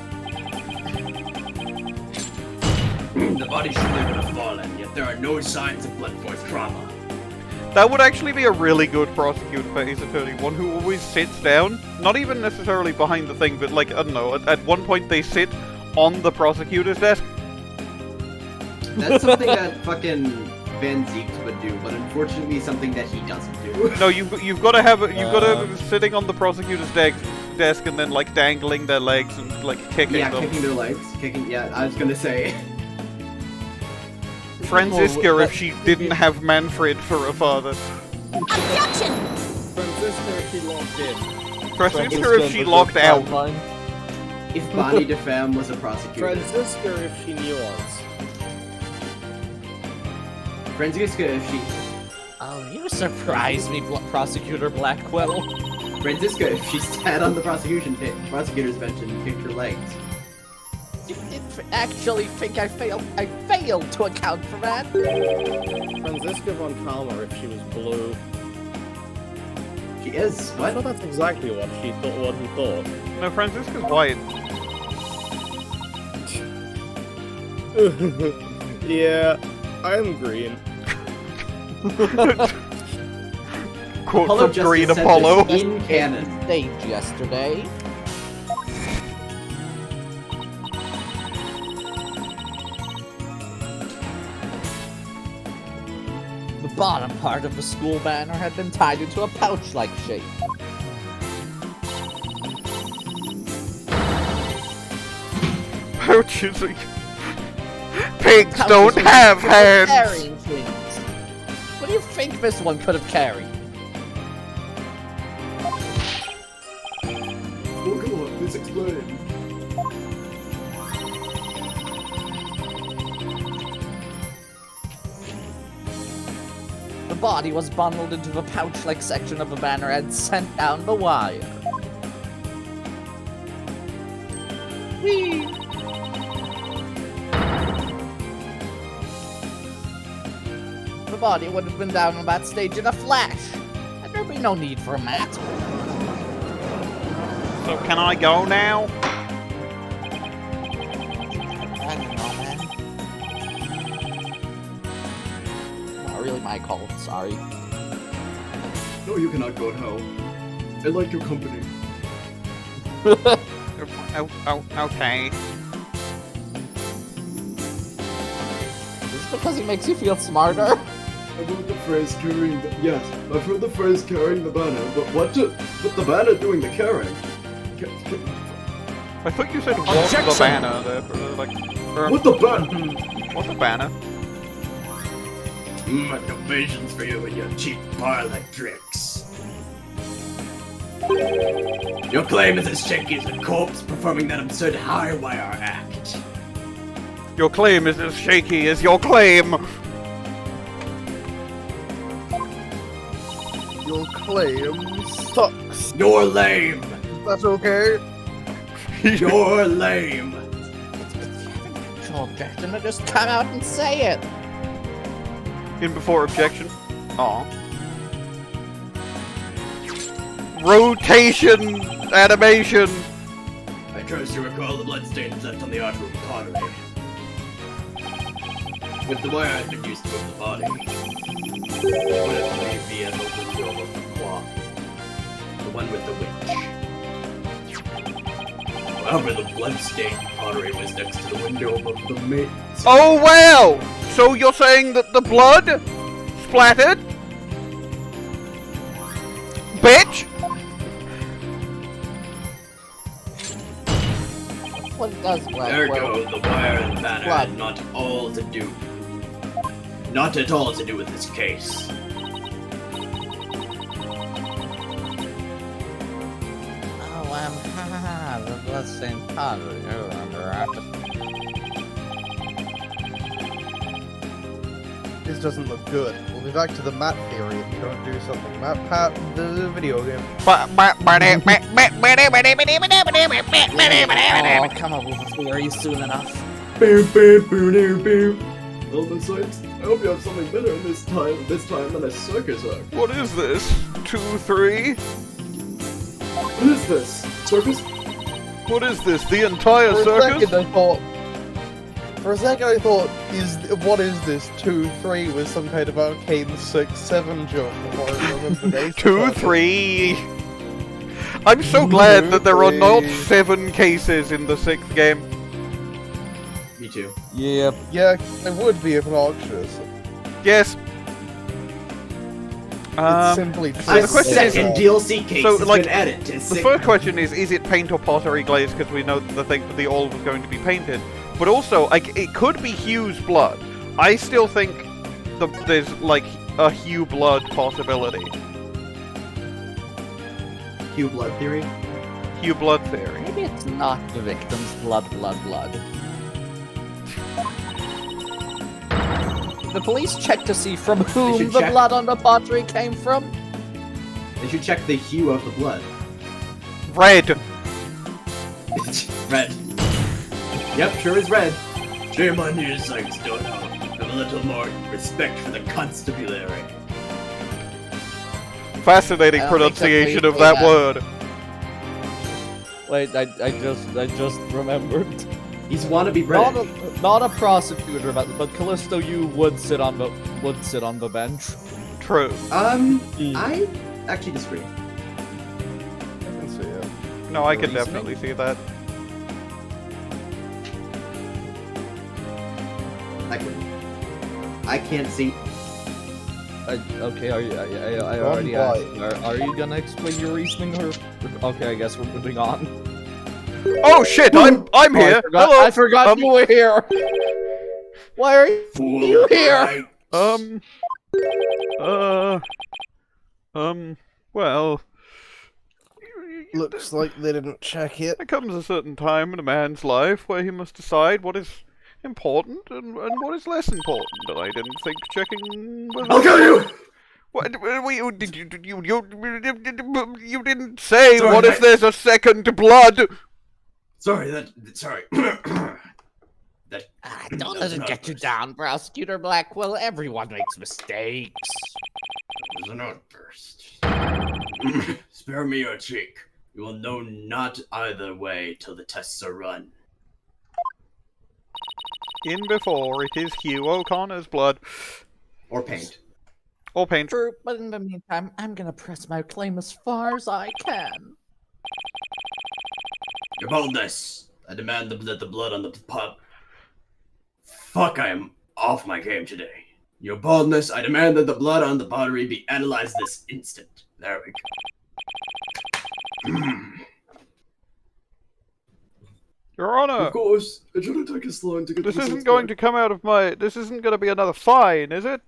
The body should have fallen, yet there are no signs of blunt force trauma. That would actually be a really good prosecutor for Ace Attorney, one who always sits down, not even necessarily behind the thing, but like, I don't know, at one point they sit on the prosecutor's desk. That's something that fucking Van Zieks would do, but unfortunately something that he doesn't do. No, you've got to have sitting on the prosecutor's desk and then like dangling their legs and like kicking them. Yeah, kicking their legs. Yeah, I was gonna say. Franziska, if she didn't have Manfred for a father. Objection! Franziska, if she logged in. Franziska, if she logged out. If Bonnie DeFemme was a prosecutor. Franziska, if she nuanced. Franziska, if she... Oh, you surprise me, Prosecutor Blackquill. Franziska, if she sat on the prosecutor's bench and kicked her legs. You didn't actually think I failed to account for that? Franziska von Kalmar, if she was blue. She is? What? I'm sure that's exactly what he thought. No, Franziska's white. Yeah, I'm green. Quote Apollo from Green Justice Apollo. said this in canon. Stage yesterday. The bottom part of the school banner had been tied into a pouch-like shape. Pouches. Pigs don't have hands. Carrying things. What do you think this one could have carried? Oh, come on, please explain. The body was bundled into the pouch-like section of the banner and sent down the wire. Whee! The body would have been down on that stage in a flash, and there'd be no need for a mat. So can I go now? I don't know, man. Not really my call, sorry. No, you cannot go now. I like your company. Okay. Is this because he makes you feel smarter? I've heard the phrase carrying the... Yes, I've heard the phrase carrying the banner, but but the banner doing the carrying? I thought you said walk the banner there for like... What the banner? What's the banner? I've no patience for you and your cheap parlor tricks. Your claim is as shaky as a corpse performing that absurd high wire act. Your claim is as shaky as your claim! Your claim sucks. You're lame! That's okay. You're lame! Objection to just come out and say it. In before objection. Aw. Rotation animation! I trust you recall the bloodstains left on the artwork pottery. If the wire had been used to move the body, it would have made me an open door of the clock. The one with the witch. However, the bloodstained pottery was next to the window above the maid. Oh wow! So you're saying that the blood splattered? Bitch! What does Blackquill? Ergo, the wire and banner had not all to do. Not at all to do with this case. Oh, the bloodstained pottery. I remember that. This doesn't look good. We'll be back to the map theory if you don't do something. Map Pat, the video game. Oh, come up with a theory soon enough. Well then, Sykes, I hope you have something better this time than a circus act. What is this? 2-3? What is this? Circus? What is this? The entire circus? For a second I thought, what is this? 2-3 was some kind of arcane 6-7 joke before I remembered 2-3. I'm so glad that there are not 7 cases in the 6th game. Me too. Yep. Yeah, I would be obnoxious. Yes. It's simply so the question is, DLC case so, has like, been added to the first question is it paint or pottery glaze? Because we know that the old was going to be painted. But also, like, it could be Hugh's blood. I still think there's, like, a Hugh blood possibility. Hugh blood theory? Hugh blood theory. Maybe it's not the victim's blood. The police check to see from whom the blood on the pottery came from. They should check the hue of the blood. Red. Red. Yep, sure is red. Shame on you, Sykes, don't know. Have a little more respect for the constabulary. Fascinating pronunciation of that word. Wait, I just remembered. He's wannabe British. Not a prosecutor, but Callisto, you would sit on the bench. True. I actually disagree. I can see it. No, I can definitely see that. I can't see. Okay, I already asked. Are you gonna explain your reasoning, or okay? I guess we're moving on. Oh shit! I'm here. Hello. I forgot you were here. Why are you here? Well. Looks like they didn't check it. There comes a certain time in a man's life where he must decide what is important and what is less important. And I didn't think checking. I'll kill you. What? You didn't say. Sorry, what if there's a second blood? Sorry. Don't let it get you down, Prosecutor Blackquill. Everyone makes mistakes. It was an outburst. Spare me your cheek. You will know not either way till the tests are run. In before it is Hugh O'Connor's blood. Or paint. Or paint. True, but in the meantime, I'm gonna press my claim as far as I can. Your boldness. I demand that the blood on the pub. Fuck, I am off my game today. Your boldness, I demand that the blood on the pottery be analyzed this instant. There we go. Your Honor! Of course, it shouldn't take us long to get this isn't going to come out of my... This isn't going to be another fine, is it?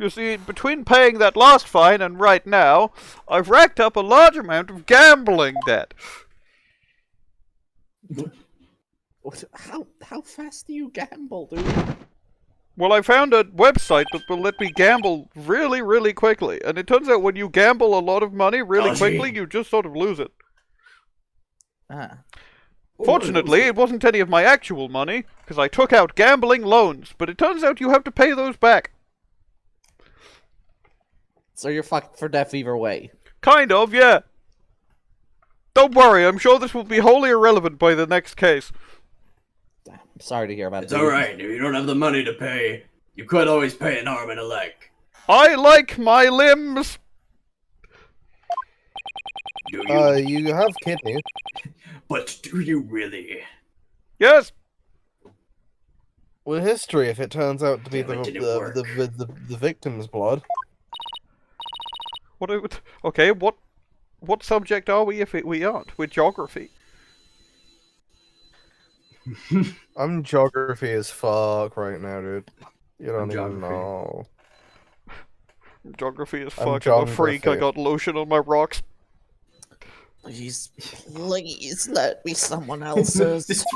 You see, between paying that last fine and right now, I've racked up a large amount of gambling debt. How fast do you gamble, dude? Well, I found a website that will let me gamble really, really quickly. And it turns out when you gamble a lot of money really quickly, you just sort of lose it. Fortunately, it wasn't any of my actual money, because I took out gambling loans. But it turns out you have to pay those back. So you're fucked for death either way. Kind of, yeah. Don't worry, I'm sure this will be wholly irrelevant by the next case. I'm sorry to hear about It's alright, if you don't have the money to pay, you could always pay an arm and a leg. I like my limbs! Do you? You have kidneys. But do you really? Yes! With history, if it turns out to be Damn, the victim's blood. Okay, what subject are we if we aren't? We're geography. I'm geography as fuck right now, dude. You don't even know. Geography is fuck. I'm a freak. I got lotion on my rocks. Please let me someone else's.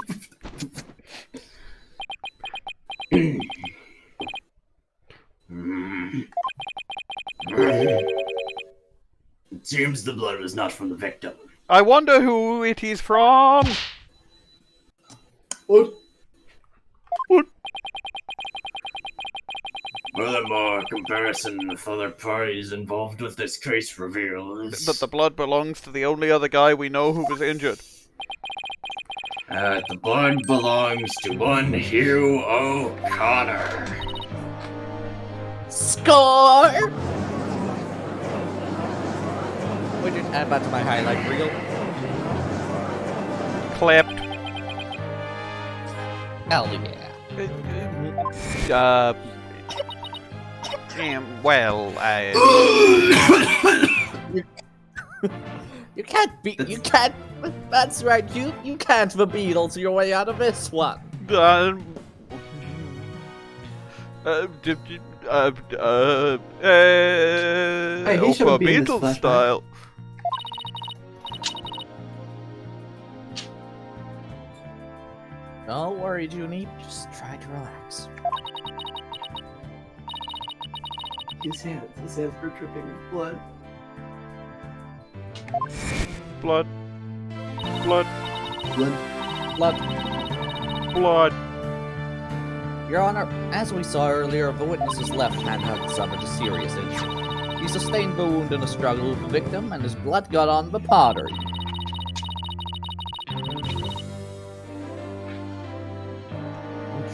It seems the blood was not from the victim. I wonder who it is from. What? Furthermore, comparison with other parties involved with this case reveals that the blood belongs to the only other guy we know who was injured. The blood belongs to one Hugh O'Connor. Score! Widget, add that to my highlight reel. Clipped. Hell yeah. You can't be. You can't. That's right. You can't the Beatles your way out of this one. Hey, he shouldn't be in this Beatles flashback. style. Don't worry, Junie. Just try to relax. His hands were dripping with blood. Blood. Blood. Blood. Blood. Blood. Your Honor, as we saw earlier, the witness's left hand had suffered a serious injury. He sustained the wound in a struggle with the victim, and his blood got on the pottery.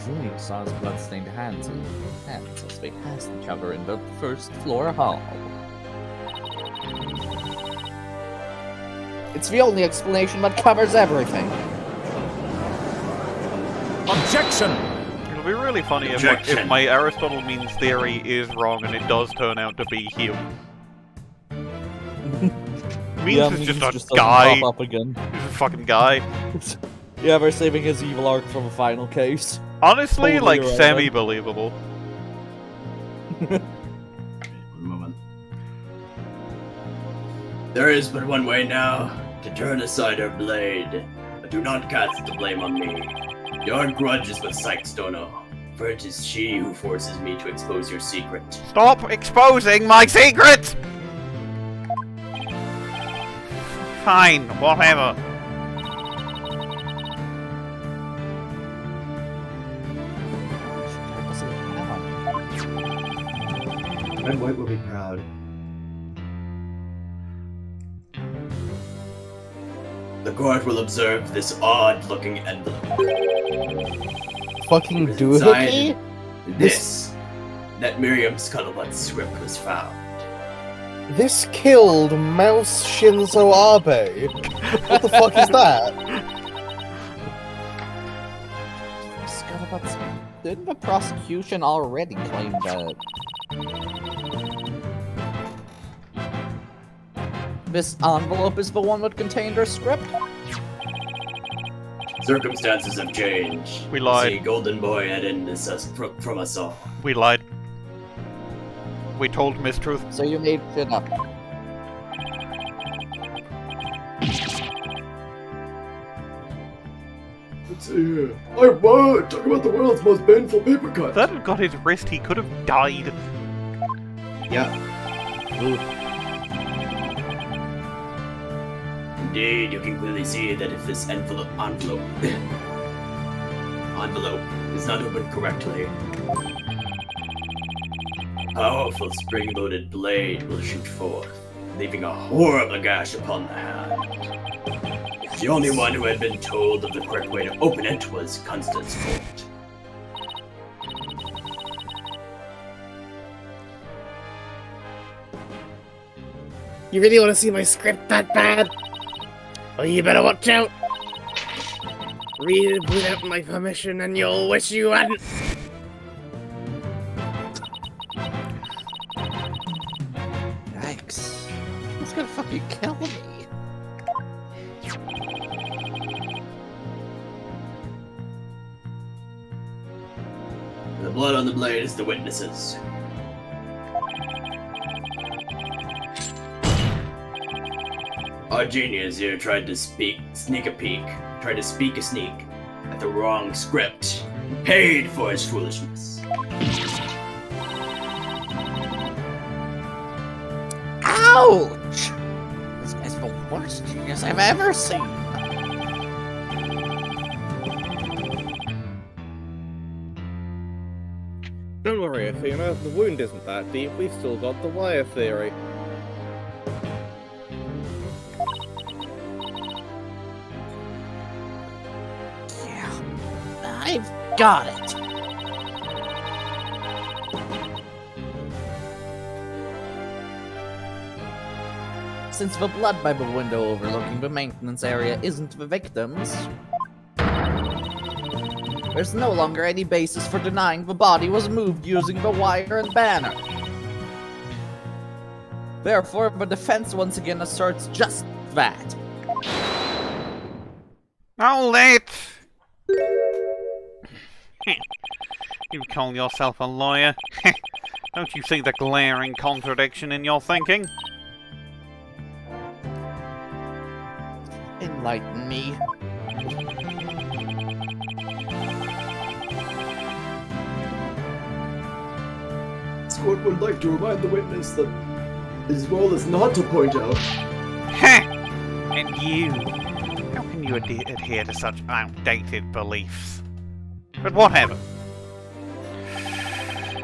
Junie saw his blood-stained hands as they passed each other in the first floor hall. It's the only explanation that covers everything. Objection! It'll be really funny if my Aristotle Means theory is wrong and it does turn out to be Hugh. Means is just a guy. Pop up again. He's a fucking guy. Yeah, they're saving his evil arc from a final case. Honestly, Totally like, irrelevant. semi-believable. Moment. There is but one way now to turn aside her blade, but do not cast the blame on me. Your grudge is with Cykes, for it is she who forces me to expose your secret. Stop exposing my secrets! Fine, whatever. Red White will be proud. The court will observe this odd-looking envelope. Fucking doohickey? Inside this, that Myriam Scuttlebutt's script was found. This killed Mouse Shinzo Abe. What the fuck is that? Scuttlebutt's... Didn't the prosecution already claim that... This envelope is the one that contained her script? Circumstances have changed. We lied. See, Golden Boy had ended us from us all. We lied. We told mistruth. So you made shit up. Let's see here. Talk about the world's most painful paper cut. If that had got his wrist, he could have died. Yeah. Indeed, you can clearly see that if this envelope is not opened correctly, a powerful spring-loaded blade will shoot forth, leaving a horrible gash upon the hand. The only one who had been told of the correct way to open it was Constance Court. You really want to see my script that bad? Well, you better watch out. Read it without my permission and you'll wish you hadn't. Yikes. He's gonna fucking kill me. The blood on the blade is the witnesses. Our genius here tried to sneak a sneak at the wrong script, and paid for his foolishness. Ouch! This guy's the worst genius I've ever seen. Don't worry, Athena. The wound isn't that deep. We've still got the wire theory. Yeah, I've got it. Since the blood Bible window overlooking the maintenance area isn't the victim's, there's no longer any basis for denying the body was moved using the wire and banner. Therefore, the defense once again asserts just that. Hold it! You call yourself a lawyer? Don't you see the glaring contradiction in your thinking? Enlighten me. Court would like to remind the witness that his role is not to point out. Heh! And you? How can you adhere to such outdated beliefs? But whatever.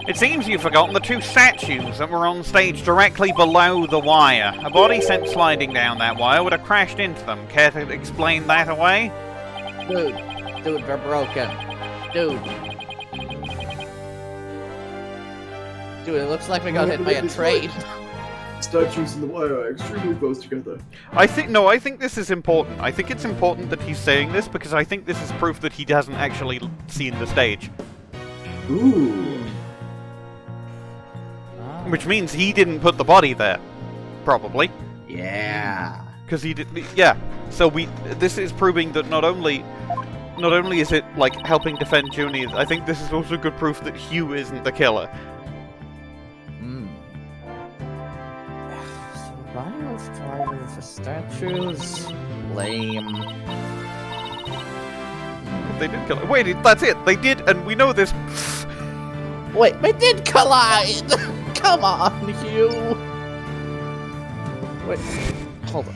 It seems you've forgotten the two statues that were on stage directly below the wire. A body sent sliding down that wire would have crashed into them. Care to explain that away? Dude, they're broken. Dude, it looks like we got hit by a train. Statues and the wire are extremely close together. I think this is important. I think it's important that he's saying this because I think this is proof that he hasn't actually seen the stage. Ooh. Which means he didn't put the body there. Probably. Yeah. Because he did. Yeah. So this is proving that not only is it like helping defend Junie, I think this is also good proof that Hugh isn't the killer. Survivor for statues? Lame. They did kill it. Wait, that's it. They did, and we know this. Wait, they did collide! Come on, Hugh! Wait, hold on.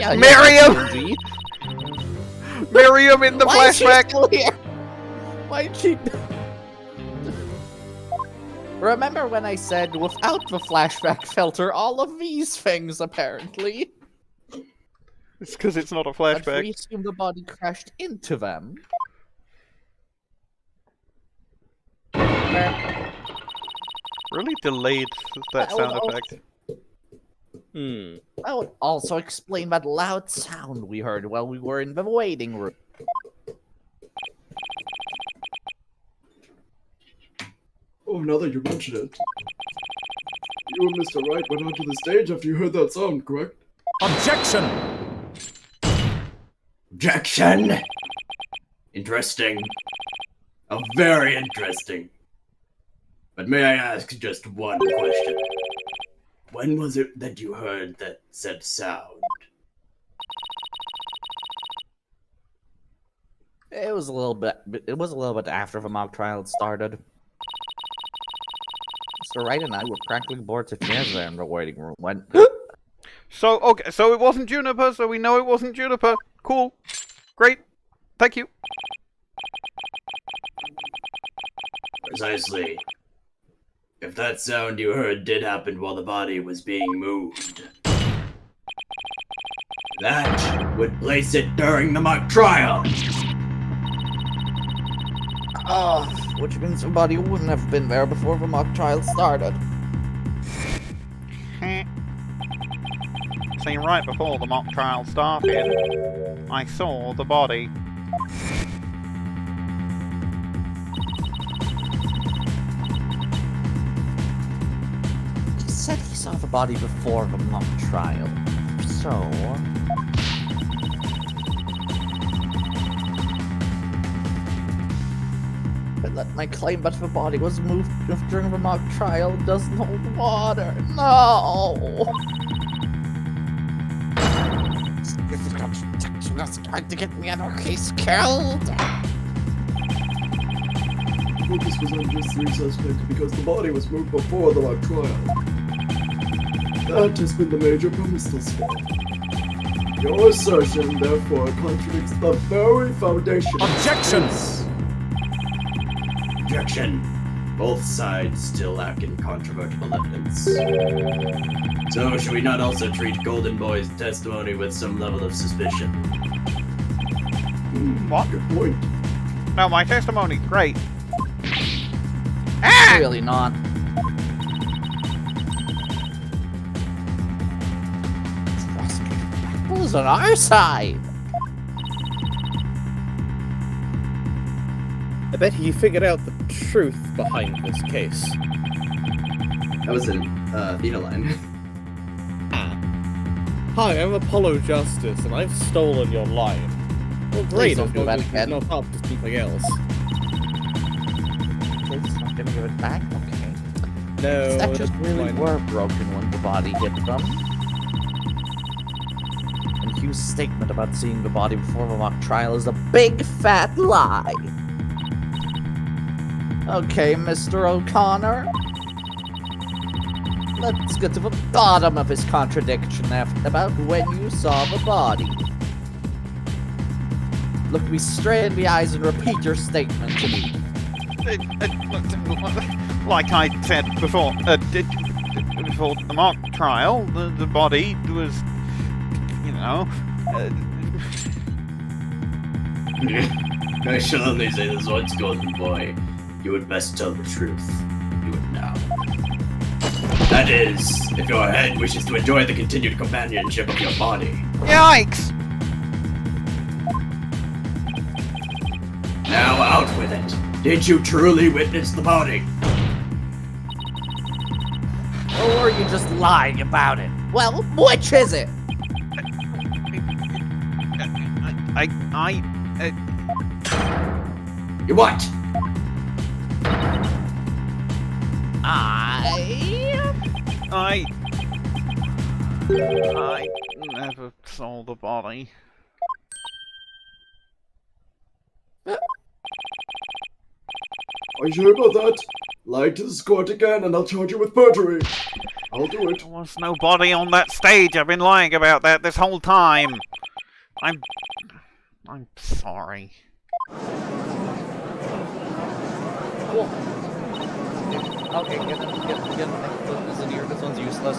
Yeah, Myriam! Myriam in the Why is flashback! she still here? Why is she... Remember when I said without the flashback filter, all of these things, apparently? It's because it's not a But flashback. we assume the body crashed into them. Really delayed that sound effect. That would also explain that loud sound we heard while we were in the waiting room. Oh, now that you mention it. You and Mr. Wright went onto the stage after you heard that sound, correct? Objection! Objection! Interesting. Oh, very interesting. But may I ask just one question? When was it that you heard that said sound? It was a little bit. It was a little bit after the mock trial had started. Mr. Wright and I were practically bored to tears there in the waiting room when. So, okay, so it wasn't Juniper, so we know it wasn't Juniper. Cool. Great. Thank you. Precisely. If that sound you heard did happen while the body was being moved, that would place it during the mock trial. Oh, which means the body wouldn't have been there before the mock trial started. See, right before the mock trial started, I saw the body. He said he saw the body before the mock trial. So... But my claim that the body was moved during the mock trial doesn't hold water. No! This is contradiction trying to get me on our case killed. Focus was on just 3 suspects because the body was moved before the mock trial. That has been the major premise thus far. Your assertion, therefore, contradicts the very foundation. Objections! Objection. Both sides still lack incontrovertible evidence. So, should we not also treat Golden Boy's testimony with some level of suspicion? What? Good point. No, my testimony's great. Really not. Who's on our side? I bet you figured out the truth behind this case. That was an Athena line. Hi, I'm Apollo Justice, and I've stolen your line. Well, great, don't do that again. not up to something else. It's not gonna give it back? Okay. No, That just really fine. were broken when the body hit them. And Hugh's statement about seeing the body before the mock trial is a big fat lie. Okay, Mr. O'Connor. Let's get to the bottom of his contradiction about when you saw the body. Look me straight in the eyes and repeat your statement to me. Like I said before, before the mock trial, the body was, you know... I shall only say this once, Golden Boy. You would best tell the truth. Do it now. That is, if your head wishes to enjoy the continued companionship of your body. Yikes! Now out with it. Did you truly witness the body? Or are you just lying about it? Well, which is it? You what? I never saw the body. Are you sure about that? Lie to this court again and I'll charge you with perjury. I'll do it. There was no body on that stage. I've been lying about that this whole time. I'm sorry. Cool. Okay, get him this in here. This one's useless.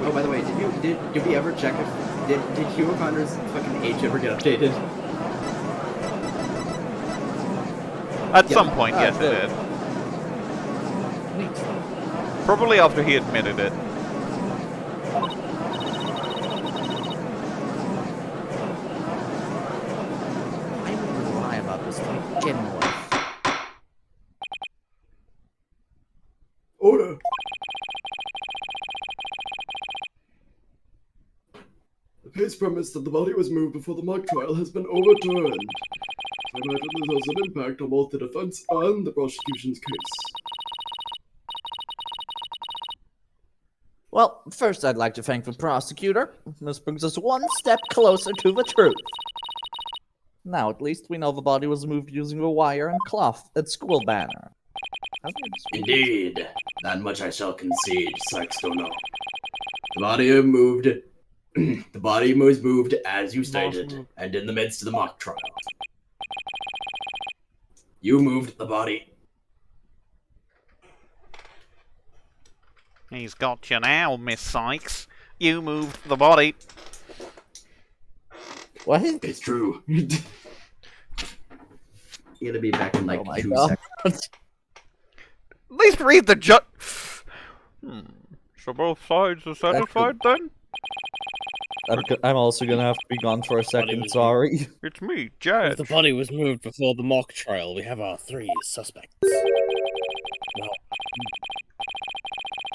Oh, by the way, did we ever check if did Hugh O'Connor's fucking age ever get updated? At some point, yes, it did. Neat. Probably after he admitted it. Why would you lie about this to begin with? Order. The case premise that the body was moved before the mock trial has been overturned. I imagine this has an impact on both the defense and the prosecution's case. Well, first I'd like to thank the prosecutor. This brings us one step closer to the truth. Now at least we know the body was moved using a wire and cloth at school banner. Indeed. That much I shall concede, Cykes don't know. The body moved. The body was moved as you stated, and in the midst of the mock trial. You moved the body. He's got you now, Miss Sykes. You moved the body. What? It's true. You're gonna be back in like 2 seconds. At least read the So both sides are satisfied then? I'm also gonna have to be gone for a second, sorry. It's me, Judge. If the body was moved before the mock trial, we have our 3 suspects. Well,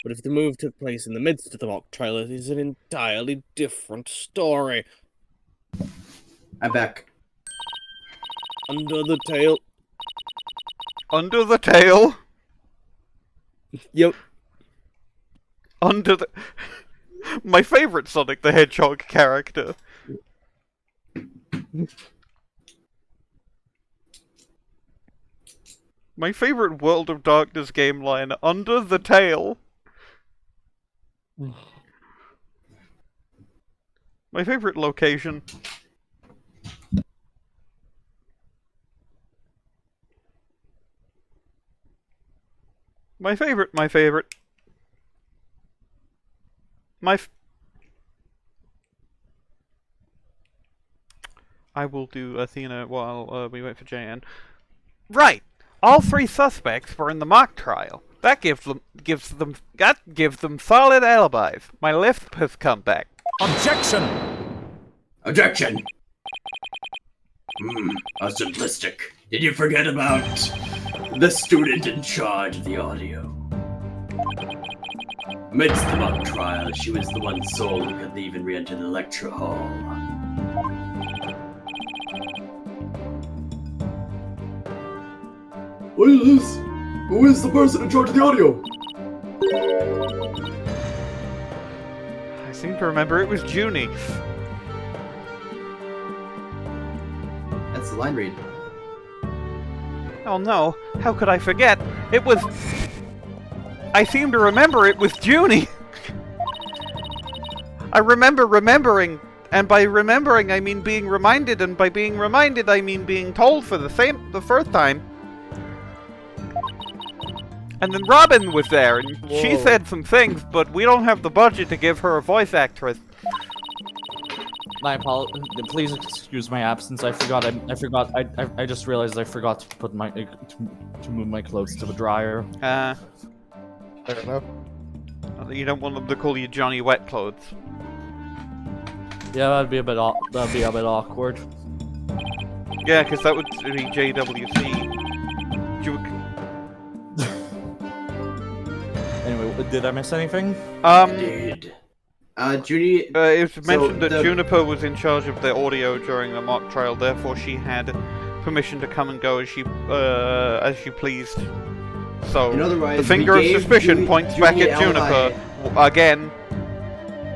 but if the move took place in the midst of the mock trial, it is an entirely different story. I'm back. Under the tail. Under the tail? Yep. Under the... My favourite Sonic the Hedgehog character. My favourite World of Darkness game line, under the tail. My favourite location. My favourite. I will do Athena while we wait for JN. Right! All 3 suspects were in the mock trial. That gives them solid alibis. My lisp has come back. Objection! Objection! How simplistic. Did you forget about the student in charge of the audio? Amidst the mock trial, she was the one soul who could leave and re-enter the lecture hall. What is this? Who is the person in charge of the audio? I seem to remember it was Junie. That's the line read. Oh no, how could I forget? It was... I seem to remember it was Junie! I remember remembering, and by remembering I mean being reminded, and by being reminded I mean being told for the first time. And then Robin was there, and she said some things, but we don't have the budget to give her a voice actress. My apologies. Please excuse my absence. I just realized I forgot to put my to move my clothes to the dryer. Fair enough. You don't want them to call you Johnny Wet Clothes. Yeah, that'd be a bit awkward. Yeah, because that would be JWC. Anyway, did I miss anything? Indeed. Junie... it was mentioned that Juniper was in charge of the audio during the mock trial, therefore she had permission to come and go as she pleased. So, in other words, the finger of suspicion points back at Juniper again.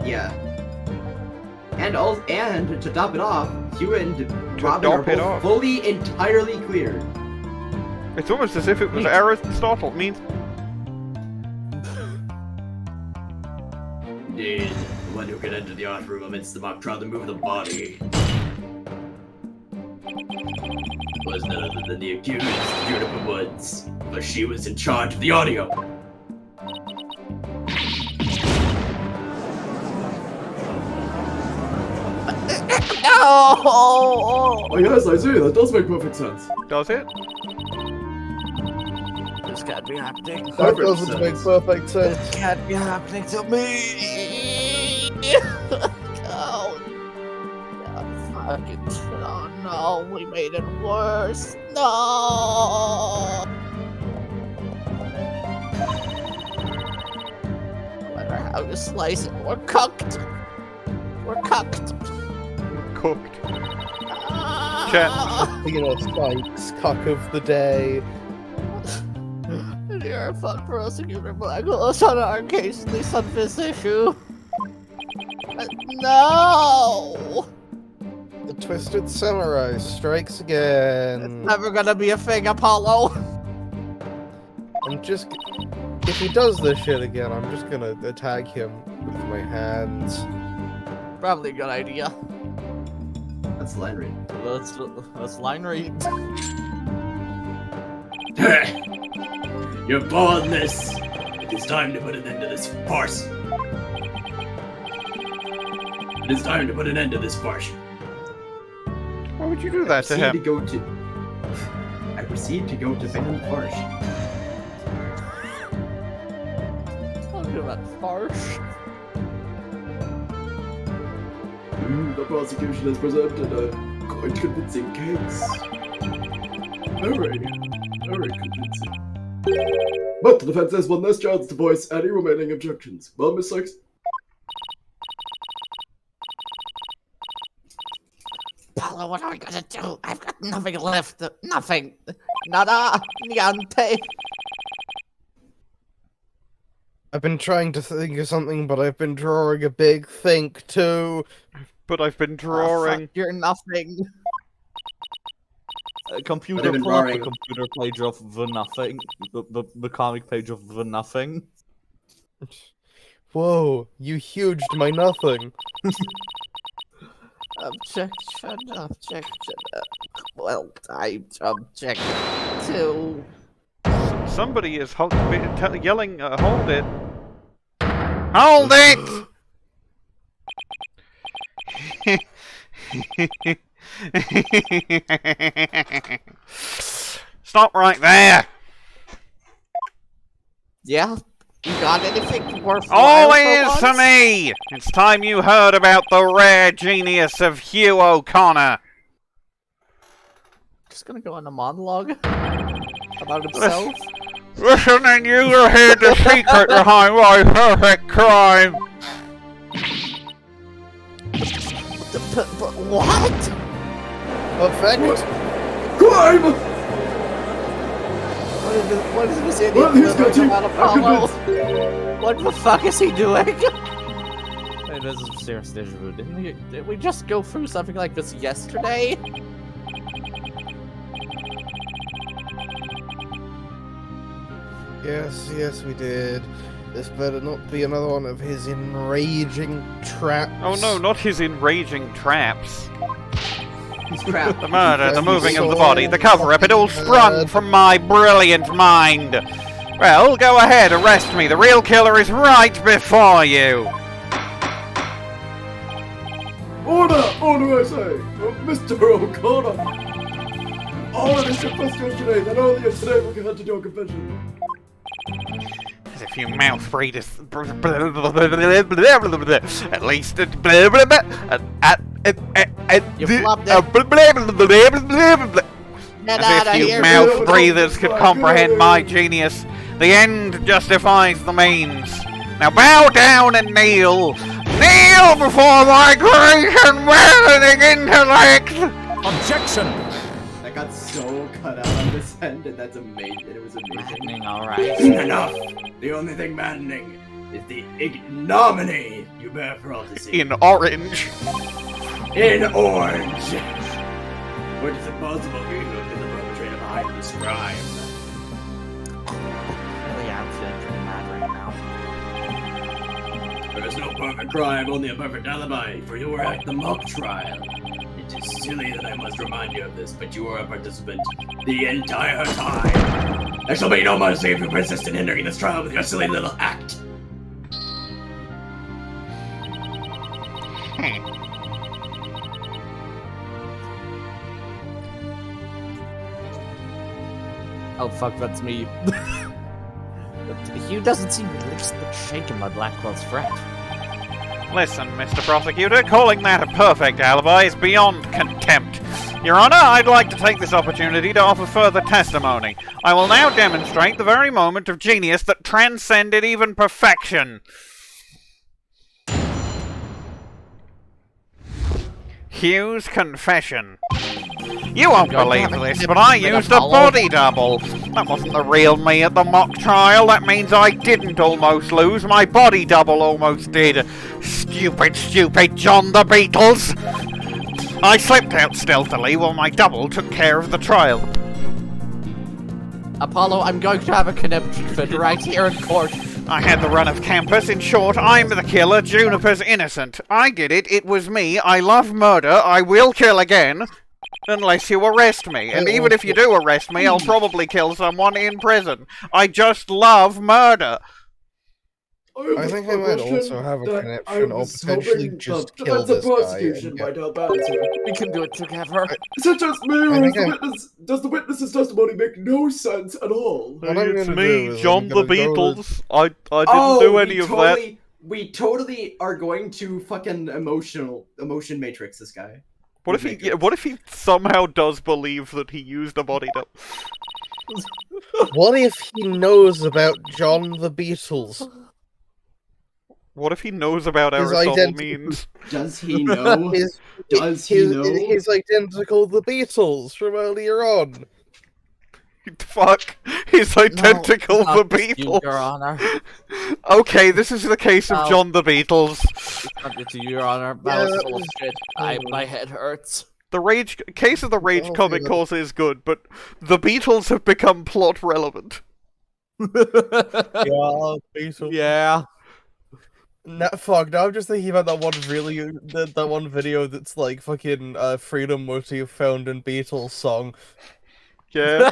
Yeah. And to top it off, Hugh and Robin are both fully, entirely clear. It's almost as if it was Aristotle Means. Indeed, the one who could enter the art room amidst the mock trial to move the body was none other than the accused, Juniper Woods, but she was in charge of the audio. Oh yes, I see. That does make perfect sense. Does it? This can't be happening. That doesn't make perfect sense. This can't be happening to me. Oh, fuck it. Oh no, we made it worse. No. No matter how you slice it, we're cooked. We're cooked. Cooked. Athena Cykes, cock of the day. You're a fun prosecutor, Blackquill. It's on our case, at least on this issue. No! The Twisted Samurai strikes again. Never gonna be a thing, Apollo. If he does this shit again, I'm just gonna attack him with my hands. Probably a good idea. That's line read. That's line read. Your boldness! It is time to put an end to this farce. It is time to put an end to this farce. Why would you do that to him? I proceed to go to Van Farsh. Look at that farce. The prosecution has presented a quite convincing case. Very convincing. But the defense has one last chance to voice any remaining objections. Well, Miss Sykes? Apollo, what are we gonna do? I've got nothing left. Nothing. Nada. Niente. I've been trying to think of something, but I've been drawing a big think too. But I've been drawing. You're nothing. Computer, pull up the computer page of the nothing. The comic page of the nothing. Whoa, you huged my nothing. Objection. Well, I object to. Somebody is yelling, hold it. Hold it! Stop right there! Yeah? You got anything worthwhile? All ears to me! It's time you heard about the rare genius of Hugh O'Connor. Just gonna go on a monologue about himself. Listen, and you will hear the secret behind my perfect crime. But what? Perfect? Crime! What is this idiot Well, he's got doing you. about Apollo? What the fuck is he doing? Hey, this is serious deja vu. Didn't we just go through something like this yesterday? Yes, we did. This better not be another one of his enraging traps. Oh no, not his enraging traps. Crap. The murder, the moving of the body, the cover-up, it all sprung from my brilliant mind. Well, go ahead, arrest me. The real killer is right before you. Order! Order, I say! Mr. O'Connor! Already confessed yesterday, then earlier today we had to do a confession. As if you mouth breeders. At least. You flopped it. As if you mouth breathers could comprehend my genius. The end justifies the means. Now bow down and kneel. Kneel before my great and maddening intellect. Objection! That got so cut out on this end, and that's amazing. It was amazing. Alright. Enough! The only thing maddening is the ignominy you bear for all to see. In orange. In orange! What is it possible for you to have been the perpetrator behind this crime? Really, I'm feeling pretty mad right now. There is no perfect crime, only a perfect alibi, for you were at the mock trial. It is silly that I must remind you of this, but you were a participant the entire time. There shall be no mercy if you persist in hindering this trial with your silly little act. Oh fuck, that's me. Hugh doesn't seem the least bit shaken by Blackwell's threat. Listen, Mr. Prosecutor, calling that a perfect alibi is beyond contempt. Your Honor, I'd like to take this opportunity to offer further testimony. I will now demonstrate the very moment of genius that transcended even perfection. Hugh's confession. You won't believe this, but I used a body double. That wasn't the real me at the mock trial. That means I didn't almost lose. My body double almost did. Stupid, stupid John the Beatles. I slipped out stealthily while my double took care of the trial. Apollo, I'm going to have a conniption fit right here in court. I had the run of campus. In short, I'm the killer. Juniper's innocent. I did it. It was me. I love murder. I will kill again. Unless you arrest me. And even if you do arrest me, I'll probably kill someone in prison. I just love murder. I think I might also have a connection or potentially just kill this guy. We can do it together. Is it just me, or does the witness's testimony make no sense at all? It's me, John the Beatles. I didn't do any of that. We totally are going to fucking emotion matrix this guy. What if he somehow does believe that he used a body double? What if he knows about John the Beatles? What if he knows about Aristotle Means? Does he know? Does he know? He's identical to the Beatles from earlier on. Fuck. He's identical to the Beatles. Your Honor. Okay, this is the case of John the Beatles. It's Your Honor. That was full of shit. My head hurts. The case of the Rage comic course is good, but the Beatles have become plot relevant. Yeah, Beatles. Yeah. Now I'm just thinking about that one video that's like fucking freedom motif found in Beatles song. Yeah.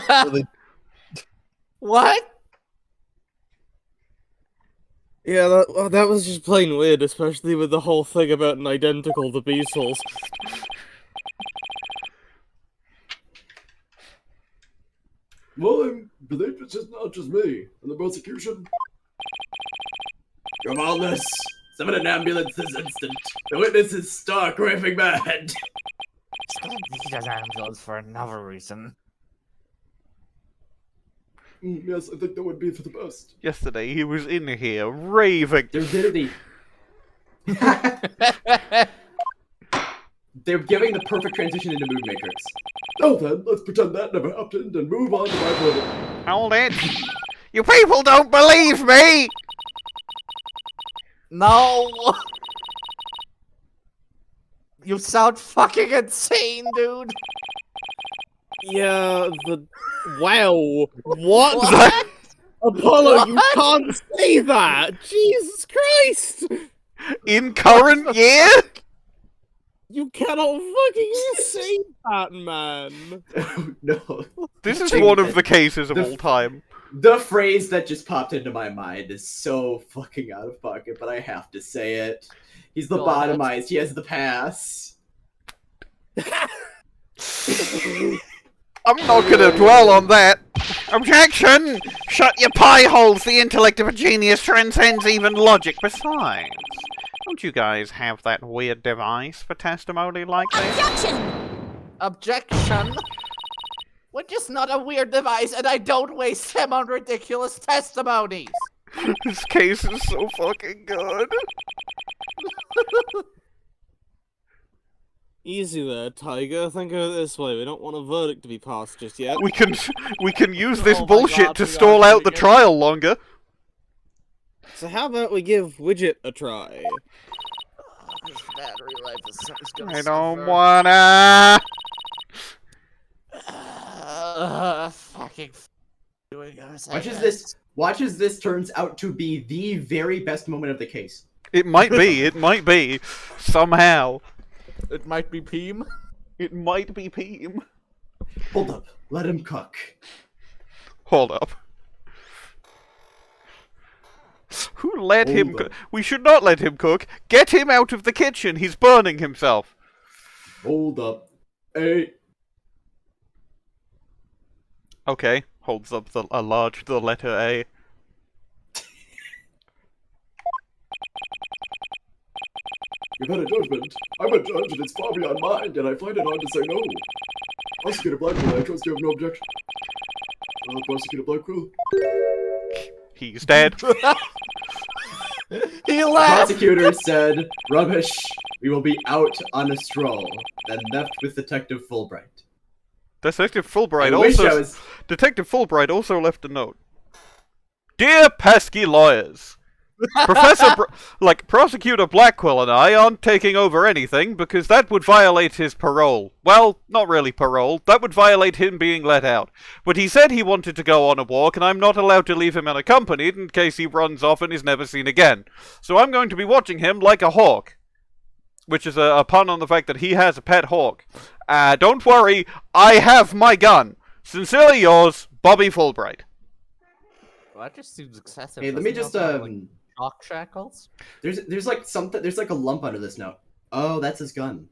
What? Yeah, that was just plain weird, especially with the whole thing about an identical the Beatles. Well, I believe it's just not just me. And the prosecution? Come on, this. Summon an ambulance this instant. The witness is stark raving mad. Don't need an ambulance for another reason. Yes, I think that would be for the best. Yesterday he was in here raving. There's literally... They're giving the perfect transition into Mood Matrix. Now then, let's pretend that never happened and move on to my brother. Hold it. You people don't believe me! No! You sound fucking insane, dude! Yeah, wow. What? Apollo, you can't say that! Jesus Christ! In current year? You cannot fucking say that, man! No. This is one of the cases of all time. The phrase that just popped into my mind is so fucking out of pocket, but I have to say it. He's the bottomized, he has the pass. I'm not gonna dwell on that. Objection! Shut your pie holes! The intellect of a genius transcends even logic. Besides, don't you guys have that weird device for testimony like this? Objection! Objection? We're just not a weird device, and I don't waste him on ridiculous testimonies. This case is so fucking good. Easy there, Tiger. Think of it this way. We don't want a verdict to be passed just yet. We can use this bullshit to stall out the trial longer. So how about we give Widget a try? This battery life is gonna I don't wanna. Fucking doing us. Watch as this turns out to be the very best moment of the case. It might be. It might be. Somehow. It might be Peem. It might be Peem. Hold up. Let him cook. Hold up. Who let him cook? We should not let him cook. Get him out of the kitchen. He's burning himself. Hold up. Okay. Holds up the letter A. You've had a judgment. I'm a judge and it's far beyond mine, and I find it hard to say no. Prosecutor Blackquill, I trust you have no objection. Prosecutor Blackquill. He's dead. He left! Prosecutor said, rubbish, we will be out on a stroll, then left with Detective Fulbright. Detective Fulbright I wish I also was- Detective Fulbright also left a note. Dear pesky lawyers, Prosecutor Blackquill and I aren't taking over anything because that would violate his parole. Well, not really parole. That would violate him being let out. But he said he wanted to go on a walk, and I'm not allowed to leave him unaccompanied in case he runs off and is never seen again. So I'm going to be watching him like a hawk. Which is a pun on the fact that he has a pet hawk. Don't worry, I have my gun. Sincerely yours, Bobby Fulbright. Well, that just seems excessive. Hey, let me Doesn't just that sound like shock shackles. There's like something. There's like a lump under this note. Oh, that's his gun.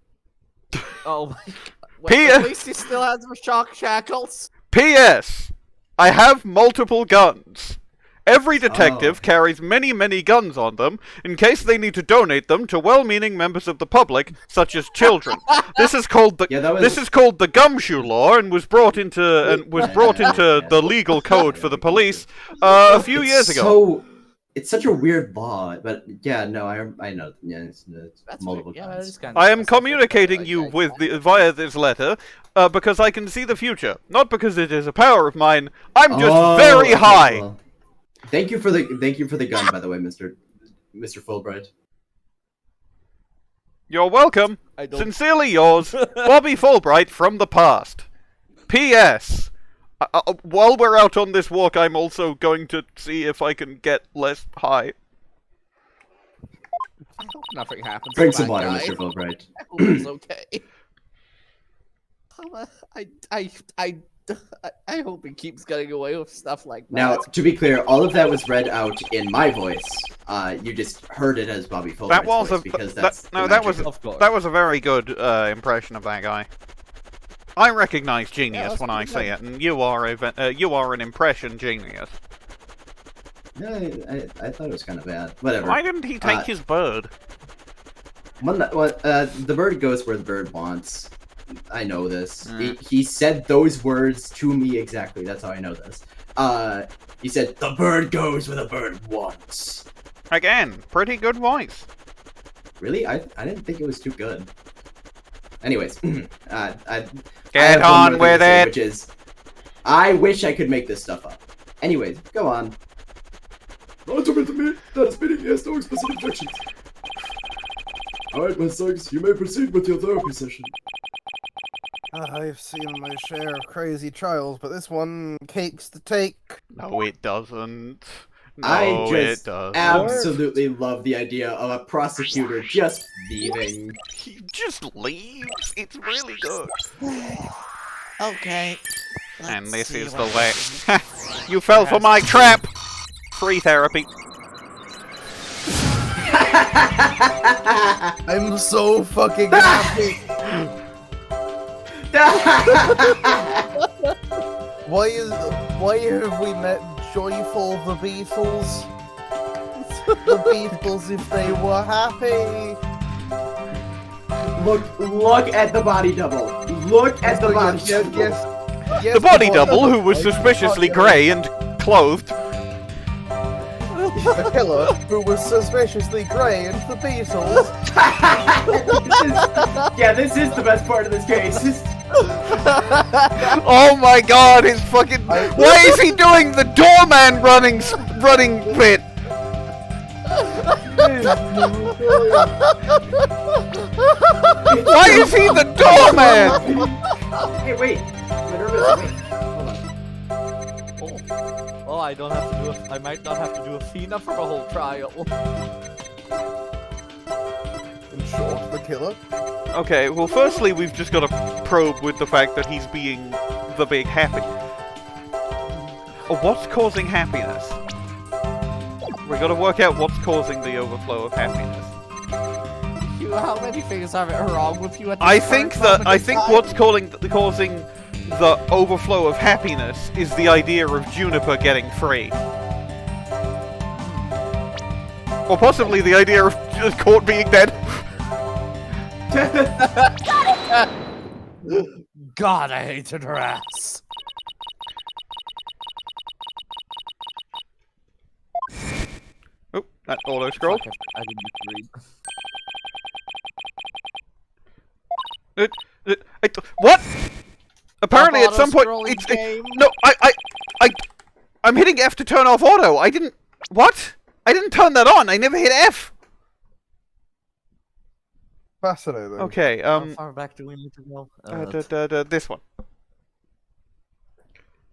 Oh my god. Wait, at least he still has some shock shackles. P.S. I have multiple guns. Every detective carries many, many guns on them in case they need to donate them to well-meaning members of the public, such as children. This is called the gumshoe law and was brought into the legal code for the police a few years ago. So it's such a weird law, but yeah, no, I know. Yeah, it's multiple guns. I am communicating you with via this letter because I can see the future, not because it is a power of mine. I'm just very high. Well, thank you for the gun, by the way, Mr. Fulbright. You're welcome. Sincerely yours, Bobby Fulbright from the past. P.S. While we're out on this walk, I'm also going to see if I can get less high. I hope nothing happens. Drink to some that water, guy. Mr. Fulbright. I hope it's okay. I hope he keeps getting away with stuff like that. Now, to be clear, all of that was read out in my voice. You just heard it as Bobby Fulbright's That was voice a because that's the that magic was a very good impression of that guy. I recognize genius when I see it, and you are an impression genius. Yeah, I thought it was kind of bad. Whatever. Why didn't he take his bird? The bird goes where the bird wants. I know this. He said those words to me exactly. That's how I know this. He said, "The bird goes where the bird wants." Again, pretty good voice. Really? I didn't think it was too good. Anyways, Get on with it. Which is, I wish I could make this stuff up. Anyways, go on. Ultimately, that is meeting has no explicit objections. Alright, Miss Sykes, you may proceed with your therapy session. I've seen my share of crazy trials, but this one cakes the take. No, it doesn't. No, I just it doesn't. absolutely love the idea of a prosecutor just leaving. He just leaves. It's really good. Okay. And this is the way. You fell for my trap. Free therapy. I'm so fucking happy. Why have we met Joyful the Beatles? The Beatles, if they were happy. Look at the body double. Look at the body double. Yes, The body double, who was suspiciously grey and clothed. The killer, who was suspiciously grey, and the Beatles. This is the best part of this case. Oh my god, his fucking... Why is he doing the doorman running bit? Why is he the doorman? Hey, wait. Minerva, wait. Hold on. Oh, I don't have to do I might not have to do Athena for the whole trial. In short, the killer. Okay, well firstly we've just got to probe with the fact that he's being the big happy. What's causing happiness? We've got to work out what's causing the overflow of happiness. Hugh, how many things are wrong with you at this I think time? what's causing the overflow of happiness is the idea of Juniper getting free. Or possibly the idea of Court being dead. God, I hated her ass. Oh, that auto scroll. I didn't read. What? Apparently, at some point, I'm hitting F to turn off auto. I didn't. What? I didn't turn that on. I never hit F. Fascinating. Okay. How far back do we need to go? This one.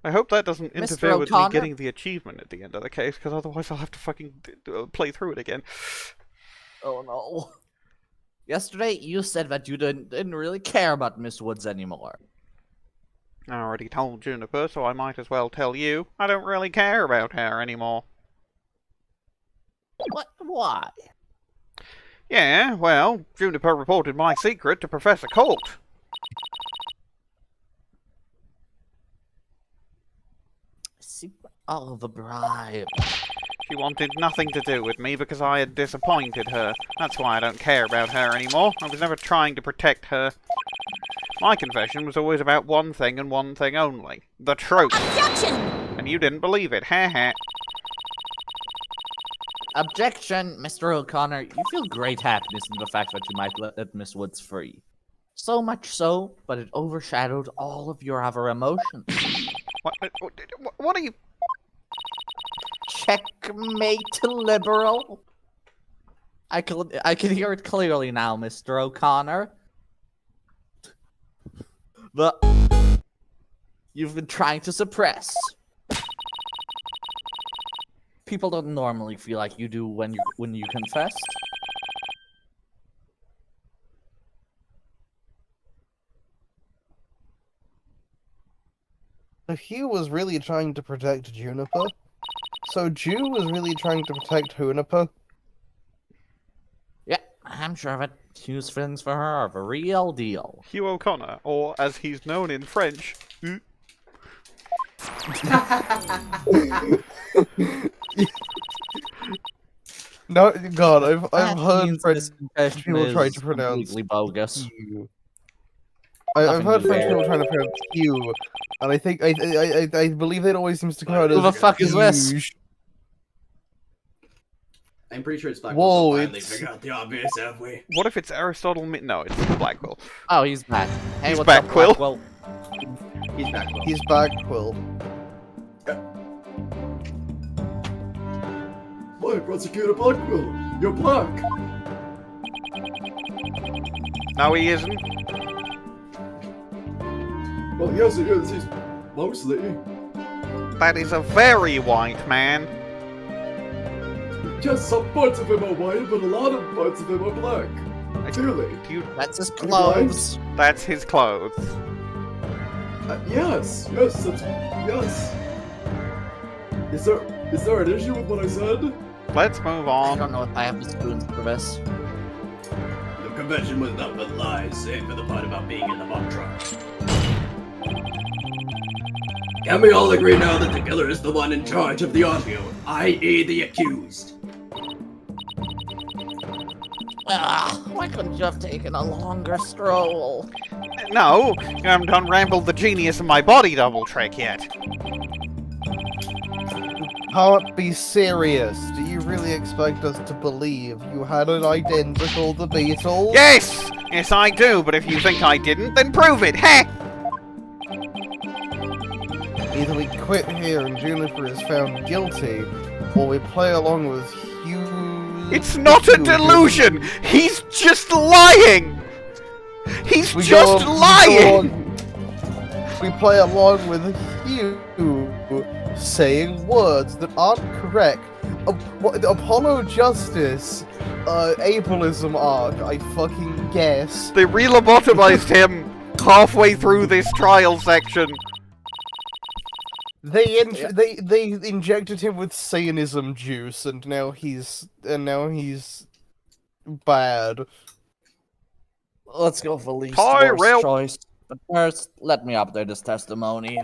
I hope that doesn't Mr. interfere with me O'Connor? getting the achievement at the end of the case, because otherwise I'll have to fucking play through it again. Oh no. Yesterday, you said that you didn't really care about Miss Woods anymore. I already told Juniper, so I might as well tell you. I don't really care about her anymore. What? Why? Yeah, well, Juniper reported my secret to Professor Colt. Oh, the bribe. She wanted nothing to do with me because I had disappointed her. That's why I don't care about her anymore. I was never trying to protect her. My confession was always about one thing and one thing only. The truth. Objection! And you didn't believe it, ha ha. Objection, Mr. O'Connor. You feel great happiness in the fact that you might let Miss Woods free. So much so, but it overshadowed all of your other emotions. What are you... Checkmate, liberal. I can hear it clearly now, Mr. O'Connor. You've been trying to suppress. People don't normally feel like you do when you confess. If Hugh was really trying to protect Juniper, so Ju was really trying to protect Juniper. Yeah, I'm sure that Hugh's feelings for her are the real deal. Hugh O'Connor, or as he's known in French, No, God, I've heard French people try is to pronounce completely bogus. Hugh. I've heard French people trying to pronounce Hugh, and I think I believe it always seems to come out as Who the fuck is this? Huge. I'm pretty sure it's Blackquill. Whoa, So finally it's... figured out the obvious, have we? What if it's Aristotle Means? No, it's Blackquill. Oh, he's back. Hey, He's what's back, up, Quill? Blackquill? He's Blackquill. He's Blackquill. Why, Prosecutor Blackquill? You're black! No, he isn't. Well, yes, he is. He's mostly. That is a very white man. Just some parts of him are white, but a lot of parts of him are black. Clearly. That's his clothes. That's his clothes. Yes, yes. Is there an issue with what I said? Let's move on. I don't know if I have the spoons for this. The confession was nothing but lies, save for the part about being in the mock trial. Can we all agree now that the killer is the one in charge of the audio, i.e. the accused? Why couldn't you have taken a longer stroll? No, you haven't done Ramble the Genius and my body double trick yet. Can't be serious. Do you really expect us to believe you had an identical the Beatles? Yes! Yes, I do, but if you think I didn't, then prove it, heh! Either we quit here and Juniper is found guilty, or we play along with Hugh. It's not a delusion! He's just lying! He's just lying! We play along with Hugh saying words that aren't correct. Apollo Justice, ableism arc, I fucking guess. They re-lobotomized him halfway through this trial section. They injected him with Satanism juice, and now he's bad. Let's go for least Tyrell. worst choice. But first, let me update his testimony.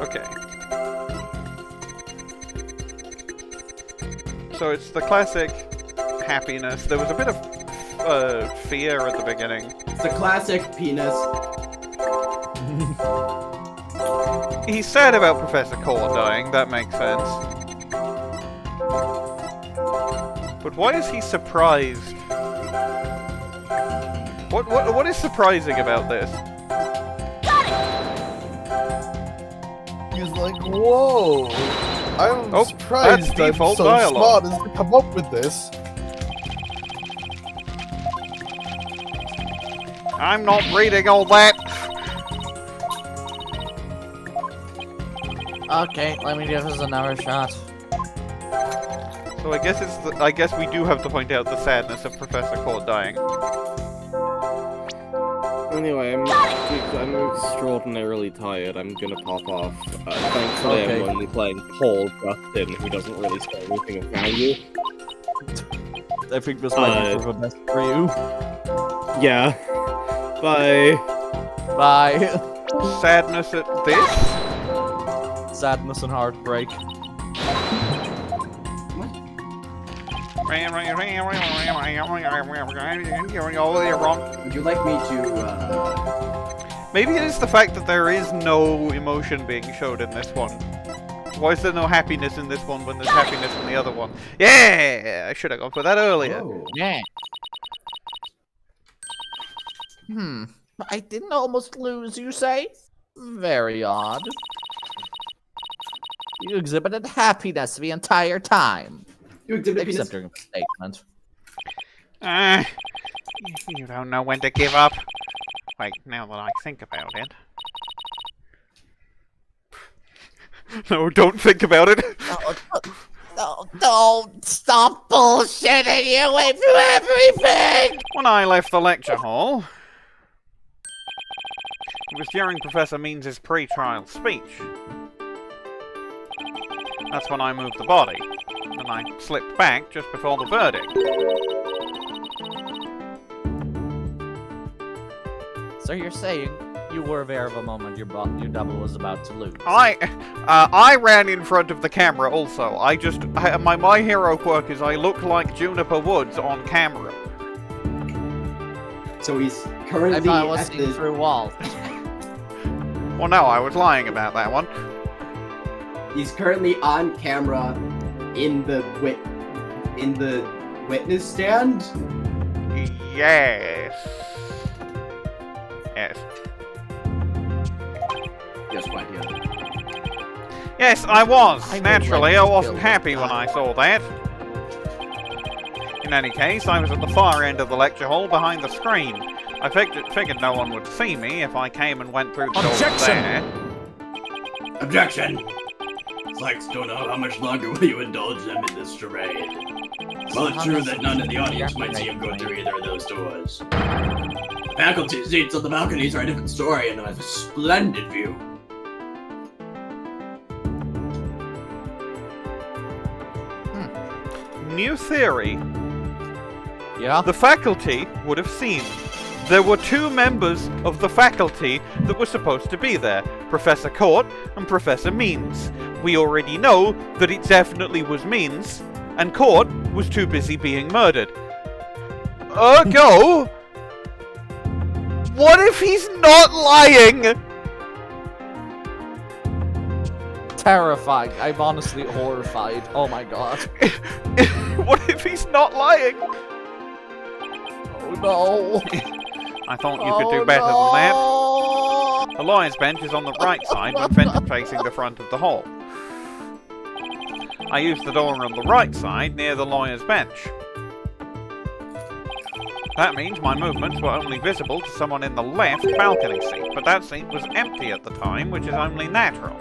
Okay. So it's the classic happiness. There was a bit of fear at the beginning. It's the classic penis. He's sad about Professor Cola dying, that makes sense. But why is he surprised What is surprising about this? He's like, whoa! I'm that's surprised I'm default so dialogue. smart as to come up with this. I'm not reading all that. Okay, let me give this another shot. So I guess we do have to point out the sadness of Professor Court dying. Anyway, I'm extraordinarily tired. I'm gonna pop off. Thankfully, Okay. I'm only playing Paul Justin, who doesn't really say anything of value. I think this might be for the best for you. Yeah. Bye. Bye. Sadness at this? Sadness and heartbreak. Would you like me to, Maybe it is the fact that there is no emotion being showed in this one. Why is there no happiness in this one when there's happiness in the other one? Yeah! I should have gone for that earlier. Yeah. I didn't almost lose, you say? Very odd. You exhibited happiness the entire time. You exhibit Except during the statement. You don't know when to give up. Wait, now that I think about it. No, don't think about it. No, don't stop bullshitting you away from everything! When I left the lecture hall, it was during Professor Means' pre-trial speech. That's when I moved the body, and I slipped back just before the verdict. So you're saying you were there the moment your double was about to lose? I ran in front of the camera also. My hero quirk is I look like Juniper Woods on camera. So he's currently I thought I was seeing through walls. Well, no, I was lying about that one. He's currently on camera in the witness stand. Yes. Yes. Yes, right here. Yes, I was. I would Naturally, like I to wasn't kill happy this when guy. I saw that. In any case, I was at the far end of the lecture hall behind the screen. I figured no one would see me if I came and went through the door there. Objection! Cykes don't know how much longer will you indulge them in this charade. Well, it's true that none of the audience might see him go through either of those doors. Faculty seats on the balconies are a different story and have a splendid view. New theory. Yeah? The faculty would have seen. There were two members of the faculty that were supposed to be there, Professor Court and Professor Means. We already know that it definitely was Means, and Court was too busy being murdered. Ergo, what if he's not lying? Terrifying. I'm honestly horrified. Oh my god. What if he's not lying? Oh no. I thought you could do better than that. The lawyer's bench is on the right side when facing the front of the hall. I used the door on the right side near the lawyer's bench. That means my movements were only visible to someone in the left balcony seat, but that seat was empty at the time, which is only natural.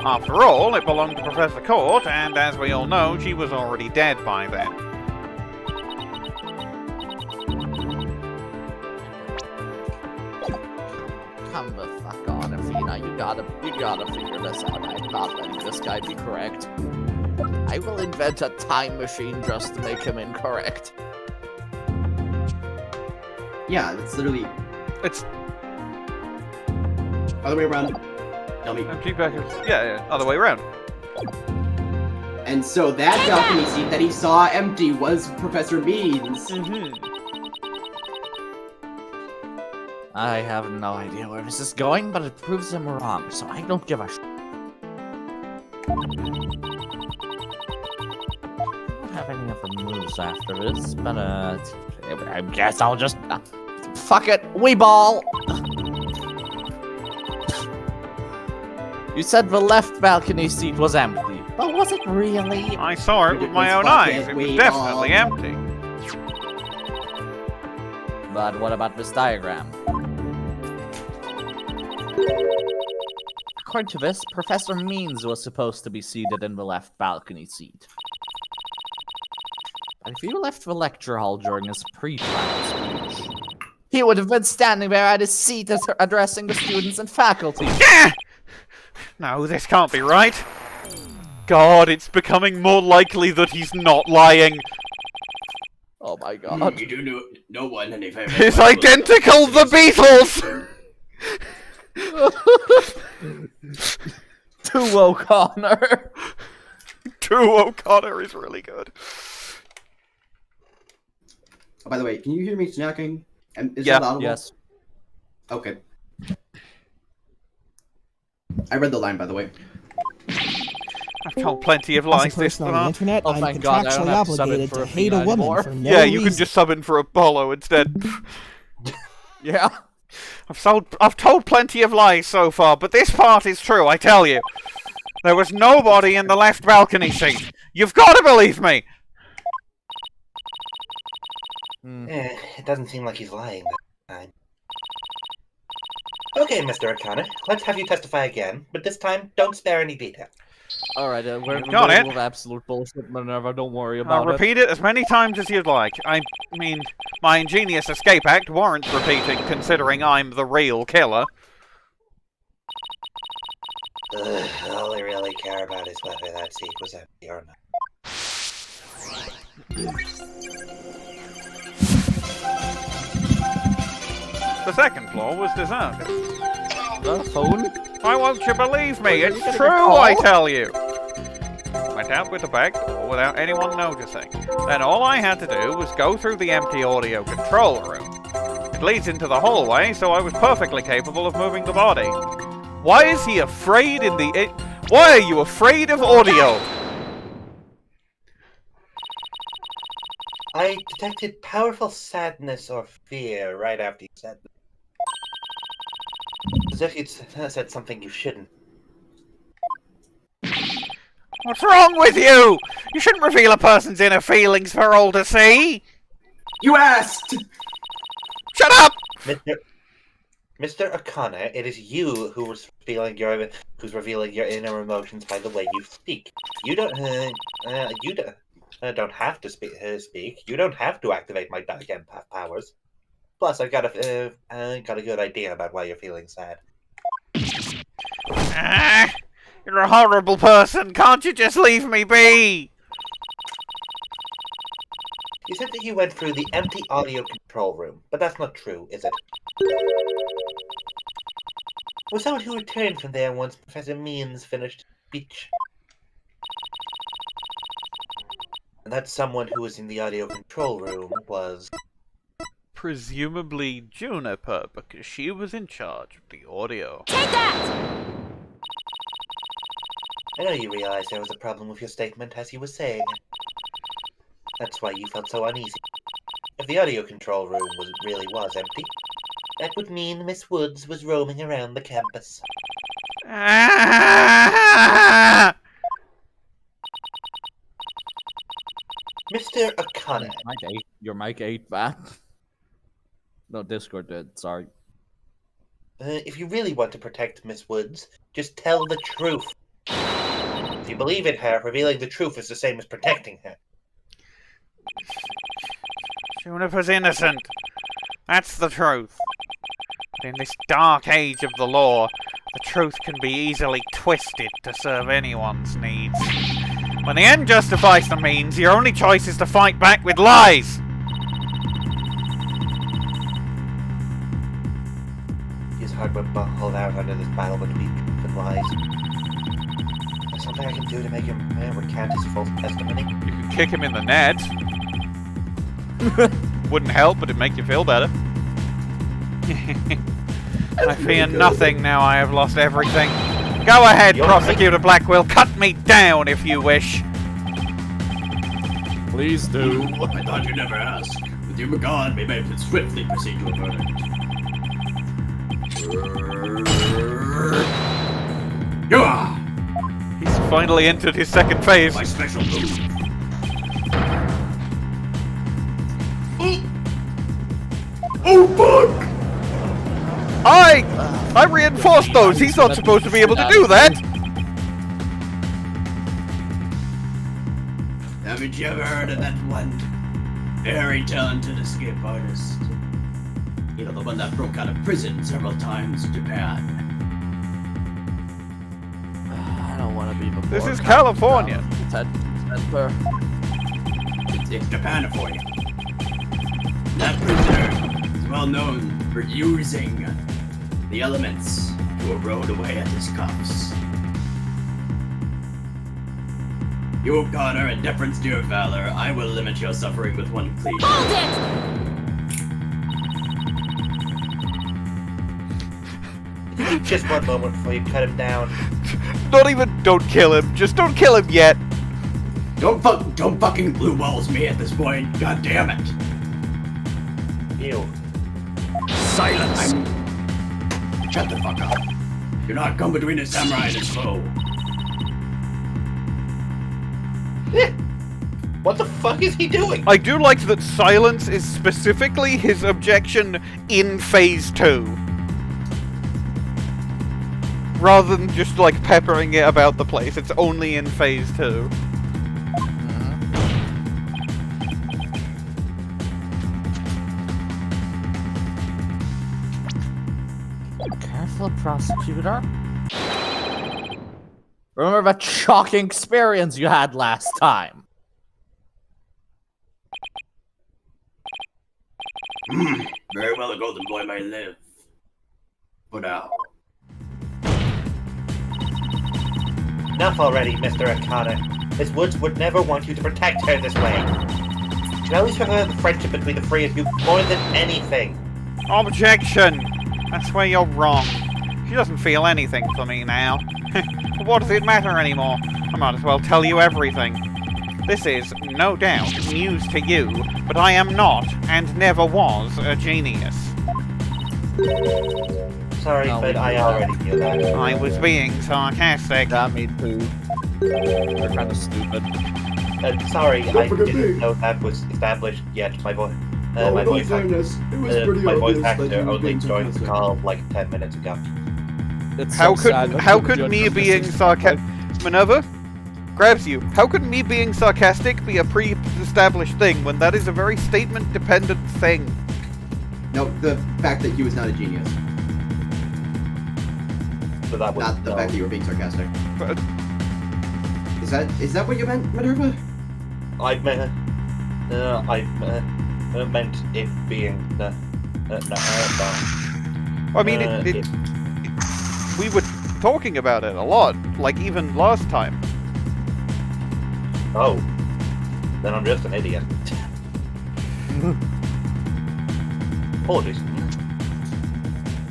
After all, it belonged to Professor Court, and as we all know, she was already dead by then. Come the fuck on, Athena. You gotta figure this out. I'm not letting this guy be correct. I will invent a time machine just to make him incorrect. Yeah, that's literally It's other way around. Dummy. Yeah, other way around. And so that balcony seat that he saw empty was Professor Means. I have no idea where this is going, but it proves him wrong, so I don't give a have any other moves after this, but I guess I'll just fuck it, we ball. You said the left balcony seat was empty, but was it really? I saw it with my own eyes. It was definitely empty. But what about this diagram? According to this, Professor Means was supposed to be seated in the left balcony seat. But if you left the lecture hall during his pre-trial speech, he would have been standing there at his seat addressing the students and faculty. No, this can't be right. God, it's becoming more likely that he's not lying. Oh my god. You do know no one any favor. It's identical the Beatles! To O'Connor. To O'Connor is really good. Oh, by the way, can you hear me snacking? Is Yeah. that audible? Yes. Okay. I read the line, by the way. I've told plenty of lies this on the month. internet, Oh, I'm thank God, I don't contractually have to sub in obligated for to Athena hate a woman anymore. for no Yeah, you can reason. just sub in for Apollo instead. Yeah. I've told plenty of lies so far, but this part is true, I tell you. There was nobody in the left balcony seat. You've got to believe me. It doesn't seem like he's lying that time. Okay, Mr. O'Connor, let's have you testify again, but this time, don't spare any detail. Alright, we're in the Got middle it. of absolute bullshit, Minerva, don't worry I'll about it. repeat it as many times as you'd like. I mean, my ingenious escape act warrants repeating, considering I'm the real killer. All I really care about is whether that seat was empty or not. The second floor was deserted. The phone? Why won't you believe me? Well, It's you're gonna true, get called. I tell you. Went out with the back door without anyone noticing. Then all I had to do was go through the empty audio control room. It leads into the hallway, so I was perfectly capable of moving the body. Why is he afraid in the... Why are you afraid of audio? I detected powerful sadness or fear right after you said that. As if you'd said something you shouldn't. What's wrong with you? You shouldn't reveal a person's inner feelings for all to see. You asked! Shut up! Mr. O'Connor, it is you who's revealing your inner emotions by the way you speak. You don't have to speak. You don't have to activate my dark empath powers. Plus, I've got a good idea about why you're feeling sad. You're a horrible person. Can't you just leave me be? You said that you went through the empty audio control room, but that's not true, is it? Was someone who returned from there once Professor Means finished his speech? And that someone who was in the audio control room was... Presumably Juniper, because she was in charge of the audio. Take that! I know you realize there was a problem with your statement as you were saying it. That's why you felt so uneasy. If the audio control room really was empty, that would mean Miss Woods was roaming around the campus. Mr. O'Connor. Your mic ate back. No, Discord did, sorry. If you really want to protect Miss Woods, just tell the truth. If you believe in her, revealing the truth is the same as protecting her. Juniper's innocent. That's the truth. But in this dark age of the law, the truth can be easily twisted to serve anyone's needs. When the end justifies the means, your only choice is to fight back with lies! His heart would hold out under this battle between truth and lies. There's something I can do to make him recant his false testimony. You can kick him in the net. Wouldn't help, but it'd make you feel better. I fear nothing now I have lost everything. Go ahead, Prosecutor Blackquill, cut me down if you wish. Please do. I thought you'd never ask. With you gone, we may swiftly proceed to a verdict. Yeah! He's finally entered his second phase. My special move. Oh fuck! I reinforced those. He's not supposed to be able to do that. Haven't you ever heard of that one very talented escape artist? You know, the one that broke out of prison several times in Japan. I don't want to be before. This is California. It's Japan for you. That prisoner is well known for using the elements to erode away at his cuffs. You, O'Connor, in deference to your valor, I will limit your suffering with one plea. Hold it! Just one moment before you cut him down. Don't kill him. Just don't kill him yet. Don't fucking blue balls me at this point. God damn it. Ew. Silence. Shut the fuck up. You're not come between a samurai and his foe. What the fuck is he doing? I do like that silence is specifically his objection in phase 2. Rather than just like peppering it about the place, it's only in phase 2. Careful, prosecutor. Remember that shocking experience you had last time? Very well, a golden boy may live. For now. Enough already, Mr. O'Connor. Miss Woods would never want you to protect her this way. She always prefer the friendship between the three of you more than anything. Objection! That's where you're wrong. She doesn't feel anything for me now. What does it matter anymore? I might as well tell you everything. This is, no doubt, news to you, but I am not, and never was, a genius. Sorry, but I already knew that. I was being sarcastic. Yeah, me too. You're kind of stupid. Sorry, I didn't know that was established yet. My voice. My voice actor. My voice actor only joined the call like 10 minutes ago. How could me being sarcastic, Minerva? Grabs you. How could me being sarcastic be a pre-established thing when that is a very statement-dependent thing? No, the fact that he was not a genius. So that was not the fact that you were being sarcastic. But, is that what you meant, Minerva? I meant it being no. I mean, we were talking about it a lot, like even last time. Oh, then I'm just an idiot. Apologies.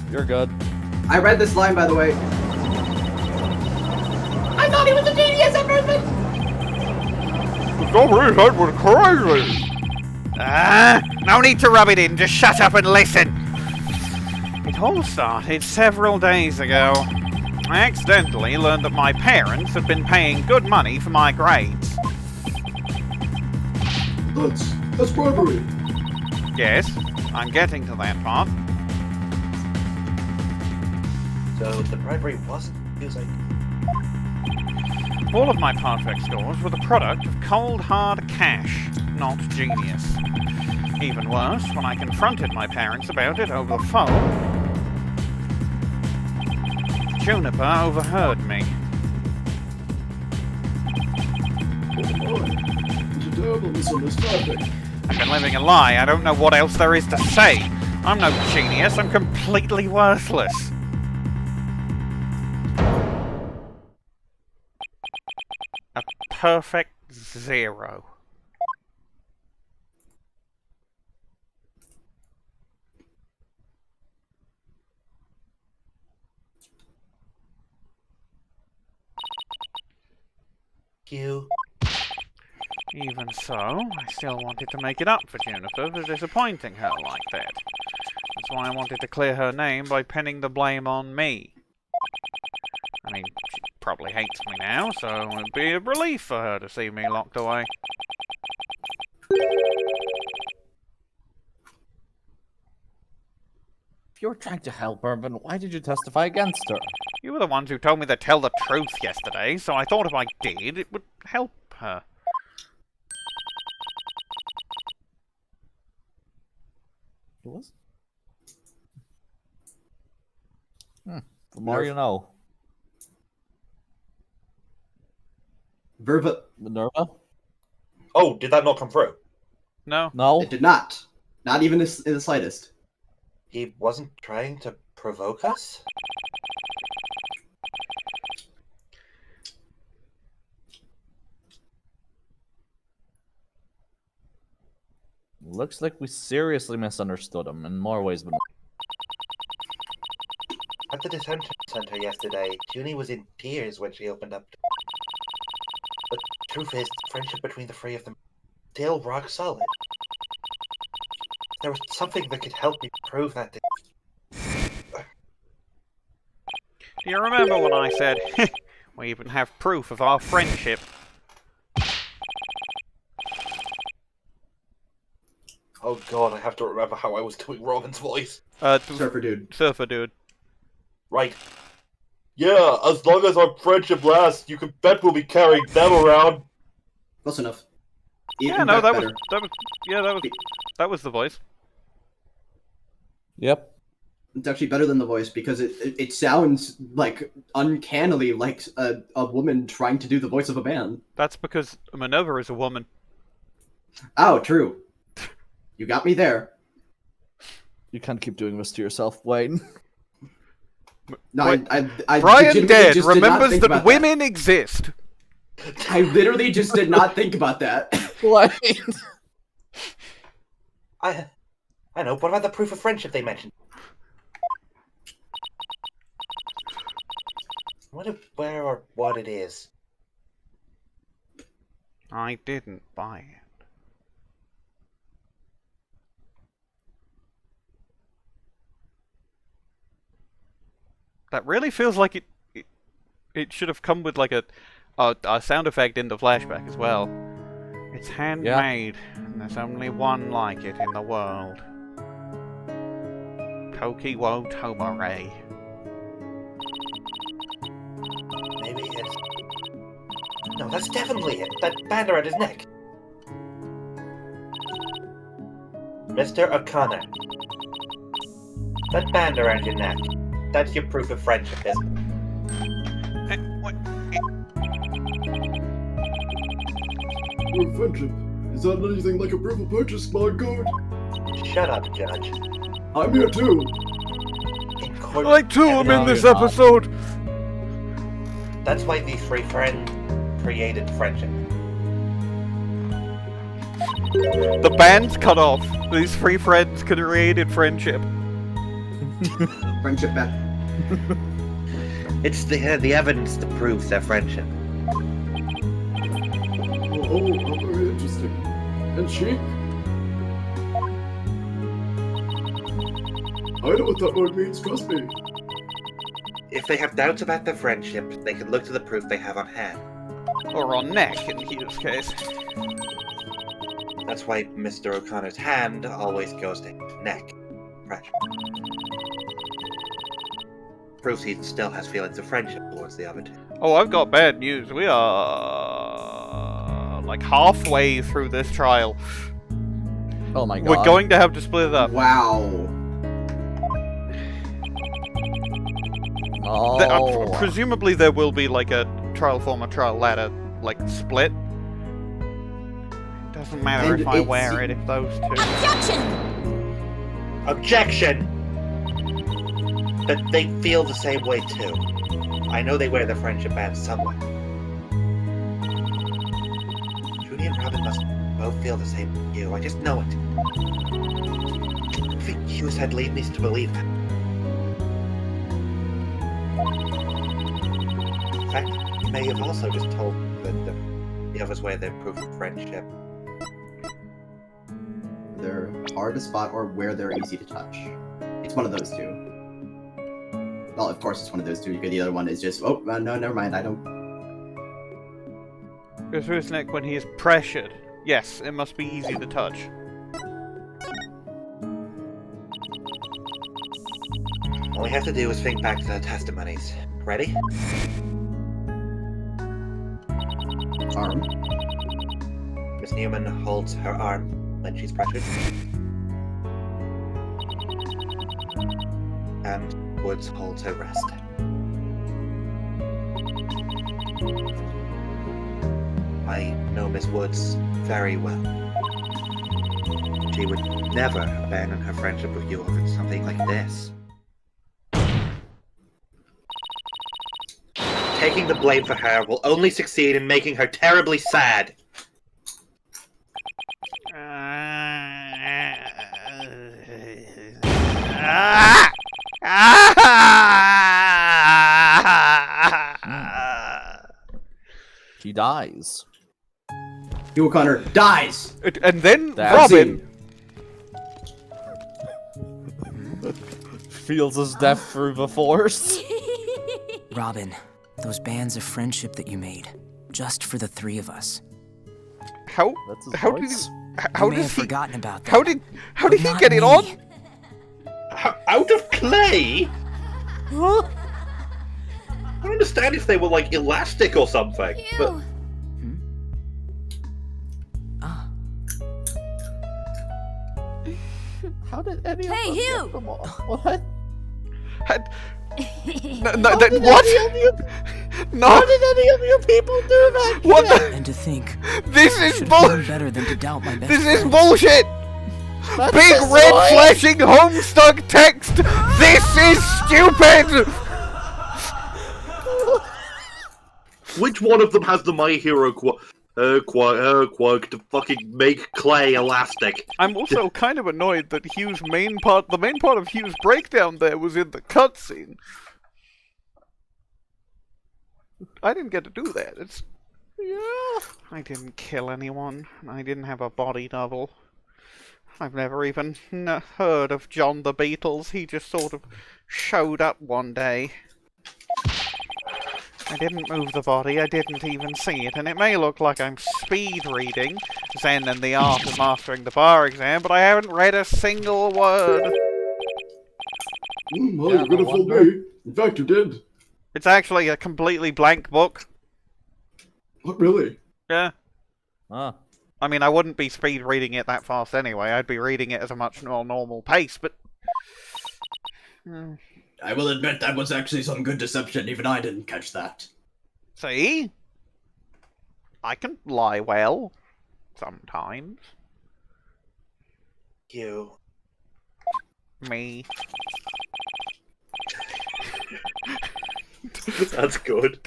You're good. I read this line, by the way. I thought he was a genius at first. That was crazy. No need to rub it in. Just shut up and listen. It all started several days ago. I accidentally learned that my parents had been paying good money for my grades. That's bribery. Yes, I'm getting to that part. So the bribery wasn't music. All of my perfect scores were the product of cold hard cash, not genius. Even worse, when I confronted my parents about it over the phone, Juniper overheard me. It's a terrible misunderstanding. I've been living a lie. I don't know what else there is to say. I'm no genius. I'm completely worthless. A perfect 0. Hugh. Even so, I still wanted to make it up for Juniper for disappointing her like that. That's why I wanted to clear her name by pinning the blame on me. I mean, she probably hates me now, so it'd be a relief for her to see me locked away. If you were trying to help her, then why did you testify against her? You were the ones who told me to tell the truth yesterday, so I thought if I did, it would help her. It was? The more you know. Minerva? Oh, did that not come through? No. No. It did not. Not even in the slightest. He wasn't trying to provoke us? Looks like we seriously misunderstood him in more ways than one. At the detention center yesterday, Junie was in tears when she opened up. But the truth is, friendship between the three of them is still rock solid. There was something that could help me prove that. Do you remember when I said, we even have proof of our friendship? Oh god, I have to remember how I was doing Robin's voice. Surfer dude. Surfer dude. Right. Yeah, as long as our friendship lasts, you can bet we'll be carrying them around. Close enough. Yeah, no, that was the voice. Yep. It's actually better than the voice because it sounds like uncannily like a woman trying to do the voice of a man. That's because Minerva is a woman. Oh, true. You got me there. You can't keep doing this to yourself, Bwain. No, I Brian legitimately Dead just did not remembers think that about women exist. I literally just did not think about that. What? I know, what about the proof of friendship they mentioned? Where or what it is? I didn't buy it. That really feels like it should have come with like a sound effect in the flashback as well. It's handmade, and there's only one like it in the world. Koki wo Tomare. Maybe it's... No, that's definitely it. That band around his neck. Mr. O'Connor. That band around your neck. That's your proof of friendship, isn't it? Proof of friendship? Is that anything like a proof of purchase, my god? Shut up, Judge. I'm here too. I too am in this episode. That's why these three friends created friendship. The band's cut off. These three friends created friendship. Friendship back. It's the evidence that proves their friendship. Oh, how very interesting. And she? I know what that word means, trust me. If they have doubts about their friendship, they can look to the proof they have on hand. Or on neck, in Hugh's case. That's why Mr. O'Connor's hand always goes to his neck. Pressure. Proves he still has feelings of friendship towards the other two. Oh, I've got bad news. We are like halfway through this trial. Oh my god. We're going to have to split it up. Wow. Oh. Presumably there will be like a trial form, a trial ladder, like split. Doesn't matter if I wear it if those two. Objection! But they feel the same way too. I know they wear the friendship band somewhere. Junie and Robin must both feel the same as you. I just know it. I think Hugh said lead me to believe that. In fact, he may have also just told that The others where they're proof of friendship. They're hard to spot or where they're easy to touch. It's one of those two. Well, of course it's one of those two, because the other one is just, oh, no, never mind, I don't... Goes through his neck when he is pressured. Yes, it must be easy to touch. All we have to do is think back to the testimonies. Ready? Arm. Miss Newman holds her arm when she's pressured. And Woods holds her wrist. I know Miss Woods very well. She would never abandon her friendship with you over something like this. Taking the blame for her will only succeed in making her terribly sad. She dies. Hugh O'Connor dies! And then That's Robin! Feels his death through the force. Robin, those bands of friendship that you made, just for the three of us. How may does have he forgotten about that. how did he Not get it me. on? Out of clay? Huh? I don't understand if they were like elastic or something. But How did any Hey, of them Hugh! get them all? What? What? No. How did any of you people do that? What the? And to think, This is should've known bullshit. better than to doubt my best This is friend. bullshit. That's Big the red noise. flashing Homestuck text. This is stupid. which one of them has the My Hero quirk to fucking make clay elastic? I'm also kind of annoyed that the main part of Hugh's breakdown there was in the cutscene. I didn't get to do that. I didn't kill anyone. I didn't have a body double. I've never even heard of John the Beatles. He just sort of showed up one day. I didn't move the body, I didn't even see it, and it may look like I'm speed reading Zen and the Art of Mastering the Bar exam, but I haven't read a single word. Well, you're gonna fool me. In fact, you did. It's actually a completely blank book. What, really? Yeah. Huh. I mean, I wouldn't be speed reading it that fast anyway. I'd be reading it at a much more normal pace, but... I will admit that was actually some good deception. Even I didn't catch that. See? I can lie well. Sometimes. You. Me. That's good.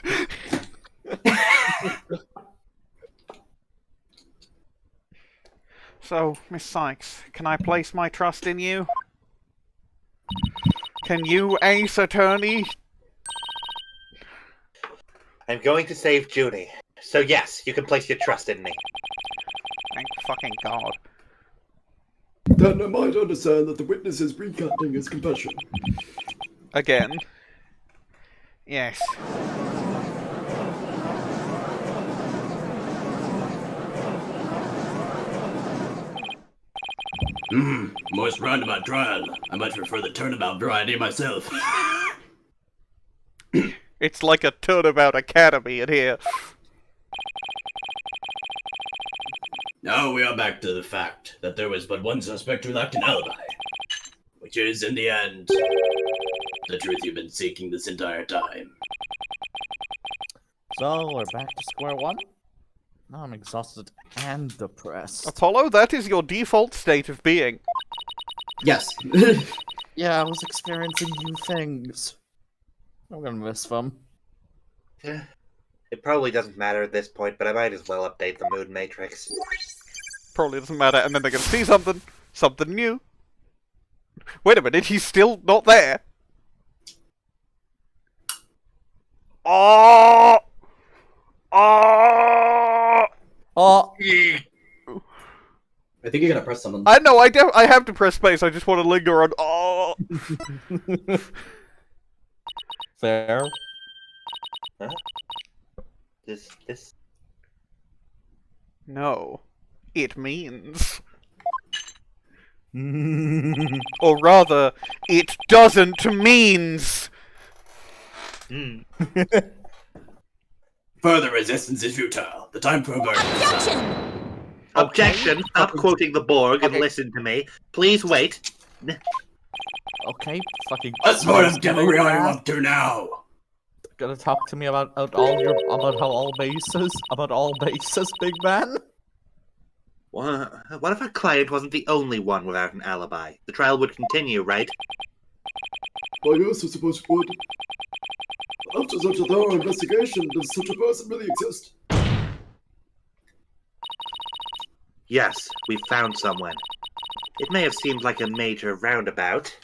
So, Miss Sykes, can I place my trust in you? Can you, Ace Attorney? I'm going to save Junie. So yes, you can place your trust in me. Thank fucking God. Then I might understand that the witness is recanting his confession. Again. Yes. Most roundabout trial. I much prefer the turnabout variety myself. It's like a turnabout academy in here. Now we are back to the fact that there was but one suspect who lacked an alibi. Which is, in the end, the truth you've been seeking this entire time. So, we're back to square one? Now I'm exhausted and depressed. Apollo, that is your default state of being. Yes. Yeah, I was experiencing new things. I'm gonna miss them. It probably doesn't matter at this point, but I might as well update the mood matrix. Probably doesn't matter, and then they're gonna see something new. Wait a minute, he's still not there. Oh! Oh! Oh. I think you're gonna press something. I know. I have to press space. I just want to linger on. Oh. Fair. Huh? This. No, it means. Or rather, it doesn't means. Further resistance is futile. The time for a verdict is done. Objection! Stop quoting the Borg and listen to me. Please wait. Okay, fucking. What sort of delivery are you up to now? Gonna talk to me about how all bases, big man? What if our client wasn't the only one without an alibi? The trial would continue, right? Well, yes, I suppose it would. After such a thorough investigation, does such a person really exist? Yes, we found someone. It may have seemed like a major roundabout.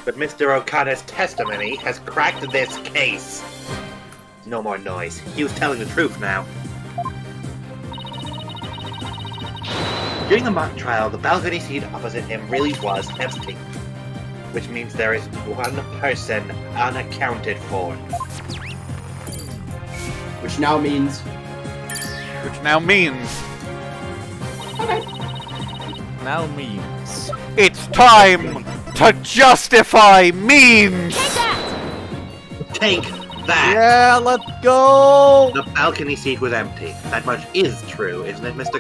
But Mr. O'Connor's testimony has cracked this case. No more noise. He was telling the truth now. During the mock trial, the balcony seat opposite him really was empty. Which means there is one person unaccounted for. Which now means... Now means... It's time to justify means! Take that! Yeah, let's go! The balcony seat was empty. That much is true, isn't it, Mr.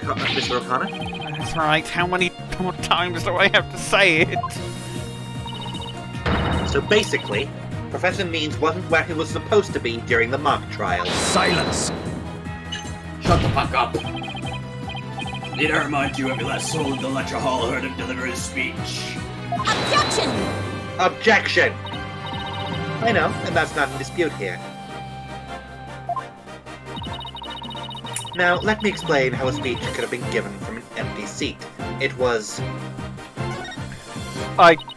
O'Connor? That's right. How many more times do I have to say it? So basically, Professor Means wasn't where he was supposed to be during the mock trial. Silence! Shut the fuck up! Need I remind you every last soul in the lecture hall heard him deliver his speech? Objection! Objection! I know, and that's not in dispute here. Now, let me explain how a speech could have been given from an empty seat. It was...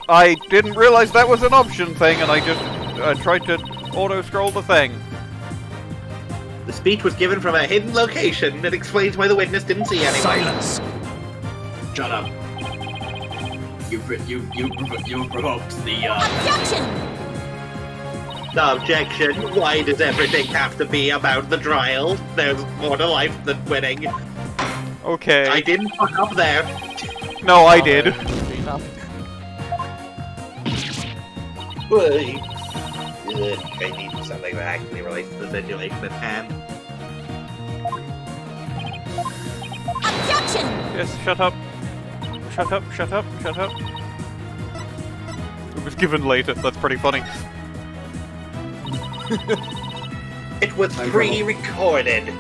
I didn't realize that was an option thing, and I just tried to auto-scroll the thing. The speech was given from a hidden location that explains why the witness didn't see anyone. Silence! Shut up. You provoked the, Objection! Objection! Why does everything have to be about the trial? There's more to life than winning. Okay. I didn't fuck up there. No, I did. I need something that actually relates to the situation at hand. Objection! Yes, shut up. Shut up, shut up, shut up. It was given later, that's pretty funny. It was pre-recorded.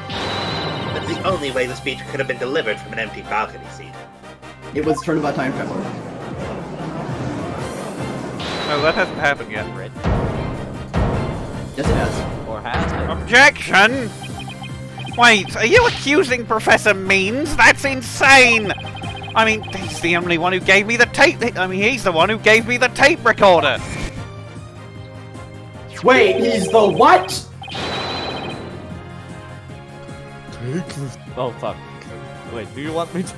That's the only way the speech could have been delivered from an empty balcony seat. It was Turnabout Time Traveler. No, that hasn't happened yet, Red. Yes, it has. Or has it? Objection! Wait, are you accusing Professor Means? That's insane! I mean, he's the only one who gave me the tape. I mean, he's the one who gave me the tape recorder. Wait, he's the what? Oh, fuck. Wait, do you want me to...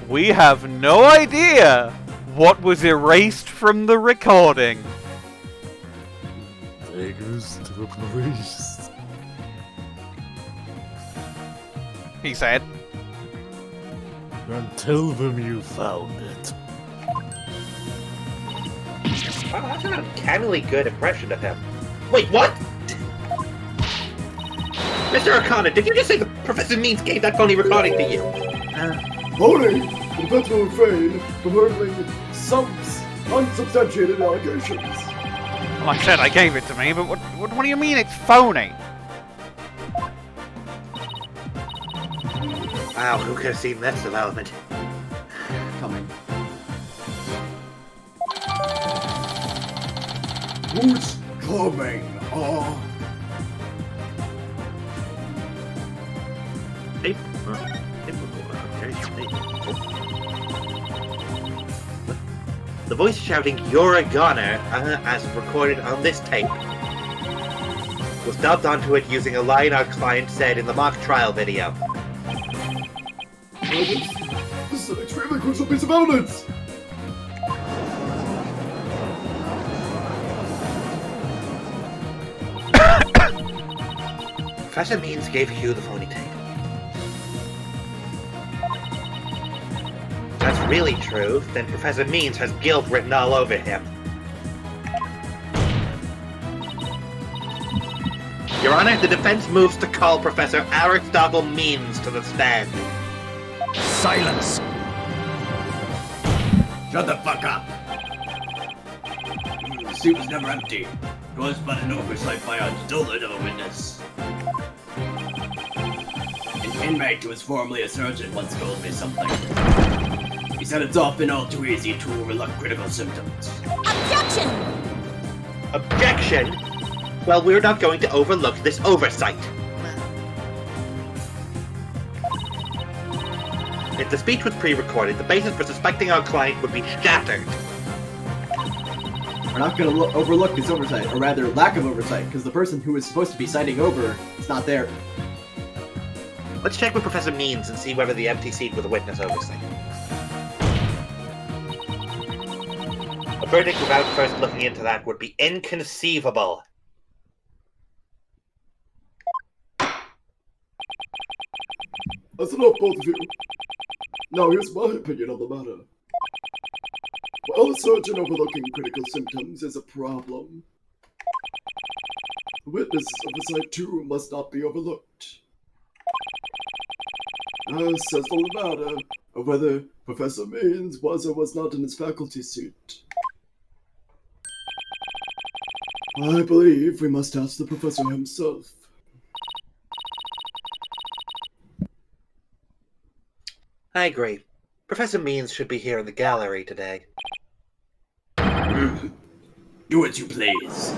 We have no idea what was erased from the recording. Beggars to the police. He said. And tell them you found it. Wow, that's an uncannily good impression of him. Wait, what? Mr. O'Connor, did you just say that Professor Means gave that phony recording to you? Phony? The defense will refrain from hurling some unsubstantiated allegations. Well, I said I gave it to me, but what do you mean it's phony? Wow, who could have seen this development? Coming. Who's coming? The voice shouting, "You're a goner," as recorded on this tape, was dubbed onto it using a line our client said in the mock trial video. This is an extremely crucial piece of evidence! Professor Means gave Hugh the phony tape. If that's really true, then Professor Means has guilt written all over him. Your Honor, the defense moves to call Professor Aristotle Means to the stand. Silence! Shut the fuck up! The suit was never empty. It was but an oversight by our DeLite of a witness. An inmate who was formerly a surgeon once told me something. He said it's often all too easy to overlook critical symptoms. Objection! Objection? Well, we're not going to overlook this oversight. If the speech was pre-recorded, the basis for suspecting our client would be shattered. We're not going to overlook this oversight, or rather lack of oversight, because the person who is supposed to be citing over is not there. Let's check with Professor Means and see whether the empty seat was a witness oversight. A verdict without first looking into that would be inconceivable. That's enough, both of you. Now here's my opinion on the matter. While a surgeon overlooking critical symptoms is a problem, the witness oversight too must not be overlooked. As says the matter of whether Professor Means was or was not in his faculty seat. I believe we must ask the professor himself. I agree. Professor Means should be here in the gallery today. Do as you please.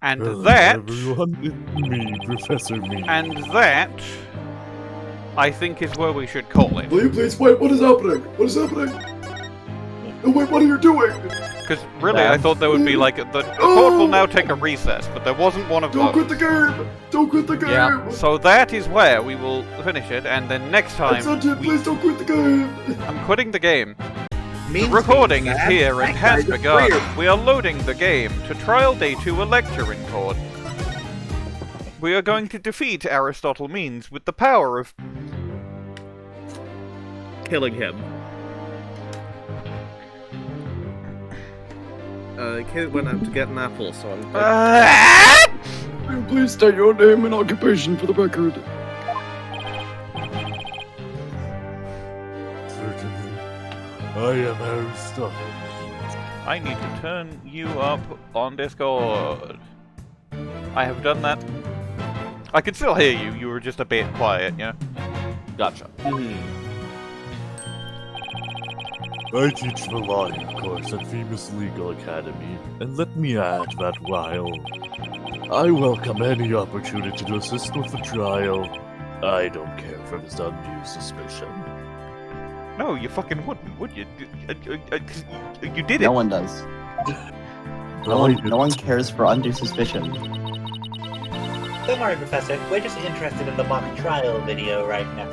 And Hello, that... everyone, it's me, Professor Means. And that... I think is where we should call it. Will you please wait? What is happening? What is happening? No, wait, what are you doing? Because really, I thought there would be like the court will now take a recess, but there wasn't one of those. Don't quit the game! Don't quit the game! Yeah. So that is where we will finish it, and then next time. Please don't quit the game! I'm quitting the game. The recording is here and has begun. We are loading the game to trial day 2 a lecture in court. We are going to defeat Aristotle Means with the power of killing him. The kid went out to get an apple, so I'm... Please state your name and occupation for the record. Certainly. I am Aristotle Means. I need to turn you up on Discord. I have done that. I could still hear you, you were just a bit quiet, yeah? Gotcha. I teach the lawyer course at Famous Legal Academy, and let me add that while I welcome any opportunity to assist with the trial, I don't care for this undue suspicion. No, you fucking wouldn't, would you? You did it. No one does. No one cares for undue suspicion. Don't worry, Professor. We're just interested in the mock trial video right now.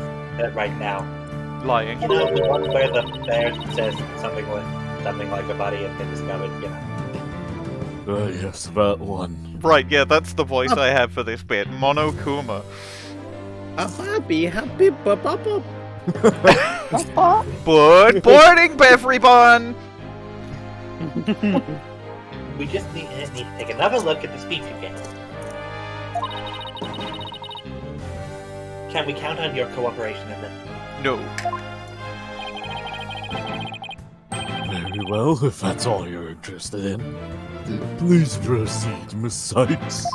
Lying. You know, the one where the bear says something like a body has been discovered, you know. Yes, that one. Right, yeah, that's the voice I have for this bit. Monokuma. Happy ba-ba-ba. Good morning, everyone! We just need to take another look at the speech again. Can we count on your cooperation in this? No. Very well, if that's all you're interested in. Please proceed, Miss Sykes.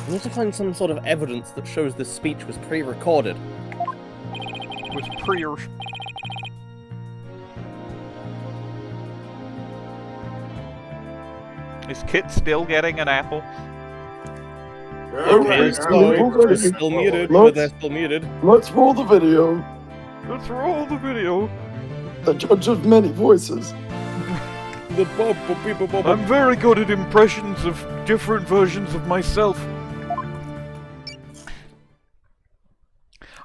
We need to find some sort of evidence that shows this speech was pre-recorded. Was pre- Is Kit still getting an apple? Okay, They're still muted, but they're still muted. Let's roll the video. Let's roll the video. The judge of many voices. I'm very good at impressions of different versions of myself.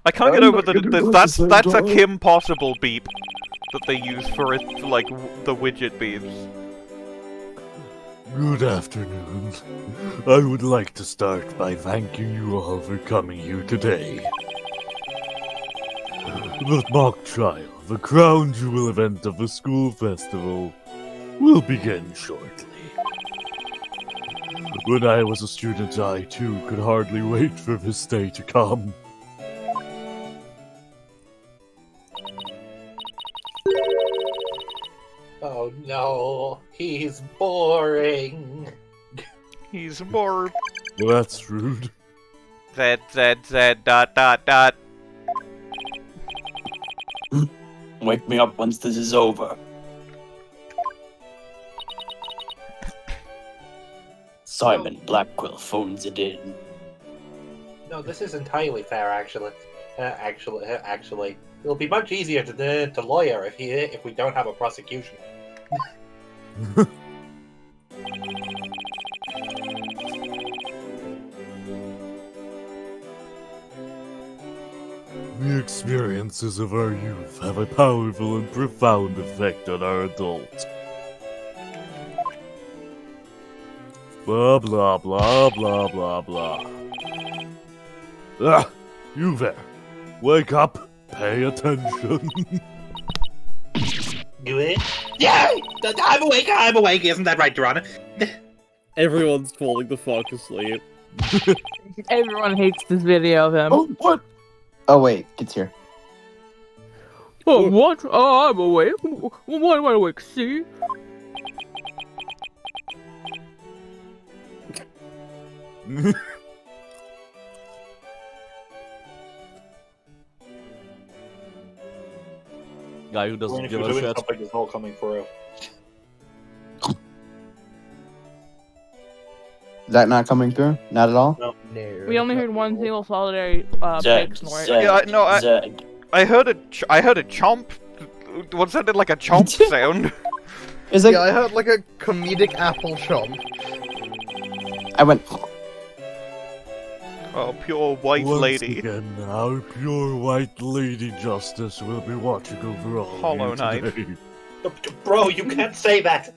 I can't get over that. That's a Kim Possible beep that they use for it, like the widget beeps. Good afternoon. I would like to start by thanking you all for coming here today. The mock trial, the crown jewel event of the school festival, will begin shortly. When I was a student, I too could hardly wait for this day to come. Oh no, he's boring. He's bored. Well, that's rude. Z. Wake me up once this is over. Simon Blackquill phones it in. No, this is entirely fair, actually. Actually, it'll be much easier to lawyer if we don't have a prosecution. The experiences of our youth have a powerful and profound effect on our adults. Blah blah blah blah blah blah. Ah, you there. Wake up. Pay attention. You in? Yeah! I'm awake, isn't that right, Durana? Everyone's falling the fuck asleep. Everyone hates this video of him. Oh, what? Oh, wait, it's here. Oh, what? Oh, I'm awake. Why am I awake? See? Guy who doesn't give a shit. Something is all coming through. Is that not coming through? Not at all? No. We only heard one single solitary pig snort. Yeah, no, I heard a chomp. What sounded like a chomp sound? Is it? Yeah, I heard like a comedic apple chomp. I went. Oh, pure white Once lady. Again, our pure white lady justice will be watching over all Hollow you Knight. today. Bro, you can't say that!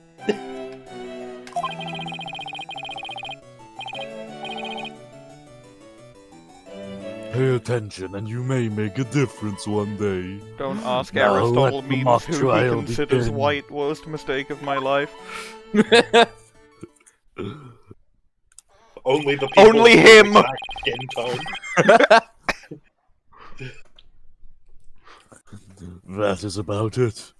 Pay attention, and you may make a difference one day. Don't ask Now Aristotle let the Means mock who he trial considers begin. white. Worst mistake of my life. Only the people Only with him! the exact skin tone. That is about it.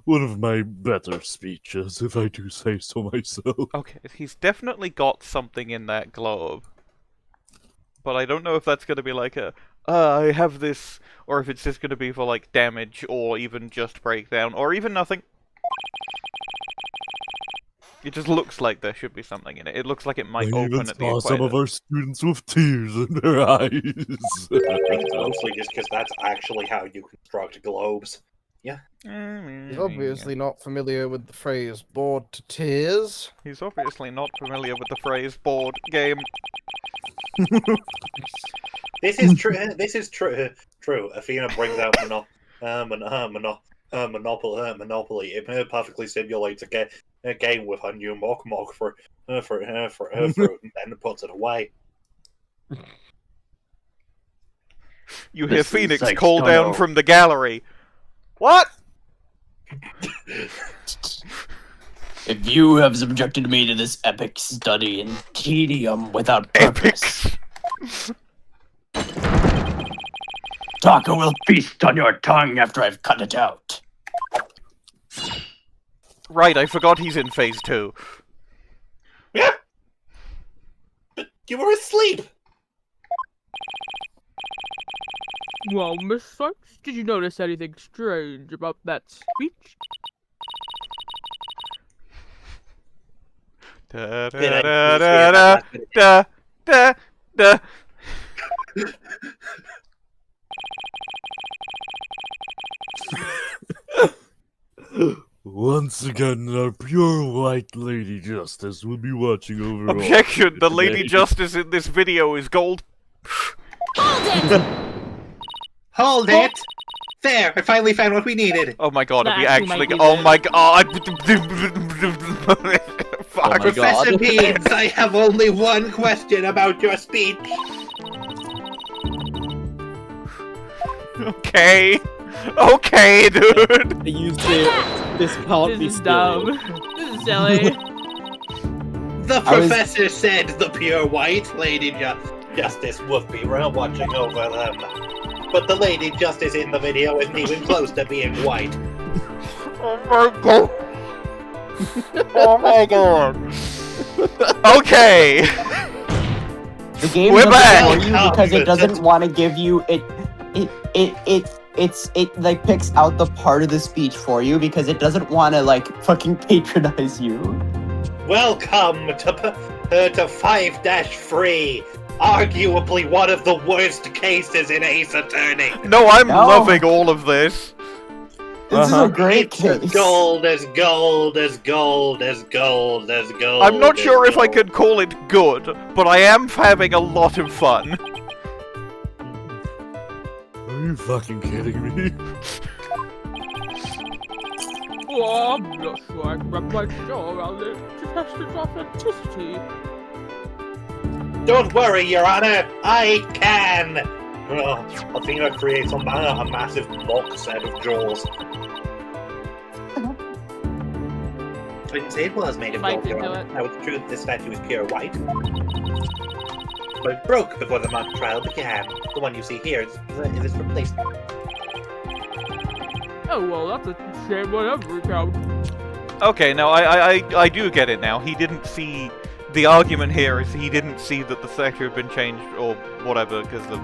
One of my better speeches, if I do say so myself. Okay, he's definitely got something in that globe. But I don't know if that's going to be like a, I have this, or if it's just going to be for like damage, or even just breakdown, or even nothing. It just looks like there should be something in it. It looks like it might I open even at the saw some equator. of our students with tears in their eyes. It's mostly just because that's actually how you construct globes. Yeah. He's obviously not familiar with the phrase bored to tears. He's obviously not familiar with the phrase board game. This is true. This is true. True. Athena brings out Monopoly. It perfectly simulates a game with her new mock for fruit, and then puts it away. You hear This is Phoenix Cykes call down tunnel. from the gallery. What? If you have subjected me to this epic study in tedium without purpose, Taka will feast on your tongue after I've cut it out. Right, I forgot he's in phase 2. Yeah. But you were asleep. Well, Miss Sykes, did you notice anything strange about that speech? Da da da da da da da. Once again, our pure white Lady Justice will be watching over. Objection! The Lady Justice in this video is gold. Hold it! Hold it! There, I finally found what we needed. Oh my god, are we That actually? might be Oh the- my god! Fuck. my Professor God. Means, I have only one question about your speech. Okay. Okay, dude. You say this can't be This is still. dumb. This is silly. The I was- professor said the pure white Lady Justice would be watching over them. But the Lady Justice in the video isn't even close to being white. Oh my god. Oh my god. Okay. The game We're doesn't back. for you because it doesn't want to give you it like picks out the part of the speech for you because it doesn't want to like fucking patronize you. Welcome to 5-3, arguably one of the worst cases in Ace Attorney. No, I'm No. loving all of this. This is a great It's as case. gold as gold as gold as gold as gold. I'm not as sure if I gold. could call it good, but I am having a lot of fun. Are you fucking kidding me? Oh, I'm not sure I can wrap my jaw around it. To test its authenticity. Don't worry, Your Honor, I can! Athena creates a massive mock set of jaws. I didn't say it was made of Mike gold, did Your do Honor. it. Now it's true that this statue is pure white. But it broke before the mock trial began. The one you see here is its replacement. Oh, well, that's a shame on every count. Okay, now I do get it now. He didn't see... The argument here is he didn't see that the statue had been changed or whatever because of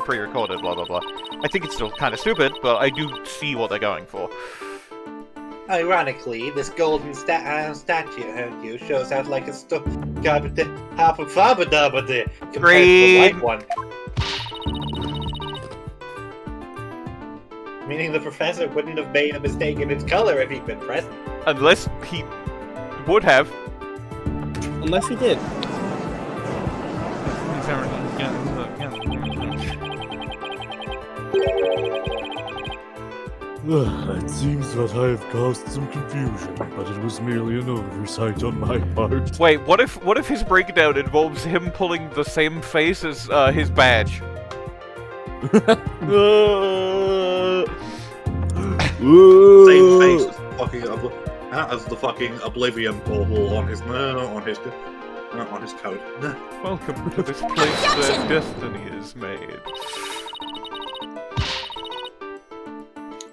pre-recorded, blah blah blah. I think it's still kind of stupid, but I do see what they're going for. Ironically, this golden statue shows out like it's half a flabberdabbity compared to the Green. white one. Meaning the professor wouldn't have made a mistake in its color if he'd been present. Unless he would have. Unless he did. It seems that I have caused some confusion, but it was merely an oversight on my part. Wait, what if his breakdown involves him pulling the same face as his badge? Same face as the fucking Oblivion portal on his coat. Welcome to this place where destiny is made.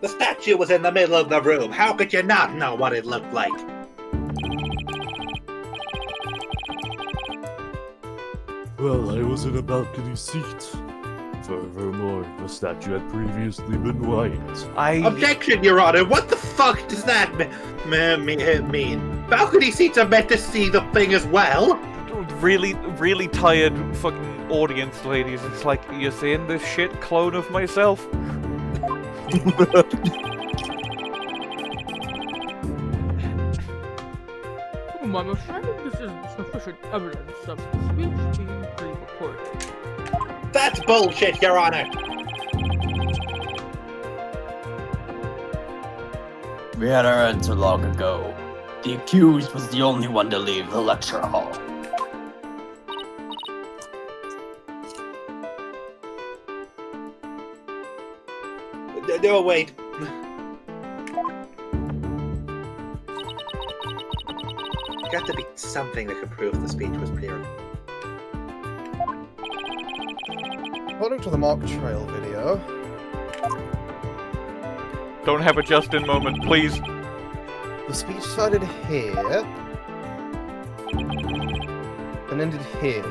The statue was in the middle of the room. How could you not know what it looked like? Well, I was in a balcony seat. Furthermore, the statue had previously been white. Objection, Your Honor! What the fuck does that mean? Balcony seats are meant to see the thing as well! Really tired fucking audience, ladies. It's like, you're seeing this shit clone of myself? I'm afraid this isn't sufficient evidence of the speech being pre-recorded. That's bullshit, Your Honor! We had our answer long ago. The accused was the only one to leave the lecture hall. No, wait. Got to be something that could prove the speech was clear. According to the mock trial video, Don't have a Justin moment, please. the speech started here and ended here.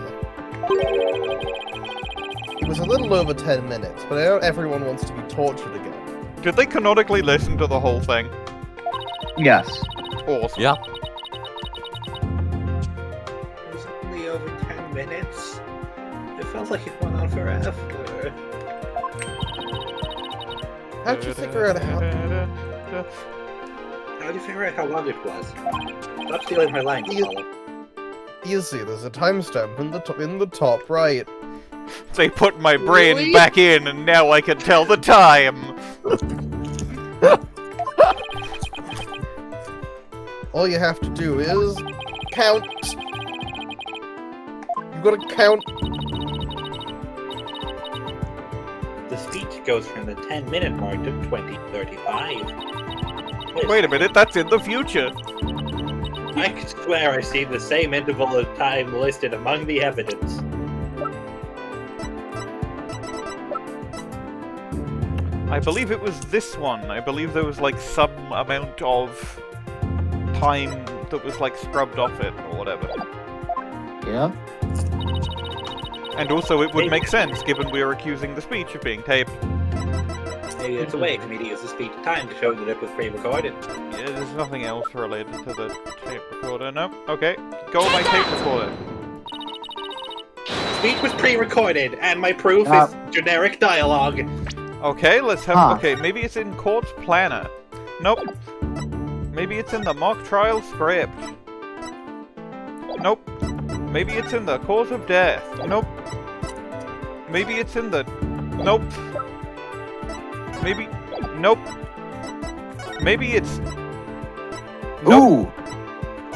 It was a little over 10 minutes, but I know everyone wants to be tortured again. Did they canonically listen to the whole thing? Yes. Awesome. Yeah. minutes? It felt like it went on forever. How'd you figure out how? How'd you figure out how long it was? Stop stealing my line, Apollo. Easy, there's a timestamp in the top right. They put my brain back in, and now I can tell the time. All you have to do is count. You gotta count. The speech goes from the 10-minute mark to 20:35. Wait a minute, that's in the future. I could swear I see the same interval of time listed among the evidence. I believe it was this one. I believe there was like some amount of time that was like scrubbed off it or whatever. Yeah. And also it would make sense given we are accusing the speech of being taped. Maybe it's a way for me to use the speech time to show that it was pre-recorded. Yeah, there's nothing else related to the tape recorder. No? Okay. Go with my tape recorder. Speech was pre-recorded, and my proof is generic dialogue. Okay, let's have... Okay, maybe it's in Court's Planner. Nope. Maybe it's in the mock trial script. Nope. Maybe it's in the cause of death. Nope. Maybe it's in the... Nope. Maybe... Nope. Maybe it's... Nope. Ooh!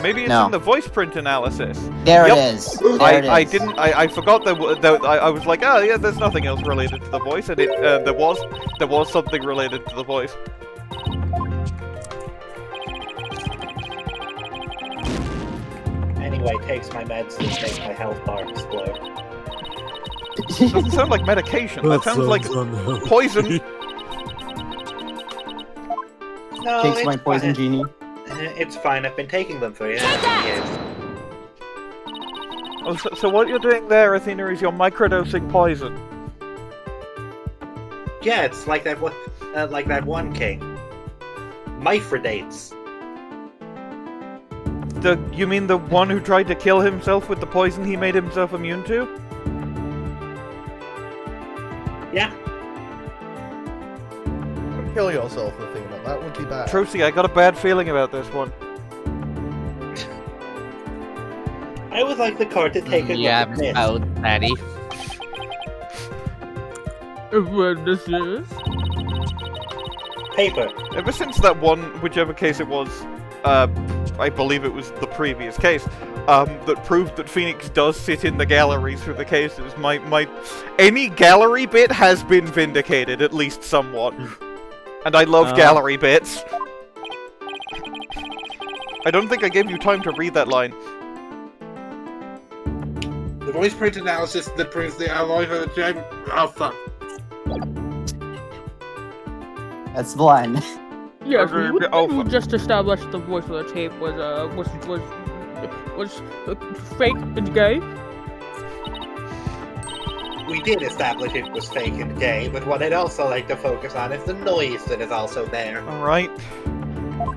Maybe it's in the voice print analysis. There it is. There it is. I didn't... I forgot that... I was like, oh yeah, there's nothing else related to the voice, and it... there was something related to the voice. Anyway, takes my meds to make my health bar explode. Doesn't sound like medication. That sounds like poison. No, Takes my it's poison fine. genie. It's fine. I've been taking them for years. Oh, so what you're doing there, Athena, is you're microdosing poison. Yeah, it's like that one king. Mithridates. You mean the one who tried to kill himself with the poison he made himself immune to? Yeah. Kill yourself, Athena. That would be bad. Trucy, I got a bad feeling about this one. I would like the court to take a look at this. Daddy. What this is? Paper. Ever since that one, whichever case it was, I believe it was the previous case, that proved that Phoenix does sit in the gallery through the cases, any gallery bit has been vindicated, at least somewhat. And I love gallery bits. I don't think I gave you time to read that line. The voice print analysis that proves the alloy for the gem. Oh fuck. That's the line. Yes, we just established the voice of the tape was fake and gay. We did establish it was fake and gay, but what I'd also like to focus on is the noise that is also there. Alright.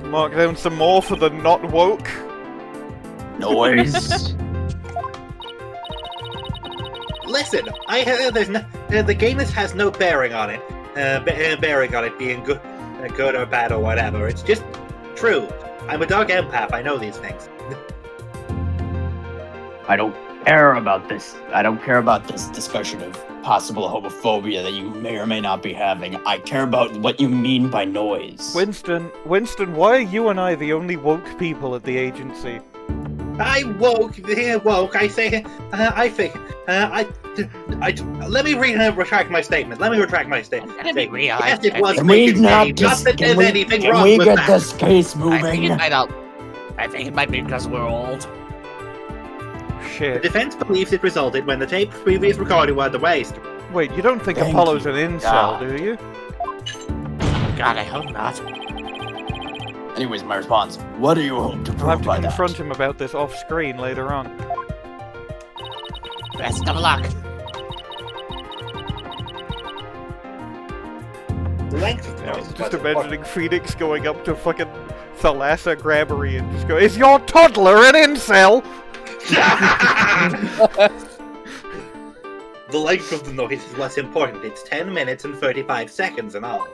Mark down some more for the not woke. Noise. Listen, the gayness has no bearing on it. Bearing on it being good or bad or whatever. It's just true. I'm a dog empath. I know these things. I don't care about this. I don't care about this discussion of possible homophobia that you may or may not be having. I care about what you mean by noise. Winston, why are you and I the only woke people at the agency? I woke. I say. I think. Let me retract my statement. Yes, it was Can we wicked not gay. just, Not that there's anything wrong Can we with get that. this case moving? I think it might be because we're old. Shit. The defense believes it resulted when the tape previous recording were the waste. Wait, you don't think Apollo's an incel, do you? God, I hope not. Anyways, my response. What do you hope to I'll have prove by to that? confront him about this off-screen later on. Best of luck. The length of the noise Just was imagining Phoenix going up to fucking Thalassa Grabbery and just go, "Is your toddler an incel?" The length of the noise is what's important. It's 10 minutes and 35 seconds in all.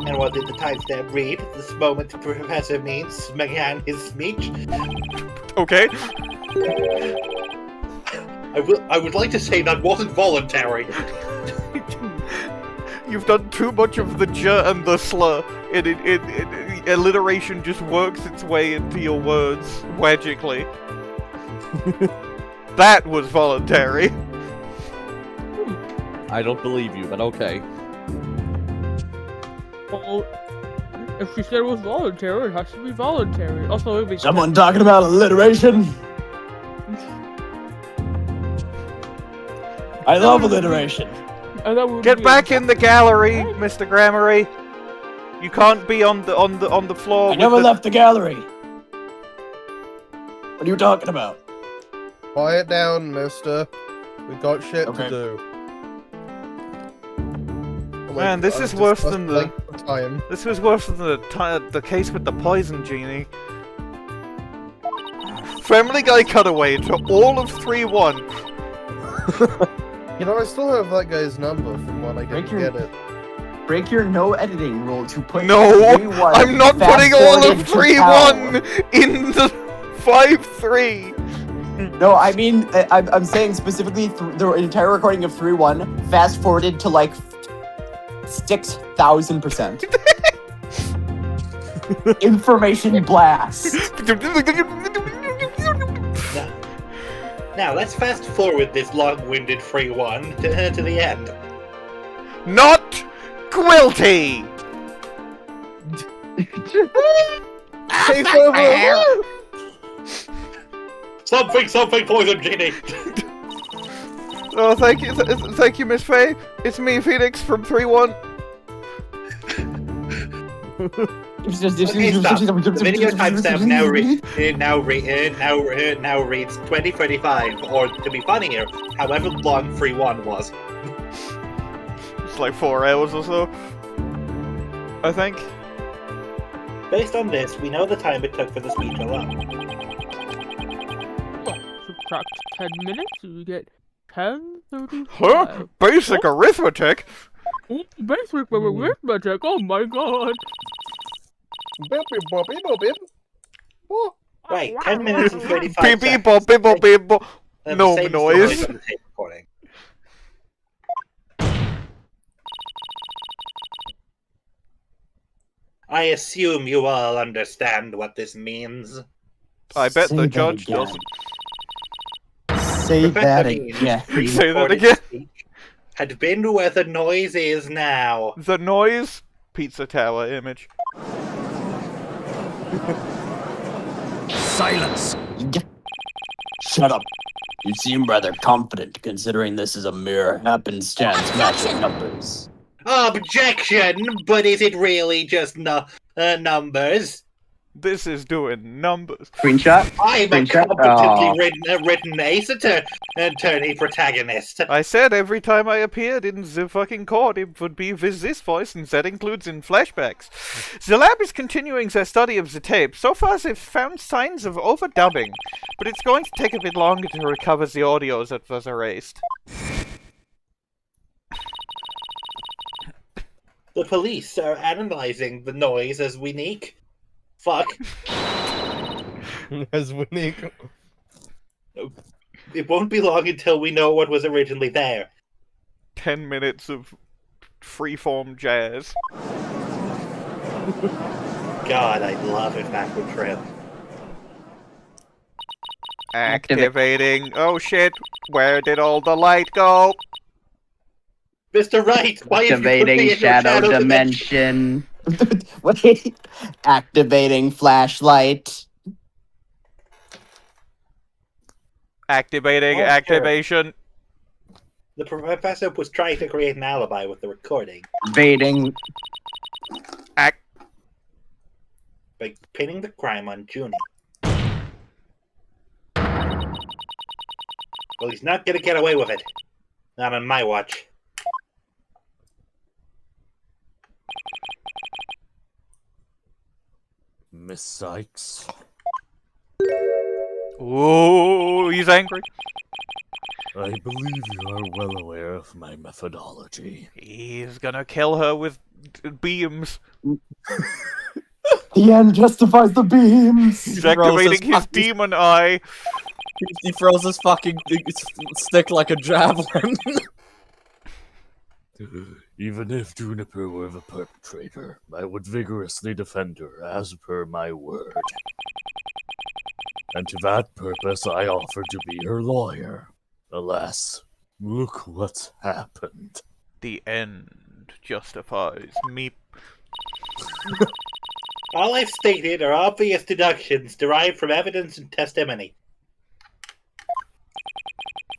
And what did the timestamp read at this moment Professor Means began his speech? Okay. I would like to say that wasn't voluntary. You've done too much of the j and the slur. Alliteration just works its way into your words magically. That was voluntary. I don't believe you, but okay. Well, if she said it was voluntary, it has to be voluntary. Also, it would be Someone talking about alliteration? I love alliteration. Get back in the gallery, Mr. Grammary. You can't be on the floor. I never left the gallery. What are you talking about? Quiet down, mister. We got shit to do. Man, this is worse than the time. This was worse than the case with the poison genie. Family Guy cutaway to all of 3-1. You know, I still have that guy's number from when I can get it. Break your no editing rule to put No, 3-1 I'm not putting all of fast-forwarded 3-1 in the 5-3. No, I mean, I'm saying specifically the entire recording of 3-1 fast forwarded to like 6,000%. Information blast. Now let's fast forward this long-winded 3-1 to the end. Not Quilty! Something, poison genie. Oh, thank you, Miss Faye. It's me, Phoenix from 3-1. Okay, stop. The video timestamp now reads 2035, or to be funnier, however long 3-1 was. It's like 4 hours or so, I think. Based on this, we know the time it took for the speech alone. Subtract 10 minutes, and we get 10:35. Huh? Basic arithmetic? Basic arithmetic, oh my god. Right, 10 minutes and 35 Beep seconds. beep beep beep beep beep. No Same noise. on the tape recording. I assume you all understand what this means. I bet Say the that judge again. doesn't. Say that Means again. Say that pre-recorded again. speech had been where the noise is now. The noise? Pizza Tower image. Silence! Shut up. You seem rather confident, considering this is a mere happenstance match of numbers. Objection! But is it really just numbers? This is doing numbers. Screenshot? I'm a Screenshot? competently written ace attorney protagonist. I said every time I appeared in the fucking court, it would be with this voice, and that includes in flashbacks. The lab is continuing their study of the tape. So far, they've found signs of overdubbing, but it's going to take a bit longer to recover the audio that was erased. The police are analyzing the noise as we sneak. Fuck. As we sneak. It won't be long until we know what was originally there. 10 minutes of freeform jazz. God, I'd love if that were true. Activating. Oh shit, where did all the light go? Mr. Wright, why have you put me Activating in your shadow dimension. Wait. Activating flashlight. Activating Oh, sure. activation. The professor was trying to create an alibi with the recording. Activating. By pinning the crime on Junie. Well, he's not gonna get away with it. Not on my watch. Miss Sykes. Oh, he's angry. I believe you are well aware of my methodology. He's gonna kill her with beams. The end justifies the beams. He's activating his demon eye. He throws his fucking stick like a javelin. Even if Juniper were the perpetrator, I would vigorously defend her as per my word. And to that purpose, I offer to be her lawyer. Alas, look what's happened. The end justifies me. All I've stated are obvious deductions derived from evidence and testimony.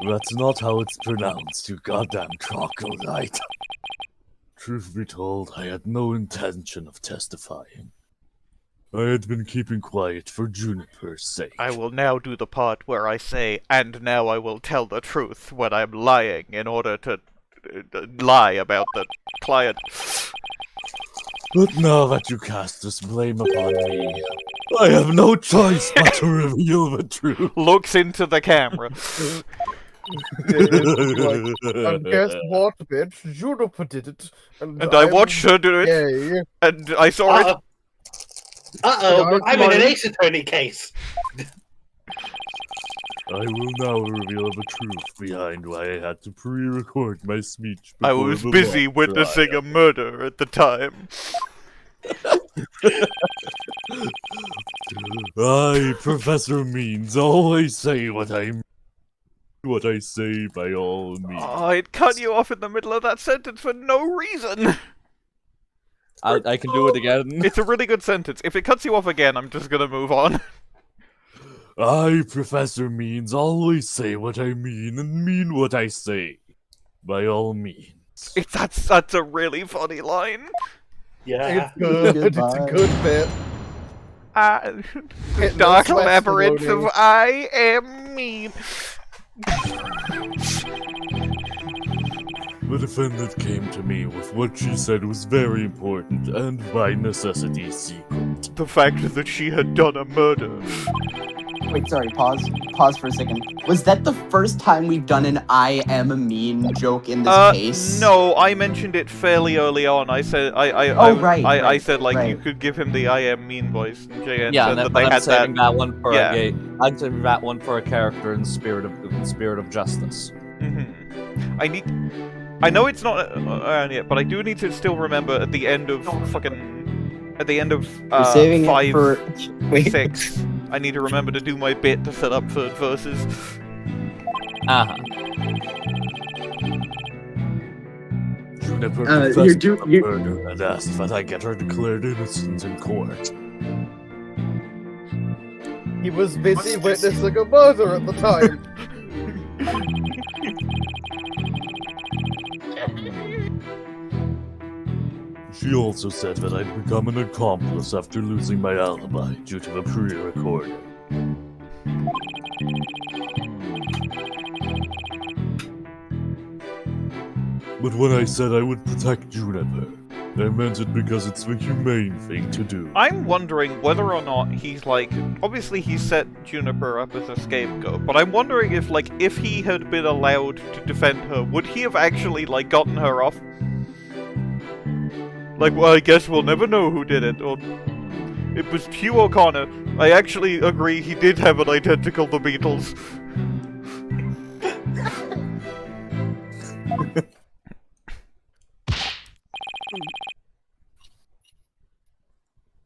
That's not how it's pronounced, you goddamn troglodyte. Truth be told, I had no intention of testifying. I had been keeping quiet for Juniper's sake. I will now do the part where I say, and now I will tell the truth when I'm lying in order to lie about the client. But now that you cast this blame upon me, I have no choice but to reveal the truth. Looks into the camera. And guess what, bitch? Juniper did it. And I watched her do it. Yay. And I saw it. Uh-oh, I'm in an Ace Attorney case. I will now reveal the truth behind why I had to pre-record my speech. I was busy witnessing a murder at the time. I, Professor Means, always say what I say by all means. Oh, it cut you off in the middle of that sentence for no reason. I can do it again. It's a really good sentence. If it cuts you off again, I'm just gonna move on. I, Professor Means, always say what I mean and mean what I say. By all means. That's a really funny line. Yeah. It's good. It's a good bit. Dark labyrinth of I am mean. The defendant came to me with what she said was very important and by necessity secret. The fact that she had done a murder. Wait, sorry, pause for a second. Was that the first time we've done an I am mean joke in this case? No, I mentioned it fairly early on. I said I said you could give him the I am mean voice. JN Yeah, said that but they I'm had saving that one for yeah. I'm saving that one for a character in spirit of justice. I know it's not earned yet, but I do need to still remember at the end of at the end of saving 5, it for 6. I need to remember to do my bit to set up third verses. Juniper confessed to the murder and asked that I get her declared innocent in court. He was busy witnessing a murder at the time. She also said that I'd become an accomplice after losing my alibi due to the pre-recording. But when I said I would protect Juniper, I meant it because it's the humane thing to do. I'm wondering whether or not he's obviously he set Juniper up as a scapegoat, but I'm wondering if he had been allowed to defend her, would he have actually gotten her off? Well, I guess we'll never know who did it, or it was Hugh O'Connor. I actually agree he did have an identical the Beatles.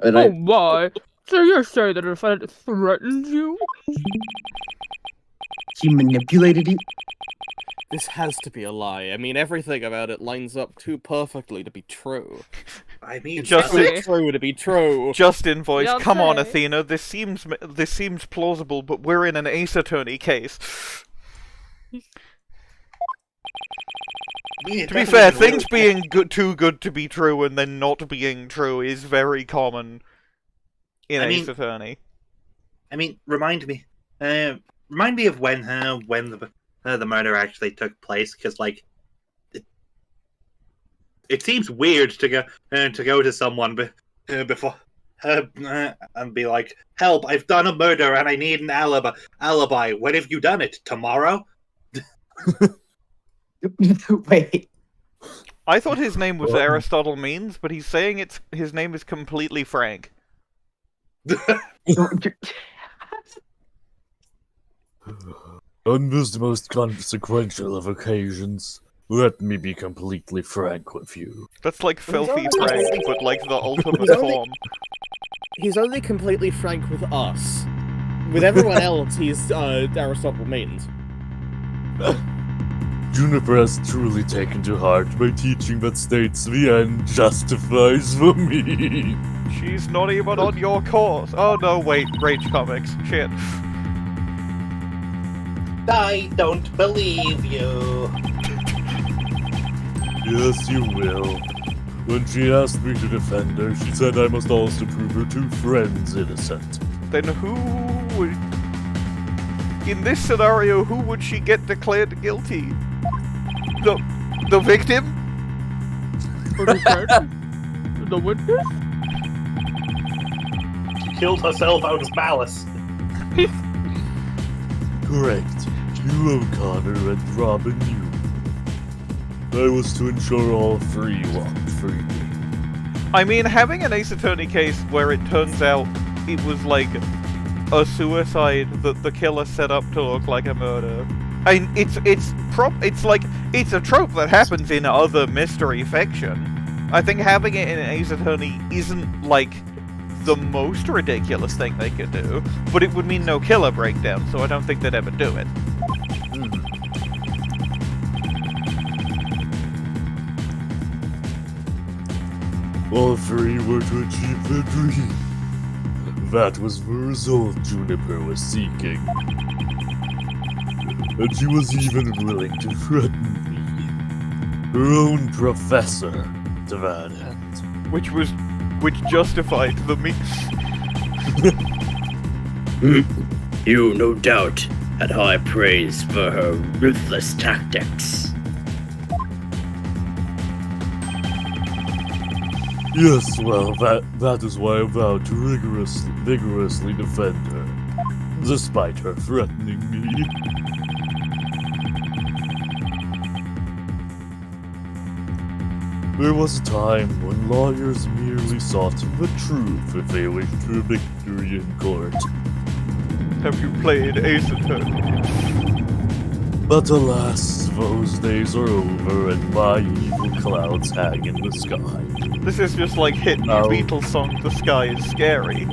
Oh my! So you're saying that the defendant threatened you? He manipulated you? This has to be a lie. I mean, everything about it lines up too perfectly to be true. I mean, just too true to be true. Justin voice, Don't come on, say. Athena. This seems plausible, but we're in an Ace Attorney case. To be fair, things being too good to be true and then not being true is very common in Ace Attorney. I mean, remind me of when the murder actually took place, because it seems weird to go to someone before and be like, "Help! I've done a murder and I need an alibi. When have you done it? Tomorrow?" Wait. I thought his name was Aristotle Means, but he's saying his name is completely Frank. On this most consequential of occasions, let me be completely frank with you. That's like filthy Frank, but like the ultimate He's only- form. He's only completely frank with us. With everyone else, he's Aristotle Means. Juniper has truly taken to heart my teaching that states the end justifies the means. She's not even on your course. Oh no, wait, Rage Comics. Shit. I don't believe you. Yes, you will. When she asked me to defend her, she said I must also prove her two friends innocent. Then who would... In this scenario, who would she get declared guilty? The victim? Or the person? The witness? She killed herself out of malice. Correct. Hugh O'Connor and Robin Newman. I was to ensure all three walked freely. I mean, having an Ace Attorney case where it turns out it was like a suicide that the killer set up to look like a murder. I mean, it's a trope that happens in other mystery fiction. I think having it in an Ace Attorney isn't like the most ridiculous thing they could do, but it would mean no killer breakdown, so I don't think they'd ever do it. All three were to achieve their dream. That was the result Juniper was seeking. And she was even willing to threaten me. Her own professor, to that end. Which justified the You, no doubt, had high praise for her ruthless tactics. Yes, well, that is why I vowed to vigorously defend her, despite her threatening me. There was a time when lawyers merely sought the truth if they wished for victory in court. Have you played Ace Attorney? But alas, those days are over and my evil clouds hang in the sky. This is just like hitting the Beatles song, The Sky is Scary.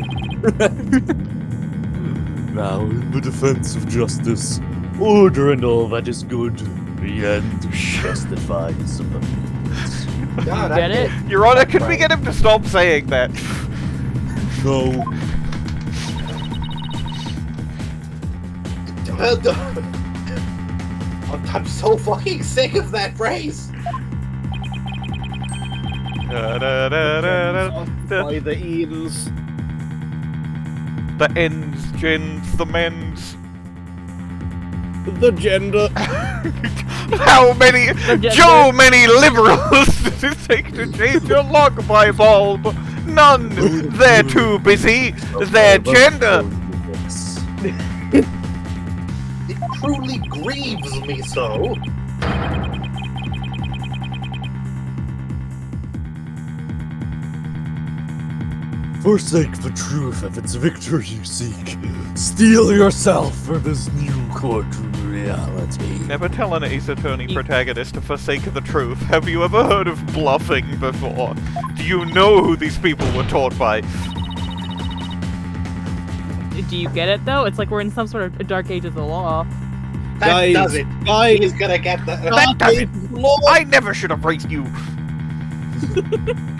Now, in the defense of justice, order and all that is good, the end justifies the means. Get it? Your Honor, could we get him to stop saying that? No. I'm so fucking sick of that phrase. By the ends. The ends, gens, the men's. The gender. How many, Joe many liberals does it take to change a log by bulb? None. They're too busy. Their gender. It truly grieves me so. Forsake the truth of its victory you seek. Steel yourself for this new courtroom reality. Never tell an Ace Attorney protagonist to forsake the truth. Have you ever heard of bluffing before? Do you know who these people were taught by? Do you get it though? It's like we're in some sort of dark age of the law. That does it. He's gonna get the. That does it. I never should have raised you.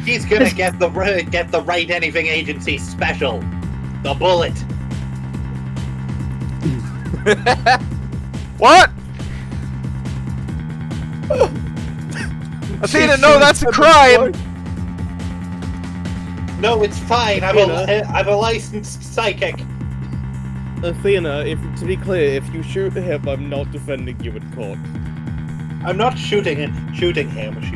He's gonna get the Write Anything Agency special, the bullet. What? Athena, no, that's a crime. No, it's fine. I'm a licensed psychic. Athena, to be clear, if you shoot him, I'm not defending you in court. I'm not shooting him. She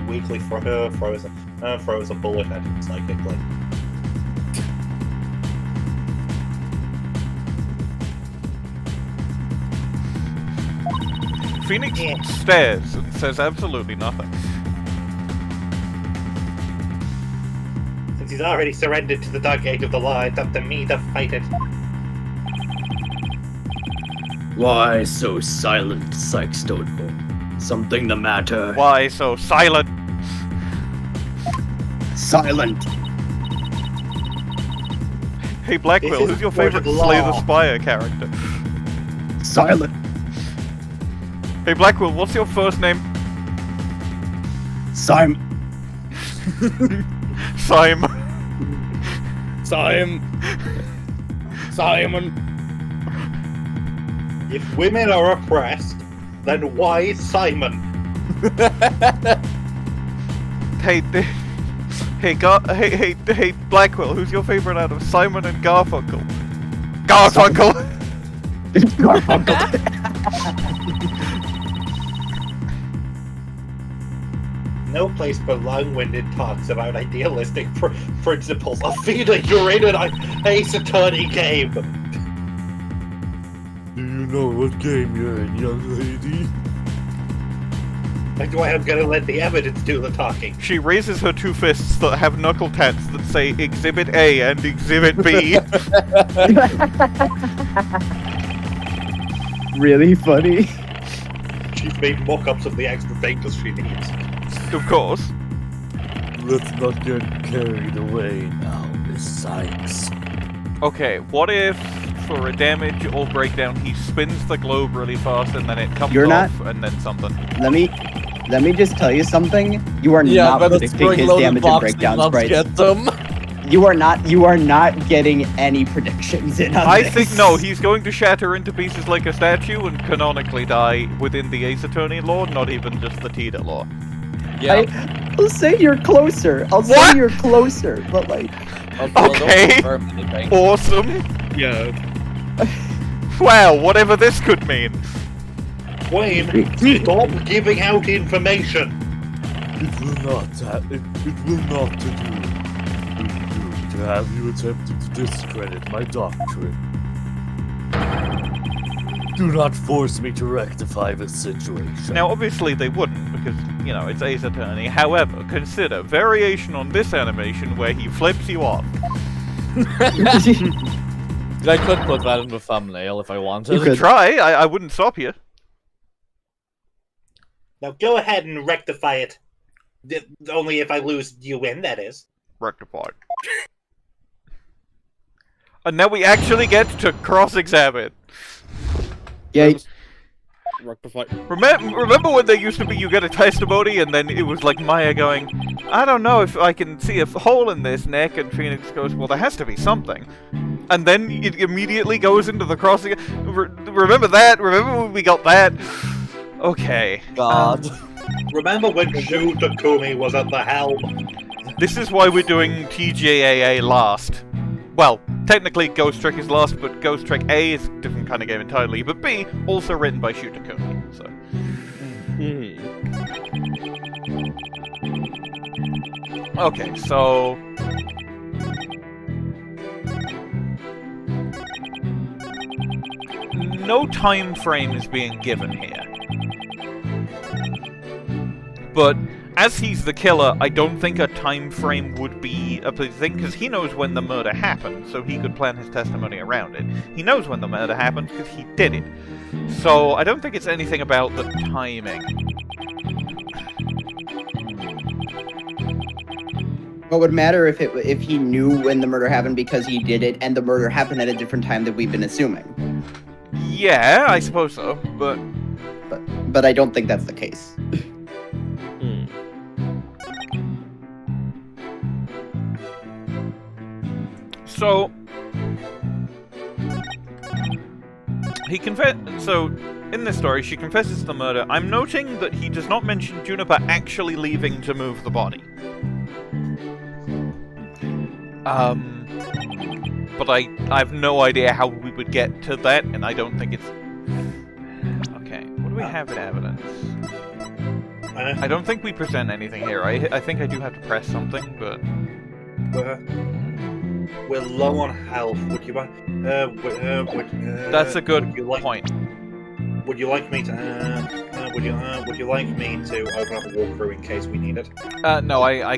weakly throws a bullet at him psychically. Phoenix stares and says absolutely nothing. Since he's already surrendered to the dark age of the law, it's up to me to fight it. Why so silent, Cykes Stonehill? Something the matter? Why so silent? Silent. Hey Blackquill, who's your favorite Slay the Spire character? Silent. Hey Blackquill, what's your first name? Simon. Simon. Simon. If women are oppressed, then why Simon? Hey Blackquill, who's your favorite out of Simon and Garfunkel? Garfunkel! Garfunkel. No place but long-winded talks about idealistic principles. Athena, you're in an Ace Attorney game! Do you know what game you're in, young lady? That's why I'm gonna let the evidence do the talking. She raises her two fists that have knuckle tats that say Exhibit A and Exhibit B. Really funny. She's made mock-ups of the extra fingers she needs. Of course. Let's not get carried away now, Miss Sykes. Okay, what if, for a damage or breakdown, he spins the globe really fast and then it comes off and then something? Let me just tell you something. You are not predicting his damage and breakdowns right. You are not getting any predictions in on this. think no, he's going to shatter into pieces like a statue and canonically die within the Ace Attorney law, not even just the TDR law. Yeah. I'll say you're closer. Say you're closer, but like. Okay. Awesome. Yeah. Wow, whatever this could mean. Wayne, stop giving out information. It will not to have you attempting to discredit my doctrine. Do not force me to rectify the situation. Now, obviously they wouldn't, because, you know, it's Ace Attorney. However, consider variation on this animation where he flips you off. I could put that in the thumbnail if I wanted. You could try, I wouldn't stop you. Now go ahead and rectify it. Only if I lose, you win, that is. Rectified. And now we actually get to cross-examine. Yeah. Rectified. Remember when there used to be you get a testimony and then it was like Maya going, I don't know if I can see a hole in this neck, and Phoenix goes, well, there has to be something. And then it immediately goes into the crossing. Remember that? Remember when we got that? Okay. God. Remember when Shu Takumi was at the helm? This is why we're doing TJAA last. Well, technically Ghost Trick is last, but Ghost Trick A is a different kind of game entirely, but B, also written by Shu Takumi, so. Okay, so... no time frame is being given here. But as he's the killer, I don't think a time frame would be a thing, because he knows when the murder happened, so he could plan his testimony around it. He knows when the murder happened because he did it. So I don't think it's anything about the timing. What would matter if he knew when the murder happened because he did it, and the murder happened at a different time than we've been assuming? Yeah, I suppose so, but I don't think that's the case. So So in this story, she confesses to the murder. I'm noting that he does not mention Juniper actually leaving to move the body. But I have no idea how we would get to that, and I don't think it's... Okay, what do we have in evidence? I don't think we present anything here. I think I do have to press something, but... We're low on health. Would you like... That's a good point. Would you like me to... would you like me to open up a walkthrough in case we need it? No, I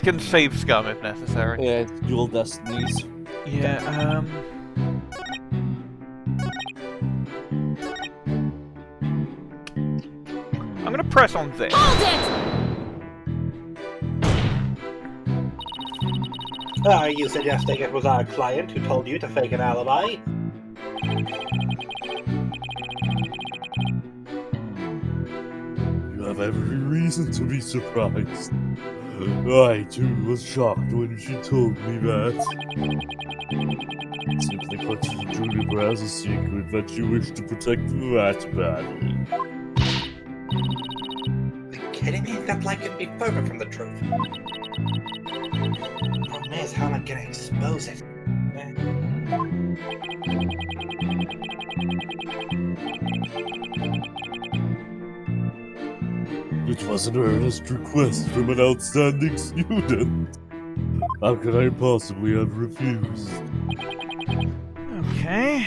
can save scum if necessary. Yeah, it's dual destinies. Yeah, I'm gonna press on this. Hold it! Are you suggesting it was our client who told you to fake an alibi? You have every reason to be surprised. I too was shocked when she told me that. Simply put, Juniper has a secret that she wished to protect that badly. Are you kidding me? That lie couldn't be further from the truth. Problem is, how am I gonna expose it? It was an earnest request from an outstanding student. How could I possibly have refused? Okay.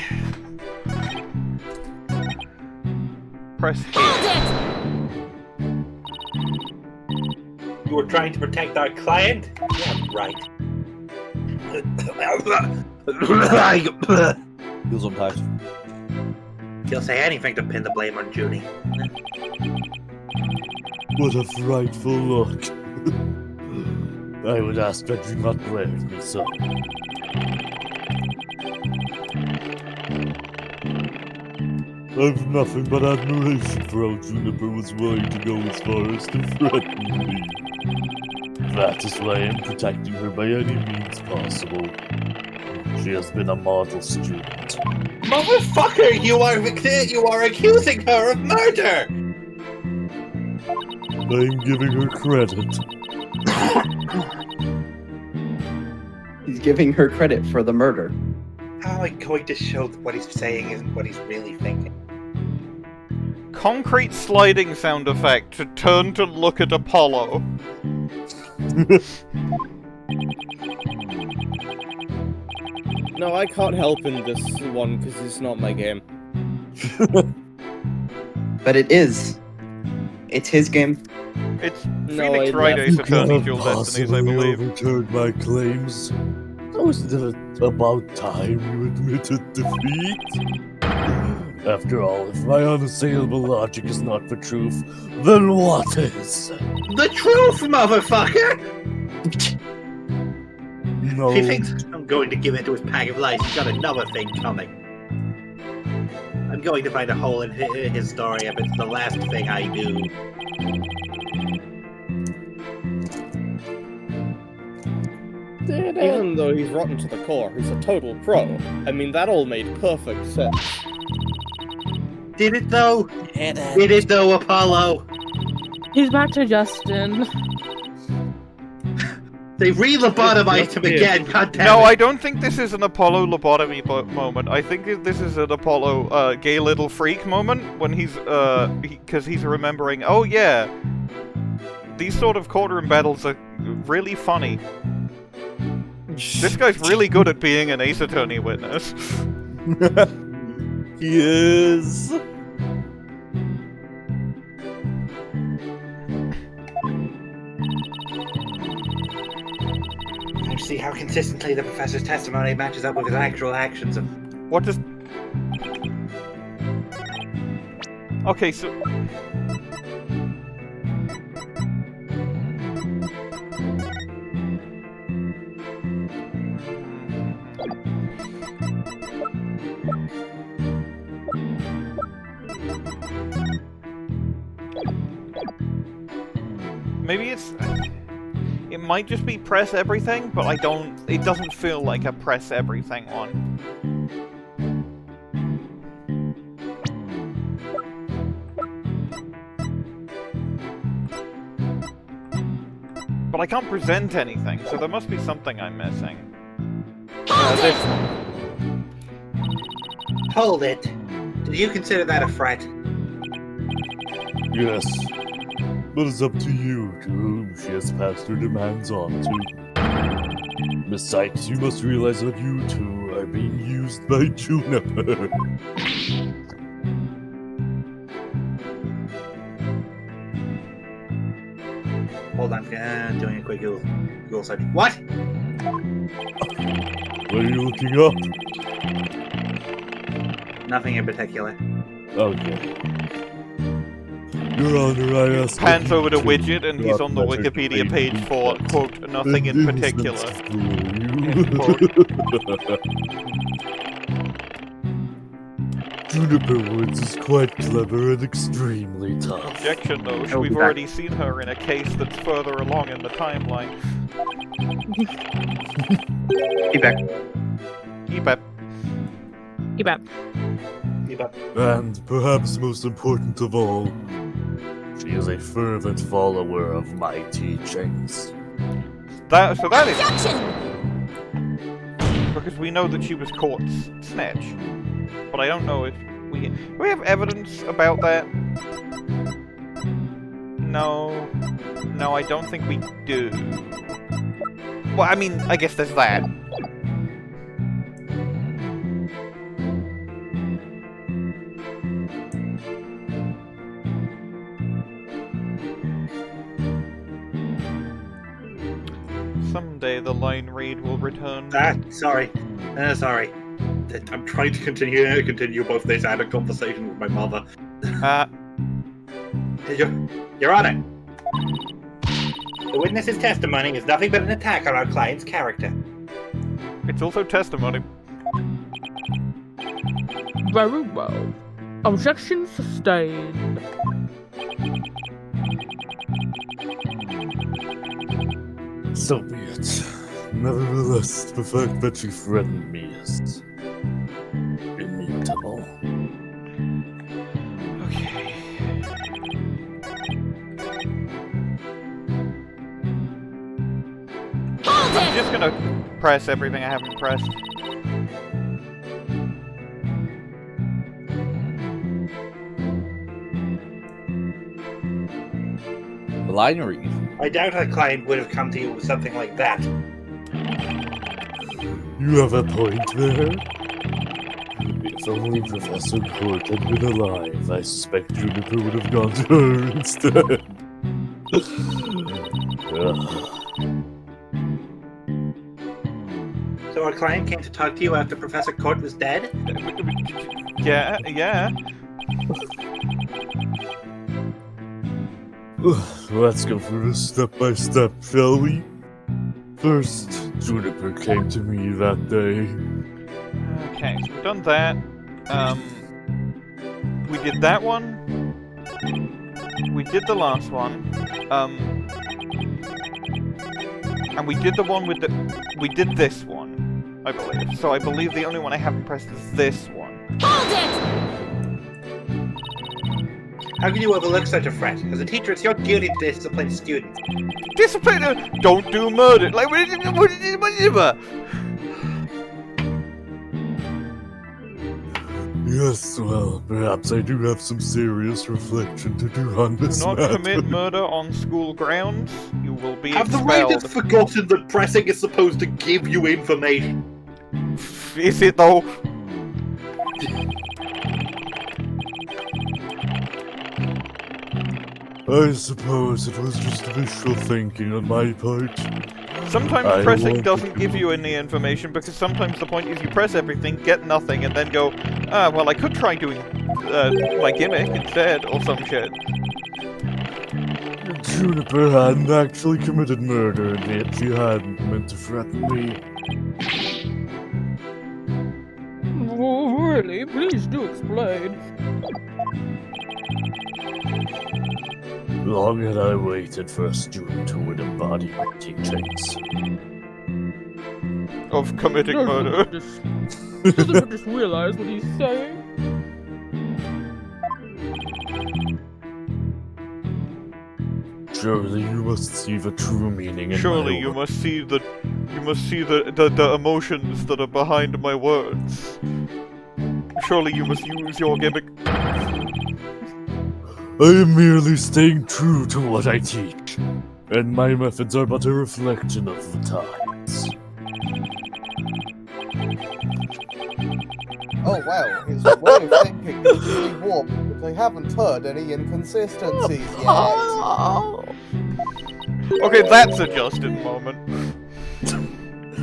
Press here. Hold it! You were trying to protect our client? Yeah, right. Feels unpacked. He'll say anything to pin the blame on Junie. What a frightful look. I would ask that you not blame me, son. I've nothing but admiration for how Juniper was willing to go as far as to threaten me. That is why I am protecting her by any means possible. She has been a model student. Motherfucker, you are accusing her of murder! I'm giving her credit. He's giving her credit for the murder. How am I going to show that what he's saying isn't what he's really thinking? Concrete sliding sound effect to turn to look at Apollo. No, I can't help in this one because it's not my game. But it is. It's his game. It's No, Phoenix I Wright's You Eternal cannot Dual Destinies, I possibly believe. overturn my claims. Wasn't it about time you admitted defeat? After all, if my unassailable logic is not the truth, then what is? The truth, motherfucker! No. If he thinks I'm going to give in to his pack of lies, he's got another thing coming. I'm going to find a hole in his story if it's the last thing I do. Even though he's rotten to the core, he's a total pro. I mean, that all made perfect sense. Did it though? Did it though, Apollo? He's back to Justin. They re-lobotomized him again, goddammit! No, I don't think this is an Apollo lobotomy moment. I think this is an Apollo gay little freak moment when he's because he's remembering. Oh yeah, these sort of courtroom battles are really funny. This guy's really good at being an Ace Attorney witness. He is. I see how consistently the professor's testimony matches up with his actual actions. What does? Okay, so. Maybe it's... It might just be press everything, but it doesn't feel like a press everything one. But I can't present anything, so there must be something I'm missing. This one. Hold it! Do you consider that a threat? Yes. But it's up to you to whom she has passed her demands on to. Miss Sykes, you must realize that you two are being used by Juniper. hold on. Doing a quick Google search. What? What are you looking up? Nothing in particular. Okay. Your Honor, I ask. Pans over to Widget, and he's on the Wikipedia page for, quote, nothing in particular. End quote. Juniper Woods is quite clever and extremely tough. Objection, though. We've already seen her in a case that's further along in the timeline. Keep up. And perhaps most important of all, she is a fervent follower of my teachings. So that is... Because we know that she was caught snatch. But I don't know if we have evidence about that. No, I don't think we do. Well, I mean, I guess there's that. Someday the line read will return. Sorry. I'm trying to continue both this and a conversation with my mother. Your Honor, the witness's testimony is nothing but an attack on our client's character. It's also testimony. Very well. Objection sustained. So be it. Nevertheless, the fact that she threatened me is immutable. Okay. I'm just gonna press everything I haven't pressed. Line read. I doubt our client would have come to you with something like that. You have a point there. If only Professor Court had been alive, I suspect Juniper would have gone to her instead. So our client came to talk to you after Professor Court was dead? Yeah. Let's go through this step by step, shall we? First, Juniper came to me that day. Okay, so we've done that. We did that one. We did the last one. And we did the one with the... We did this one, I believe. So I believe the only one I haven't pressed is this one. Hold it! How can you overlook such a threat? As a teacher, it's your duty to discipline students. Discipline? Don't do murder. Like, what? Yes, well, perhaps I do have some serious reflection to do on this Do not matter. commit murder on school grounds. You will be Have the expelled. writers forgotten that pressing is supposed to give you information? Is it though? I suppose it was just wishful thinking on my part. Sometimes pressing doesn't give you any information because sometimes the point is you press everything, get nothing, and then go, well, I could try doing my gimmick instead, or some shit. Juniper hadn't actually committed murder, and yet she hadn't meant to threaten me. Oh, really? Please do explain. Long had I waited for a student who would embody my teachings. Of committing murder. Doesn't just realize what he's saying. Surely you must see the true meaning in Surely my you must see the emotions that are behind my words. Surely you must use your gimmick. I am merely staying true to what I teach, and my methods are but a reflection of the times. Oh wow, his way of thinking is really warped, but I haven't heard any inconsistencies yet. Okay, that's a Justin moment.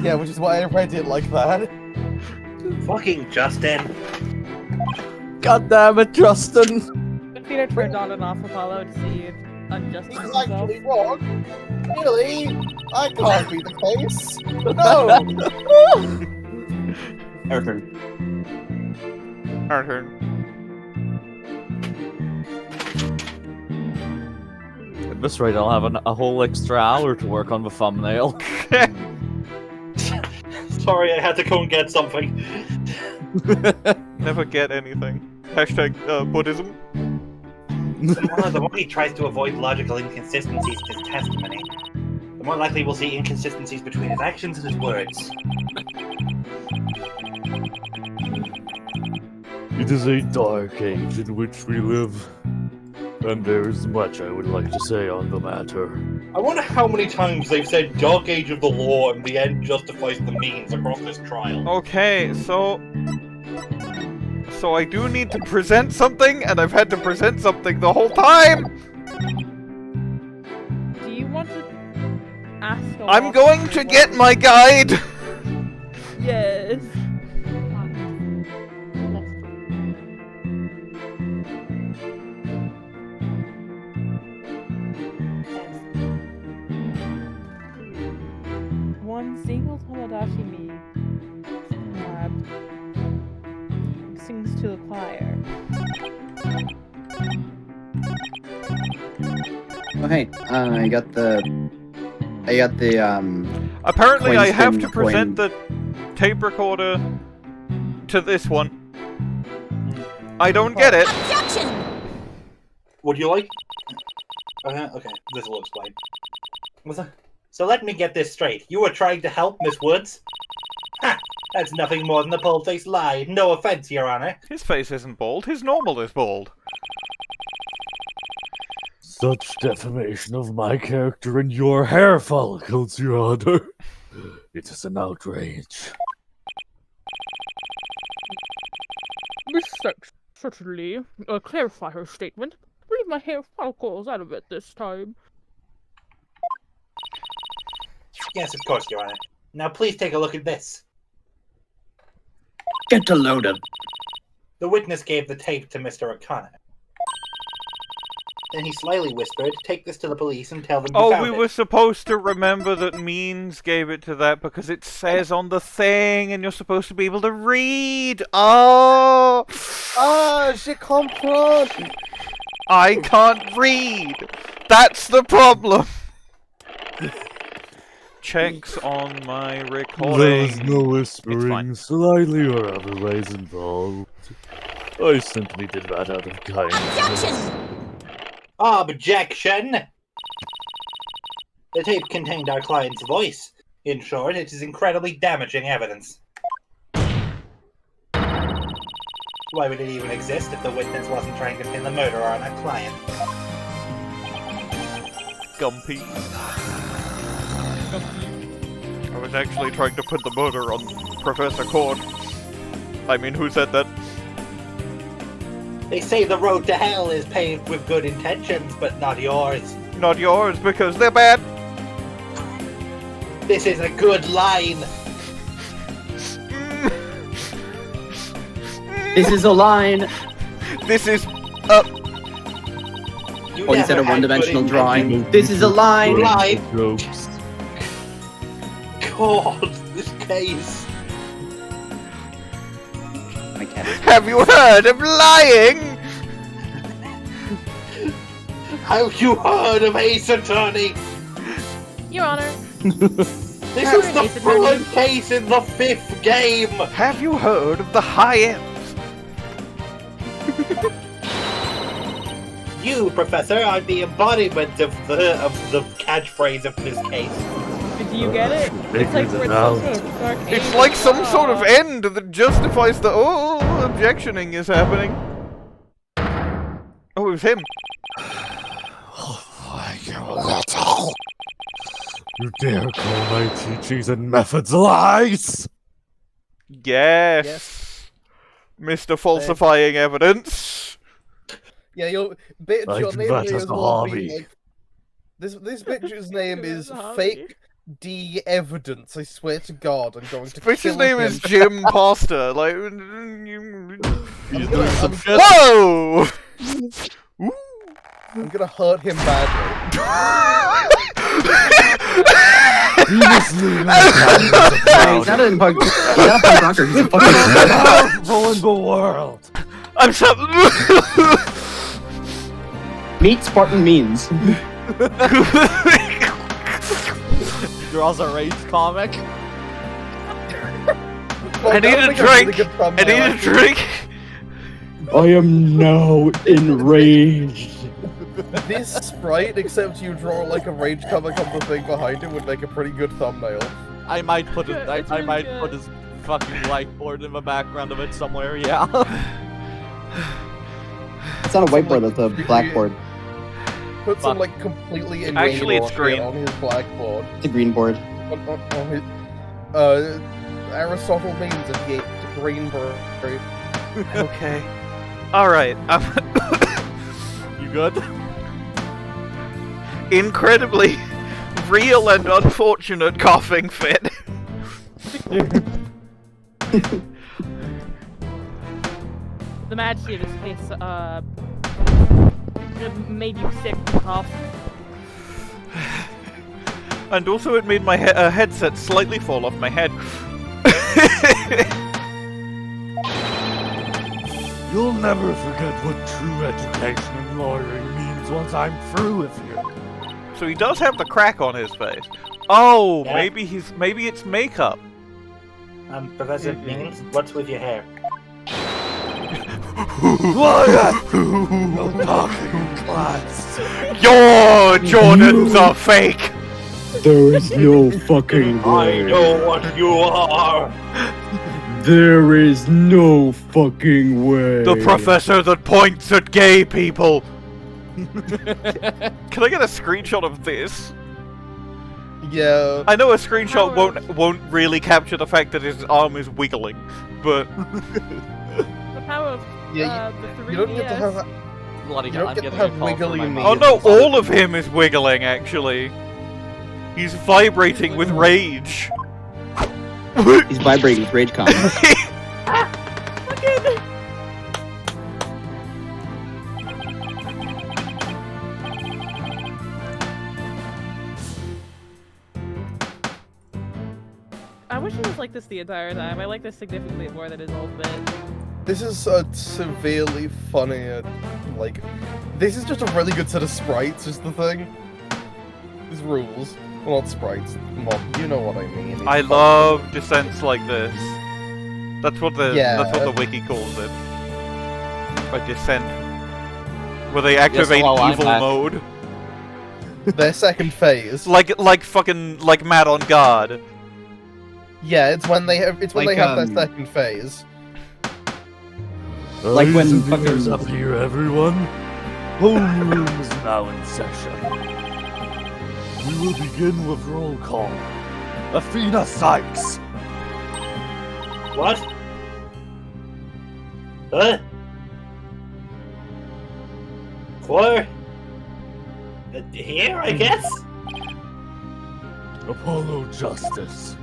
Yeah, which is why I read it like that. Fucking Justin. God damn it, Justin. Peter turned on and off Apollo to see if unjust This is himself. actually wrong. Really? I can't be the case. No. Our turn. Our turn. At this rate, I'll have a whole extra hour to work on the thumbnail. Sorry, I had to go and get something. Never get anything. Hashtag Buddhism. The more he tries to avoid logical inconsistencies in his testimony, the more likely we'll see inconsistencies between his actions and his words. It is a dark age in which we live, and there is much I would like to say on the matter. I wonder how many times they've said dark age of the law and the end justifies the means across this trial. Okay, so I do need to present something, and I've had to present something the whole time! Do you want to ask a I'm going to get my guide! Yes. One single Tomodachi me sings to the choir. Oh hey, I got the Apparently I have to Winston present Payne. the tape recorder to this one. I don't get it. Would you like? Okay, this will explain. So let me get this straight. You were trying to help Miss Woods? Ha! That's nothing more than a bold-faced lie. No offense, Your Honor. His face isn't bald, his normal is bald. Such defamation of my character and your hair follicles, Your Honor. It is an outrage. Miss Sykes, certainly, clarify her statement. Leave my hair follicles out of it this time. Yes, of course, Your Honor. Now please take a look at this. Get a load of. The witness gave the tape to Mr. O'Connor. Then he slyly whispered, "Take this to the police and tell them you Oh, found we it." were supposed to remember that Means gave it to that because it says on the thing and you're supposed to be able to read. Oh! Ah, je comprends. I can't read. That's the problem. Checks on my recording. There was no whispering, slyly or otherwise involved. I simply did that out of kindness. Objection! The tape contained our client's voice. In short, it is incredibly damaging evidence. Why would it even exist if the witness wasn't trying to pin the murder on our client? Gumpy. I was actually trying to put the murder on Professor Cord. I mean, who said that? They say the road to hell is paved with good intentions, but not yours. Not yours, because they're bad. This is a good line. This is a line. This is Oh, he said a one-dimensional drawing. This is a line. Jokes. God, this case. Have you heard of lying? Have you heard of Ace Attorney? Your Honor. This is the third case in the 5th game. Have you heard of the high ends? You, Professor, are the embodiment of the catchphrase of this case. Do you get it? It's like we're some sort of dark It's age. like some sort of end that justifies the objectioning is happening. Oh, it was him. You dare call my teachings and methods lies? Yes. Mr. Falsifying Evidence. Yeah, your bitch, I your do name that here as is a all being hobby. like, This bitch's name is Fake D Evidence. I swear to God, I'm going to. Bitch's kill name him. is Jim Poster. Like, Whoa! I'm gonna hurt him badly. He's not a punk rocker. He's a fucking powerful in the world. I'm so. Meet Spartan Means. Draws a rage comic. I need a drink. I need a drink. I am now enraged. This sprite, except you draw like a rage comic on the thing behind it, would make a pretty good thumbnail. I might put it. I might put his fucking whiteboard in the background of it somewhere. Yeah. It's not a whiteboard. That's a blackboard. Put some like completely in Actually, it's green on his blackboard. It's a green board. On his, Aristotle Means a green bird. Okay. Alright. You good? Incredibly real and unfortunate coughing fit. The majesty of his face, made you sick to cough. And also it made my headset slightly fall off my head. You'll never forget what true education and lawyering means once I'm through with you. So he does have the crack on his face. Oh, Yeah. maybe it's makeup. Professor Means, what's with your hair? Quiet! No talking in class. Your Jordans are fake! There is no fucking way. I know what you are! There is no fucking way. The professor that points at gay people! Can I get a screenshot of this? Yeah. I know a screenshot won't really capture the fact that his arm is wiggling, but The power of the 3DS. You don't get to have. Bloody You hell, don't I'm get to getting have a call from wiggly my knees. oh no, all of him is wiggling actually. He's vibrating with rage. He's vibrating with rage comic. I wish it was like this the entire time. I like this significantly more than his old bit. This is severely funny. Like, this is just a really good set of sprites. Is the thing. These rules. Well, not sprites. You know what I mean. I love descents like this. That's what the wiki calls it. A descent. Where they activate evil mode. Their second phase. Like Mad on Guard. Yeah, it's when they have. It's when Like, they have their second phase. Like when Eyes and fucking- ears up here, everyone. Homeroom is now in session. We will begin with roll call. Athena Cykes. What? Huh? Where? Here, I guess? Apollo Justice.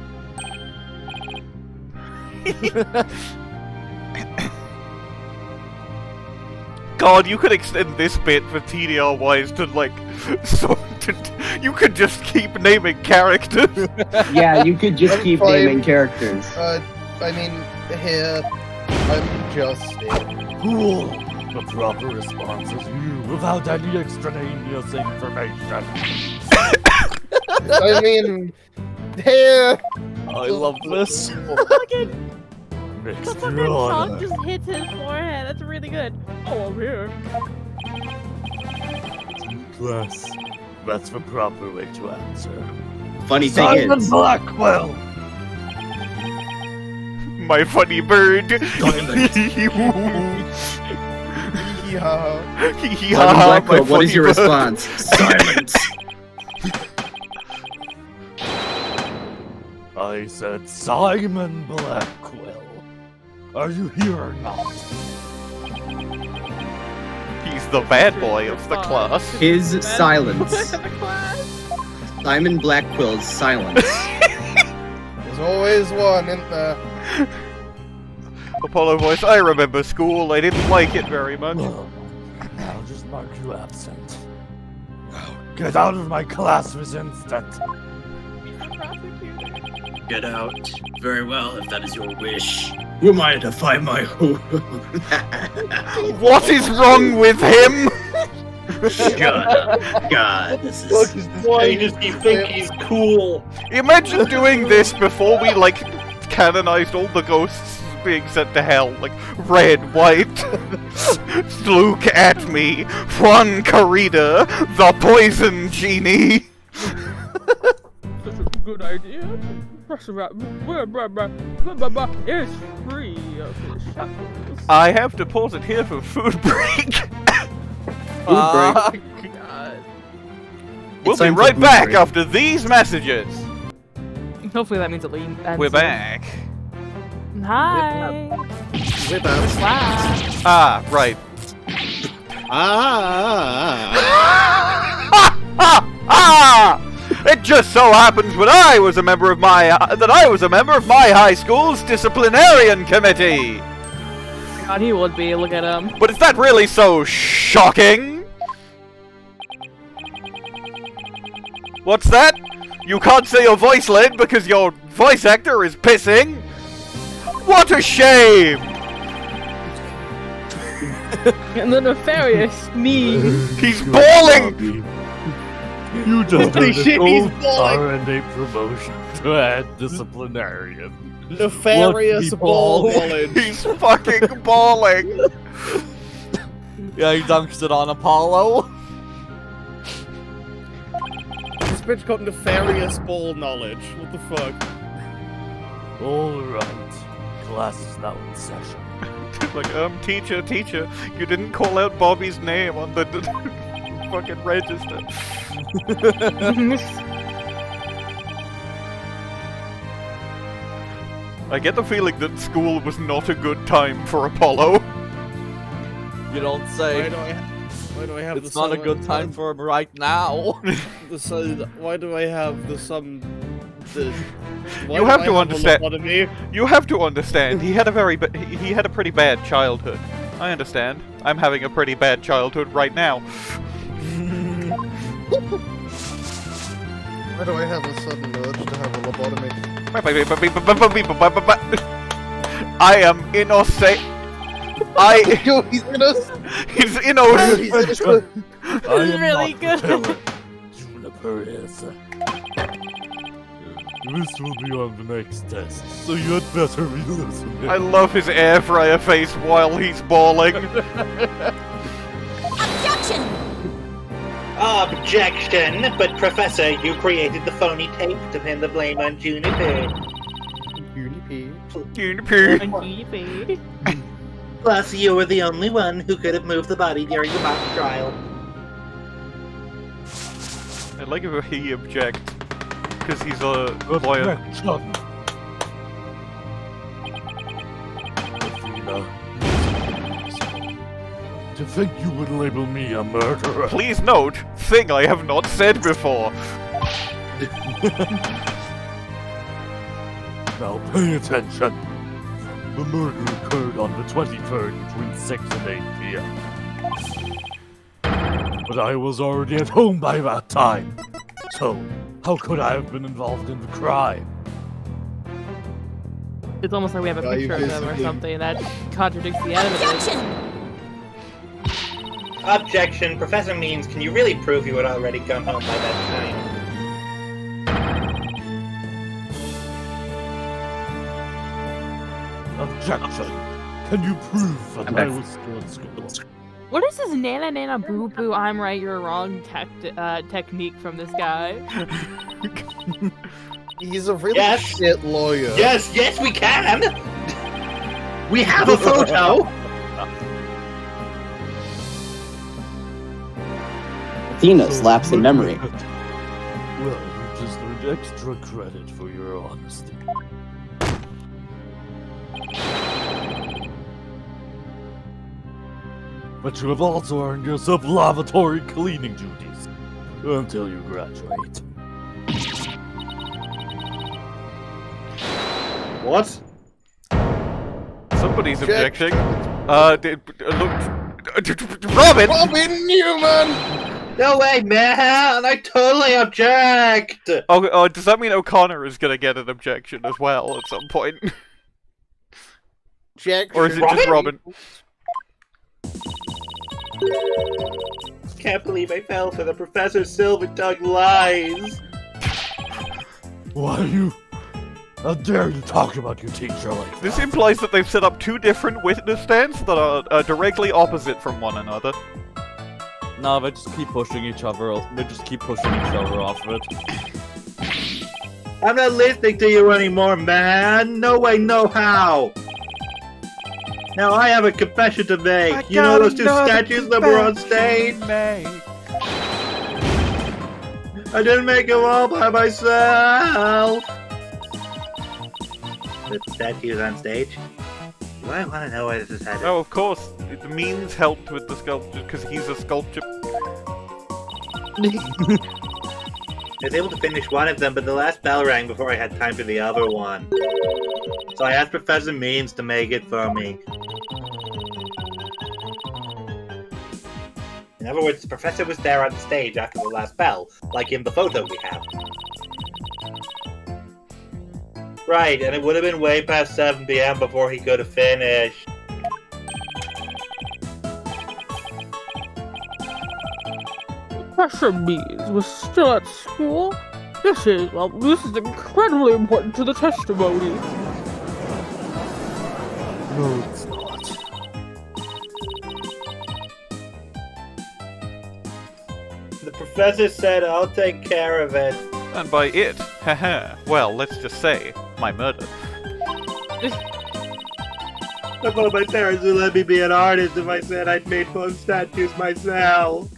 God, you could extend this bit for TDR wise to like, you could just keep naming characters. Yeah, you could just keep Fine. naming characters. I mean, here, I'm just. Cool. The proper response is you, without any extraneous information. I mean, here. I love this. Mixed The fucking tongue just hits his forehead. That's really good. Oh, I'm here. Plus, that's the proper way to answer. Funny thing Simon is, Blackquill. My funny bird. Yeah. Simon Blackquill, what is your response? Silence. I said Simon Blackquill. Are you here or not? He's the bad boy of the class. His silence. Simon Blackquill's silence. There's always one, isn't there? Apollo voice, I remember school. I didn't like it very much. I'll just mark you absent. Now, get out of my class this instant. Get out. Very well, if that is your wish. Who am I to find my home? What is wrong with him? Shut up. God, this is... Why does he think he's cool? Imagine doing this before we, like, canonized all the ghosts being sent to hell. Like, red, white, look at me, Juan Corrida, the poison genie. That's a good idea. It's free of his shackles. I have to pause it here for food break. God. We'll be right back after these messages. Hopefully that means it lean. We're back. Hi. We're back. Ah, right. It just so happens when I was a member of my high school's disciplinarian committee. God, he would be. Look at him. But is that really so shocking? What's that? You can't say your voice lid because your voice actor is pissing? What a shame! And the nefarious me. He's bawling! You just Holy heard shit, an he's old bawling. R&A promotion to add disciplinarian. Nefarious What ball people- knowledge. He's fucking bawling! Yeah, he dunks it on Apollo. This bitch got nefarious ball knowledge. What the fuck? Alright, class is now in session. Like, teacher, you didn't call out Bobby's name on the fucking register. I get the feeling that school was not a good time for Apollo. You don't say. Why do I have It's the not a sun- good time for him right now. Why do I have the sun? Why You do have I to a understand. lobotomy? You have to understand. He had a pretty bad childhood. I understand. I'm having a pretty bad childhood right now. Why do I have a sudden urge to have a lobotomy? I am innocent. He's innocent. He's innocent. He's innocent. I am really not good. the villain. Juniper is. This will be on the next test, so you had better be listening. I love his air fryer face while he's bawling. Objection! Objection! But Professor, you created the phony tape to pin the blame on Juniper. Juniper. Plus, you were the only one who could have moved the body during the mock trial. I like if he objects, because he's a lawyer. Athena. To think you would label me a murderer. Please note, thing I have not said before. Now pay attention. The murder occurred on the 23rd between 6 and 8 p.m. But I was already at home by that time. So, how could I have been involved in the crime? It's almost like we have a Yeah, you picture of him or basically- something that contradicts the evidence. Objection! Professor Means, can you really prove you had already gone home by that time? Objection! Can you prove that I was still in school? What is this nana nana boo boo I'm right you're wrong technique from this guy? He's a really Yes. shit lawyer. Yes, we can! We have a photo! Athena slaps in memory. Well, you just earned extra credit for your honesty. but you have also earned yourself lavatory cleaning duties until you graduate. What? Somebody's Check. objecting. Robin! Robin Newman! No way, man! I totally object! Oh, does that mean O'Connor is gonna get an objection as well at some point? Check. Or is it just Robin? Can't believe I fell for the Professor Silver Tongue lies! Why you? How dare you talk about your teacher like that? This implies that they've set up two different witness stands that are directly opposite from one another. No, they just keep pushing each other. They just keep pushing each other off of it. I'm not listening to you anymore, man! No way, no how! Now I have a confession to make! You know those two statues that were on stage? I didn't make them all by myself! The statues on stage? Do I want to know why this is happening? Oh, of course. The Means helped with the sculpture because he's a sculpture. I was able to finish one of them, but the last bell rang before I had time for the other one. So I asked Professor Means to make it for me. In other words, the professor was there on stage after the last bell, like in the photo we have. Right, and it would have been way past 7 PM before he could have finished. Professor Means was still at school? This is incredibly important to the testimony. No, it's not. The professor said I'll take care of it. And by it, haha, well, let's just say, my murder. I thought my parents would let me be an artist if I said I'd made both statues myself.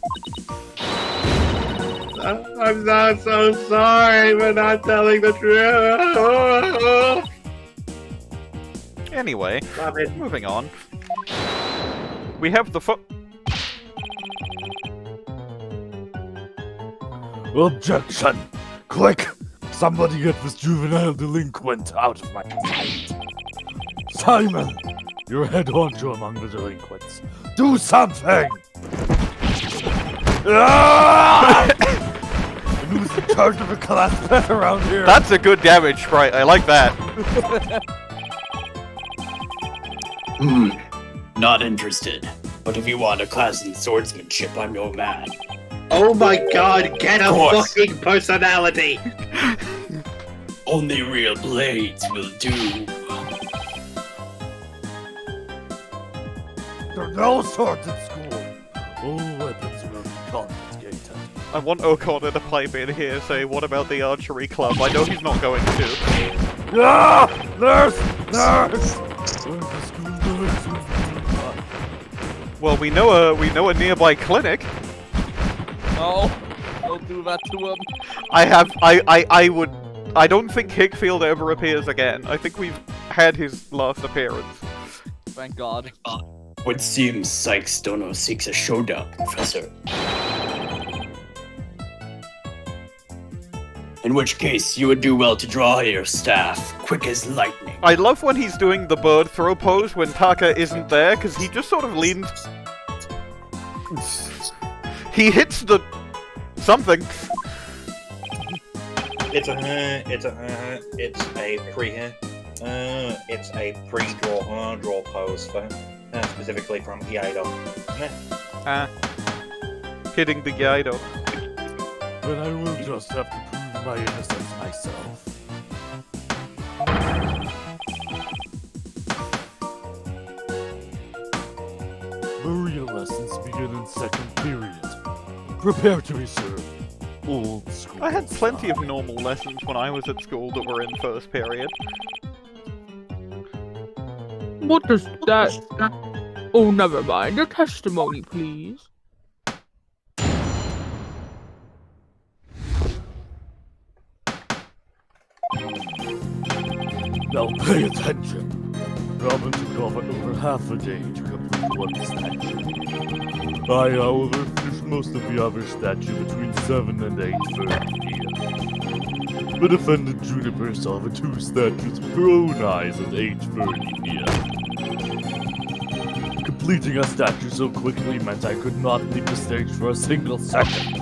I'm so sorry for not telling the truth. Anyway, moving on. We have the Objection! Quick! Somebody get this juvenile delinquent out of my sight! Simon! You're head honcho among the delinquents. Do something! Ah! And who's in charge of a class pet around here? That's a good damage sprite, I like that. Not interested. But if you want a class in swordsmanship, I'm no man. Oh my god, get a fucking personality! Only real blades will do. There are no swords at school. All weapons will be confiscated. I want O'Connor to pipe in here, say, what about the archery club? I know he's not going to. Ah! Nurse! Nurse! Where's the school nurse? Well, we know a nearby clinic. No, don't do that to him. I don't think Hickfield ever appears again. I think we've had his last appearance. Thank God. Would seem Cykes Dono seeks a showdown, Professor. In which case, you would do well to draw your staff, quick as lightning. I love when he's doing the bird throw pose when Taka isn't there, because he just sort of leans... He hits the... something. It's a pre-draw pose for specifically from Gyaido. Hitting the Gyaido. But I will just have to prove my innocence myself. Maria lessons begin in second period. Prepare to be served. Old school. I had plenty of normal lessons when I was at school that were in first period. What does that... Oh, never mind. Your testimony, please. Now pay attention. Robin took off over half a day to complete one statue. I, however, finished most of the other statue between 7 and 8:30 p.m. The defendant Juniper saw the 2 statues with her own eyes at 8:30 p.m. Completing a statue so quickly meant I could not leave the stage for a single second.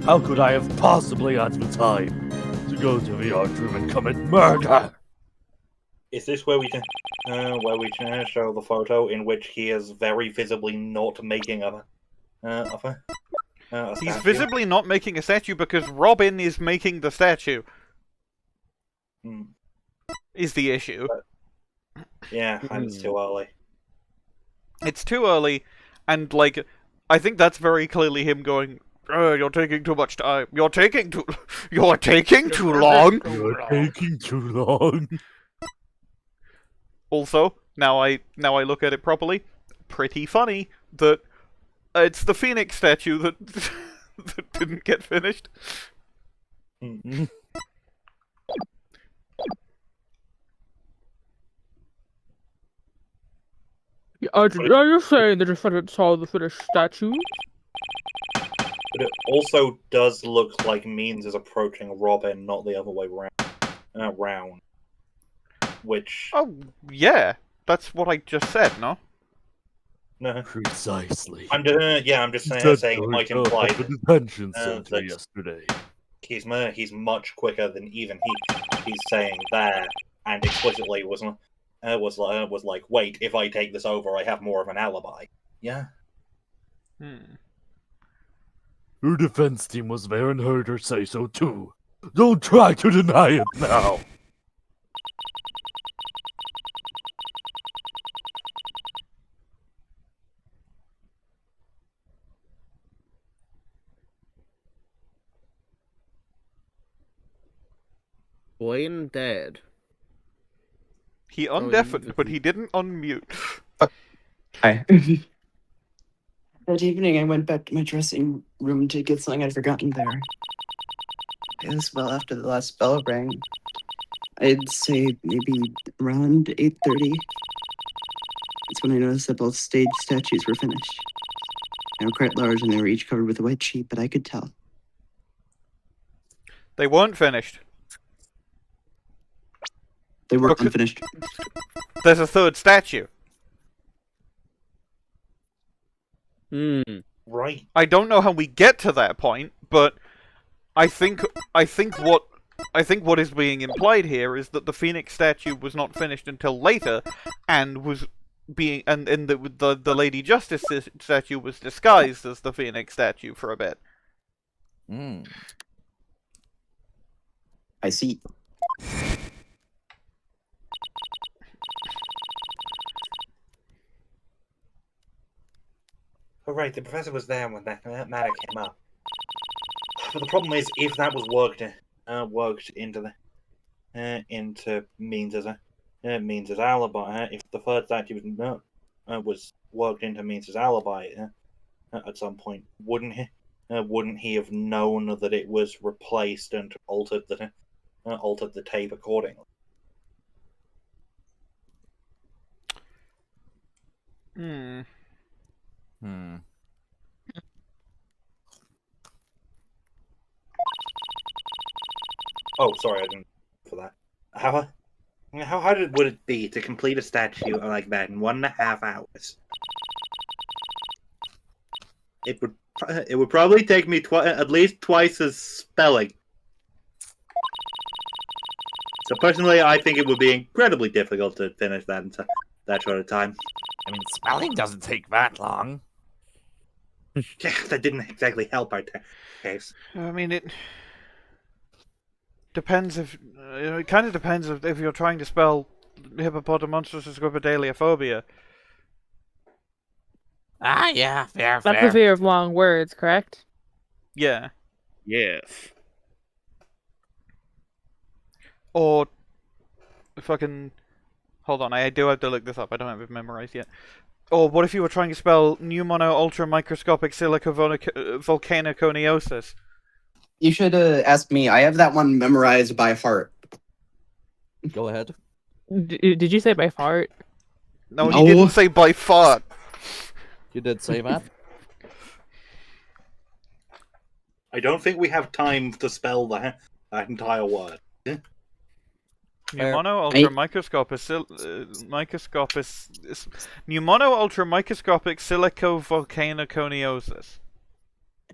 How could I have possibly had the time to go to the art room and commit murder? Is this where we can show the photo in which he is very visibly not making a He's statue? visibly not making a statue because Robin is making the statue. Is the issue. Yeah, and it's too early. It's too early, and, like, I think that's very clearly him going, you're taking too much time. You're taking too long. You're taking too long. Also, now I look at it properly, pretty funny that it's the Phoenix statue that that didn't get finished. Are you saying the defendant saw the finished statue? But it also does look like Means is approaching Robin, not the other way round. Which... Oh, yeah. That's what I just said, no? No. Precisely. I'm just saying it might imply the detention center that yesterday. He's much quicker than even he's saying there, and explicitly was like, wait, if I take this over, I have more of an alibi. Yeah. Her defense team was there and heard her say so too. Don't try to deny it now. Bwain dead. He undeafened, but he didn't unmute. Hi. That evening, I went back to my dressing room to get something I'd forgotten there. It was well after the last bell rang. I'd say maybe around 8:30. That's when I noticed that both stage statues were finished. They were quite large and they were each covered with a white sheet, but I could tell. They weren't finished. They were unfinished. There's a third statue. Right. I don't know how we get to that point, but I think what is being implied here is that the Phoenix statue was not finished until later, and was being the Lady Justice statue was disguised as the Phoenix statue for a bit. I see. Oh, right, the professor was there when that matter came up. But the problem is, if that was worked into Means' alibi, if the third statue was worked into Means' alibi at some point, wouldn't he have known that it was replaced and altered the tape accordingly? Oh, sorry, I didn't for that. How hard would it be to complete a statue like that in 1.5 hours? It would probably take me at least twice as spelling. So personally, I think it would be incredibly difficult to finish that in that short of time. I mean, spelling doesn't take that long. Yeah, that didn't exactly help our case. I mean, it depends if it kind of depends if you're trying to spell hippopotamonstrosesquipedaliophobia. Ah, yeah, fair. That's the fear of long words, correct? Yeah. Yes. Or fucking hold on, I do have to look this up. I don't have it memorized yet. Or what if you were trying to spell pneumono ultramicroscopic silica volcanoconiosis? You should ask me. I have that one memorized by heart. Go ahead. Did you say by fart? No, he didn't say by fart. You did say that? I don't think we have time to spell that entire word. Pneumono ultramicroscopic pneumono-ultramicroscopic silicovolcanoconiosis.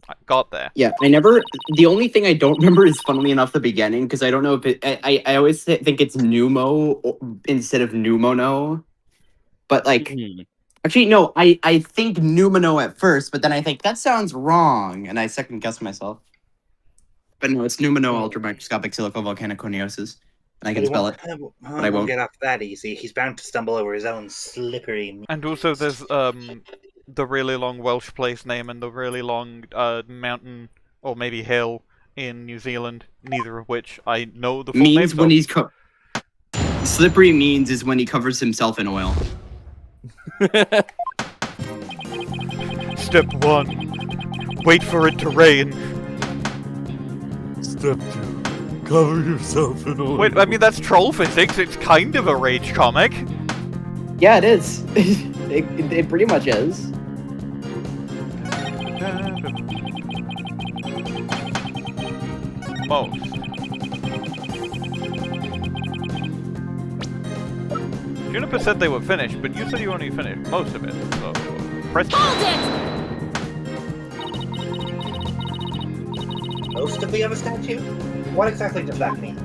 I got there. Yeah, the only thing I don't remember is, funnily enough, the beginning, because I don't know if I always think it's pneumo instead of pneumono. But, like, actually, no, I think pneumono at first, but then I think that sounds wrong, and I second guess myself. But no, it's pneumono ultramicroscopic silicovolcanoconiosis. And I can spell it, but I won't. Get off that easy. He's bound to stumble over his own slippery. And also, there's the really long Welsh place name and the really long mountain or maybe hill in New Zealand. Neither of which I know the full Means names when of. he's slippery means is when he covers himself in oil. Step 1. Wait for it to rain. Step 2. Cover yourself in oil. Wait, I mean, that's troll physics. It's kind of a rage comic. Yeah, it is. it pretty much is. Most. Juniper said they were finished, but you said you only finished most of it, so... Press Most of the other statue? What exactly does that mean?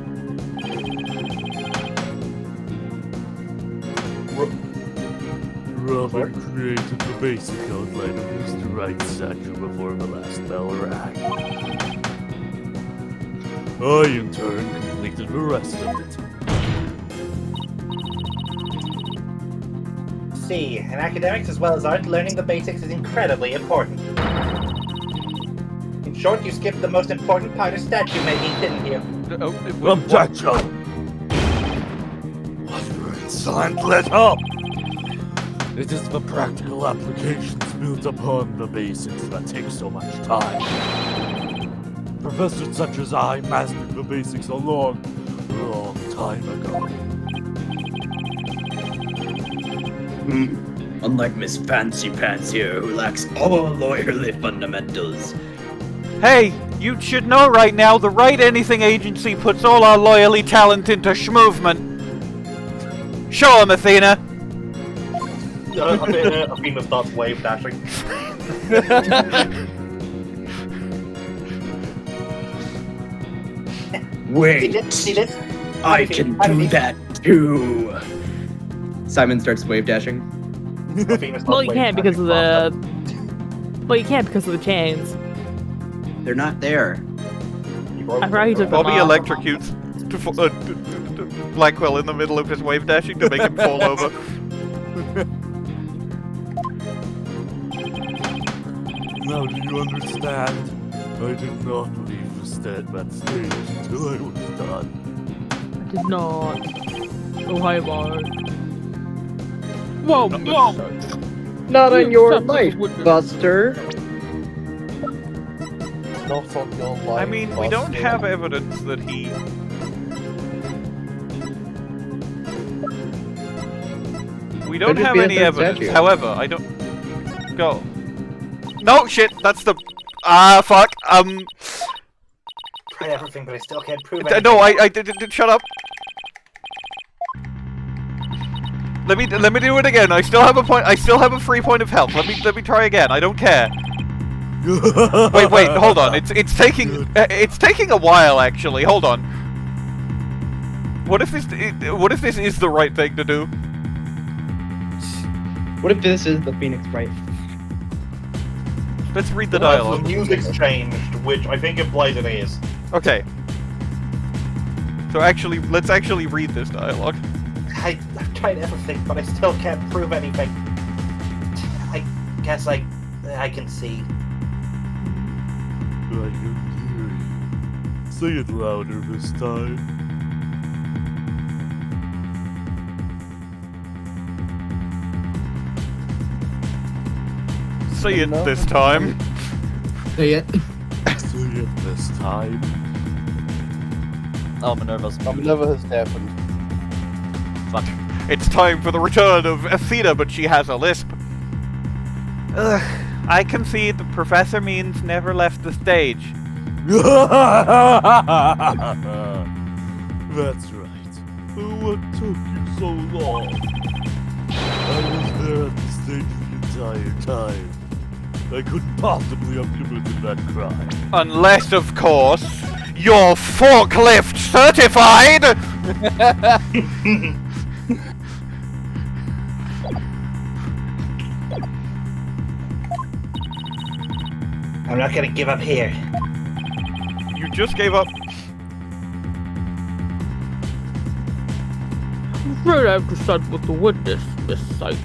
Robin created the basic outline of Mr. Wright's statue before the last bell rang. I, in turn, completed the rest of it. See, in academics as well as art, learning the basics is incredibly important. In short, you skipped the most important part of statue making, didn't you? Objection! What were insolent, let up! It is the practical applications built upon the basics that take so much time. Professors such as I mastered the basics a long time ago. Unlike Miss Fancy Pants here, who lacks all lawyerly fundamentals. Hey, you should know right now the Right Anything Agency puts all our lawyerly talent into schmovement. Show 'em, Athena! Athena starts wave dashing. Wait, See this? I can do that too. Simon starts wave dashing. Well, you can't because of the. Well, you can't because of the chains. They're not there. I forgot he took them Bobby off. electrocutes Blackquill in the middle of his wave dashing to make him fall over. Now do you understand? I did not leave that stage until I was done. I did not. Oh, hi, Mark. Whoa, whoa! Not on your life, Buster. Not on your life. I mean, we don't have evidence that he... We don't have any evidence, however, I don't... Go. No, shit, that's the... Ah, fuck, Tried everything, but I still can't prove anything. No, I did, shut up. Let me do it again. I still have a point. I still have a free point of health. Let me try again. I don't care. Wait, hold on. It's taking a while actually. Hold on. What if this is the right thing to do? What if this is the Phoenix Wright? Let's read the dialogue. The music's changed, which I think implies it is. Okay. So let's actually read this dialogue. I've tried everything, but I still can't prove anything. I guess I can see. I can hear you. Say it louder this time. Say it this time. Say it. Say it this time. Oh, Minerva has deafened. Fuck. It's time for the return of Athena, but she has a lisp. Ugh, I concede that Professor Means never left the stage. That's right. What took you so long? I was there at the stage the entire time. I couldn't possibly have committed that crime. Unless, of course, you're forklift certified! I'm not gonna give up here. You just gave up. I'm afraid I have to start with the witness, Miss Sykes.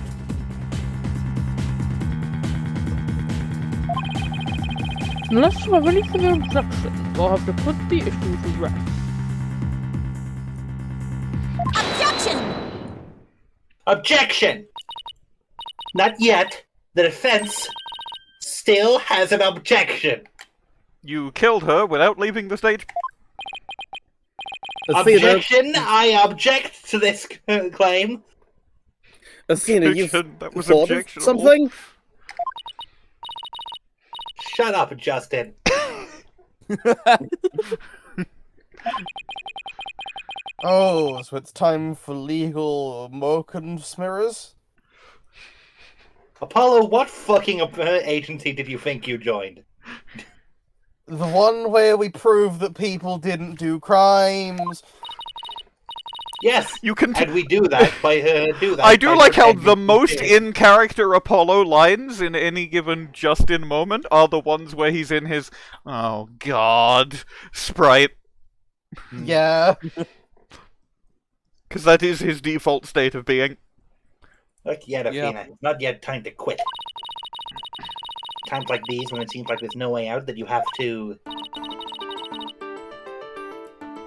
Unless you have any further objections, I'll have to put the issue to rest. Objection! Objection! Not yet. The defense still has an objection. You killed her without leaving the stage. Objection! I object to this claim. Athena, you've that was thought of objectionable. something? Shut up, Justin. Oh, so it's time for legal motion mirrors? Apollo, what fucking agency did you think you joined? The one where we prove that people didn't do crimes. Yes, you can. And we do that by do that. I do by like how the pretending most we did. in-character Apollo lines in any given Justin moment are the ones where he's in his "oh God" sprite. Yeah. Because that is his default state of being. Not yet, Athena. It's not yet time to quit. Times like these, when it seems like there's no way out, that you have to.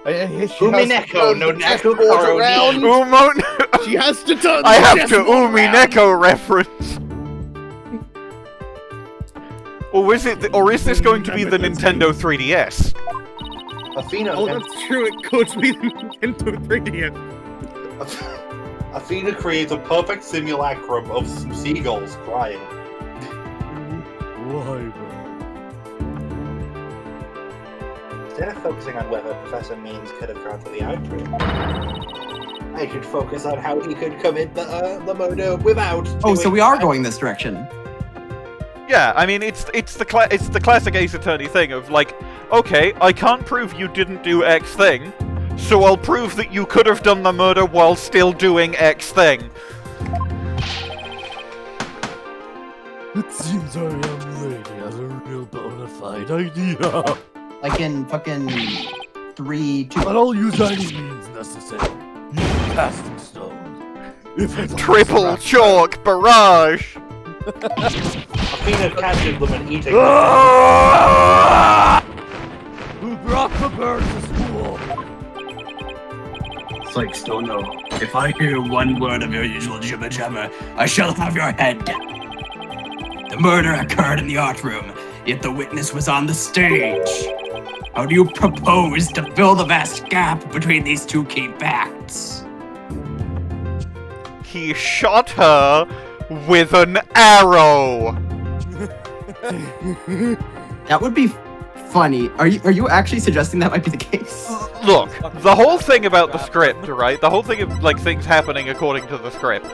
Umineko no Naku around. She has to turn. I the have to chessboard Umineko reference. Or is it? Or is this going to be the Nintendo 3DS? Athena. Oh, that's true. It could be the Nintendo 3DS. Athena creates a perfect simulacrum of some seagulls crying. Why, Instead of focusing on whether Professor Means could have gone to the outbreak, I should focus on how he could commit the murder without. Oh, so we are going this direction. Yeah, I mean it's the classic Ace Attorney thing of like, okay, I can't prove you didn't do X thing, so I'll prove that you could have done the murder while still doing X thing. It seems our young lady has a real bona fide idea. Like in fucking 3, 2. But I'll use any means necessary. Use casting stones. If it's Triple chalk barrage. Athena catches them and eating Who brought the bird to school? Sykes, don't know. If I hear one word of your usual jibber jabber, I shall have your head. The murder occurred in the art room, yet the witness was on the stage. How do you propose to fill the vast gap between these two key facts? He shot her with an arrow. That would be funny. Are you actually suggesting that might be the case? Look, the whole thing about the script, right? The whole thing of like things happening according to the script.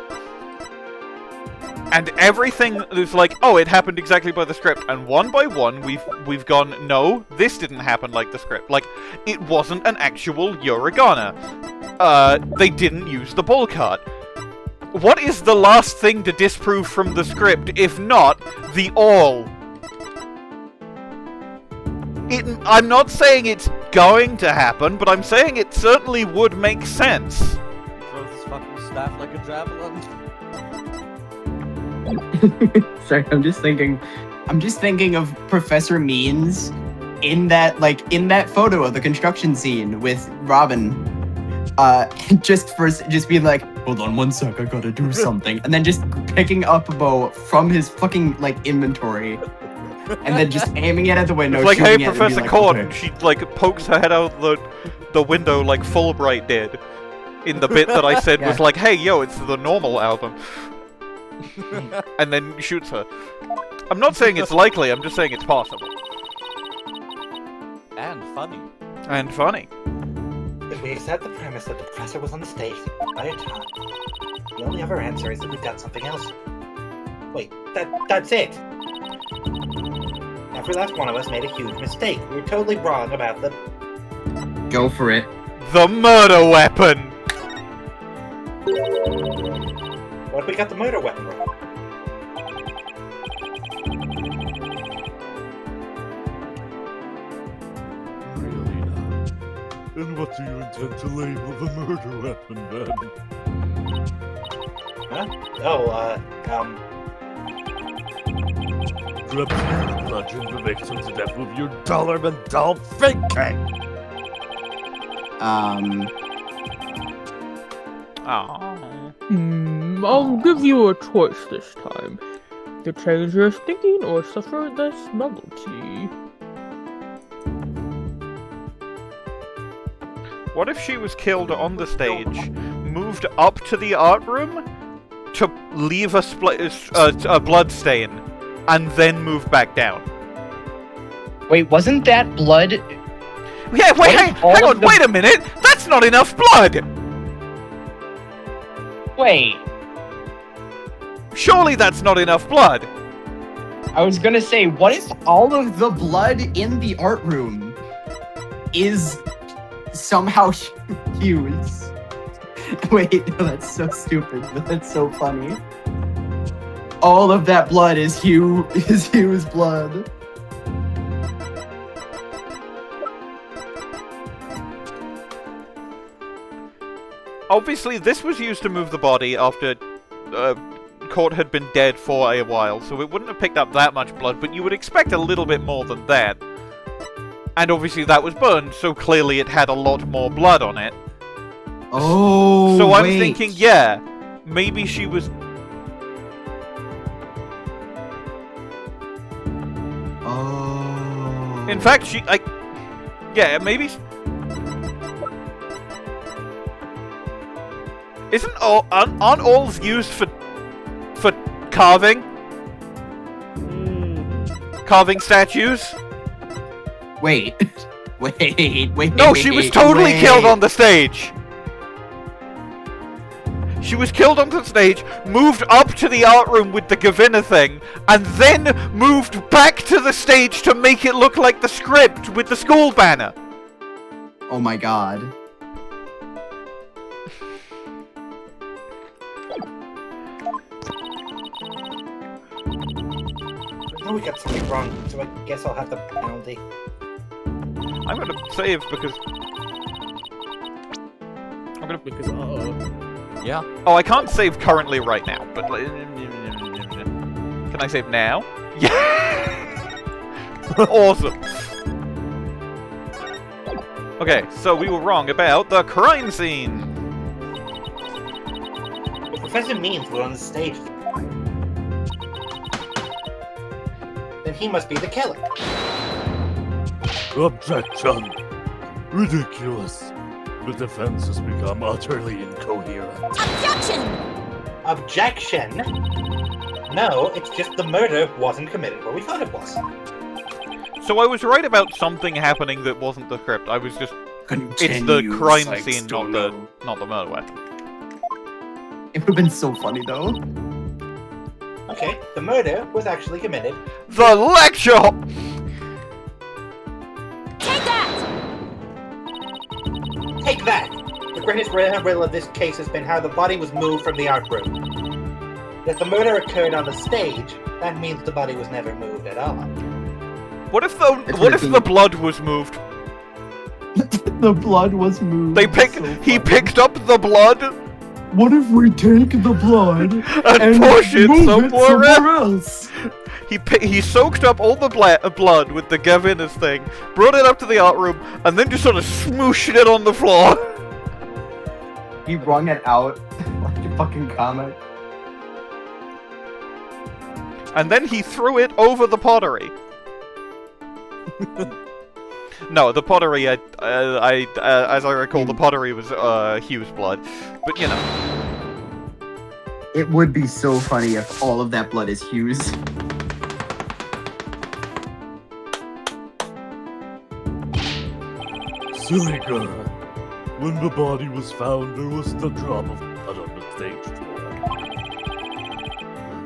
And everything is like, oh, it happened exactly by the script. And one by one, we've gone, no, this didn't happen like the script. Like, it wasn't an actual Yorigana. They didn't use the bull cart. What is the last thing to disprove from the script, if not the all? I'm not saying it's going to happen, but I'm saying it certainly would make sense. Throws his fucking staff like a javelin. Sorry, I'm just thinking of Professor Means in that photo of the construction scene with Robin. Just being like, hold on one sec, I gotta do something, and then just picking up a bow from his fucking inventory, and then just aiming it at the window. It's like, hey, shooting it, and Professor being Cord, okay. and she pokes her head out the window like Fulbright did in the bit that I said was like, hey, yo, it's the normal album. and then shoots her. I'm not saying it's likely, I'm just saying it's possible. And funny. And funny. If we accept the premise that the professor was on the stage the entire time, the only other answer is that we've done something else. Wait, that's it! Every last one of us made a huge mistake. We were totally wrong about the... Go for it. The murder weapon! What if we got the murder weapon wrong? Really now? And what do you intend to label the murder weapon then? Huh? Oh, Perhaps you bludgeoned the victim to death with your dollar-and-doll thinking! I'll give you a choice this time. To change your thinking or suffer this novelty. What if she was killed on the stage, moved up to the art room to leave a blood stain, and then moved back down? Wait, wasn't that blood? Yeah, wait, hang on, wait a minute! That's not enough blood! Wait. Surely that's not enough blood! I was gonna say, what if All of the blood in the art room is somehow Hugh's. Wait, no, that's so stupid, but that's so funny. All of that blood is Hugh's blood. Obviously, this was used to move the body after Court had been dead for a while, so it wouldn't have picked up that much blood, but you would expect a little bit more than that. And obviously that was burned, so clearly it had a lot more blood on it. Oh, so I'm thinking, yeah, maybe she was... Oh. In fact, yeah, maybe... Aren't alls used for carving? Carving statues? Wait. No, she was totally killed on the stage! She was killed on the stage, moved up to the art room with the Gavin thing, and then moved back to the stage to make it look like the script with the school banner. Oh my god. I know we got something wrong, so I guess I'll have the penalty. I'm gonna save because... Yeah. Oh, I can't save currently right now, but... Can I save now? Yeah! Awesome! Okay, so we were wrong about the crime scene! If Professor Means was on the stage, then he must be the killer. Objection! Ridiculous! The defense has become utterly incoherent. Objection? No, it's just the murder wasn't committed where we thought it was. So I was right about something happening that wasn't the script. I was just... it's the Continue, crime Sykes, scene, not the murder weapon. It would have been so funny though. Okay, the murder was actually committed. The lecture! Take that! The greatest riddle of this case has been how the body was moved from the art room. If the murder occurred on the stage, that means the body was never moved at all. What if the blood was moved? The blood was moved. He picked up the blood. What if we take the blood and push it move somewhere else? He soaked up all the blood with the Gavin thing, brought it up to the art room, and then just sort of smooshed it on the floor. He wrung it out like a fucking comic. And then he threw it over the pottery. No, the pottery, as I recall, the pottery was Hugh's blood. But, you know. It would be so funny if all of that blood is Hugh's. Silly girl. When the body was found, there wasn't a drop of blood on the stage floor.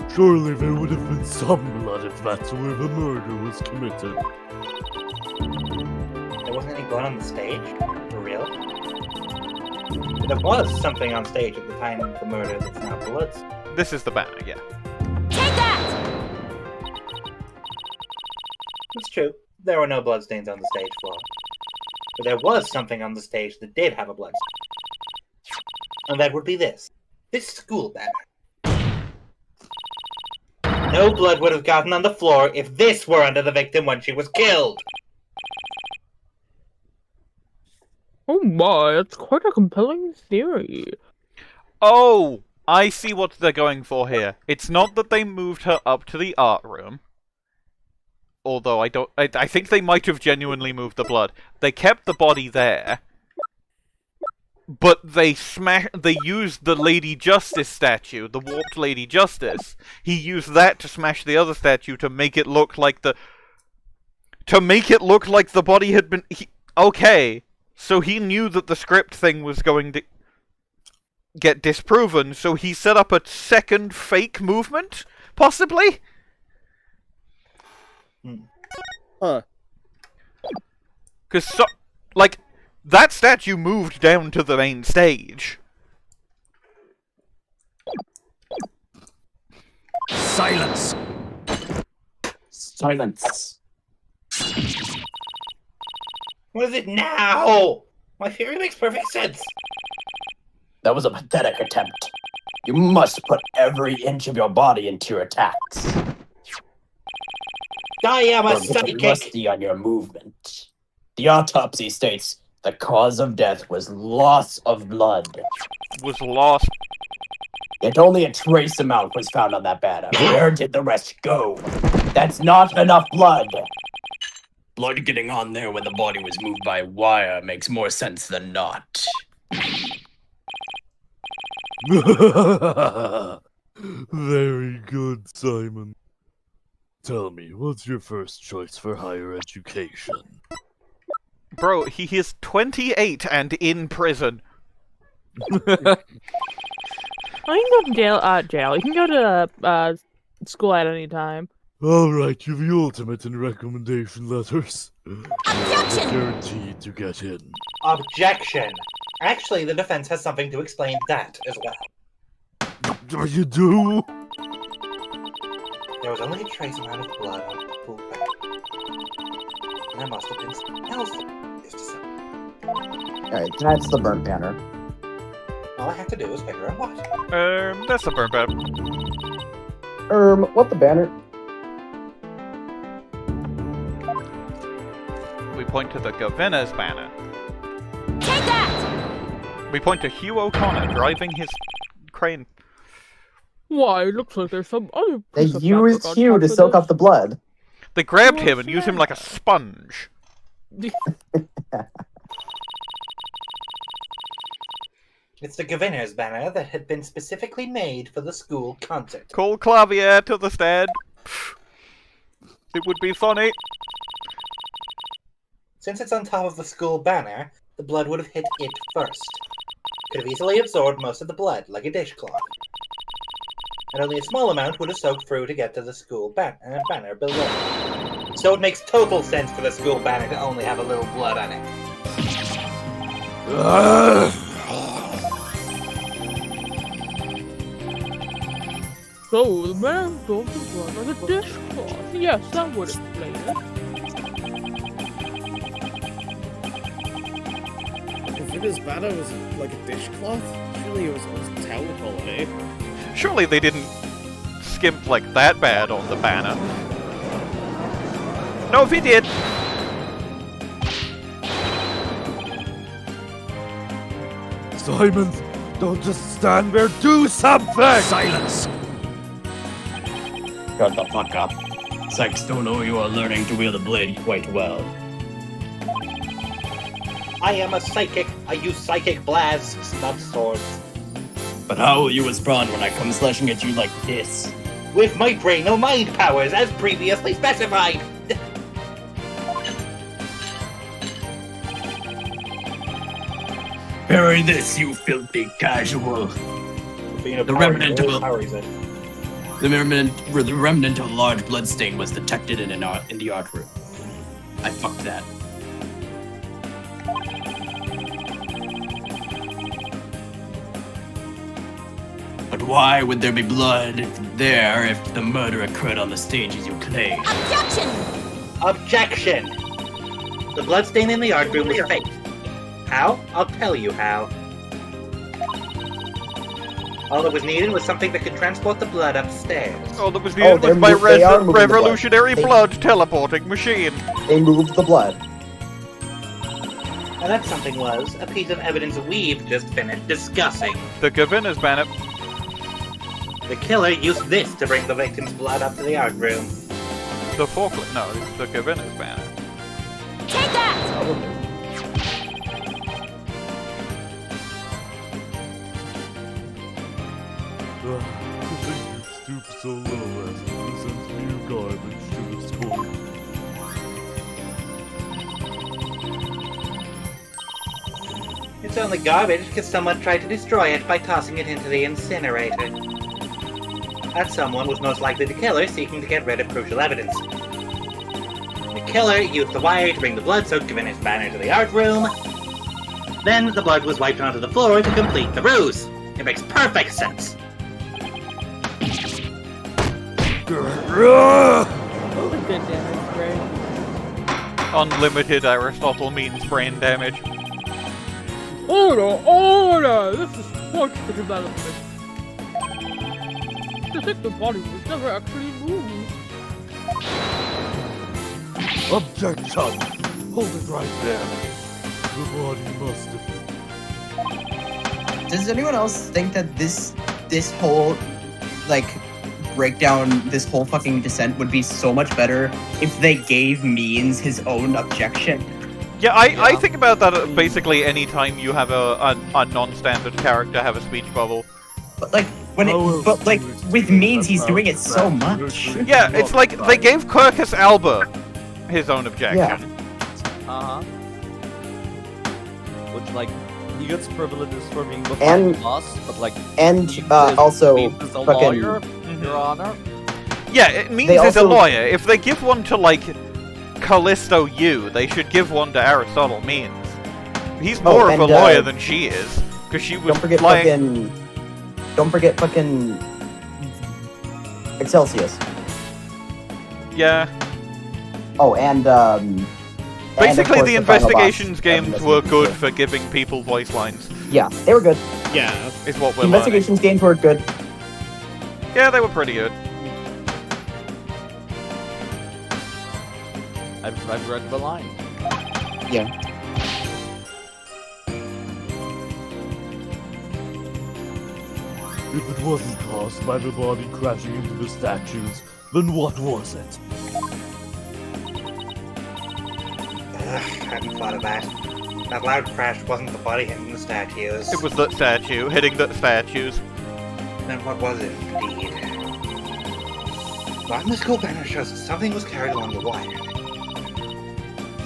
Surely there would have been some blood if that's where the murder was committed. There wasn't any blood on the stage? For real? There was something on stage at the time of the murder that's now blood. This is the banner, yeah. It's true. There were no bloodstains on the stage floor. But there was something on the stage that did have a bloodstain. And that would be this. This school banner. No blood would have gotten on the floor if this were under the victim when she was killed. Oh my, that's quite a compelling theory. Oh, I see what they're going for here. It's not that they moved her up to the art room. Although I think they might have genuinely moved the blood. They kept the body there. But they used the Lady Justice statue, the warped Lady Justice. He used that to smash the other statue to make it look like the body had been okay. So he knew that the script thing was going to get disproven, so he set up a second fake movement, possibly? Huh. Because, that statue moved down to the main stage. Silence! Silence. What is it now? My theory makes perfect sense. That was a pathetic attempt. You must put every inch of your body into your attacks. I am a You're psychic! rusty on your movement. The autopsy states the cause of death was loss of blood. Was lost. Yet only a trace amount was found on that banner. Where did the rest go? That's not enough blood. Blood getting on there when the body was moved by wire makes more sense than not. Very good, Simon. Tell me, what's your first choice for higher education? Bro, he is 28 and in prison. I can go to jail. You can go to school at any time. Alright, you're the ultimate in recommendation letters. You're guaranteed to get in. Objection! Actually, the defense has something to explain that as well. You do? There was only a trace amount of blood on the pool bag. And there must have been something else that used to say. Alright, that's the burnt banner. All I have to do is figure out what. That's a burn bad. What the banner? We point to the Governor's banner. Take that! We point to Hugh O'Connor driving his crane. Why, it looks like there's some other They piece of used fabric on Hugh top to of soak this. up the blood. They grabbed him and used him like a sponge. It's the Governor's banner that had been specifically made for the school concert. Call Klavier to the stand. It would be funny. Since it's on top of the school banner, the blood would have hit it first. Could have easily absorbed most of the blood, like a dishcloth. And only a small amount would have soaked through to get to the school banner below. So it makes total sense for the school banner to only have a little blood on it. So, the man absorbed the blood like a dishcloth. Yes, that would explain it. If his banner was like a dishcloth, surely it was towel quality. Surely they didn't skimp like that bad on the banner. No, if he did. Simon, don't just stand there, do something! Silence! Shut the fuck up. Cykes don't know you are learning to wield a blade quite well. I am a psychic. I use psychic blasts, not swords. But how will you respond when I come slashing at you like this? With my brain or mind powers, as previously specified. Bury this, you filthy casual. The remnant of the remnant of a large bloodstain was detected in the art room. I fucked that. But why would there be blood there if the murder occurred on the stage as you claim? Objection! Objection! The bloodstain in the art room was fake. How? I'll tell you how. All that was needed was something that could transport the blood upstairs. All that was needed was my revolutionary blood teleporting machine. They moved the blood. And that something was a piece of evidence we've just finished discussing. The Gavin is banner. The killer used this to bring the victim's blood up to the art room. The forklift? No, it's the Gavin is banner. Take that! To think you'd stoop so low as to present mere garbage to the school. It's only garbage because someone tried to destroy it by tossing it into the incinerator. That someone was most likely the killer seeking to get rid of crucial evidence. The killer used the wire to bring the blood-soaked Gavin's banner to the art room. Then the blood was wiped onto the floor to complete the ruse. It makes perfect sense. Unlimited Aristotle Means brain damage. Order! This is quite the development. To think the body was never actually moved. Objection! Hold it right there. The body must have been. Does anyone else think that this whole, like, breakdown, this whole fucking descent would be so much better if they gave Means his own objection? Yeah, I think about that basically any time you have a non-standard character have a speech bubble. But like with Means, he's doing it so much. Yeah, it's like they gave Quercus Alba his own objection. Yeah. Which, like, he gets privileges for being the And- boss, but like, and he also is a fucking- lawyer, Your Honor. Yeah, it means They he's a also- lawyer. If they give one to, like, Callisto Yu, they should give one to Aristotle Means. He's more of a lawyer than she is, because she was Don't forget fucking Excelsius. Yeah. Oh, and Basically, and the of course, final investigations boss, games were good for giving people voice lines. Yeah, they were good. Yeah, is what we're learning. Investigations games were good. Yeah, they were pretty good. I've read the line. Yeah. If it wasn't caused by the body crashing into the statues, then what was it? Hadn't thought of that. That loud crash wasn't the body hitting the statues. It was the statue hitting the statues. Then what was it, indeed? Well, the school banner shows that something was carried along the wire.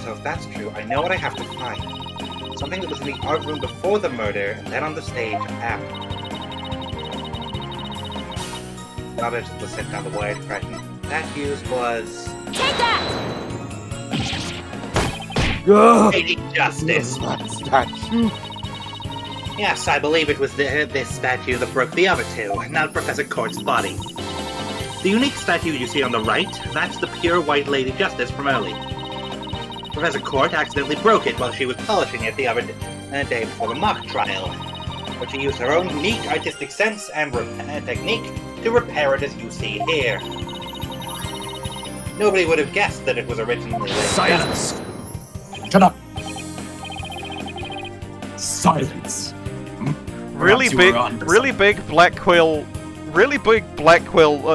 So if that's true, I know what I have to find. Something that was in the art room before the murder, and then on the stage after. Not as it was sent down the wire to crashing statues was... Take that! Lady Justice! Statue? Yes, I believe it was this statue that broke the other two, not Professor Court's body. The unique statue you see on the right, that's the pure white Lady Justice from early. Professor Court accidentally broke it while she was polishing it the other day before the mock trial. But she used her own unique artistic sense and technique to repair it as you see here. Nobody would have guessed that it was originally Lady Silence! Shut up! Silence! Really big Blackquill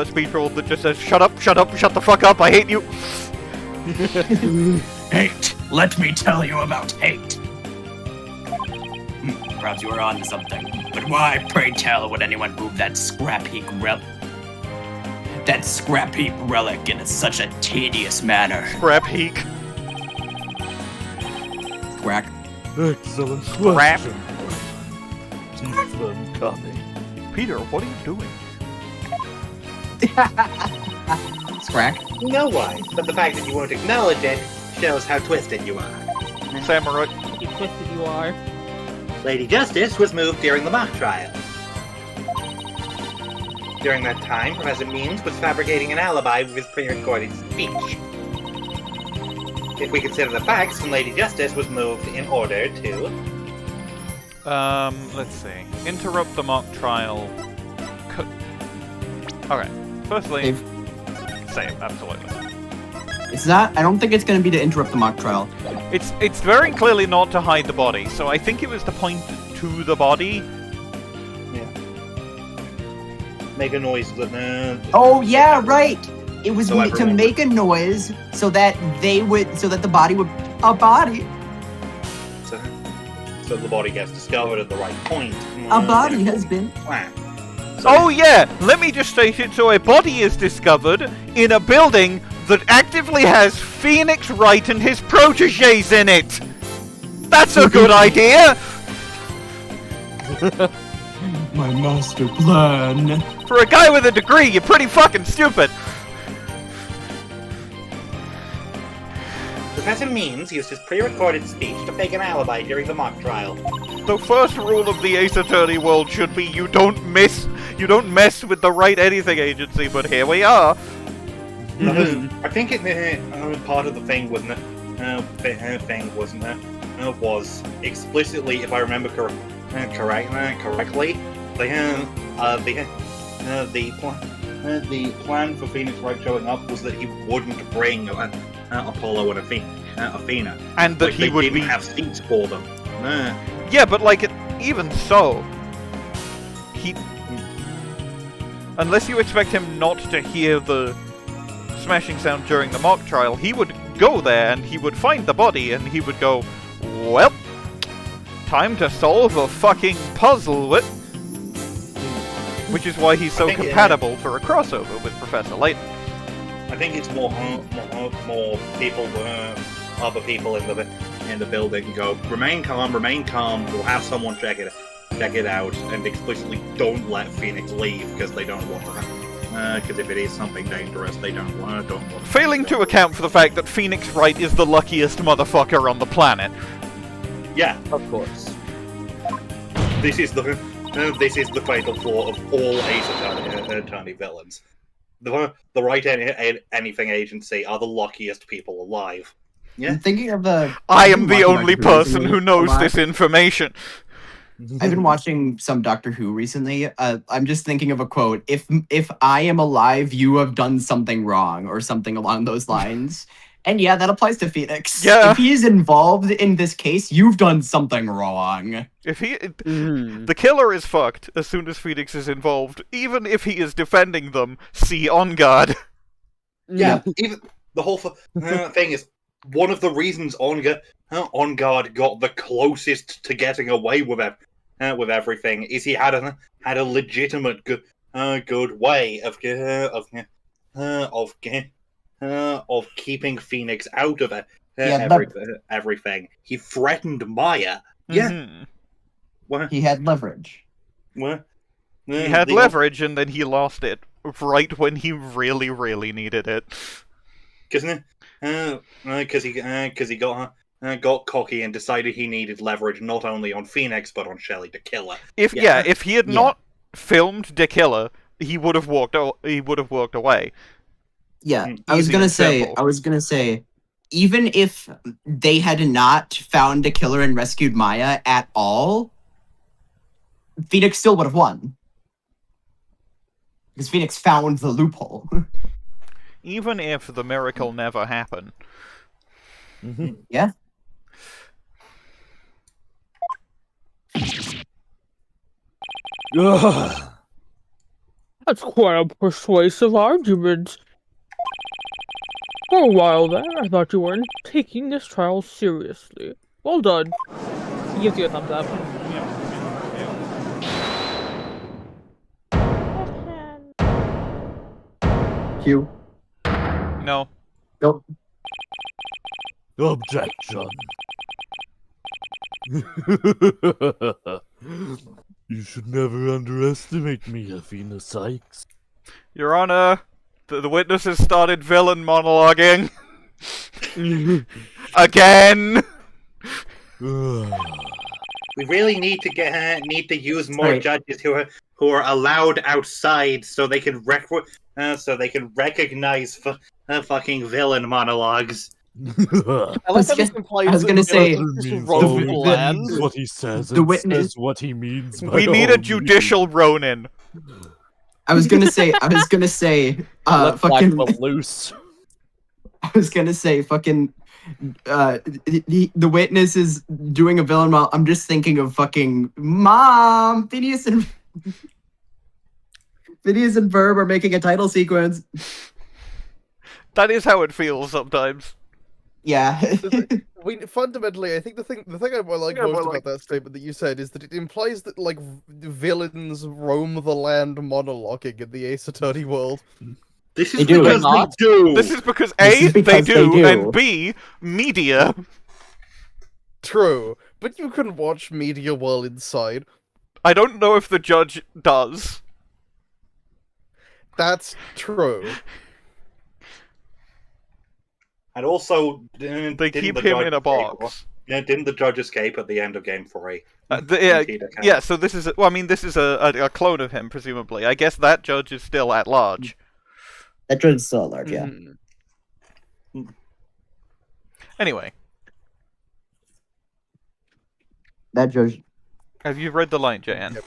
speech bubble that just says, shut up, shut the fuck up, I hate you. Hate. Let me tell you about hate. Perhaps you are on to something. But why, pray tell, would anyone move that scrap heap relic in such a tedious manner? Scrap heap. Quack. Excellent Scrap. question. Keep them coming. Peter, what are you doing? Scrack. No why, but the fact that you won't acknowledge it shows how twisted you are. Samurai. You twisted you are. Lady Justice was moved during the mock trial. During that time, Professor Means was fabricating an alibi with his pre-recorded speech. If we consider the facts, then Lady Justice was moved in order to... Let's see. Interrupt the mock trial. Okay. Firstly, same, absolutely. It's not. I don't think it's going to be to interrupt the mock trial. It's very clearly not to hide the body, so I think it was to point to the body. Yeah. Make a noise. Oh yeah, right. It was So to everyone make a noise so that the body would a body. So the body gets discovered at the right point. A body has been. Oh yeah! Let me just state it so a body is discovered in a building that actively has Phoenix Wright and his proteges in it! That's a good idea! My master plan. For a guy with a degree, you're pretty fucking stupid! Professor Means used his pre-recorded speech to fake an alibi during the mock trial. The first rule of the Ace Attorney world should be you don't mess with the right anything agency, but here we are. I think part of the thing wasn't was explicitly, if I remember correctly, the plan for Phoenix Wright showing up was that he wouldn't bring Apollo and Athena, and that he would didn't have seats for them. Yeah, but even so, unless you expect him not to hear the smashing sound during the mock trial, he would go there and he would find the body and he would go, well, time to solve a fucking puzzle, which is why he's so compatible for a crossover with Professor Layton. I think it's more people, other people in the building go, remain calm, we'll have someone check it out, and explicitly don't let Phoenix leave because they don't want to. Because if it is something dangerous, they don't want to. Failing to account for the fact that Phoenix Wright is the luckiest motherfucker on the planet. Yeah, of course. This is the fatal flaw of all Ace Attorney villains. The right anything agency are the luckiest people alive. Yeah. I'm thinking of the. I am the only person who knows this information. I've been watching some Doctor Who recently. I'm just thinking of a quote. If I am alive, you have done something wrong, or something along those lines. And yeah, that applies to Phoenix. Yeah. If he is involved in this case, you've done something wrong. If the killer is fucked as soon as Phoenix is involved, even if he is defending them. See On Guard. Yeah, even the whole thing is one of the reasons On Guard got the closest to getting away with everything is he had a legitimate good way of keeping Phoenix out of everything. He threatened Maya. Yeah. He had leverage. He had leverage, and then he lost it right when he really, really needed it. Because he got cocky and decided he needed leverage not only on Phoenix but on Shelley the Killer. If he had not filmed the Killer, he would have walked away. Yeah, I was gonna say, even if they had not found a killer and rescued Maya at all, Phoenix still would have won. Because Phoenix found the loophole. Even if the miracle never happened. Yeah. That's quite a persuasive argument. For a while there, I thought you weren't taking this trial seriously. Well done. He gives you a thumbs up. Hugh. No. Nope. Objection. You should never underestimate me, Athena Cykes. Your Honor, the witness has started villain monologuing. Again. We really need to use more Sorry. judges who are allowed outside so they can recognize fucking villain monologues. I like how this implies I was that gonna say villains just means roam the land. means what he says the and witness- says what he means. by We need all a judicial Ronin. I was gonna say, Let fucking. Blackquill loose. I was gonna say, fucking. The witness is doing a villain while I'm just thinking of fucking Mom. Phineas and Verb are making a title sequence. That is how it feels sometimes. Yeah. Fundamentally, I think the thing I like most about that statement that you said is that it implies that like villains roam the land monologuing in the Ace Attorney world. This is They do. because Not. they do. This is because This A, is because they they do, do. and B, media. True, but you can watch media while inside. I don't know if the judge does. That's true. And also, They keep him in a box. Didn't the judge escape at the end of Game 3? Yeah, so this is this is a clone of him, presumably. I guess that judge is still at large. That judge is still at large, yeah. Anyway, That judge. have you read the line, Jan?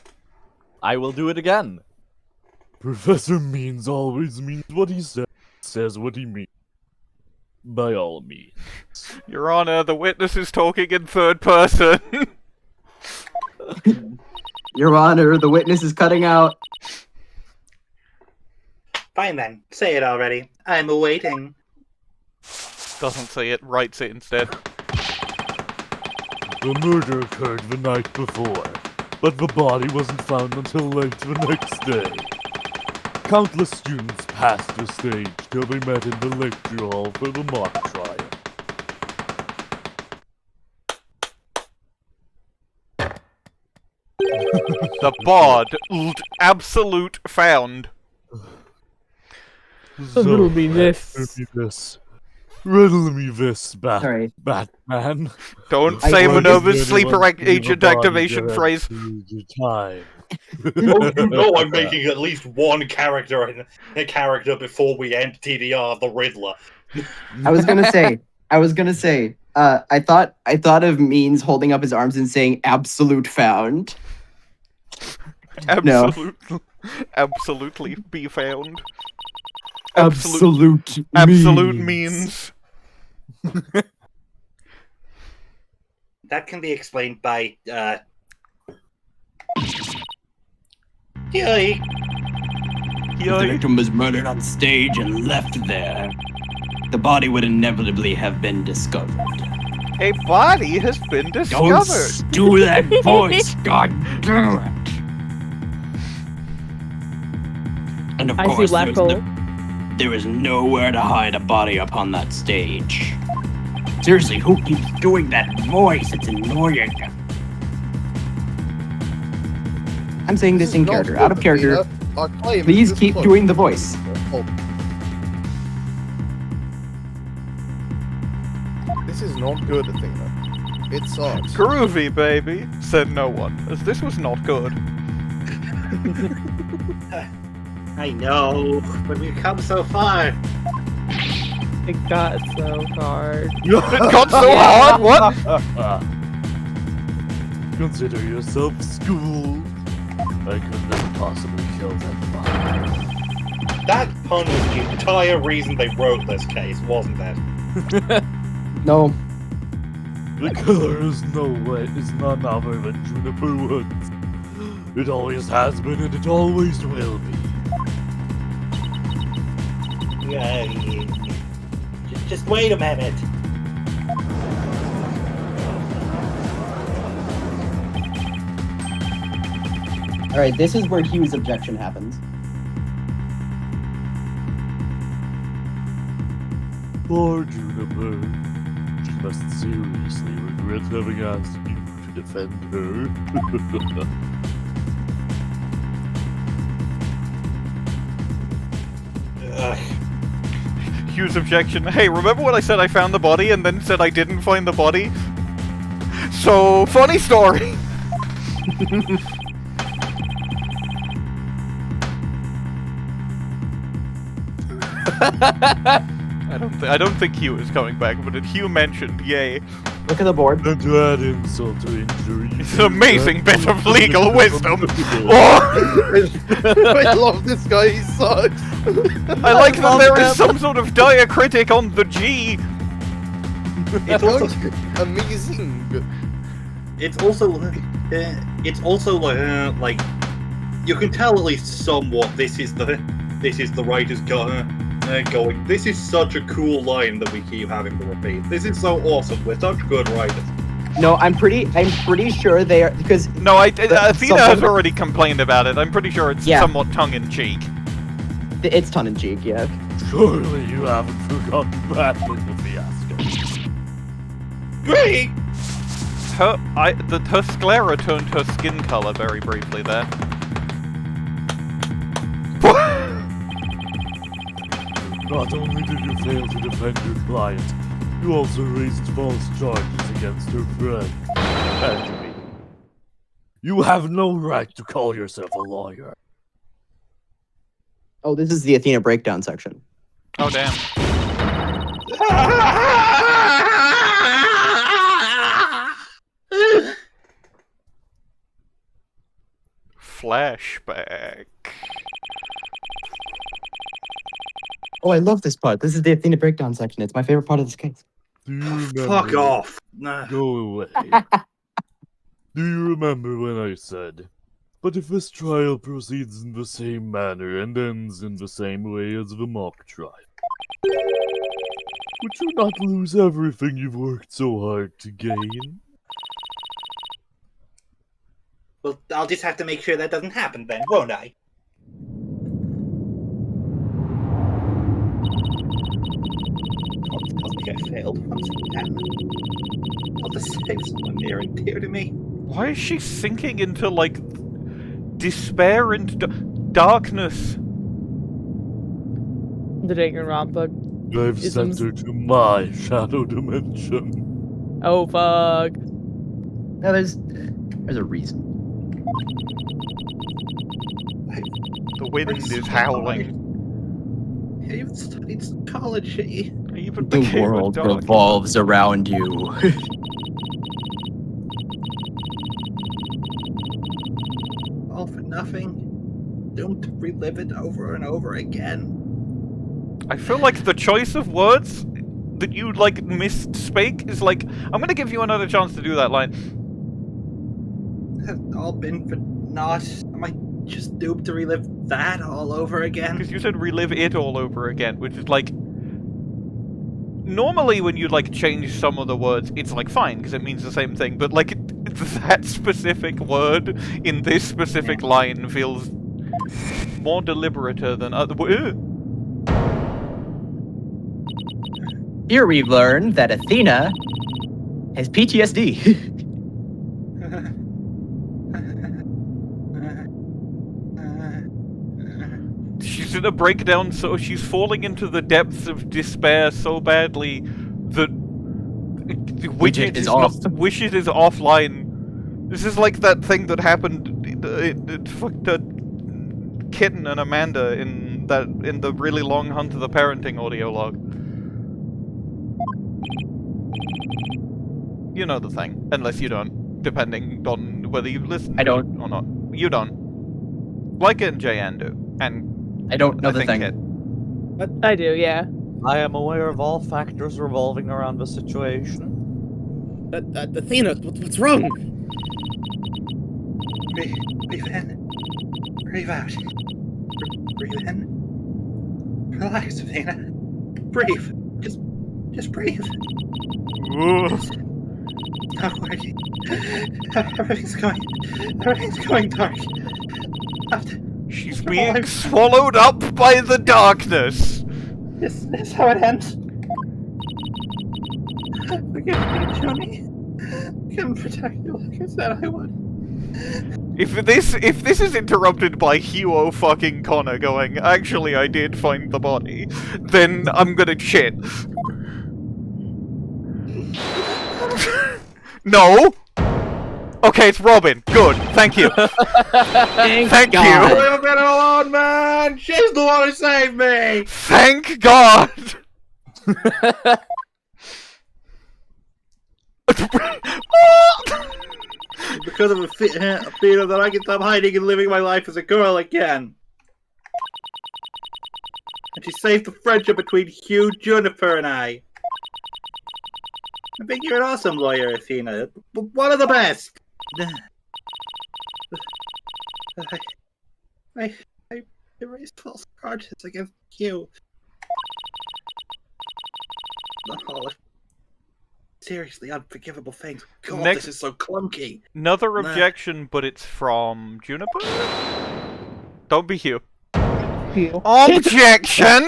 I will do it again. Professor Means always means what he says what he means. By all means. Your Honor, the witness is talking in third person. Your Honor, the witness is cutting out. Fine then, say it already. I'm awaiting. Doesn't say it, writes it instead. The murder occurred the night before, but the body wasn't found until late the next day. Countless students passed the stage till they met in the lecture hall for the mock trial. The bod, absolute found. Riddle me this. Riddle me this, Sorry. Batman. Don't say Minerva's sleeper agent agent activation phrase. Time. Oh, you know I'm making at least one character before we end TDR, the Riddler. I was gonna say. I thought of Means holding up his arms and saying "absolute found." Absolutely be found. Absolute means. That can be explained by Yay. If the victim was murdered on stage and left there, the body would inevitably have been discovered. A body has been discovered. Don't do that voice, god damn it! And of I see course, Blackquill. there is nowhere to hide a body upon that stage. Seriously, who keeps doing that voice? It's annoying. I'm saying this in character, out of character. Our claim Please is keep this doing the voice. This is not good, Athena. It sucks. Groovy, baby, said no one, as this was not good. I know, but we've come so far. It got so hard. It got so hard? What? Consider yourself schooled. I could not possibly kill that body. That pun was the entire reason they wrote this case, wasn't it? No. The killer is none other than Juniper Woods. It always has been and it always will be. Just wait a minute. Alright, this is where Hugh's objection happens. Poor Juniper. She must seriously regret having asked you to defend her. Hugh's objection. Hey, remember when I said I found the body and then said I didn't find the body? So, funny story! I don't think Hugh is coming back, but if Hugh mentioned, yay. Look at the board. And to add insult to injury, It's an amazing bit of legal wisdom. I love this guy, he sucks. I like that there is some sort of diacritic on the G. It's also amazing. It's also like you can tell at least somewhat this is the writer's going. This is such a cool line that we keep having to repeat. This is so awesome. We're such good writers. No, I'm pretty sure they are because no, Athena has already complained about it. I'm pretty sure it's somewhat tongue-in-cheek. It's tongue-in-cheek, yeah. Surely you haven't forgotten that little fiasco. Great. Her sclera turned her skin color very briefly there. Not only did you fail to defend your client, you also raised false charges against her friend, and me. You have no right to call yourself a lawyer. Oh, this is the Athena breakdown section. Oh, damn. Flashback. Oh, I love this part. This is the Athena breakdown section. It's my favorite part of this case. Do you remember? Fuck off. Nah. Go away. Do you remember when I said, but if this trial proceeds in the same manner and ends in the same way as the mock trial, would you not lose everything you've worked so hard to gain? Well, I'll just have to make sure that doesn't happen then, won't I? I failed once again. I'll just save someone near and dear to me. Why is she sinking into, like, despair and darkness? The Danganronpa. I've sent her to my shadow dimension. Oh, fuck. No, there's a reason. The wind is howling. I even studied psychology. The world revolves around you. All for nothing. Doomed to relive it over and over again. I feel like the choice of words that you, like, misspake is like, I'm gonna give you another chance to do that line. Has it all been for naught? Am I just doomed to relive that all over again? Because you said relive it all over again, which is like... Normally when you, like, change some of the words, it's, like, fine, because it means the same thing, but, like, that specific word in this specific line feels more deliberate than other... Here we learn that Athena has PTSD. She's in a breakdown, so she's falling into the depths of despair so badly that Widget is offline. This is like that thing that happened. It fucked Kitten and Amanda in the really long Hunt of the Parenting audio log. You know the thing, unless you don't, depending on whether you listen. I don't. Or not. You don't. Like it and JN do, and I don't know the thing. I do, yeah. I am aware of all factors revolving around the situation. Athena, what's wrong? Breathe in. Breathe out. Breathe in. Relax, Athena. Breathe. Just breathe. It's not working. Everything's going dark. She's being swallowed up by the darkness. This is how it ends. Forgive me, Johnny. I can protect you like I said I would. If this is interrupted by Hugh fucking Connor going, actually I did find the body, then I'm gonna shit. No! Okay, it's Robin. Good. Thank you. Thank you. Leave it alone, man! She's the one who saved me! Thank God! Because of a fear that I can stop hiding and living my life as a girl again. And she saved the friendship between Hugh, Juniper, and I. I think you're an awesome lawyer, Athena. One of the best! I erased false charges against Hugh. All seriously unforgivable things. God, this is so clunky. Another objection, but it's from Juniper? Don't be Hugh. Objection!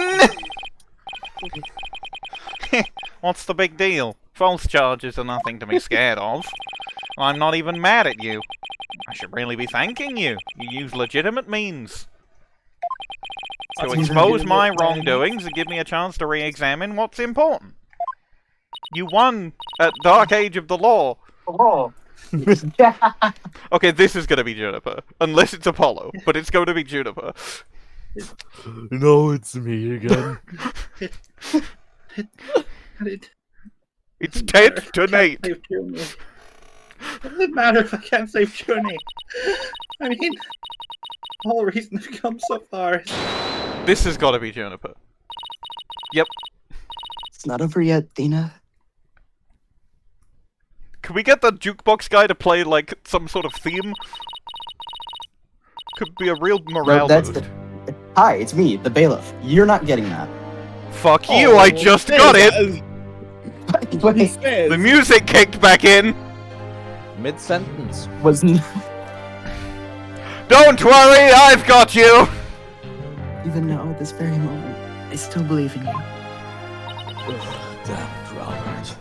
What's the big deal? False charges are nothing to be scared of. I'm not even mad at you. I should really be thanking you. You use legitimate means to expose my wrongdoings and give me a chance to re-examine what's important. You won at Dark Age of the Law. Okay, this is gonna be Juniper. Unless it's Apollo, but it's going to be Juniper. No, it's me again. It's 10 to 8. It doesn't matter if I can't save Junie. I mean, the whole reason I've come so far is... This has got to be Juniper. Yep. It's not over yet, Athena. Can we get the jukebox guy to play, like, some sort of theme? Could be a real morale boost. Hi, it's me, the Bailiff. You're not getting that. Fuck you, I just got it! The music kicked back in! Mid-sentence. Wasn't... Don't worry, I've got you! Even now, at this very moment, I still believe in you. Damn it, Robert.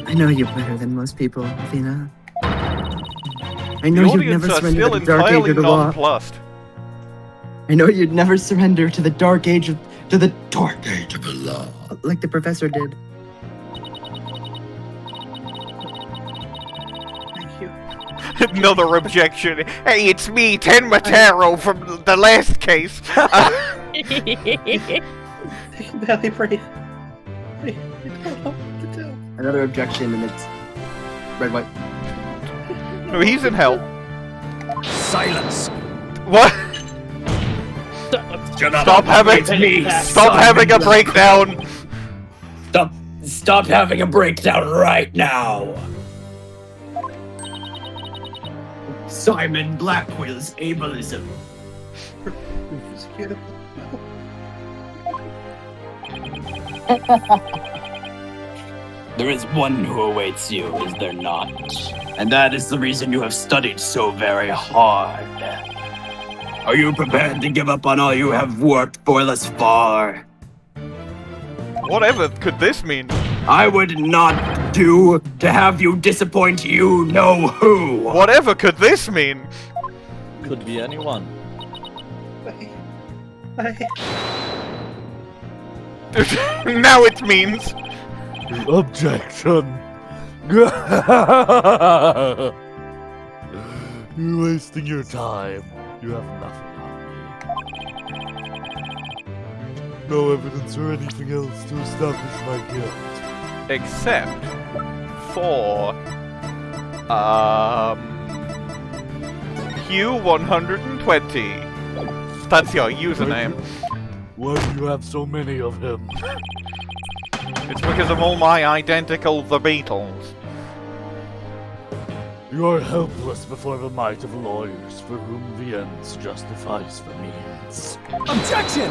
I know you better than most people, Athena. I know The you'd never audience are surrender still to the dark age entirely of the law. nonplussed. I know you'd never surrender to the dark age of the law, like the professor did. Another objection. Hey, it's me, Tenma from the last case. I can barely breathe. I don't know what to do. Another objection, and it's red, white. No, he's in hell. Silence. What? Stop having a breakdown. Stop having a breakdown right now. Simon Blackquill's ableism. There is one who awaits you, is there not? And that is the reason you have studied so very hard. Are you prepared to give up on all you have worked for thus far? Whatever could this mean? I would not do to have you disappoint you know who. Whatever could this mean? Could be anyone. Now it means. Objection. You're wasting your time. You have nothing on me. No evidence or anything else to establish my guilt. Except for Hugh 120. That's your username. Why do you have so many of him? It's because of all my identical the Beatles. You are helpless before the might of lawyers, for whom the ends justifies the means. Objection!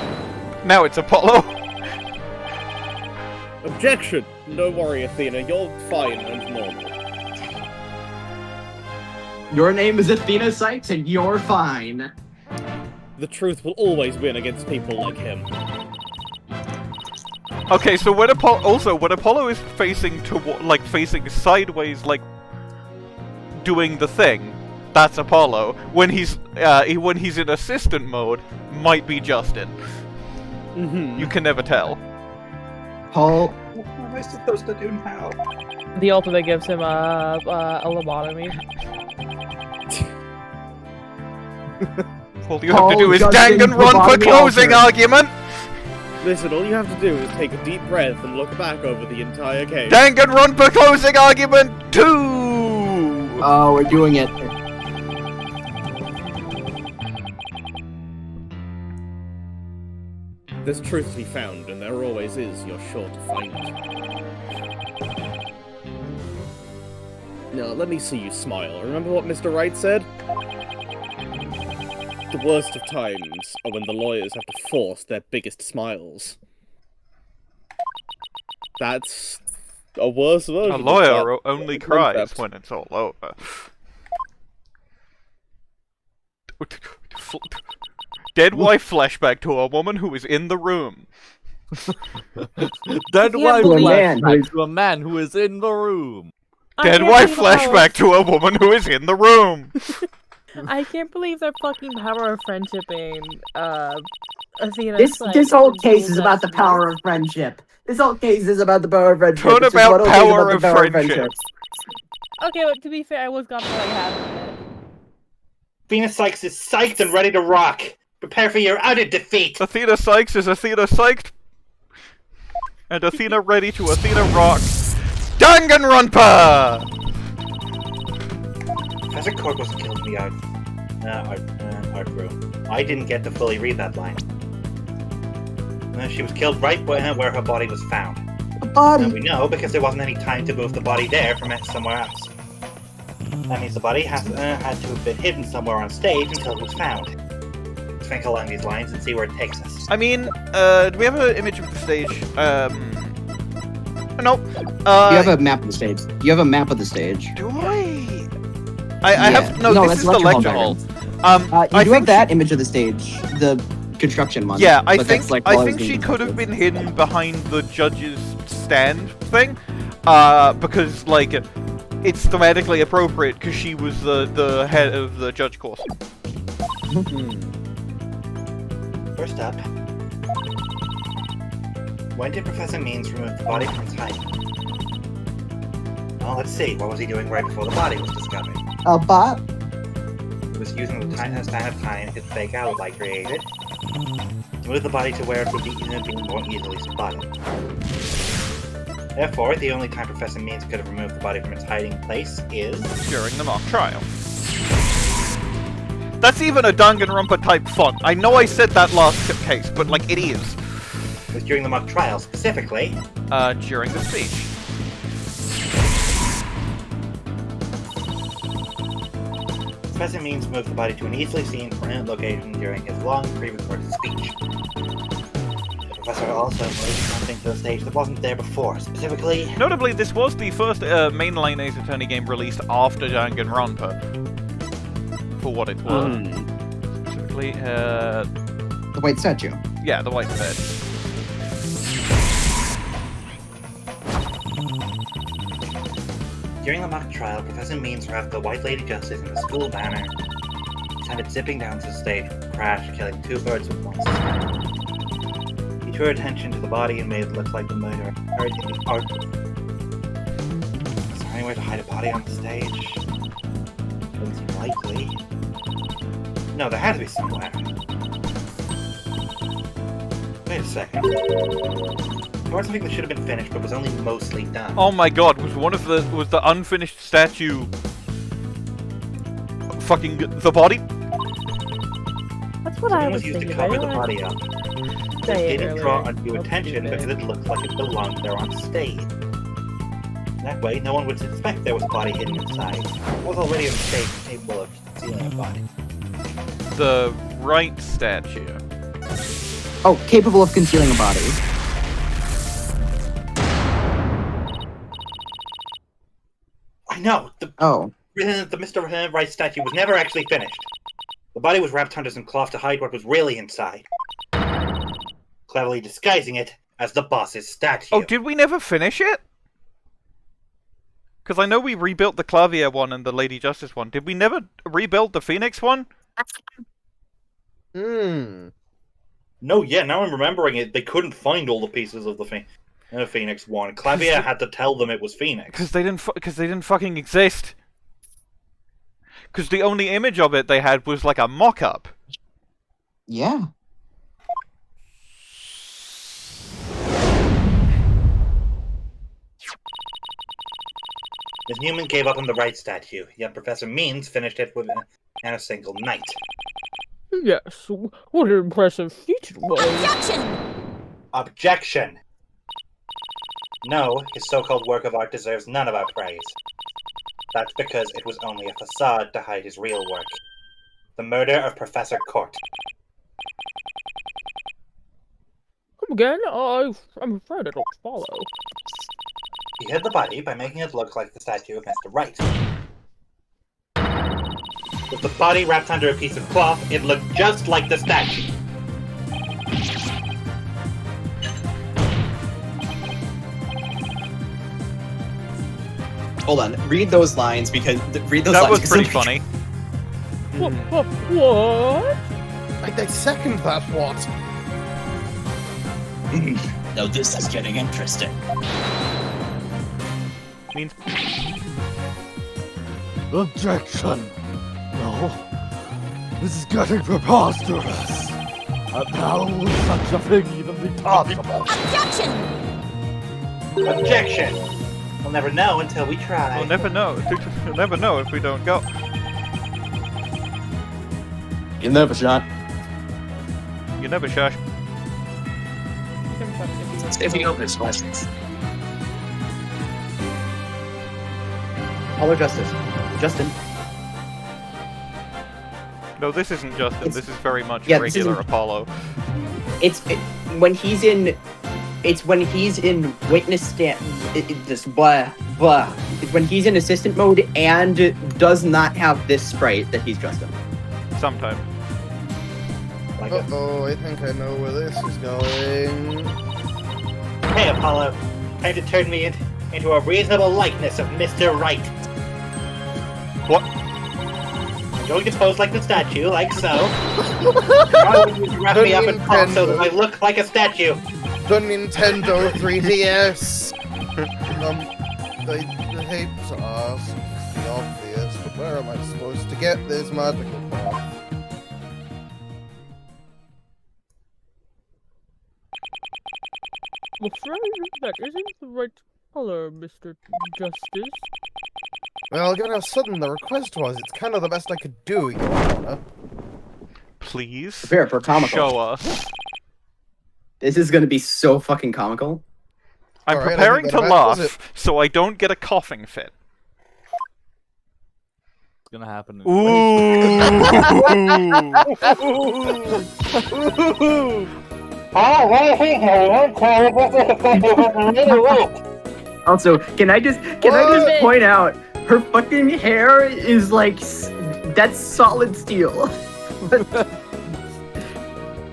Now it's Apollo. Objection! Don't worry, Athena, you're fine and normal. Your name is Athena Cykes, and you're fine. The truth will always win against people like him. Okay, so when Apollo is facing facing sideways, like doing the thing, that's Apollo. When he's in assistant mode, might be Justin. You can never tell. Paul, What am I supposed to do now? The ultimate gives him a lobotomy. All you have to do is dang and run for closing argument! Listen, all you have to do is take a deep breath and look back over the entire cave. Dang and run for closing argument 2! Oh, we're doing it. There's truth to be found, and there always is. You're sure to find it. Now, let me see you smile. Remember what Mr. Wright said? The worst of times are when the lawyers have to force their biggest smiles. That's a worse version. A lawyer only cries when it's all over. Dead wife flashback to a woman who is in the room. Dead wife believe- flashback to a man who is in the room. Dead wife flashback to a woman who is in the room. I can't believe they're fucking power of friendshiping Athena. This whole case is about the power of friendship. This whole case is about the power of friendship. What It's just about one whole case power about of the power friendship? Okay, but to be fair, I was gone for like half a minute. Venus Cykes is psyched and ready to rock. Prepare for your outer defeat. Athena Cykes is Athena psyched. And Athena ready to Athena rock. Danganronpa! Professor Cork was killed in the art room. I didn't get to fully read that line. She was killed right where her body was found. The body? We know because there wasn't any time to move the body there from somewhere else. That means the body had to have been hidden somewhere on stage until it was found. Let's think along these lines and see where it takes us. I mean, do we have an image of the stage? Nope. You have a map of the stage. You have a map of the stage. Do I? I have no. This is the lecture hall. You do have that image of the stage, the construction one. Yeah, I but think that's, like, while was she being could have constructed. been hidden behind the judge's stand thing, because like it's thematically appropriate because she was the head of the judge course. First up, when did Professor Means remove the body from its hiding? Well, let's see. What was he doing right before the body was discovered? A bot? He was using the span of time his fake alibi created to move the body to where it would be more easily spotted. Therefore, the only time Professor Means could have removed the body from its hiding place is during the mock trial. That's even a Danganronpa type font. I know I said that last case, but like it is. It was during the mock trial specifically. During the speech. Professor Means moved the body to an easily seen location during his long pre-recorded speech. The professor also moved something to the stage that wasn't there before, specifically... Notably, this was the first mainline Ace Attorney game released after Danganronpa. For what it's worth. Specifically, the white statue. Yeah, the white statue. During the mock trial, Professor Means wrapped the White Lady Justice in a school banner, sent it zipping down to the stage, crash, killing two birds with one stone. He drew attention to the body and made it look like the murderer occurred in the art room. Is there any way to hide a body on the stage? Doesn't seem likely. No, there had to be somewhere. Wait a second. There was something that should have been finished, but was only mostly done. Oh my god, was the unfinished statue fucking the body? That's what I was used thinking. to cover the body up. Say It didn't earlier. draw undue attention because it looked like it belonged there on stage. That way, no one would suspect there was a body hidden inside. It was already on stage capable of concealing a body. The right statue. Oh, capable of concealing a body. I know. Oh. Mr. Wright statue was never actually finished. The body was wrapped under some cloth to hide what was really inside, cleverly disguising it as the boss's statue. Oh, did we never finish it? Because I know we rebuilt the Klavier one and the Lady Justice one. Did we never rebuild the Phoenix one? No, yeah, now I'm remembering it. They couldn't find all the pieces of the Phoenix one. Klavier had to tell them it was Phoenix. Because they didn't fucking exist. Because the only image of it they had was like a mock-up. Yeah. Miss Newman gave up on the Wright statue, yet Professor Means finished it in a single night. Yes, what an impressive feat it was. Objection! No, his so-called work of art deserves none of our praise. That's because it was only a facade to hide his real work. The murder of Professor Court. Come again? I'm afraid I don't follow. He hid the body by making it look like the statue of Mr. Wright. With the body wrapped under a piece of cloth, it looked just like the statue. Hold on, read those lines because read those that lines. was pretty funny. What? I second that. What? Now this is getting interesting. Means Objection! No. This is getting preposterous. How would such a thing even be possible? Objection! We'll never know until we try. we'll never know. We'll never know if we don't go. You never shot. You never shush. If you open his questions. Apollo Justice. Justin. No, this isn't Justin. This is very much yeah, regular isn't... Apollo. When he's in. It's when he's in witness stand. This blah blah. It's when he's in assistant mode and does not have this sprite that he's Justin. Sometimes. Uh-oh, I think I know where this is going. Hey, Apollo. Time to turn me into a reasonable likeness of Mr. Wright. What? I'm going to pose like the statue, like so. Why would you wrap me up in cloth so that I look like a statue? The Nintendo 3DS! I hate to ask the obvious, but where am I supposed to get this magical cloth? I'm afraid that isn't the right color, Mr. Justice. Well, given how sudden the request was, it's kind of the best I could do, Your Honor. Please Prepare for comical. show us. This is gonna be so fucking comical. I'm Alright, preparing to laugh laugh so I don't get a coughing fit. It's gonna happen. Also, can I just point out her fucking hair is like that's solid steel.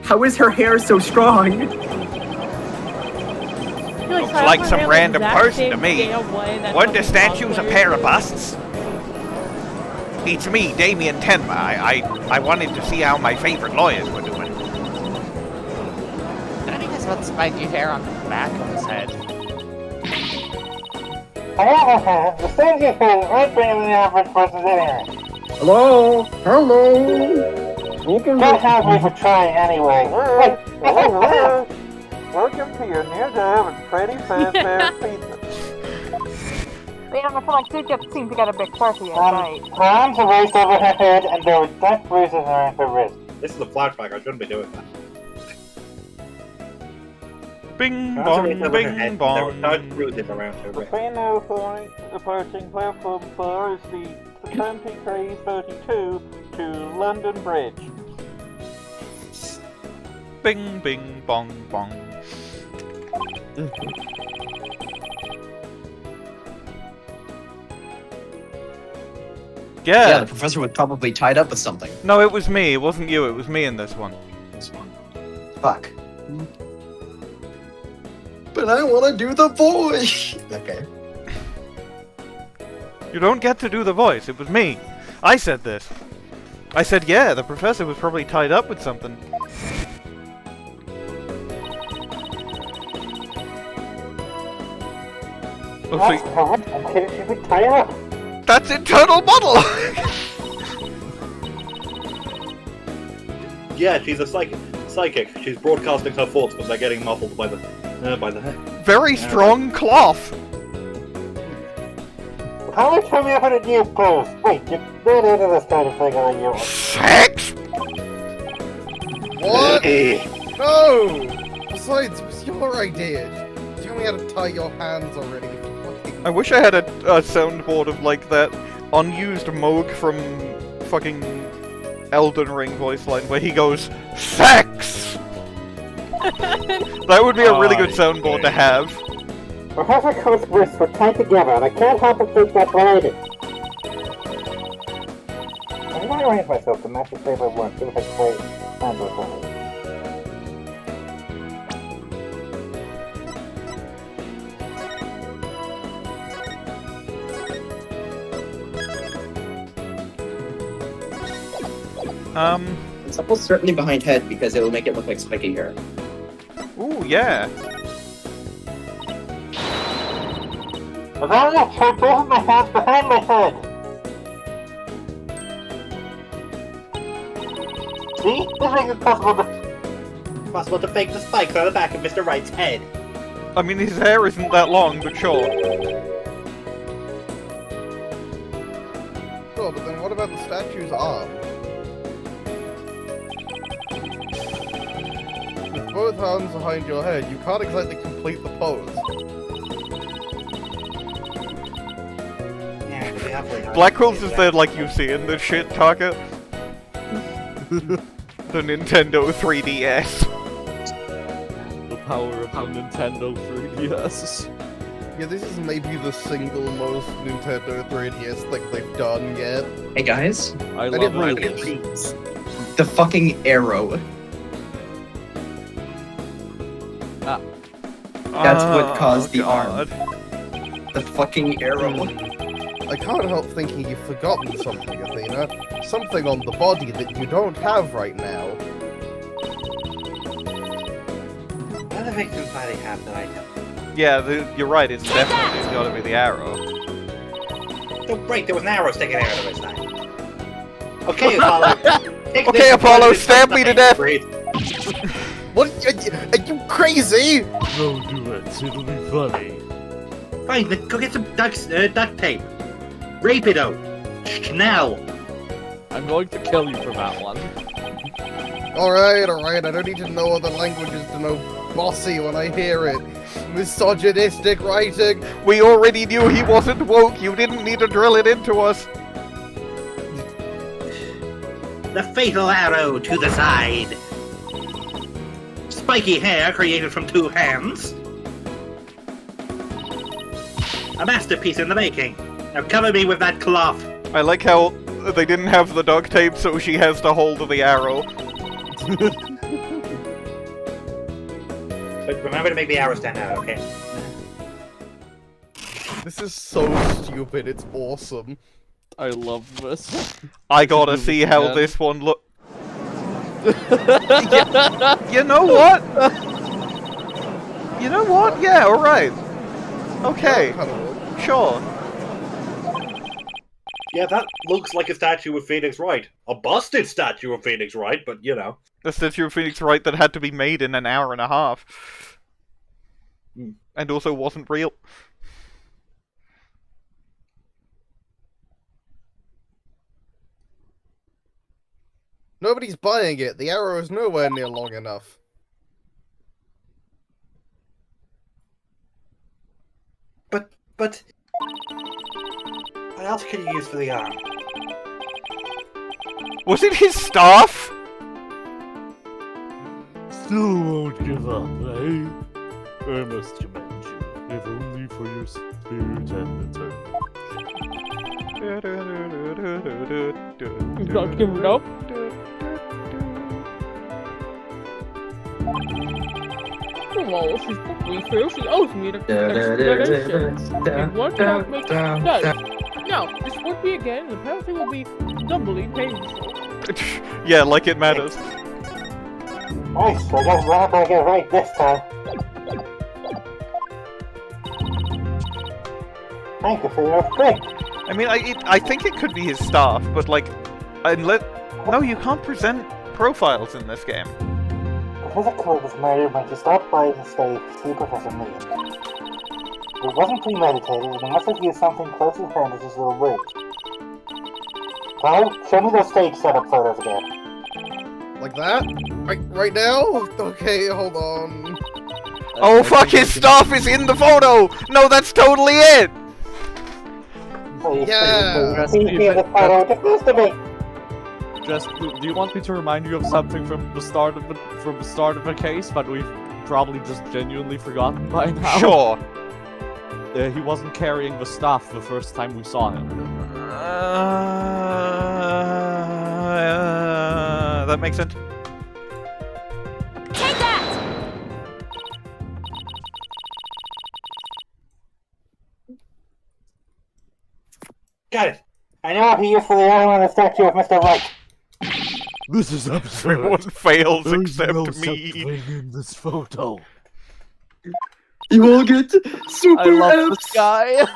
How is her hair so strong? Looks like some random person to me. Weren't the statues a pair of busts? It's me, Damian Tenma. I wanted to see how my favorite lawyers were doing. None of us got spiky hair on the back of his head. The statue is right beyond the average person's anyway. Hello? Hello? You can just have me for trying anyway. Welcome to your near-dev and pretty fanfare pizza. I feel like they just seem to get a bit quirky at night. Her arms are raised over her head and there were dark bruises around her wrist. This is a flashback, I shouldn't be doing that. Bing Her arms are bong, raised over her bing head, and bong. there were dark bruises around her The wrist. train now approaching platform 4 is the 2332 to London Bridge. Bing bing bong bong. Yeah, the professor was probably tied up with something. No, it was me. It wasn't you. It was me in this one. Fuck. But I want to do the voice. Okay. You don't get to do the voice. It was me. I said this. I said, yeah, the professor was probably tied up with something. That's hard. I'm kidding, she's been tied up. That's internal model! Yeah, she's a psychic. She's broadcasting her thoughts, but they're getting muffled by the Very strong cloth. How much time you have a new post? Wait, you're not into this kind of thing, are you? Sex? What? No! Besides, it was your idea. Tell me how to tie your hands already. I wish I had a soundboard of like that unused Moog from fucking Elden Ring voice line where he goes, SEX! That would be a really good soundboard to have. Professor Kurt's wrists were tied together, and I can't help but think that's related. I'm going to arrange myself to match his favorite work, even if it's way and or something. Supple's certainly behind head because it will make it look like spiky hair. Ooh, yeah. I've already tied both of my hands behind my head. See? This makes it possible to fake the spikes on the back of Mr. Wright's head. I mean, his hair isn't that long, but sure. Sure, but then what about the statue's arm? With both hands behind your head, you can't exactly complete the pose. Blackquill's is there like you see in the shit target. The Nintendo 3DS. The power of the Nintendo 3DS. Yeah, this is maybe the single most Nintendo 3DS thing they've done yet. Hey guys, I love it. The fucking arrow. That's what caused the arm. The fucking arrow. I can't help thinking you've forgotten something, Athena. Something on the body that you don't have right now. Other victims body have that I know. Yeah, you're right, it's definitely gotta be the arrow. Oh, right, there was an arrow sticking out of his side. Okay, Apollo. Okay, Apollo, stab me to death! What? Are you crazy? Don't do it, it'll be funny. Fine, then go get some duct tape. Rape it out. Now. I'm going to kill you for that one. Alright, I don't need to know other languages to know bossy when I hear it. Misogynistic writing. We already knew he wasn't woke, you didn't need to drill it into us. The fatal arrow to the side. Spiky hair created from two hands. A masterpiece in the making. Now cover me with that cloth. I like how they didn't have the duct tape, so she has to hold the arrow. But remember to make the arrow stand out, okay? This is so stupid, it's awesome. I love this. I gotta see how this one look. You know what? You know what? Yeah, alright. Okay. Sure. Yeah, that looks like a statue of Phoenix Wright. A busted statue of Phoenix Wright, but you know. The statue of Phoenix Wright that had to be made in an hour and a half. And also wasn't real. Nobody's buying it. The arrow is nowhere near long enough. But... what else can you use for the arm? Was it his staff? Still won't give up, eh? Or must you mention, if only for your spirit and determination. Not give it up. Well, she's probably fair. She owes me an explanation. And one cannot make sense. Now, this would be again, and the penalty will be doubly painful. Yeah, like it matters. Nice, I guess we're not gonna get it right this time. Thank you for your strength. I mean, I think it could be his staff, but like, no, you can't present profiles in this game. Professor Cole was murdered when he stopped by to stay to see Professor Means. It wasn't premeditated, and he must have used something close to him as his little bridge. Well, show me those stage setup photos again. Like that? Right now? Okay, hold on. Oh fuck, his staff is in the photo! No, that's totally it! Yeah! Jess, do you want me to remind you of something from the start of the case that we've probably just genuinely forgotten by now? Sure. He wasn't carrying the staff the first time we saw him. That makes sense. Take that! Got it. I know what he used for the other one, the statue of Mr. Wright. This is absurd. Everyone fails There's except no me. something in this photo. You all get super I love this guy.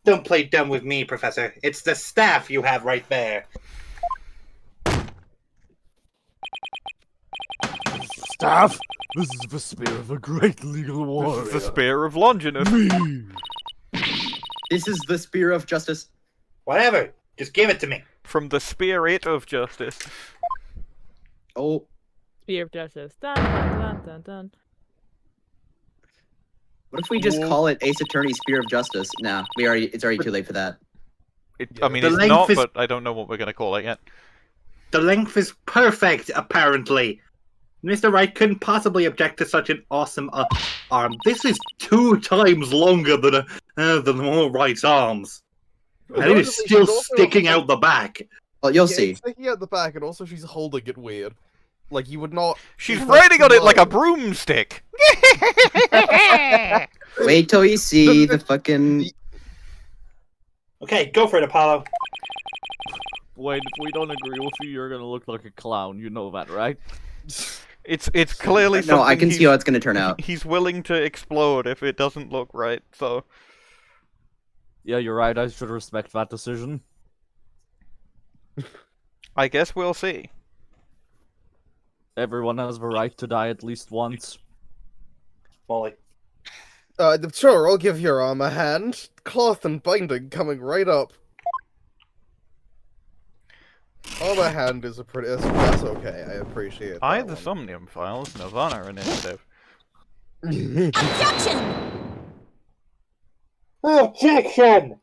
Don't play dumb with me, Professor. It's the staff you have right there. Staff? This is the spear of a great legal warrior. This is the spear of Longinus. Me. This is the spear of justice. Whatever. Just give it to me. From the spirit of justice. Oh. Spear of justice. Dun dun dun dun dun. What if we just call it Ace Attorney Spear of Justice? Nah, it's already too late for that. I mean, The it's length not, is- but I don't know what we're gonna call it yet. The length is perfect, apparently. Mr. Wright couldn't possibly object to such an awesome arm. This is 2 times longer than all Wright's arms. And it is still she's also- sticking out the back. Well, you'll Yeah, see. it's sticking out the back, and also she's holding it weird. Like, you would not... She's riding on it like a broomstick. Wait till you see the fucking... Okay, go for it, Apollo. Wait, if we don't agree with you, you're gonna look like a clown. You know that, right? It's clearly No, I something can see how it's gonna turn out. He's willing to explode if it doesn't look right, so... Yeah, you're right. I should respect that decision. I guess we'll see. Everyone has the right to die at least once. Molly. Sure, I'll give your arm a hand. Cloth and binding coming right up. Arm a hand is a pretty... That's okay, I appreciate I that the one. Somnium Files, Nirvana Initiative. Objection!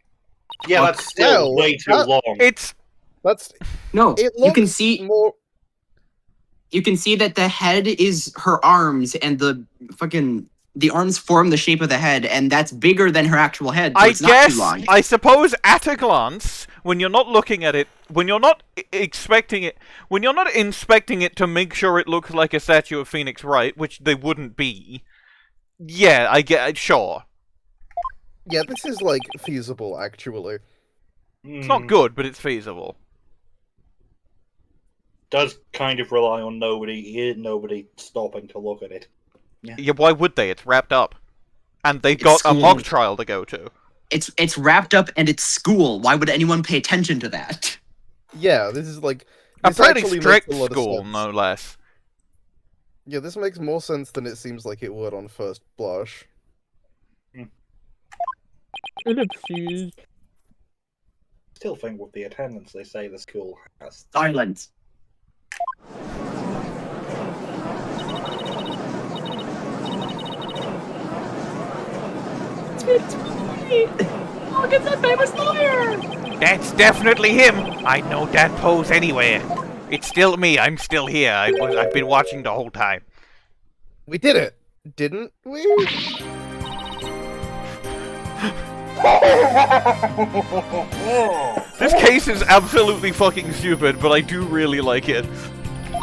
Yeah, that's still Well, way too that- long. That's... No, It you can looks see... more... You can see that the head is her arms, and the fucking... The arms form the shape of the head, and that's bigger than her actual head, so I it's not guess, too long. I suppose at a glance, when you're not looking at it, when you're not expecting it, when you're not inspecting it to make sure it looks like a statue of Phoenix Wright, which they wouldn't be, yeah, I get, sure. Yeah, this is, like, feasible, actually. It's not good, but it's feasible. Does kind of rely on nobody stopping to look at it. Yeah, why would they? It's wrapped up. And they got a mock trial to go to. It's wrapped up, and it's school. Why would anyone pay attention to that? Yeah, this is, like... A this pretty actually strict makes a lot of school, sense. no less. Yeah, this makes more sense than it seems like it would on first blush. Ellipses. Still think with the attendance they say the school has. Silence. Look at that famous lawyer! That's definitely him! I know that pose anywhere. It's still me, I'm still here. I've been watching the whole time. We did it, didn't we? This case is absolutely fucking stupid, but I do really like it.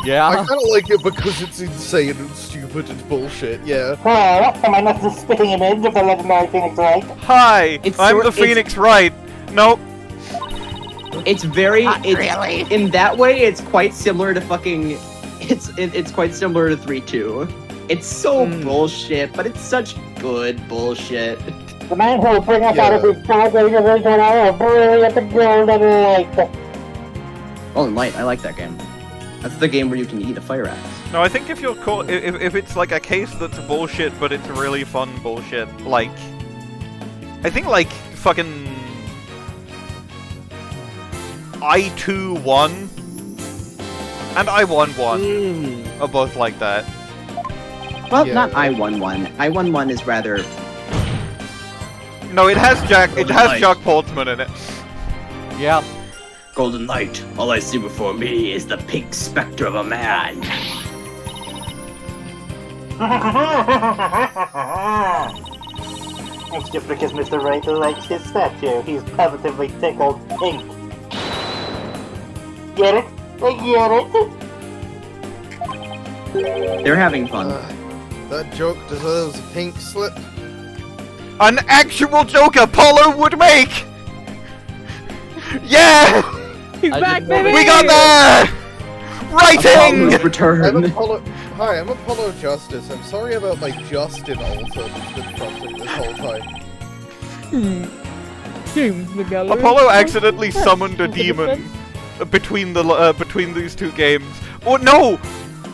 Yeah. I kind of like it because it's insane and stupid and bullshit, yeah. Hello, am I not the spitting image of the legendary Phoenix Wright? Hi, I'm the Phoenix Wright. Nope. It's very really. In that way, it's quite similar to fucking. It's quite similar to 3-2. It's so bullshit, but it's such good bullshit. The man who will bring us out of his dark universe when I will bury at the golden light. Golden Light, I like that game. That's the game where you can eat a fire axe. No, I think if you're if it's like a case that's bullshit, but it's really fun bullshit, like, I think like fucking I-2-1 and I-1-1 are both like that. Well, not I-1-1. I-1-1 is rather. No, it has Jack Portsman in it. Yeah. Golden light. All I see before me is the pink specter of a man. It's just because Mr. Wright likes his statue. He's positively tickled pink. Get it? I get it. They're having fun. That joke deserves a pink slip. An actual joke Apollo would make! Yeah! He's back, baby! We got there! Writing! Hi, I'm Apollo Justice. I'm sorry about my Justin altar that's been fronting this whole time. Apollo accidentally summoned a demon between these two games. Oh no!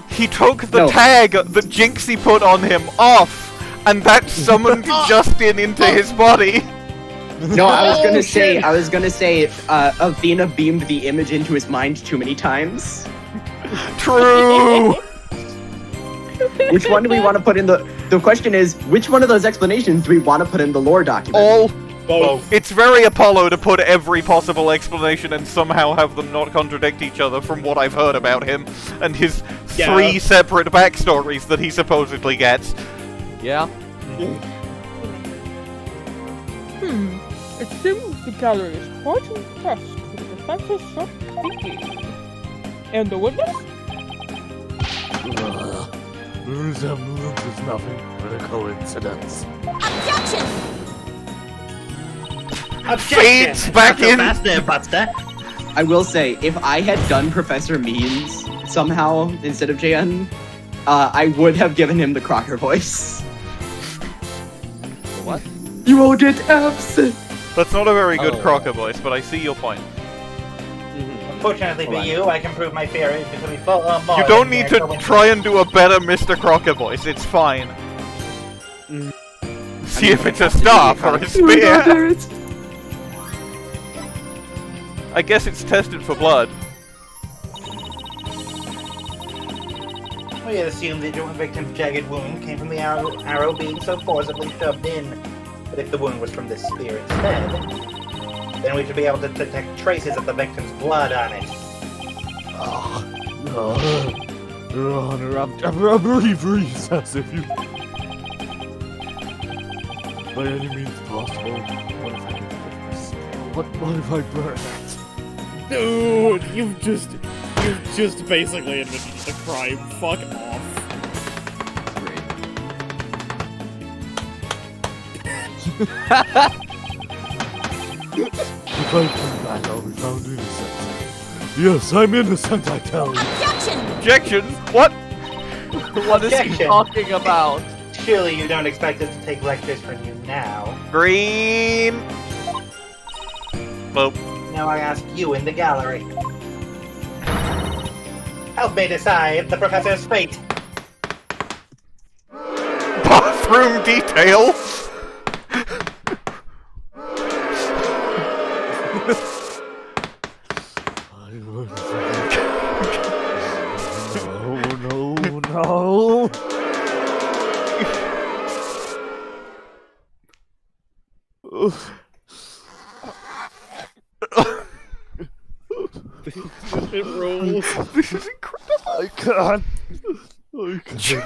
He took the tag that Jinxie put on him off, and that summoned Justin into his body. No, I was gonna say, Athena beamed the image into his mind too many times. True! Which one do we want to put in the question is, which one of those explanations do we want to put in the lore document? All. Both. It's very Apollo to put every possible explanation and somehow have them not contradict each other from what I've heard about him and his 3 separate backstories that he supposedly gets. Yeah. It seems the gallery is quite impressed with the professor's short thinking. And the witness? The resemblance is nothing but a coincidence. Objection! Fades back in! I will say, if I had done Professor Means somehow instead of JN, I would have given him the Crocker voice. What? You all get F's! That's not a very good Crocker voice, but I see your point. Unfortunately for you, I can prove my theory to be full on more. You don't need to try and do a better Mr. Crocker voice, it's fine. See if it's a staff or a spear. I guess it's tested for blood. We had assumed the victim's jagged wound came from the arrow being so forcibly shoved in. But if the wound was from this spear instead, then we should be able to detect traces of the victim's blood on it. Your Honor, I'm very sensitive. You... By any means possible, what if I do this? What if I burn it? Dude, you've just basically admitted the crime. Fuck off. If I come back, I'll be found innocent. Yes, I'm innocent, I tell you. Objection! What? What is he talking about? Surely you don't expect us to take lectures from you now. Green! Boop. Now I ask you in the gallery. Help me decide the professor's fate. Bathroom detail! No. It rules. This is incredible. I can't. G.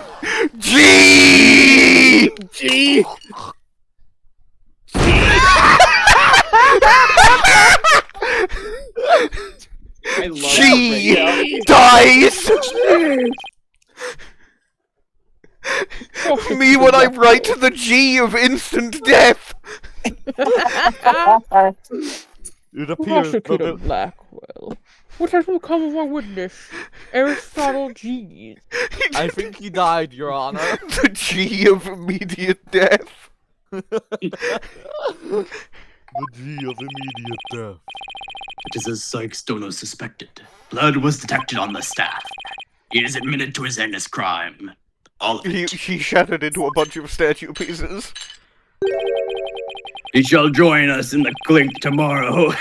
love G dies! Me when I write the G of instant death! It appears that Prosecutor Blackquill, what has become of our witness, Aristotle Means? I think he died, Your Honor. The G of immediate death. the G of immediate death. It is as Cykes suspected. Blood was detected on the staff. He is admitted to his heinous crime. All of it. He shattered into a bunch of statue pieces. He shall join us in the clink tomorrow.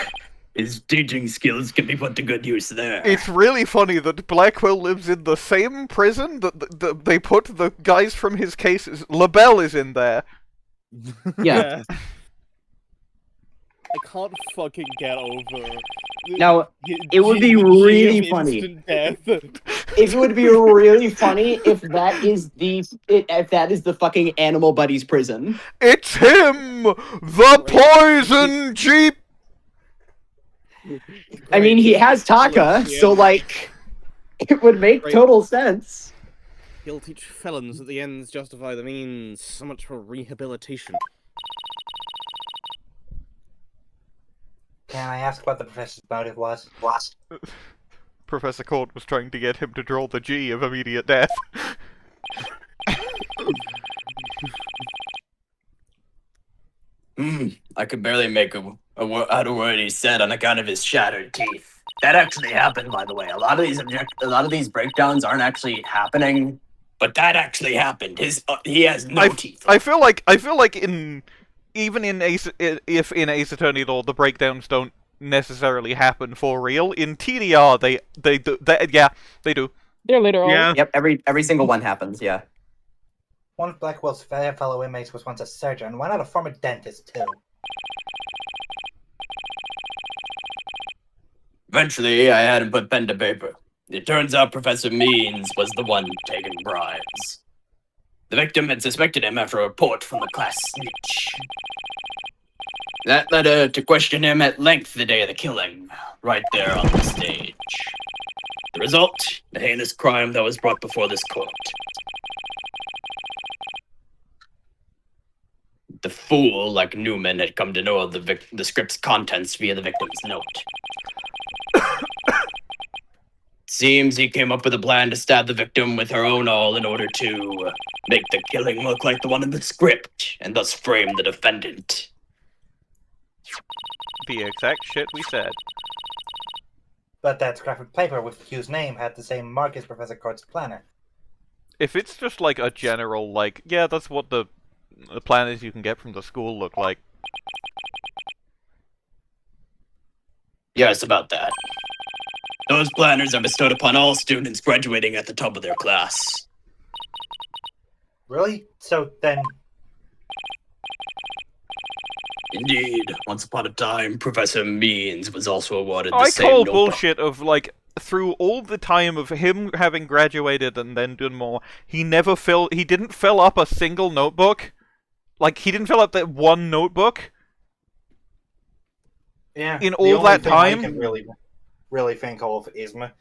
His teaching skills can be put to good use there. It's really funny that Blackquill lives in the same prison that they put the guys from his cases. LaBelle is in there. Yeah. I can't fucking get over. Now, it would be really funny. It would be really funny if that is the fucking Animal Buddies prison. It's him, the poison jeep. I mean, he has Taka, so like, it would make total sense. He'll teach felons that the ends justify the means. So much for rehabilitation. Can I ask what the professor's motive was? Professor Court was trying to get him to draw the G of immediate death. I could barely make out a word he said on account of his shattered teeth. That actually happened, by the way. A lot of these breakdowns aren't actually happening, but that actually happened. He has no teeth. I feel like even in Ace Attorney Law, the breakdowns don't necessarily happen for real. In TDR, they do. They do. They're later on. Yeah. Yep, every single one happens. Yeah. One of Blackwell's fellow inmates was once a surgeon. Why not a former dentist too? Eventually, I had him put pen to paper. It turns out Professor Means was the one taking bribes. The victim had suspected him after a report from the class snitch. That led her to question him at length the day of the killing, right there on the stage. The result, the heinous crime that was brought before this court. The fool, like Newman, had come to know of the script's contents via the victim's note. Seems he came up with a plan to stab the victim with her own awl in order to make the killing look like the one in the script, and thus frame the defendant. The exact shit we said. But that scrap of paper with Hugh's name had the same mark as Professor Court's planner. If it's just like a general, like, yeah, that's what the planners you can get from the school look like. Yes, about that. Those planners are bestowed upon all students graduating at the top of their class. Really? So then... Indeed. Once upon a time, Professor Means was also awarded the I same call notebook. bullshit of, like, through all the time of him having graduated and then done more, he didn't fill up a single notebook. Like, he didn't fill up that one notebook. Yeah. In all that time. I can really think of is that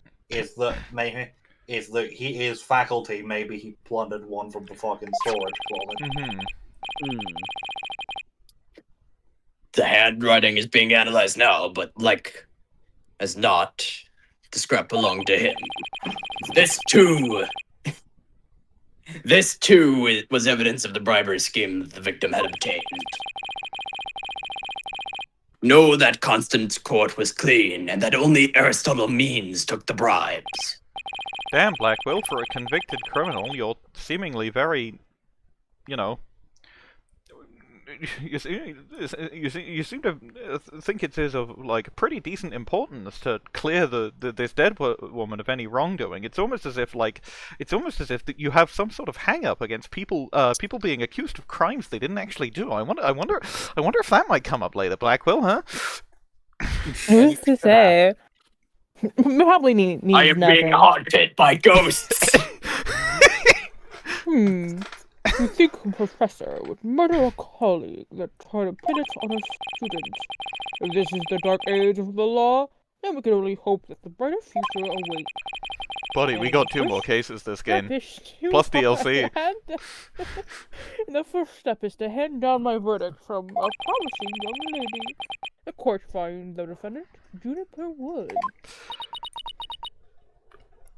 he is faculty. Maybe he plundered one from the fucking storage closet. The handwriting is being analyzed now, but like as not, the scrap belonged to him. This too was evidence of the bribery scheme that the victim had obtained. Know that Constance Court was clean, and that only Aristotle Means took the bribes. Damn, Blackquill, for a convicted criminal, you're seemingly very, you know... You seem to think it is of, like, pretty decent importance to clear this dead woman of any wrongdoing. It's almost as if that you have some sort of hang-up against people being accused of crimes they didn't actually do. I wonder if that might come up later, Blackquill, huh? Who's to say? Probably needs I am nothing. being haunted by ghosts. You think a professor would murder a colleague that tried to pin it on a student? If this is the dark age of the law, And we can only hope that the brighter future awaits. Buddy, we got 2 more cases this game. Plus DLC. And the first step is to hand down my verdict from a promising young lady. The court finds the defendant, Juniper Wood.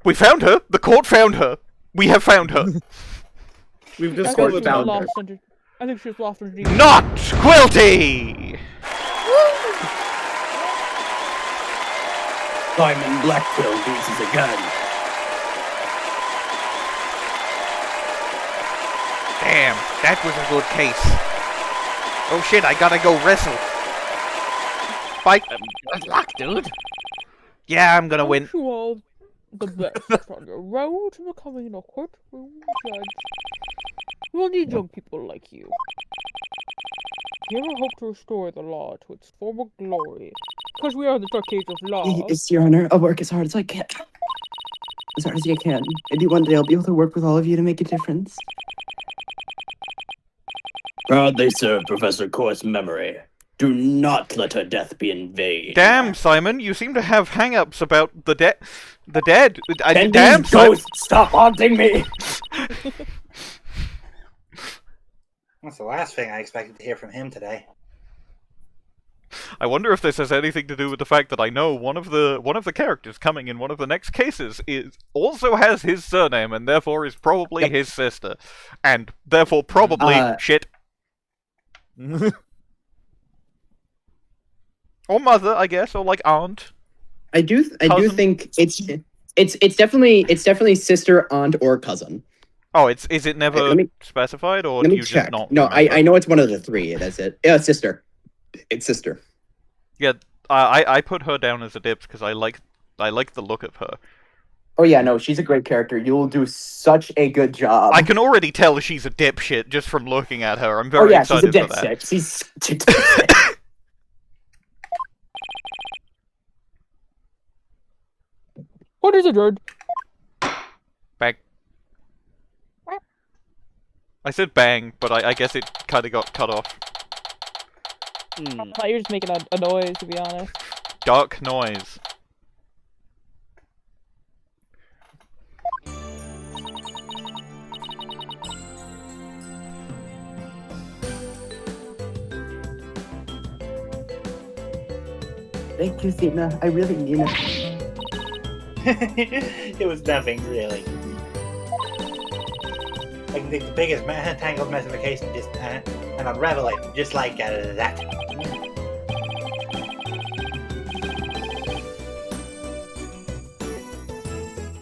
We found her! The court found her! We have found her! We've I discovered think found she her. lost under. I think she's lost under. Not Quilty! Simon Blackquill uses a gun. Damn, that was a good case. Oh shit, I gotta go wrestle. Bye. Good luck, dude. Yeah, I'm gonna win. Wish you all the best on your road to becoming a courtroom judge. We'll need young people like you. We ever hope to restore the law to its former glory. Because we are the dark age of law. Yes, Your Honor. I'll work as hard as I can. As hard as I can. Maybe one day I'll be able to work with all of you to make a difference. Proudly serve Professor Court's memory. Do not let her death be in vain. Damn, Simon, you seem to have hang-ups about the dead. Can Damn, these ghosts stop haunting me? That's the last thing I expected to hear from him today. I wonder if this has anything to do with the fact that I know one of the characters coming in one of the next cases also has his surname and therefore is probably his sister, and therefore probably shit. Or mother, I guess, or like aunt. I do think it's definitely sister, aunt, or cousin. Oh, is it never specified, or Let do me you check. just not? No, remember? I know it's one of the 3. That's it. Yeah, sister. It's sister. Yeah, I put her down as a dips because I like the look of her. Oh yeah, no, she's a great character. You'll do such a good job. I can already tell she's a dipshit just from looking at her. I'm very excited for that. She's What is it, Jared? Bang. I said bang, but I guess it kind of got cut off. I thought you were just making a noise, to be honest. Dark noise. Thank you, Athena. I really mean it. It was nothing, really. I can take the biggest tangled mess of a case and just and unravel it just like that.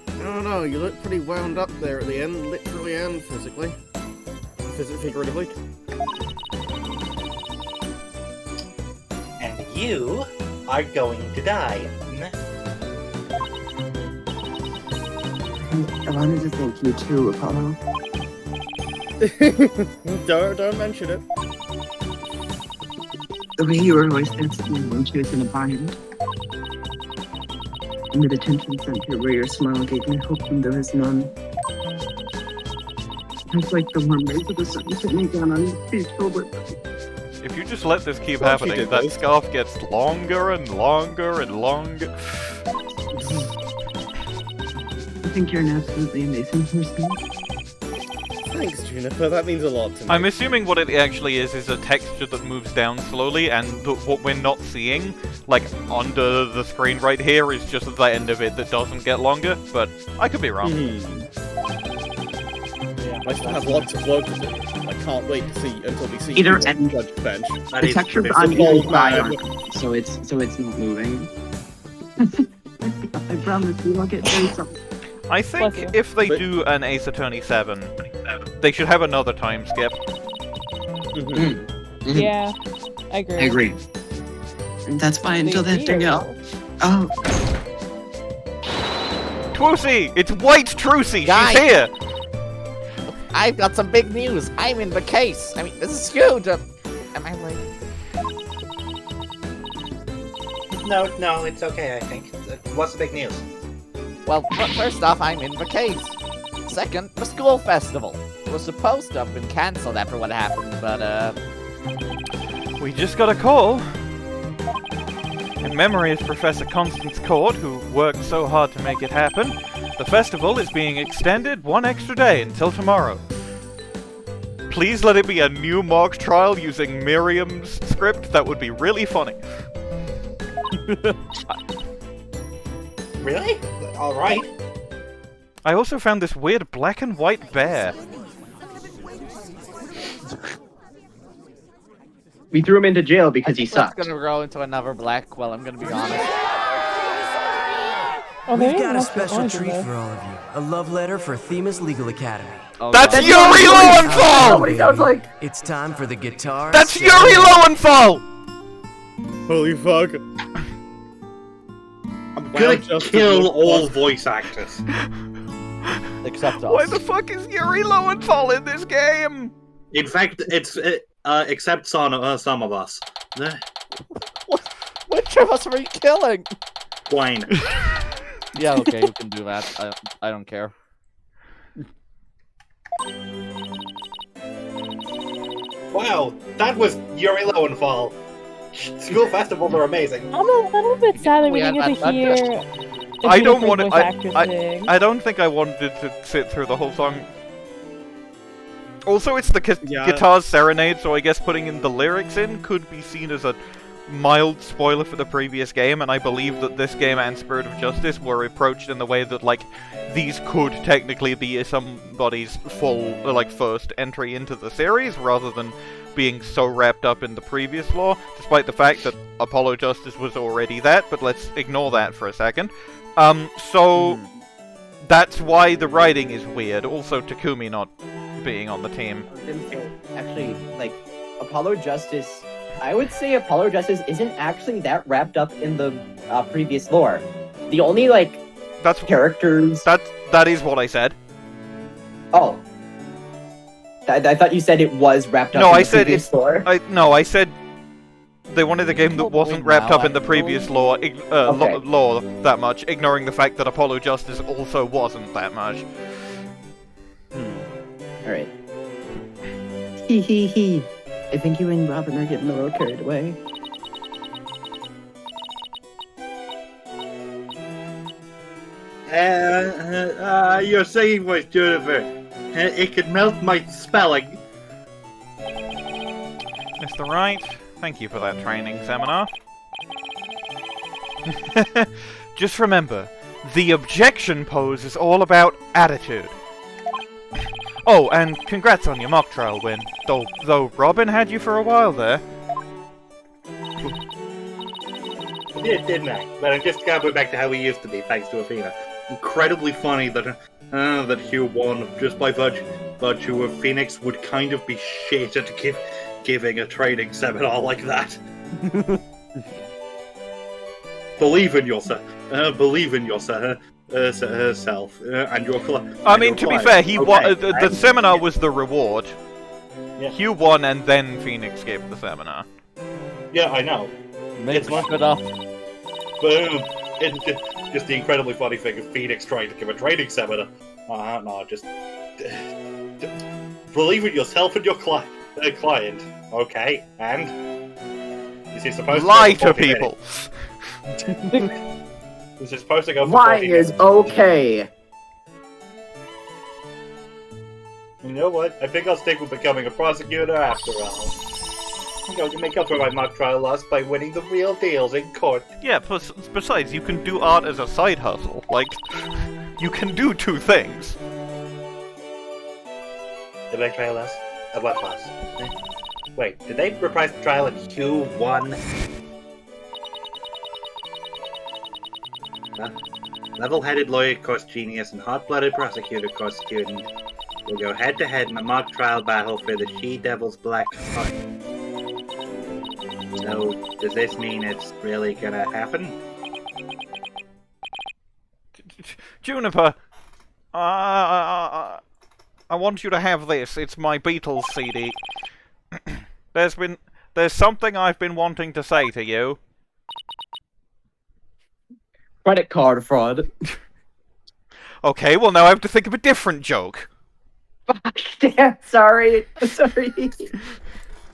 I don't know, you look pretty wound up there at the end, literally and physically. Figuratively. And you are going to die. I wanted to thank you too, Apollo. Don't mention it. The way you were always there to me when she was in a bind. In the detention center where your smile gave me hope when there was none. It's like the warm rays of the sun sitting down on your peaceful with If you just let this keep Well, she happening, did that those. scarf gets longer and longer and longer. I think you're an absolutely amazing person. Thanks, Juniper, that means a lot to me. I'm assuming what it actually is a texture that moves down slowly, and what we're not seeing, like, under the screen right here, is just the end of it that doesn't get longer, but I could be wrong. I still have lots of work to do. I can't wait to see until we see Either you on end. the judge bench. The texture's It's on a either bold side, man. so it's not moving. I promise you won't get very something. I think if they do an Ace Attorney 7, they should have another time skip. Yeah, I agree. I agree. That's fine until that thing out. Oh. Trucy! It's White Trucy! Guys! She's here! I've got some big news. I'm in the case. I mean, this is huge. Am I late? No, it's okay, I think. What's the big news? Well, first off, I'm in the case. Second, the school festival. It was supposed to have been cancelled after what happened, but, We just got a call. In memory of Professor Constance Court, who worked so hard to make it happen, the festival is being extended 1 extra day until tomorrow. Please let it be a new mock trial using Myriam's script. That would be really funny. Really? Alright. I also found this weird black and white bear. We threw him into jail because he It's sucked. gonna grow into another Blackquill, I'm gonna be honest. Oh, We've got a special treat for all of you. A love letter for Themis Legal Academy. Oh, That's God. Yuri Lowenthal! What he sounds like. It's time for the guitar. That's Yuri Lowenthal! Holy fuck. I'm gonna kill all voice actors. Except us. Why the fuck is Yuri Lowenthal in this game? In fact, it's except some of us. Which of us are we killing? Bwain. Yeah, okay, you can do that. I don't care. Wow, that was Yuri Lowenthal. School festivals are amazing. I'm a little bit sad that we didn't get to hear. I don't want to. I I don't think I wanted to sit through the whole song. Also, it's the guitar serenade, so I guess putting in the lyrics in could be seen as a mild spoiler for the previous game, and I believe that this game and Spirit of Justice were approached in the way that, like, these could technically be somebody's full, first entry into the series, rather than being so wrapped up in the previous lore, despite the fact that Apollo Justice was already that, but let's ignore that for a second. That's why the writing is weird. Also, Takumi not being on the team. Actually, Apollo Justice, I would say Apollo Justice isn't actually that wrapped up in the previous lore. The only, that's characters... That is what I said. Oh. I thought you said it was wrapped up in the previous lore. I said they wanted a game that wasn't wrapped up in the previous lore that much, ignoring the fact that Apollo Justice also wasn't that much. Alright. Hee. I think you and Robin are getting a little carried away. Your singing voice, Juniper. It could melt my spelling. Mr. Wright, thank you for that training seminar. Just remember, the objection pose is all about attitude. Oh, and congrats on your mock trial win, though Robin had you for a while there. I did, didn't I? But I just got back to how we used to be, thanks to Athena. Incredibly funny that Hugh won just by virtue of Phoenix would kind of be shit at giving a training seminar like that. Believe in yourself. Believe in yourself. And your I mean, to be fair, he won. The seminar was the reward. Yeah. Hugh won, and then Phoenix gave the seminar. Yeah, I know. It's not good up. Boom. It's just the incredibly funny thing of Phoenix trying to give a training seminar. No, just believe in yourself and your client. Okay, and is he supposed lie to people? This is supposed to go for Lying is okay. You know what? I think I'll stick with becoming a prosecutor after all. I'm going to make up for my mock trial loss by winning the real deals in court. Yeah, besides, you can do art as a side hustle. You can do two things. Did I trial loss? At what loss? Wait, did they reprise the trial and Hugh won? Level-headed lawyer course genius and hot-blooded prosecutor course student will go head-to-head in a mock trial battle for the She-Devil's Black Heart. So, does this mean it's really gonna happen? Juniper, I want you to have this. It's my Beatles CD. There's something I've been wanting to say to you. Credit card fraud. Okay, well now I have to think of a different joke. Damn, sorry.